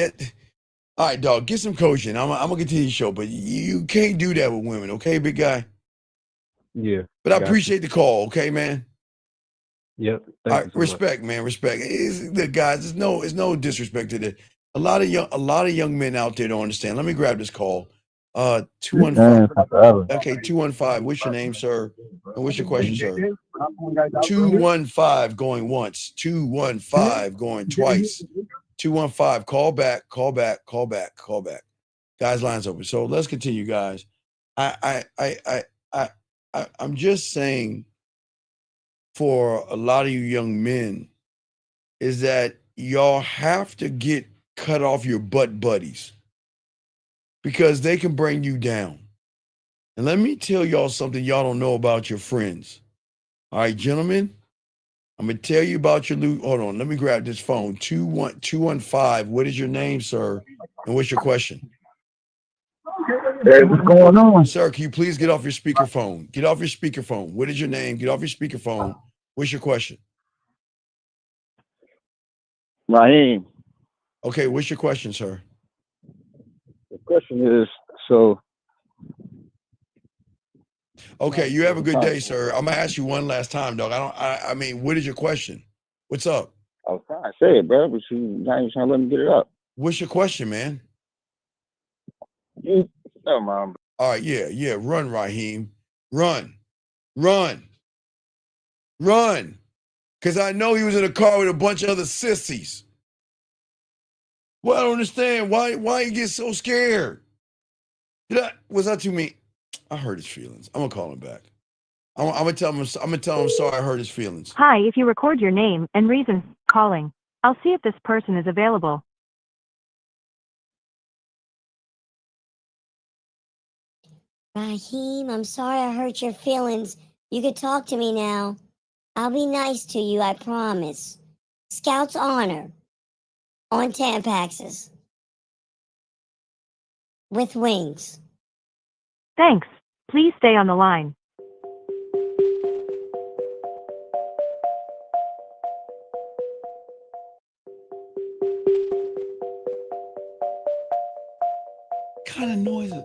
All right, dog, get some coaching. I'm gonna continue the show, but you can't do that with women, okay, big guy? Yeah. But I appreciate the call, okay, man? Yep. All right, respect, man, respect. Look, guys, it's no disrespect to that. A lot of young men out there don't understand. Let me grab this call. 215. Okay, 215. What's your name, sir? And what's your question, sir? 215 going once. 215 going twice. 215. Call back. Guys, lines open. So let's continue, guys. I'm just saying, for a lot of you young men, is that y'all have to get cut off your butt buddies because they can bring you down. And let me tell y'all something y'all don't know about your friends. All right, gentlemen, I'm going to tell you about your hold on, let me grab this phone. 215. What is your name, sir? And what's your question? Hey, what's going on? Sir, can you please get off your speakerphone? Get off your speakerphone. What is your name? Get off your speakerphone. What's your question? Raheem. Okay, what's your question, sir? The question is, so... Okay, you have a good day, sir. I'm gonna ask you one last time, dog. I mean, what is your question? What's up? I was trying to say it, bro, but you now you're trying to let me get it up. What's your question, man? You, oh, man. All right, yeah. Run, Raheem. Run. Run. Because I know he was in a car with a bunch of other sissies. Well, I don't understand. Why you get so scared? Was that too mean? I hurt his feelings. I'm gonna call him back. I'm gonna tell him I'm sorry I hurt his feelings. Hi, if you record your name and reason for calling, I'll see if this person is available. Raheem, I'm sorry I hurt your feelings. You can talk to me now. I'll be nice to you, I promise. Scout's honor. On Tampaxes. With wings. Thanks. Please stay on the line. What kind of noise is it?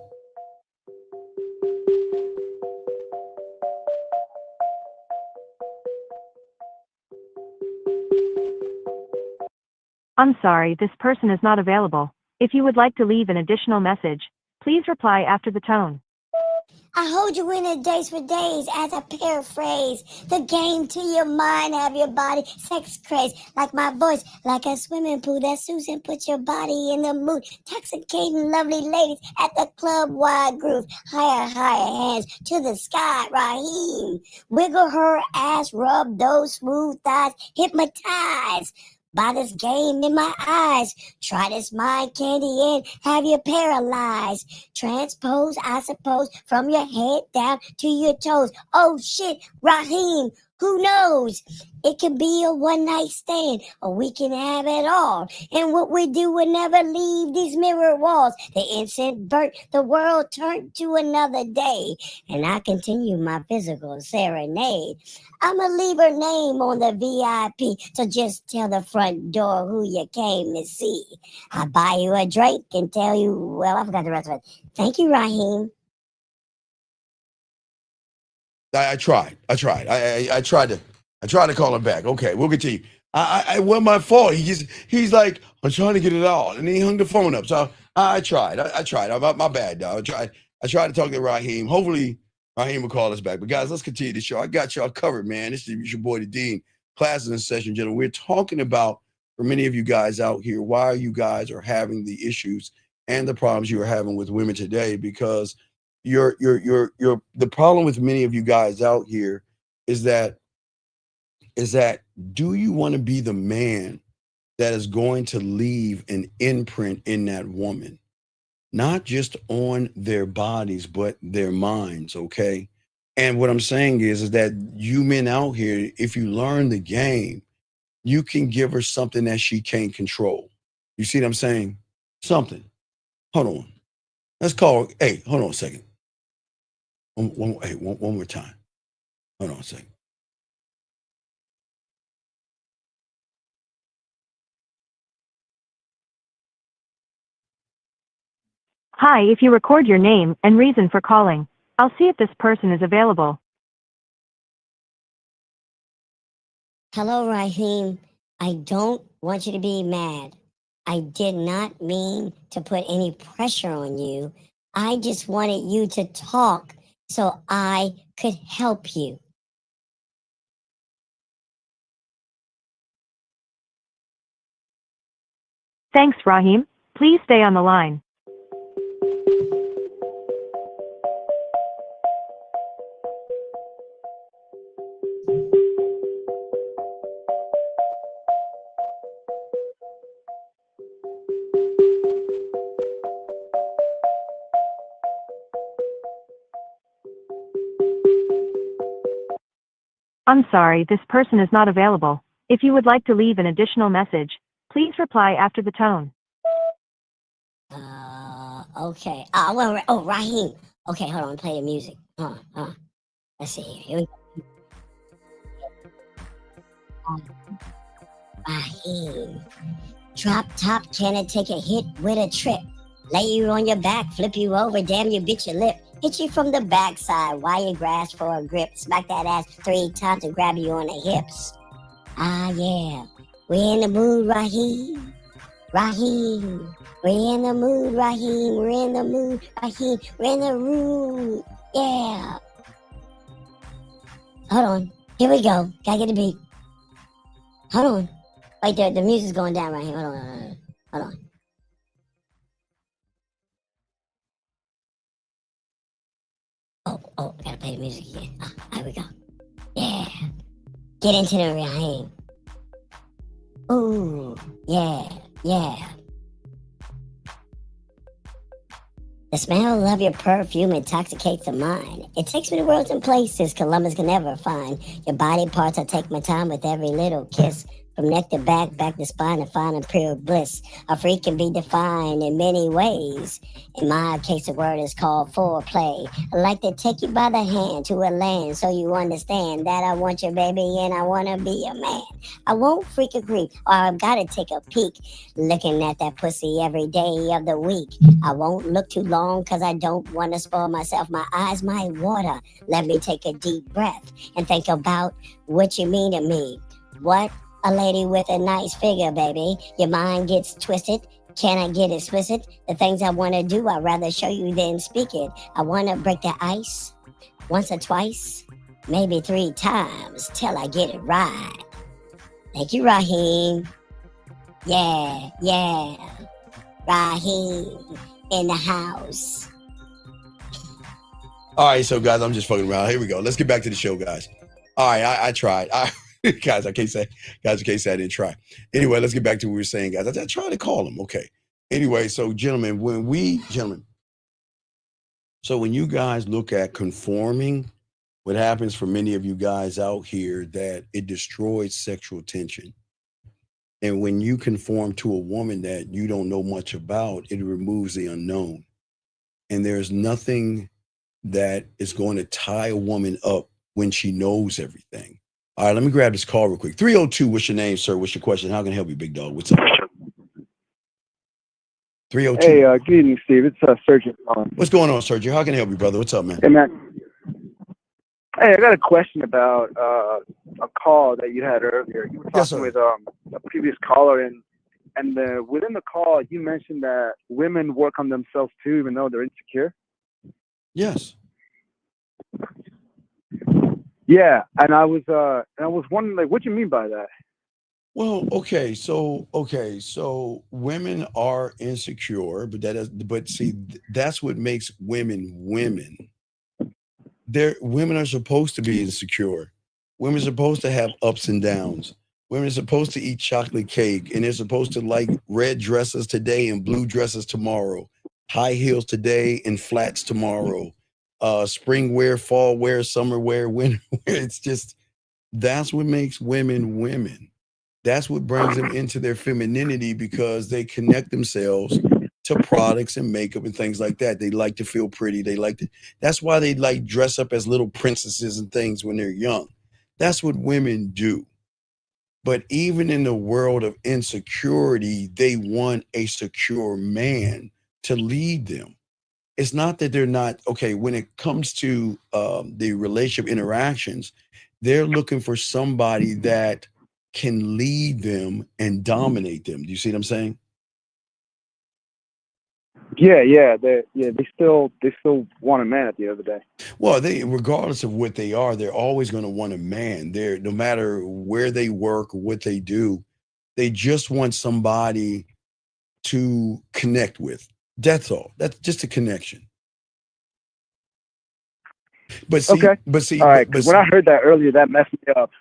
I'm sorry, this person is not available. If you would like to leave an additional message, please reply after the tone. I hold you in a days for days as I paraphrase the game to your mind, have your body sex craze, like my voice, like a swimming pool that Susan put your body in the mood, intoxicating lovely ladies at the club wide groove, higher hands to the sky, Raheem, wiggle her ass, rub those smooth thighs, hypnotize by this game in my eyes. Try this mind candy and have you paralyzed. Transpose, I suppose, from your head down to your toes. Oh shit, Raheem, who knows? It could be a one-night stand, or we can have it all. And what we do will never leave these mirror walls. The incense burnt, the world turned to another day. And I continue my physical serenade. I'ma leave her name on the VIP, so just tell the front door who you came to see. I'll buy you a drink and tell you, well, I forgot the rest of it. Thank you, Raheem. I tried. I tried to call him back. Okay, we'll continue. It wasn't my fault. He's like, I'm trying to get it out, and he hung the phone up. So I tried. My bad, dog. I tried to talk to Raheem. Hopefully, Raheem will call us back. But guys, let's continue the show. I got y'all covered, man. This is your boy, the Dean. Classes in session, gentlemen. We're talking about, for many of you guys out here, why you guys are having the issues and the problems you are having with women today, because the problem with many of you guys out here is that do you want to be the man that is going to leave an imprint in that woman, not just on their bodies but their minds? Okay. And what I'm saying is that you men out here, if you learn the game, you can give her something that she can't control. You see what I'm saying? Something. Hold on. Let's call. Hey, hold on a second. One more time. Hold on a second. Hi, if you record your name and reason for calling, I'll see if this person is available. Hello, Raheem. I don't want you to be mad. I did not mean to put any pressure on you. I just wanted you to talk so I could help you. Thanks, Raheem. Please stay on the line. I'm sorry, this person is not available. If you would like to leave an additional message, please reply after the tone. Okay. Raheem. Okay, hold on. Play the music. Let's see here. Here we go. Raheem. Drop top, can it take a hit with a trip? Lay you on your back, flip you over, damn you bit your lip. Hit you from the backside while you grasp for a grip. Smack that ass 3 times and grab you on the hips. Ah, yeah. We're in the mood, Raheem. Raheem. We're in the mood, Raheem. We're in the mood, Raheem. We're in the room. Yeah. Hold on. Here we go. Gotta get a beat. Hold on. Wait, the music's going down right here. Hold on. Hold on. Oh, gotta play the music again. Here we go. Yeah. Get into the Raheem. Ooh, yeah. The smell of your perfume intoxicates the mind. It takes me to worlds and places Columbus can never find. Your body parts, I take my time with every little kiss. From neck to back to spine, to find imperial bliss. A freak can be defined in many ways. In my case, the word is called foreplay. I like to take you by the hand to a land so you understand that I want you, baby, and I want to be a man. I won't freak or creep, or I've got to take a peek. Looking at that pussy every day of the week. I won't look too long because I don't want to spoil myself. My eyes might water. Let me take a deep breath and think about what you mean to me. What? A lady with a nice figure, baby. Your mind gets twisted. Can I get explicit? The things I want to do, I'd rather show you than speak it. I want to break the ice once or twice, maybe 3 times till I get it right. Thank you, Raheem. Yeah. Raheem in the house. All right, so guys, I'm just fucking around. Here we go. Let's get back to the show, guys. All right, I tried. Guys, I can't say I didn't try. Anyway, let's get back to what we were saying, guys. I tried to call him. Okay. Anyway, so gentlemen, so when you guys look at conforming, what happens for many of you guys out here that it destroys sexual tension. And when you conform to a woman that you don't know much about, it removes the unknown. And there's nothing that is going to tie a woman up when she knows everything. All right, let me grab this call real quick. 302, what's your name, sir? What's your question? How can I help you, big dog? What's up? 302. Hey, good evening, Steve. It's Sergeant. What's going on, Sergeant? How can I help you, brother? What's up, man? Hey, man. Hey, I got a question about a call that you had earlier. You were talking with a previous caller, and within the call, you mentioned that women work on themselves too, even though they're insecure. Yes. Yeah, and I was wondering, like, what you mean by that? Well, okay, so women are insecure, but see, that's what makes women women. Women are supposed to be insecure. Women are supposed to have ups and downs. Women are supposed to eat chocolate cake, and they're supposed to like red dresses today and blue dresses tomorrow, high heels today and flats tomorrow. Spring wear, fall wear, summer wear, winter wear. It's just, that's what makes women women. That's what brings them into their femininity, because they connect themselves to products and makeup and things like that. They like to feel pretty. That's why they like dress up as little princesses and things when they're young. That's what women do. But even in the world of insecurity, they want a secure man to lead them. It's not that they're not, okay, when it comes to the relationship interactions, they're looking for somebody that can lead them and dominate them. Do you see what I'm saying? Yeah. They still want a man at the end of the day. Well, regardless of what they are, they're always going to want a man. No matter where they work or what they do, they just want somebody to connect with. That's all. That's just a connection. But see, okay. All right. Because when I heard that earlier, that messed me up.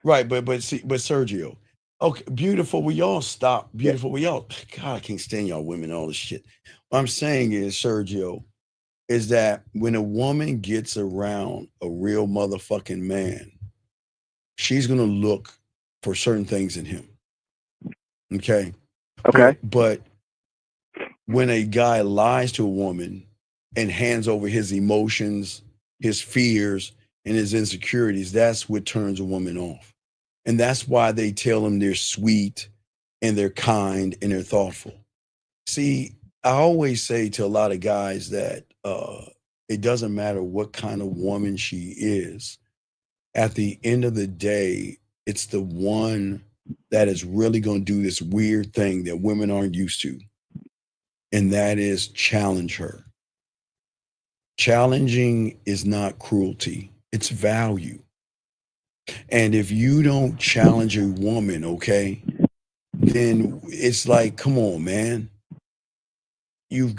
Right, but Sergio, okay, beautiful. We all stop. Beautiful. We all. God, I can't stand y'all women. All this shit. What I'm saying is, Sergio, is that when a woman gets around a real motherfucking man, she's gonna look for certain things in him. Okay. Okay. But when a guy lies to a woman and hands over his emotions, his fears, and his insecurities, that's what turns a woman off. And that's why they tell them they're sweet and they're kind and they're thoughtful. See, I always say to a lot of guys that it doesn't matter what kind of woman she is. At the end of the day, it's the one that is really going to do this weird thing that women aren't used to. And that is challenge her. Challenging is not cruelty. It's value. And if you don't challenge a woman, okay, then it's like, come on, man. You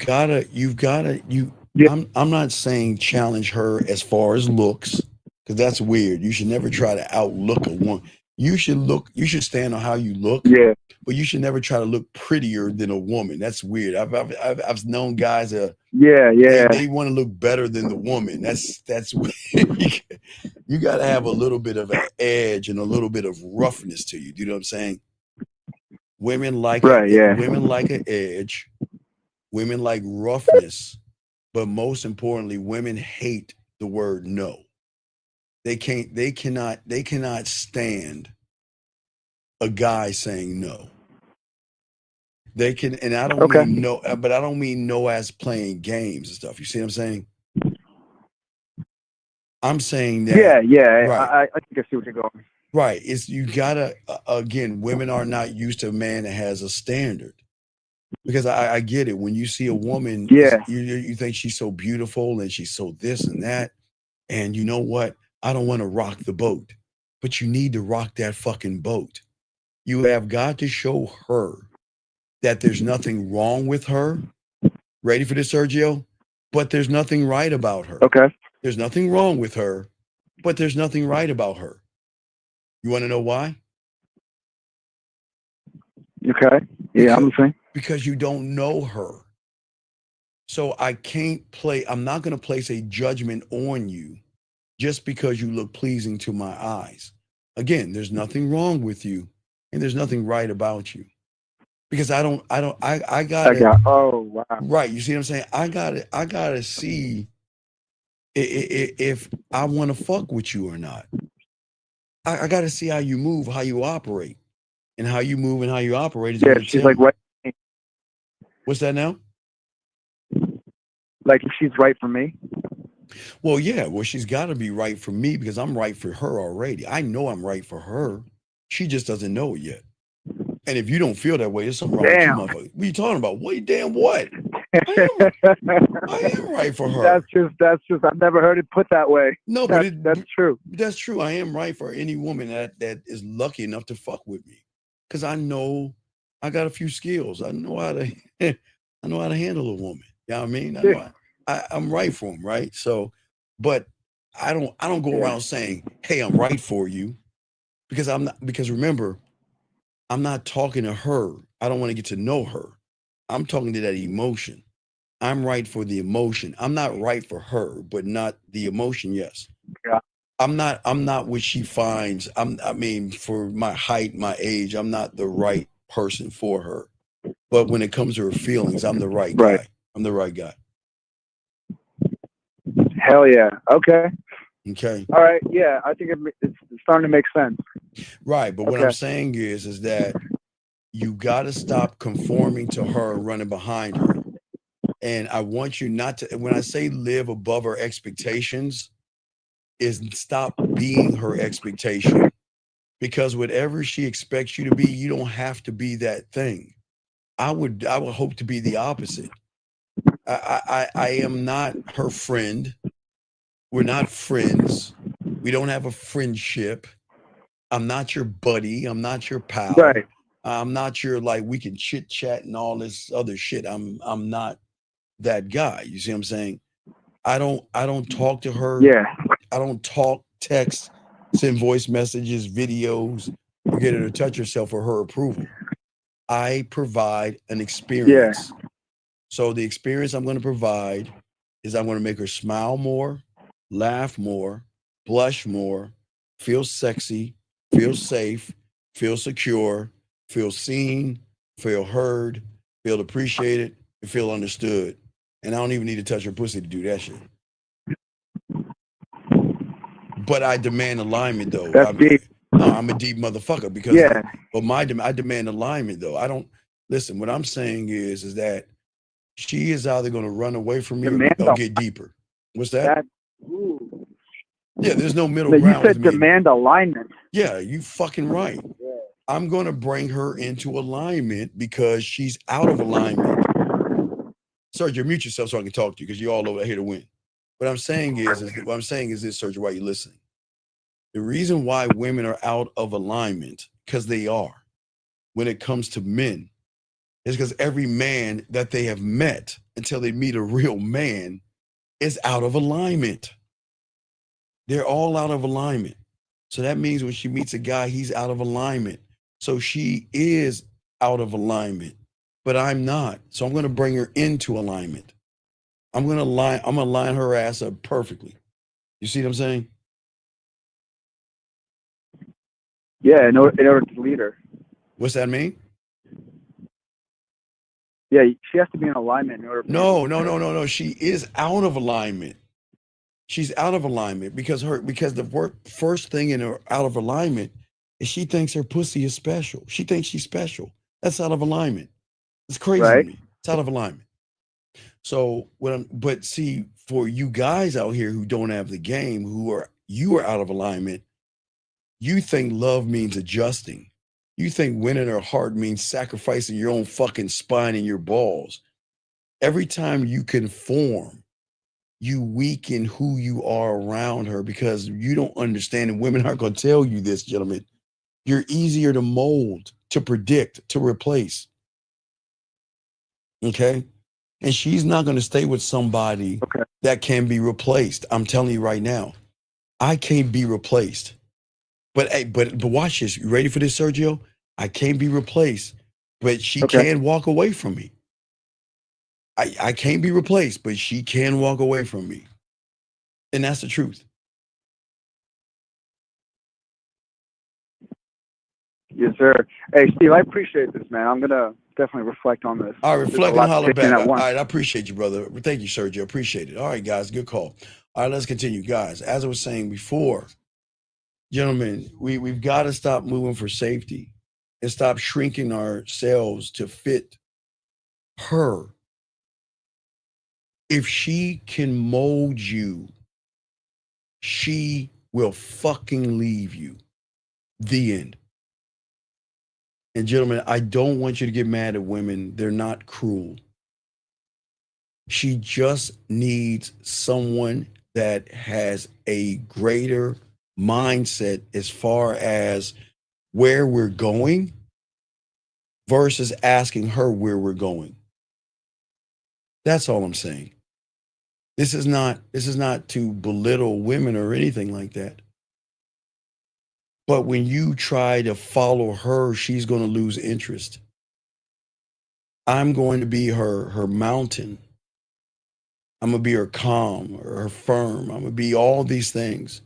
Yeah. I'm not saying challenge her as far as looks, because that's weird. You should never try to outlook a woman. You should stand on how you look, Yeah. but you should never try to look prettier than a woman. That's weird. I've known guys Yeah. they want to look better than the woman. That's weird. You got to have a little bit of an edge and a little bit of roughness to you. Do you know what I'm saying? Women like Right. Yeah. women like an edge. Women like roughness, but most importantly, women hate the word no. They cannot stand a guy saying no. They can, and I don't Okay. mean no, but I don't mean no as playing games and stuff. You see what I'm saying? I'm saying that. Yeah. Right. I think I see what you're going. Right. It's you gotta again. Women are not used to a man that has a standard. Because I get it. When you see a woman, Yeah. you think she's so beautiful and she's so this and that. And you know what? I don't want to rock the boat, but you need to rock that fucking boat. You have got to show her that there's nothing wrong with her. Ready for this, Sergio? But there's nothing right about her. Okay. There's nothing wrong with her, but there's nothing right about her. You want to know why? Okay. Yeah, I'm listening. Because you don't know her. So I'm not going to place a judgment on you just because you look pleasing to my eyes. Again, there's nothing wrong with you and there's nothing right about you. Because I got oh wow. Right. You see what I'm saying? I gotta see if I want to fuck with you or not. I gotta see how you move, how you operate. And how you move and how you operate is Yeah, she's like right. What's that now? Like if she's right for me. Well, yeah. Well, she's got to be right for me because I'm right for her already. I know I'm right for her. She just doesn't know it yet. And if you don't feel that way, there's something wrong with you, motherfucker. What are you talking about? Wait, damn what? I am right for her. That's just. I've never heard it put that way. No, but that's true. That's true. I am right for any woman that is lucky enough to fuck with me, because I know I got a few skills. I know how to handle a woman. You know what I mean? I'm right for them, right? So, but I don't go around saying, "Hey, I'm right for you," because I'm not. Because remember, I'm not talking to her. I don't want to get to know her. I'm talking to that emotion. I'm right for the emotion. I'm not right for her, but not the emotion. Yes. Yeah. I'm not what she finds. I mean, for my height, my age, I'm not the right person for her. But when it comes to her feelings, I'm the right guy. I'm the right guy. Hell yeah. Okay. Okay. All right. Yeah, I think it's starting to make sense. Right. But what I'm saying is that you got to stop conforming to her and running behind her. And I want you not to, when I say live above her expectations, is stop being her expectation. Because whatever she expects you to be, you don't have to be that thing. I would hope to be the opposite. I am not her friend. We're not friends. We don't have a friendship. I'm not your buddy. I'm not your pal. Right. I'm not your, like, we can chit chat and all this other shit. I'm not that guy. You see what I'm saying? I don't talk to her. Yeah. I don't talk, text, send voice messages, videos, or get her to touch herself for her approval. I provide an experience. Yeah. So the experience I'm going to provide is I'm going to make her smile more, laugh more, blush more, feel sexy, feel safe, feel secure, feel seen, feel heard, feel appreciated, and feel understood. And I don't even need to touch her pussy to do that shit. But I demand alignment, though. That's deep. No, I'm a deep motherfucker because, I demand alignment, though. I don't listen. What I'm saying is that she is either going to run away from me or get deeper. What's that? Yeah, there's no middle ground. You said demand alignment. Yeah, you fucking right. Yeah. I'm going to bring her into alignment because she's out of alignment. Sergio, mute yourself so I can talk to you because you're all over here to win. What I'm saying is this, Sergio, why are you listening? The reason why women are out of alignment, because they are, when it comes to men, is because every man that they have met until they meet a real man is out of alignment. They're all out of alignment. So that means when she meets a guy, he's out of alignment. So she is out of alignment, but I'm not. So I'm going to bring her into alignment. I'm going to line her ass up perfectly. You see what I'm saying? Yeah, in order to lead her. What's that mean? Yeah, she has to be in alignment in order. No. She is out of alignment. She's out of alignment because the first thing in her out of alignment is she thinks her pussy is special. She thinks she's special. That's out of alignment. It's crazy to me. It's out of alignment. So but see, for you guys out here who don't have the game, you are out of alignment. You think love means adjusting. You think winning her heart means sacrificing your own fucking spine and your balls. Every time you conform, you weaken who you are around her because you don't understand, and women aren't going to tell you this, gentlemen. You're easier to mold, to predict, to replace. Okay? And she's not going to stay with somebody that can be replaced. I'm telling you right now, I can't be replaced. But watch this. You ready for this, Sergio? I can't be replaced, but she can walk away from me. I can't be replaced, but she can walk away from me. And that's the truth. Yes, sir. Hey, Steve, I appreciate this, man. I'm going to definitely reflect on this. All right, reflect and holler back. At All once. right, I appreciate you, brother. Thank you, Sergio. Appreciate it. All right, guys, good call. All right, let's continue. Guys, as I was saying before, gentlemen, we've got to stop moving for safety and stop shrinking ourselves to fit her. If she can mold you, she will fucking leave you. The end. And gentlemen, I don't want you to get mad at women. They're not cruel. She just needs someone that has a greater mindset as far as where we're going versus asking her where we're going. That's all I'm saying. This is not to belittle women or anything like that. But when you try to follow her, she's going to lose interest. I'm going to be her mountain. I'm going to be her calm or her firm. I'm going to be all these things.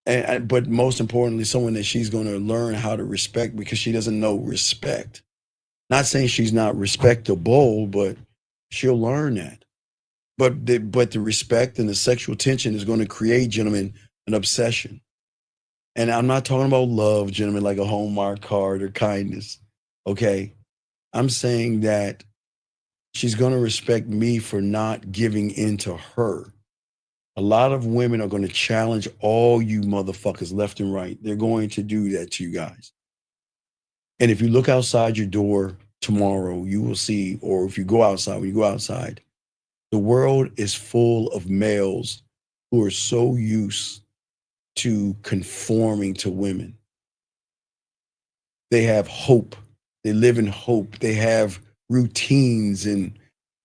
But most importantly, someone that she's going to learn how to respect because she doesn't know respect. Not saying she's not respectable, but she'll learn that. But the respect and the sexual tension is going to create, gentlemen, an obsession. And I'm not talking about love, gentlemen, like a Hallmark card or kindness. Okay. I'm saying that she's going to respect me for not giving in to her. A lot of women are going to challenge all you motherfuckers left and right. They're going to do that to you guys. And if you look outside your door tomorrow, you will see, or if you go outside, when you go outside, the world is full of males who are so used to conforming to women. They have hope. They live in hope. They have routines and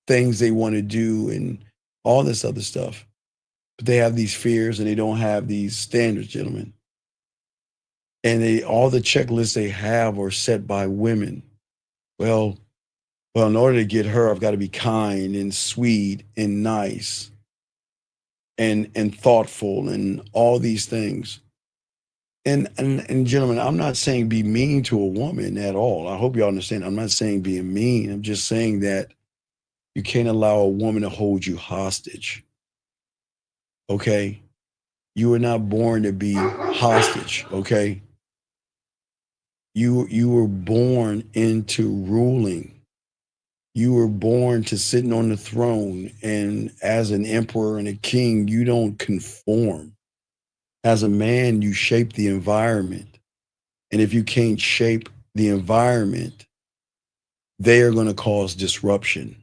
things they want to do and all this other stuff. But they have these fears and they don't have these standards, gentlemen. And all the checklists they have are set by women. Well, in order to get her, I've got to be kind and sweet and nice and thoughtful and all these things. And gentlemen, I'm not saying be mean to a woman at all. I hope you all understand. I'm not saying being mean. I'm just saying that you can't allow a woman to hold you hostage. Okay? You were not born to be hostage, okay? You were born into ruling. You were born to sitting on the throne, and as an emperor and a king, you don't conform. As a man, you shape the environment. And if you can't shape the environment, they are going to cause disruption.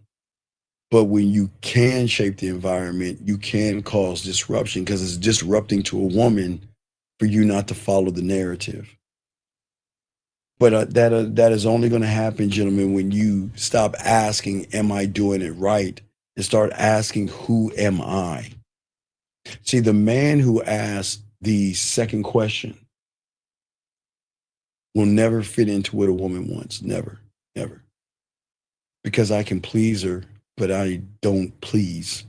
But when you can shape the environment, you can cause disruption because it's disrupting to a woman for you not to follow the narrative. But that is only going to happen, gentlemen, when you stop asking, am I doing it right? And start asking, who am I? See, the man who asks the second question will never fit into what a woman wants. Never, never. Because I can please her, but I don't please.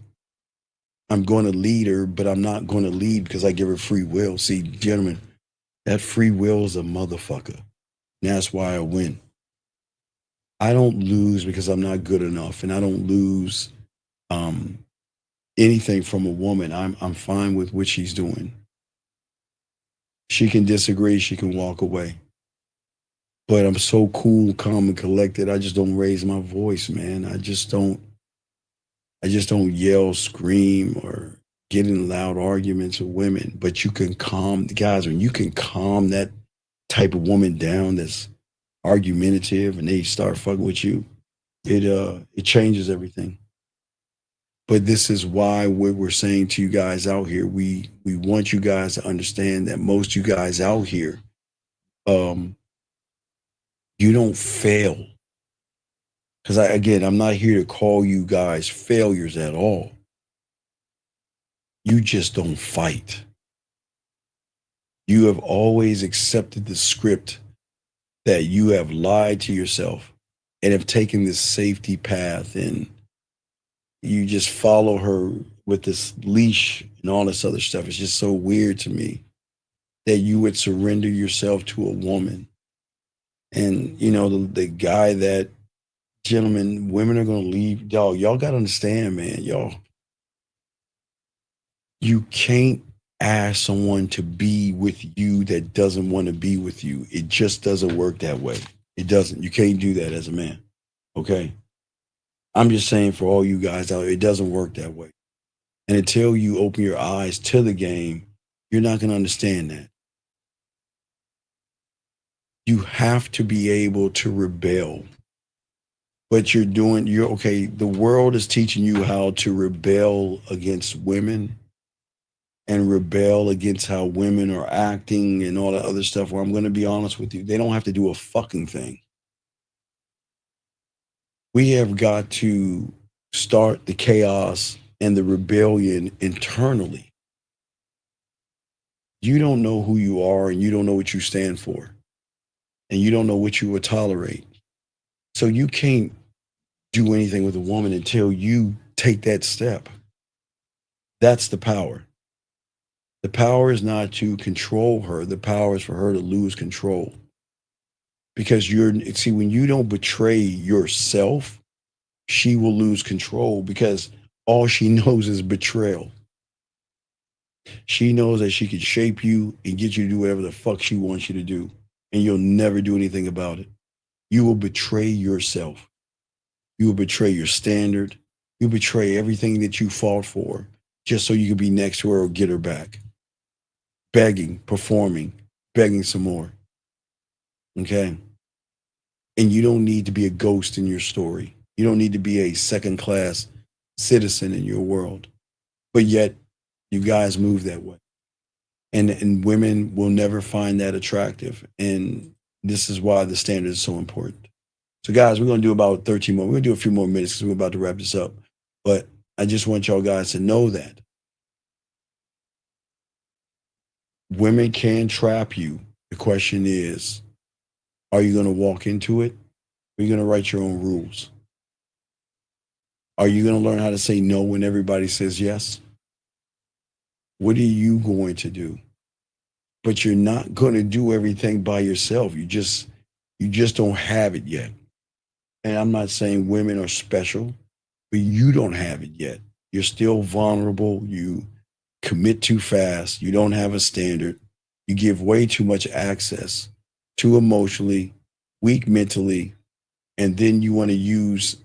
I'm going to lead her, but I'm not going to lead because I give her free will. See, gentlemen, that free will is a motherfucker. And that's why I win. I don't lose because I'm not good enough, and I don't lose anything from a woman. I'm fine with what she's doing. She can disagree, she can walk away. But I'm so cool, calm, and collected. I just don't raise my voice, man. I just don't yell, scream, or get in loud arguments with women. But you can calm, guys, when you can calm that type of woman down that's argumentative and they start fucking with you, it changes everything. But this is why what we're saying to you guys out here, we want you guys to understand that most you guys out here, you don't fail. Because I'm not here to call you guys failures at all. You just don't fight. You have always accepted the script that you have lied to yourself and have taken this safety path, and you just follow her with this leash and all this other stuff. It's just so weird to me that you would surrender yourself to a woman. And, you know, the guy that, gentlemen, women are going to leave. Y'all got to understand, man, y'all. You can't ask someone to be with you that doesn't want to be with you. It just doesn't work that way. It doesn't. You can't do that as a man. Okay? I'm just saying for all you guys out there, it doesn't work that way. And until you open your eyes to the game, you're not going to understand that. You have to be able to rebel. But you're okay. The world is teaching you how to rebel against women and rebel against how women are acting and all that other stuff. Where I'm going to be honest with you, they don't have to do a fucking thing. We have got to start the chaos and the rebellion internally. You don't know who you are, and you don't know what you stand for, and you don't know what you will tolerate. So you can't do anything with a woman until you take that step. That's the power. The power is not to control her. The power is for her to lose control. Because when you don't betray yourself, she will lose control because all she knows is betrayal. She knows that she can shape you and get you to do whatever the fuck she wants you to do, and you'll never do anything about it. You will betray yourself. You will betray your standard. You betray everything that you fought for just so you can be next to her or get her back. Begging, performing, begging some more. Okay? And you don't need to be a ghost in your story. You don't need to be a second-class citizen in your world. But yet, you guys move that way. And women will never find that attractive. And this is why the standard is so important. So guys, we're going to do about 13 more. We're going to do a few more minutes because we're about to wrap this up. But I just want y'all guys to know that women can trap you. The question is, are you going to walk into it? Or are you going to write your own rules? Are you going to learn how to say no when everybody says yes? What are you going to do? But you're not going to do everything by yourself. You just don't have it yet. And I'm not saying women are special, but you don't have it yet. You're still vulnerable. You commit too fast. You don't have a standard. You give way too much access, too emotionally, weak mentally, and then you want to use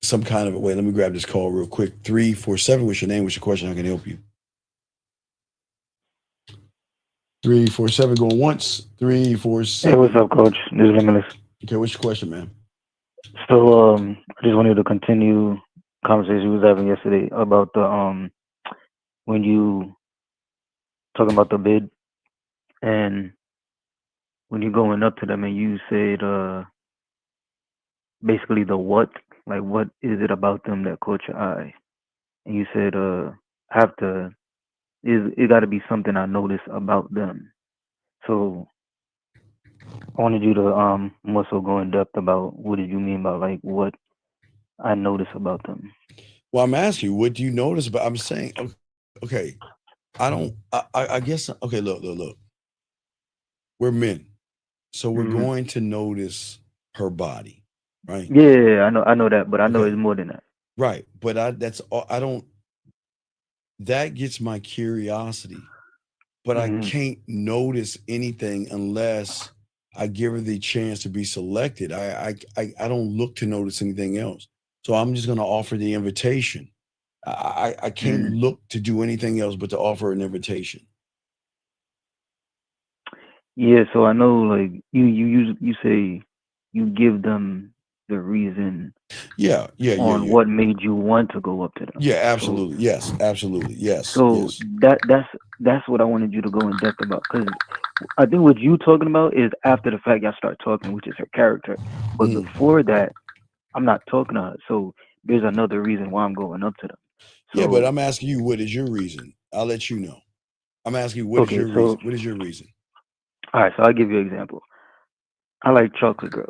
some kind of a way. Let me grab this call real quick. 347, what's your name? What's your question? How can I help you? 347 going once. 347. Hey, what's up, Coach? This is Limitless. Okay, what's your question, man? So, I just wanted to continue conversation we was having yesterday about the when you talking about the bid And when you're going up to them and you said basically the what, like what is it about them that caught your eye? And you said have to it got to be something I notice about them. So I wanted you to more so go in depth about what did you mean by like what I notice about them. Well, I'm asking you, what do you notice? But I'm saying, okay, I guess, okay, look. We're men, so we're going to notice her body, right? Yeah, I know that, but I know Okay. it's more than that. Right, but that gets my curiosity, but I can't notice anything unless I give her the chance to be selected. I don't look to notice anything else. So I'm just going to offer the invitation. I can't look to do anything else but to offer an invitation. Yeah, so I know like you say you give them the reason Yeah. on what made you want to go up to them. Yeah, absolutely. Yes, absolutely. Yes. So that's what I wanted you to go in depth about, because I think what you talking about is after the fact y'all start talking, which is her character. But before that, I'm not talking to her. So there's another reason why I'm going up to them. So, yeah, but I'm asking you, what is your reason? I'll let you know. I'm asking you, what is your reason? What is your reason? All right, so I'll give you an example. I like chocolate girls.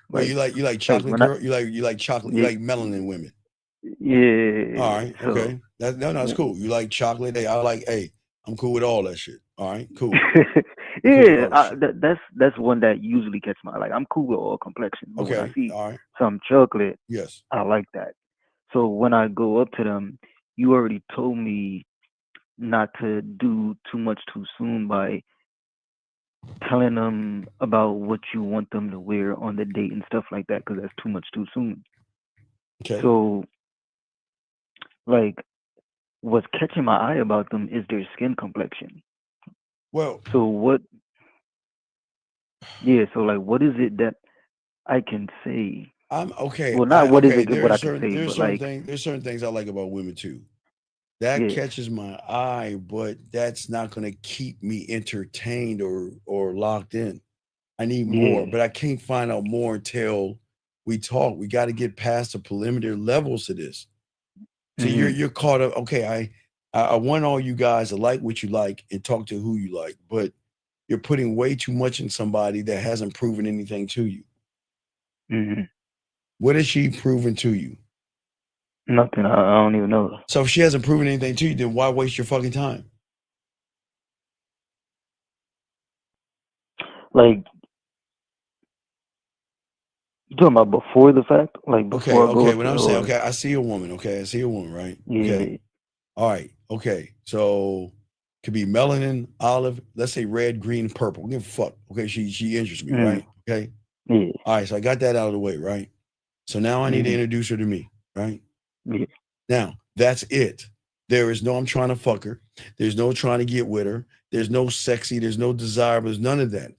Well, you like chocolate girl? You like chocolate? You like melanin women? Yeah. All right. Okay. That's cool. You like chocolate? Hey, I'm cool with all that shit. All right. Cool. Yeah, that's one that usually gets my like. I'm cool with all complexions, but when I see some chocolate, yes, I like that. So when I go up to them, you already told me not to do too much too soon by telling them about what you want them to wear on the date and stuff like that, because that's too much too soon. Okay. So, like, what's catching my eye about them is their skin complexion. Well, so what? Yeah, so like, what is it that I can say? I'm okay. Well, not what is it There's what I can say, but like, there's certain things I like about women too. That catches my eye, but that's not going to keep me entertained or locked in. I need more, but I can't find out more until we talk. We got to get past the preliminary levels to this. So you're caught up. Okay, I want all you guys to like what you like and talk to who you like, but you're putting way too much in somebody that hasn't proven anything to you. What has she proven to you? Nothing. I don't even know. So if she hasn't proven anything to you, then why waste your fucking time? Like, you talking about before the fact? Like before I go When I'm saying, I see a woman, I see a woman, right? Yeah. Okay. All right. Okay. So could be melanin, olive, let's say red, green, purple. Give a fuck. Okay. She interests me, right? Okay. Yeah. All right. So I got that out of the way, right? So now I need to introduce her to me, right? Yeah. Now that's it. There is no I'm trying to fuck her. There's no trying to get with her. There's no sexy. There's no desire. There's none of that.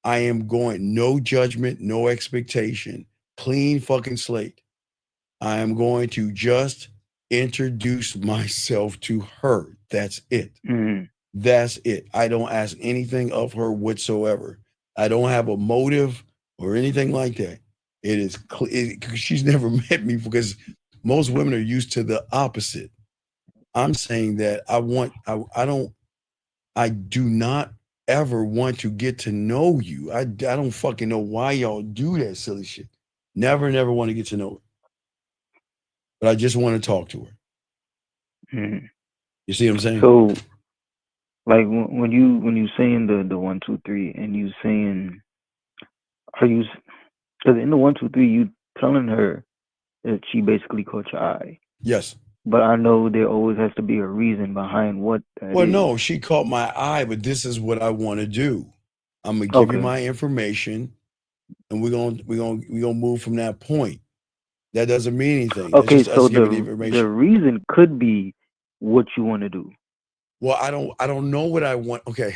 I am going, no judgment, no expectation, clean fucking slate. I am going to just introduce myself to her. That's it. That's it. I don't ask anything of her whatsoever. I don't have a motive or anything like that. It is she's never met me, because most women are used to the opposite. I'm saying that I do not ever want to get to know you. I don't fucking know why y'all do that silly shit. Never want to get to know her. But I just want to talk to her. You see what I'm saying? So, like when you saying the 1, 2, 3, and you saying, are you? Because in the 1, 2, 3, you telling her that she basically caught your eye. Yes. But I know there always has to be a reason behind what that Well, is. no, she caught my eye, but this is what I want to do. I'm gonna give you my information, and we're gonna move from that point. That doesn't mean anything. That's Okay, just so us giving the information. the reason could be what you want to do. Well, I don't know what I want. Okay.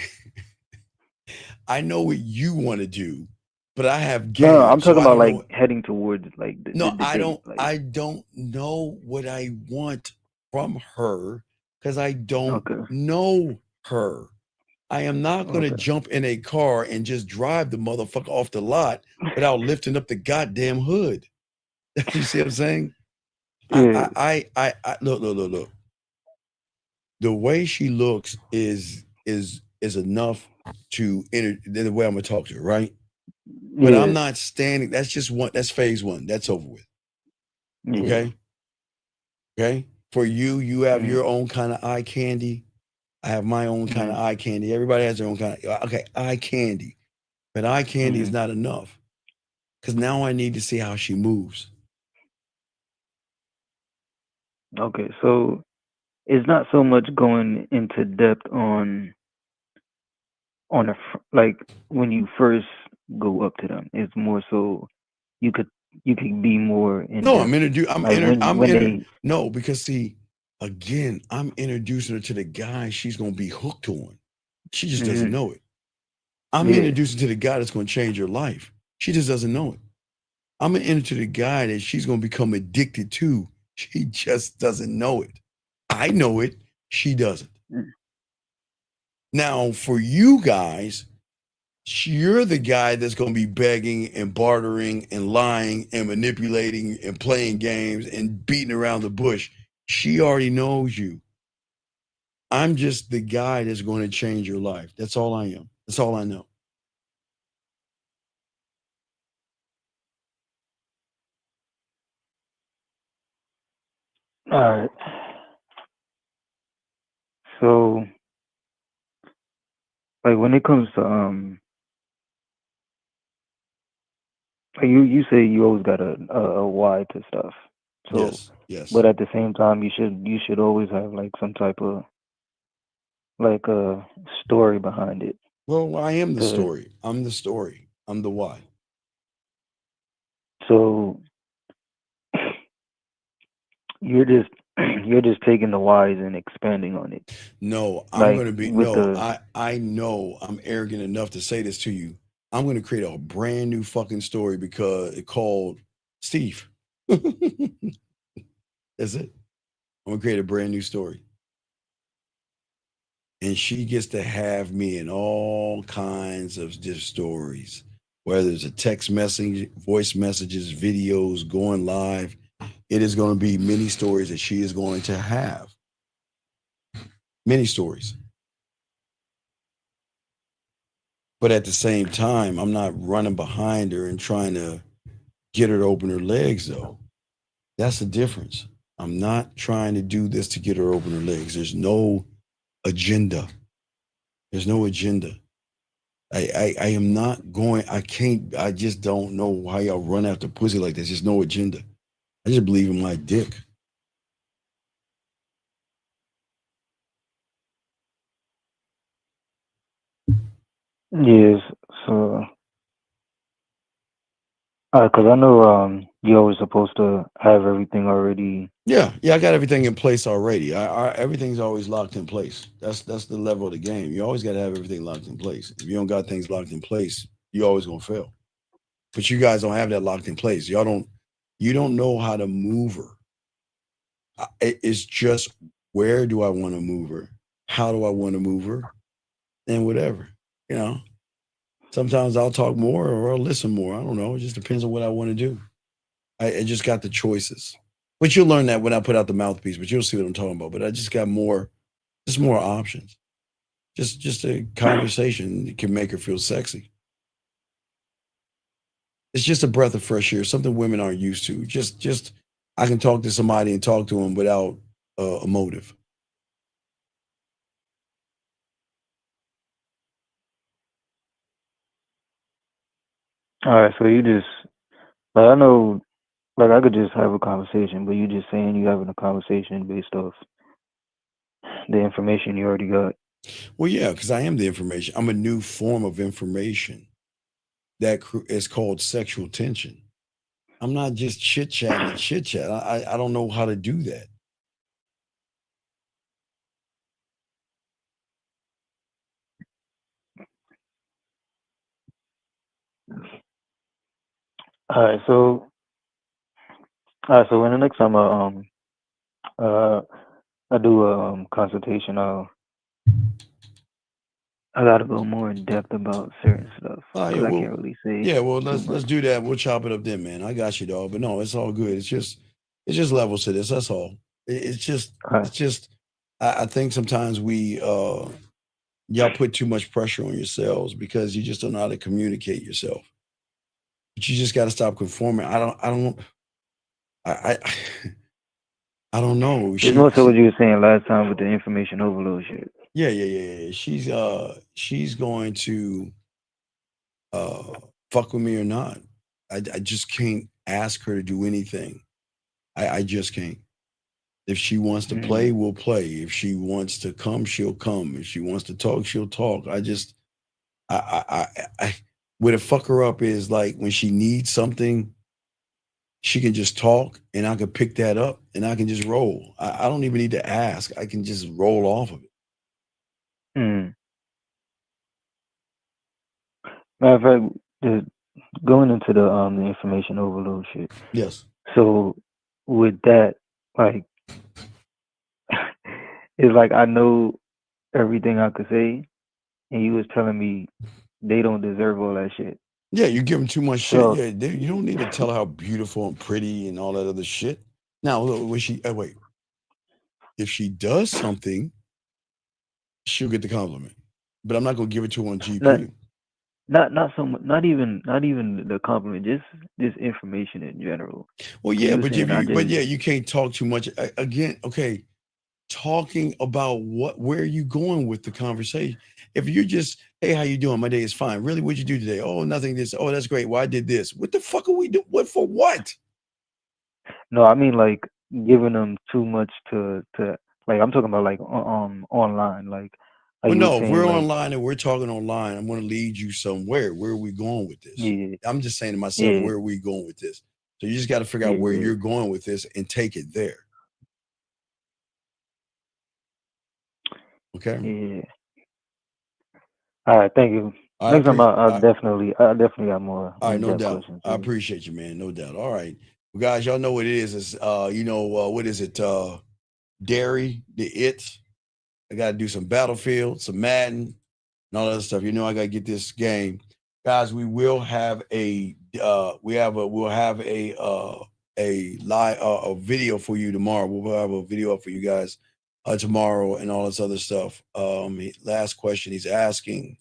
I know what you want to do, but I have game. No, I'm talking so about like heading towards like the I date, don't like. I don't know what I want from her, because I don't know her. I am not going to jump in a car and just drive the motherfucker off the lot without lifting up the goddamn hood. You see what I'm saying? Yeah. I look. The way she looks is enough to enter the way I'm gonna talk to her, right? But I'm Yeah. not standing. That's just one. That's phase one. That's over with. Yeah. Okay. Okay. For you, you have your own kind of eye candy. I have my own kind of eye candy. Everybody has their own kind of eye candy. But eye candy is not enough. Because now I need to see how she moves. Okay, so it's not so much going into depth on like when you first go up to them. It's more so you could be more in No, depth. No, because see, again, I'm introducing her to the guy she's gonna be hooked on. She just doesn't know it. I'm introducing to the guy that's gonna change her life. She just doesn't know it. I'm gonna enter the guy that she's gonna become addicted to. She just doesn't know it. I know it. She doesn't. Now, for you guys, you're the guy that's going to be begging and bartering and lying and manipulating and playing games and beating around the bush. She already knows you. I'm just the guy that's going to change your life. That's all I am. That's all I know. All right. So, like when it comes to like you say you always got a why to stuff. So, yes. But at the same time, you should always have like some type of like a story behind it. Well, I am the story. I'm the story. I'm the why. So you're just taking the whys and expanding on it. No, I'm Like going to be with I know I'm arrogant enough to say this to you. I'm going to create a brand new fucking story because it called Steve. That's it. I'm going to create a brand new story. And she gets to have me in all kinds of just stories, whether it's a text message, voice messages, videos, going live. It is going to be many stories that she is going to have. Many stories. But at the same time, I'm not running behind her and trying to get her to open her legs, though. That's the difference. I'm not trying to do this to get her to open her legs. There's no agenda. There's no agenda. I am not going, I just don't know how y'all run after pussy like this. There's no agenda. I just believe in my dick. yes. So because I know you're always supposed to have everything already. Yeah, I got everything in place already. Everything's always locked in place. That's the level of the game. You always got to have everything locked in place. If you don't got things locked in place, you're always gonna fail. But you guys don't have that locked in place. You don't know how to move her. It's just where do I want to move her? How do I want to move her? And whatever, you know. Sometimes I'll talk more or I'll listen more. I don't know. It just depends on what I want to do. I just got the choices. But you'll learn that when I put out the mouthpiece, but you'll see what I'm talking about. But I just got more options. Just a conversation that can make her feel sexy. It's just a breath of fresh air, something women aren't used to. Just I can talk to somebody and talk to them without a motive. All right, so you just like I know, like I could just have a conversation, but you just saying you having a conversation based off the information you already got. Well, yeah, because I am the information. I'm a new form of information that is called sexual tension. I'm not just chit chatting and chit chat. I don't know how to do that. All right, so when the next time I do a consultation, I gotta go more in depth about certain stuff Oh, because yeah, I well, can't really say yeah, well, too let's much. do that. We'll chop it up then, man. I got you, dog. But no, it's all good. It's just levels to this. That's all. It's just. I think sometimes y'all put too much pressure on yourselves because you just don't know how to communicate yourself. But you just got to stop conforming. I don't know. It's more so what you were saying last time with the information overload shit. Yeah. She's going to fuck with me or not. I just can't ask her to do anything. I just can't. If she wants to play, we'll play. If she wants to come, she'll come. If she wants to talk, she'll talk. Where the fuck her up is like when she needs something, she can just talk and I can pick that up and I can just roll. I don't even need to ask. I can just roll off of it. Matter of fact, just going into the information overload shit. Yes. So with that, like, it's like I know everything I could say, and you was telling me they don't deserve all that shit. Yeah, you give them too much So- shit. Yeah, you don't need to tell her how beautiful and pretty and all that other shit. Now, look, when wait, if she does something, she'll get the compliment. But I'm not gonna give it to her on GP. Not so much. Not even the compliment. Just information in general. Well, yeah, You but saying you can't talk too much. Again, okay, talking about where are you going with the conversation? If you're just, hey, how you doing? My day is fine. Really, what'd you do today? Oh, nothing. This. Oh, that's great. Well, I did this. What the fuck are we doing? What for? What? No, I mean like giving them too much to like I'm talking about like online like. Well, you were no, if saying, we're like, online and we're talking online, I'm going to lead you somewhere. Where are we going with this? Yeah. I'm just saying to myself, Yeah. where are we going with this? So you just got to figure out where Yeah. you're going with this and take it there. Okay. Yeah. All right, thank you. I Next time appreciate- I'll definitely got more All right, no in-depth doubt. questions. I appreciate you, man. No doubt. All right. Well, guys, y'all know what it is. It's what is it? Dairy, the It. I gotta do some Battlefield, some Madden, and all that stuff. You know, I gotta get this game. Guys, we will have a we'll have a live a video for you tomorrow. We'll have a video up for you guys tomorrow and all this other stuff. Last question he's asking.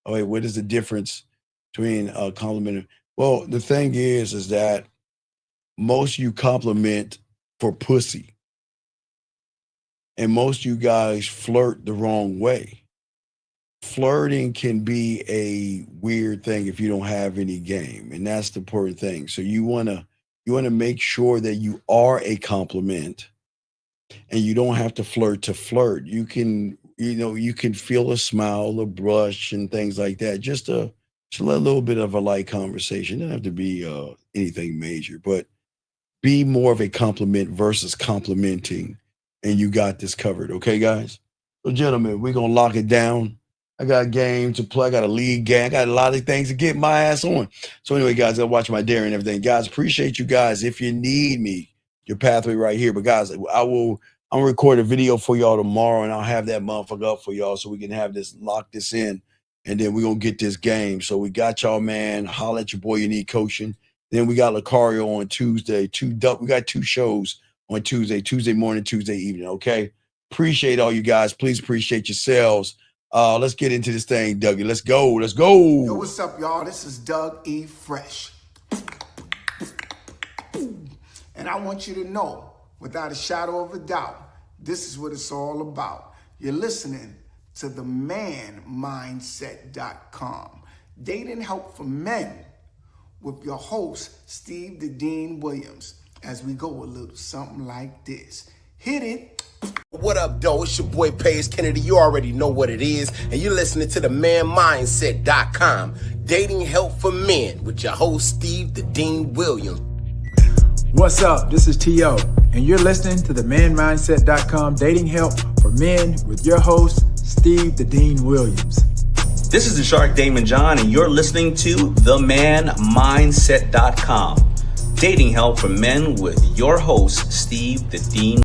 Oh wait, what is the difference between compliment? Well, the thing is that most you compliment for pussy. And most of you guys flirt the wrong way. Flirting can be a weird thing if you don't have any game. And that's the important thing. So you wanna make sure that you are a compliment and you don't have to flirt to flirt. You can feel a smile, a brush, and things like that. Just a little bit of a light conversation. It doesn't have to be anything major, but be more of a compliment versus complimenting, and you got this covered. Okay, guys? So, gentlemen, we're going to lock it down. I got a game to play. I got a league game. I got a lot of things to get my ass on. So anyway, guys, I'll watch my dairy and everything. Guys, appreciate you guys. If you need me, your pathway right here. But guys, I'm gonna record a video for y'all tomorrow, and I'll have that motherfucker up for y'all so we can have this, lock this in, and then we're gonna get this game. So we got y'all, man. Holla at your boy, you need coaching. Then we got Lucario on Tuesday. We got 2 shows on Tuesday morning, Tuesday evening. Okay. Appreciate all you guys. Please appreciate yourselves. Let's get into this thing, Dougie. Let's go. Let's go. Yo, what's up, y'all? This is Doug E. Fresh. And I want you to know, without a shadow of a doubt, this is what it's all about. You're listening to the manmindset.com. Dating help for men with your host, Steve the Dean Williams, as we go a little something like this. Hit it. What up, though? It's your boy, Paige Kennedy. You already know what it is. And you're listening to the manmindset.com. Dating help for men with your host, Steve the Dean Williams. What's up? This is T.O. And you're listening to the manmindset.com dating help for men with your host, Steve the Dean Williams. This is the Shark Damon John, and you're listening to themanmindset.com. Dating help for men with your host, Steve the Dean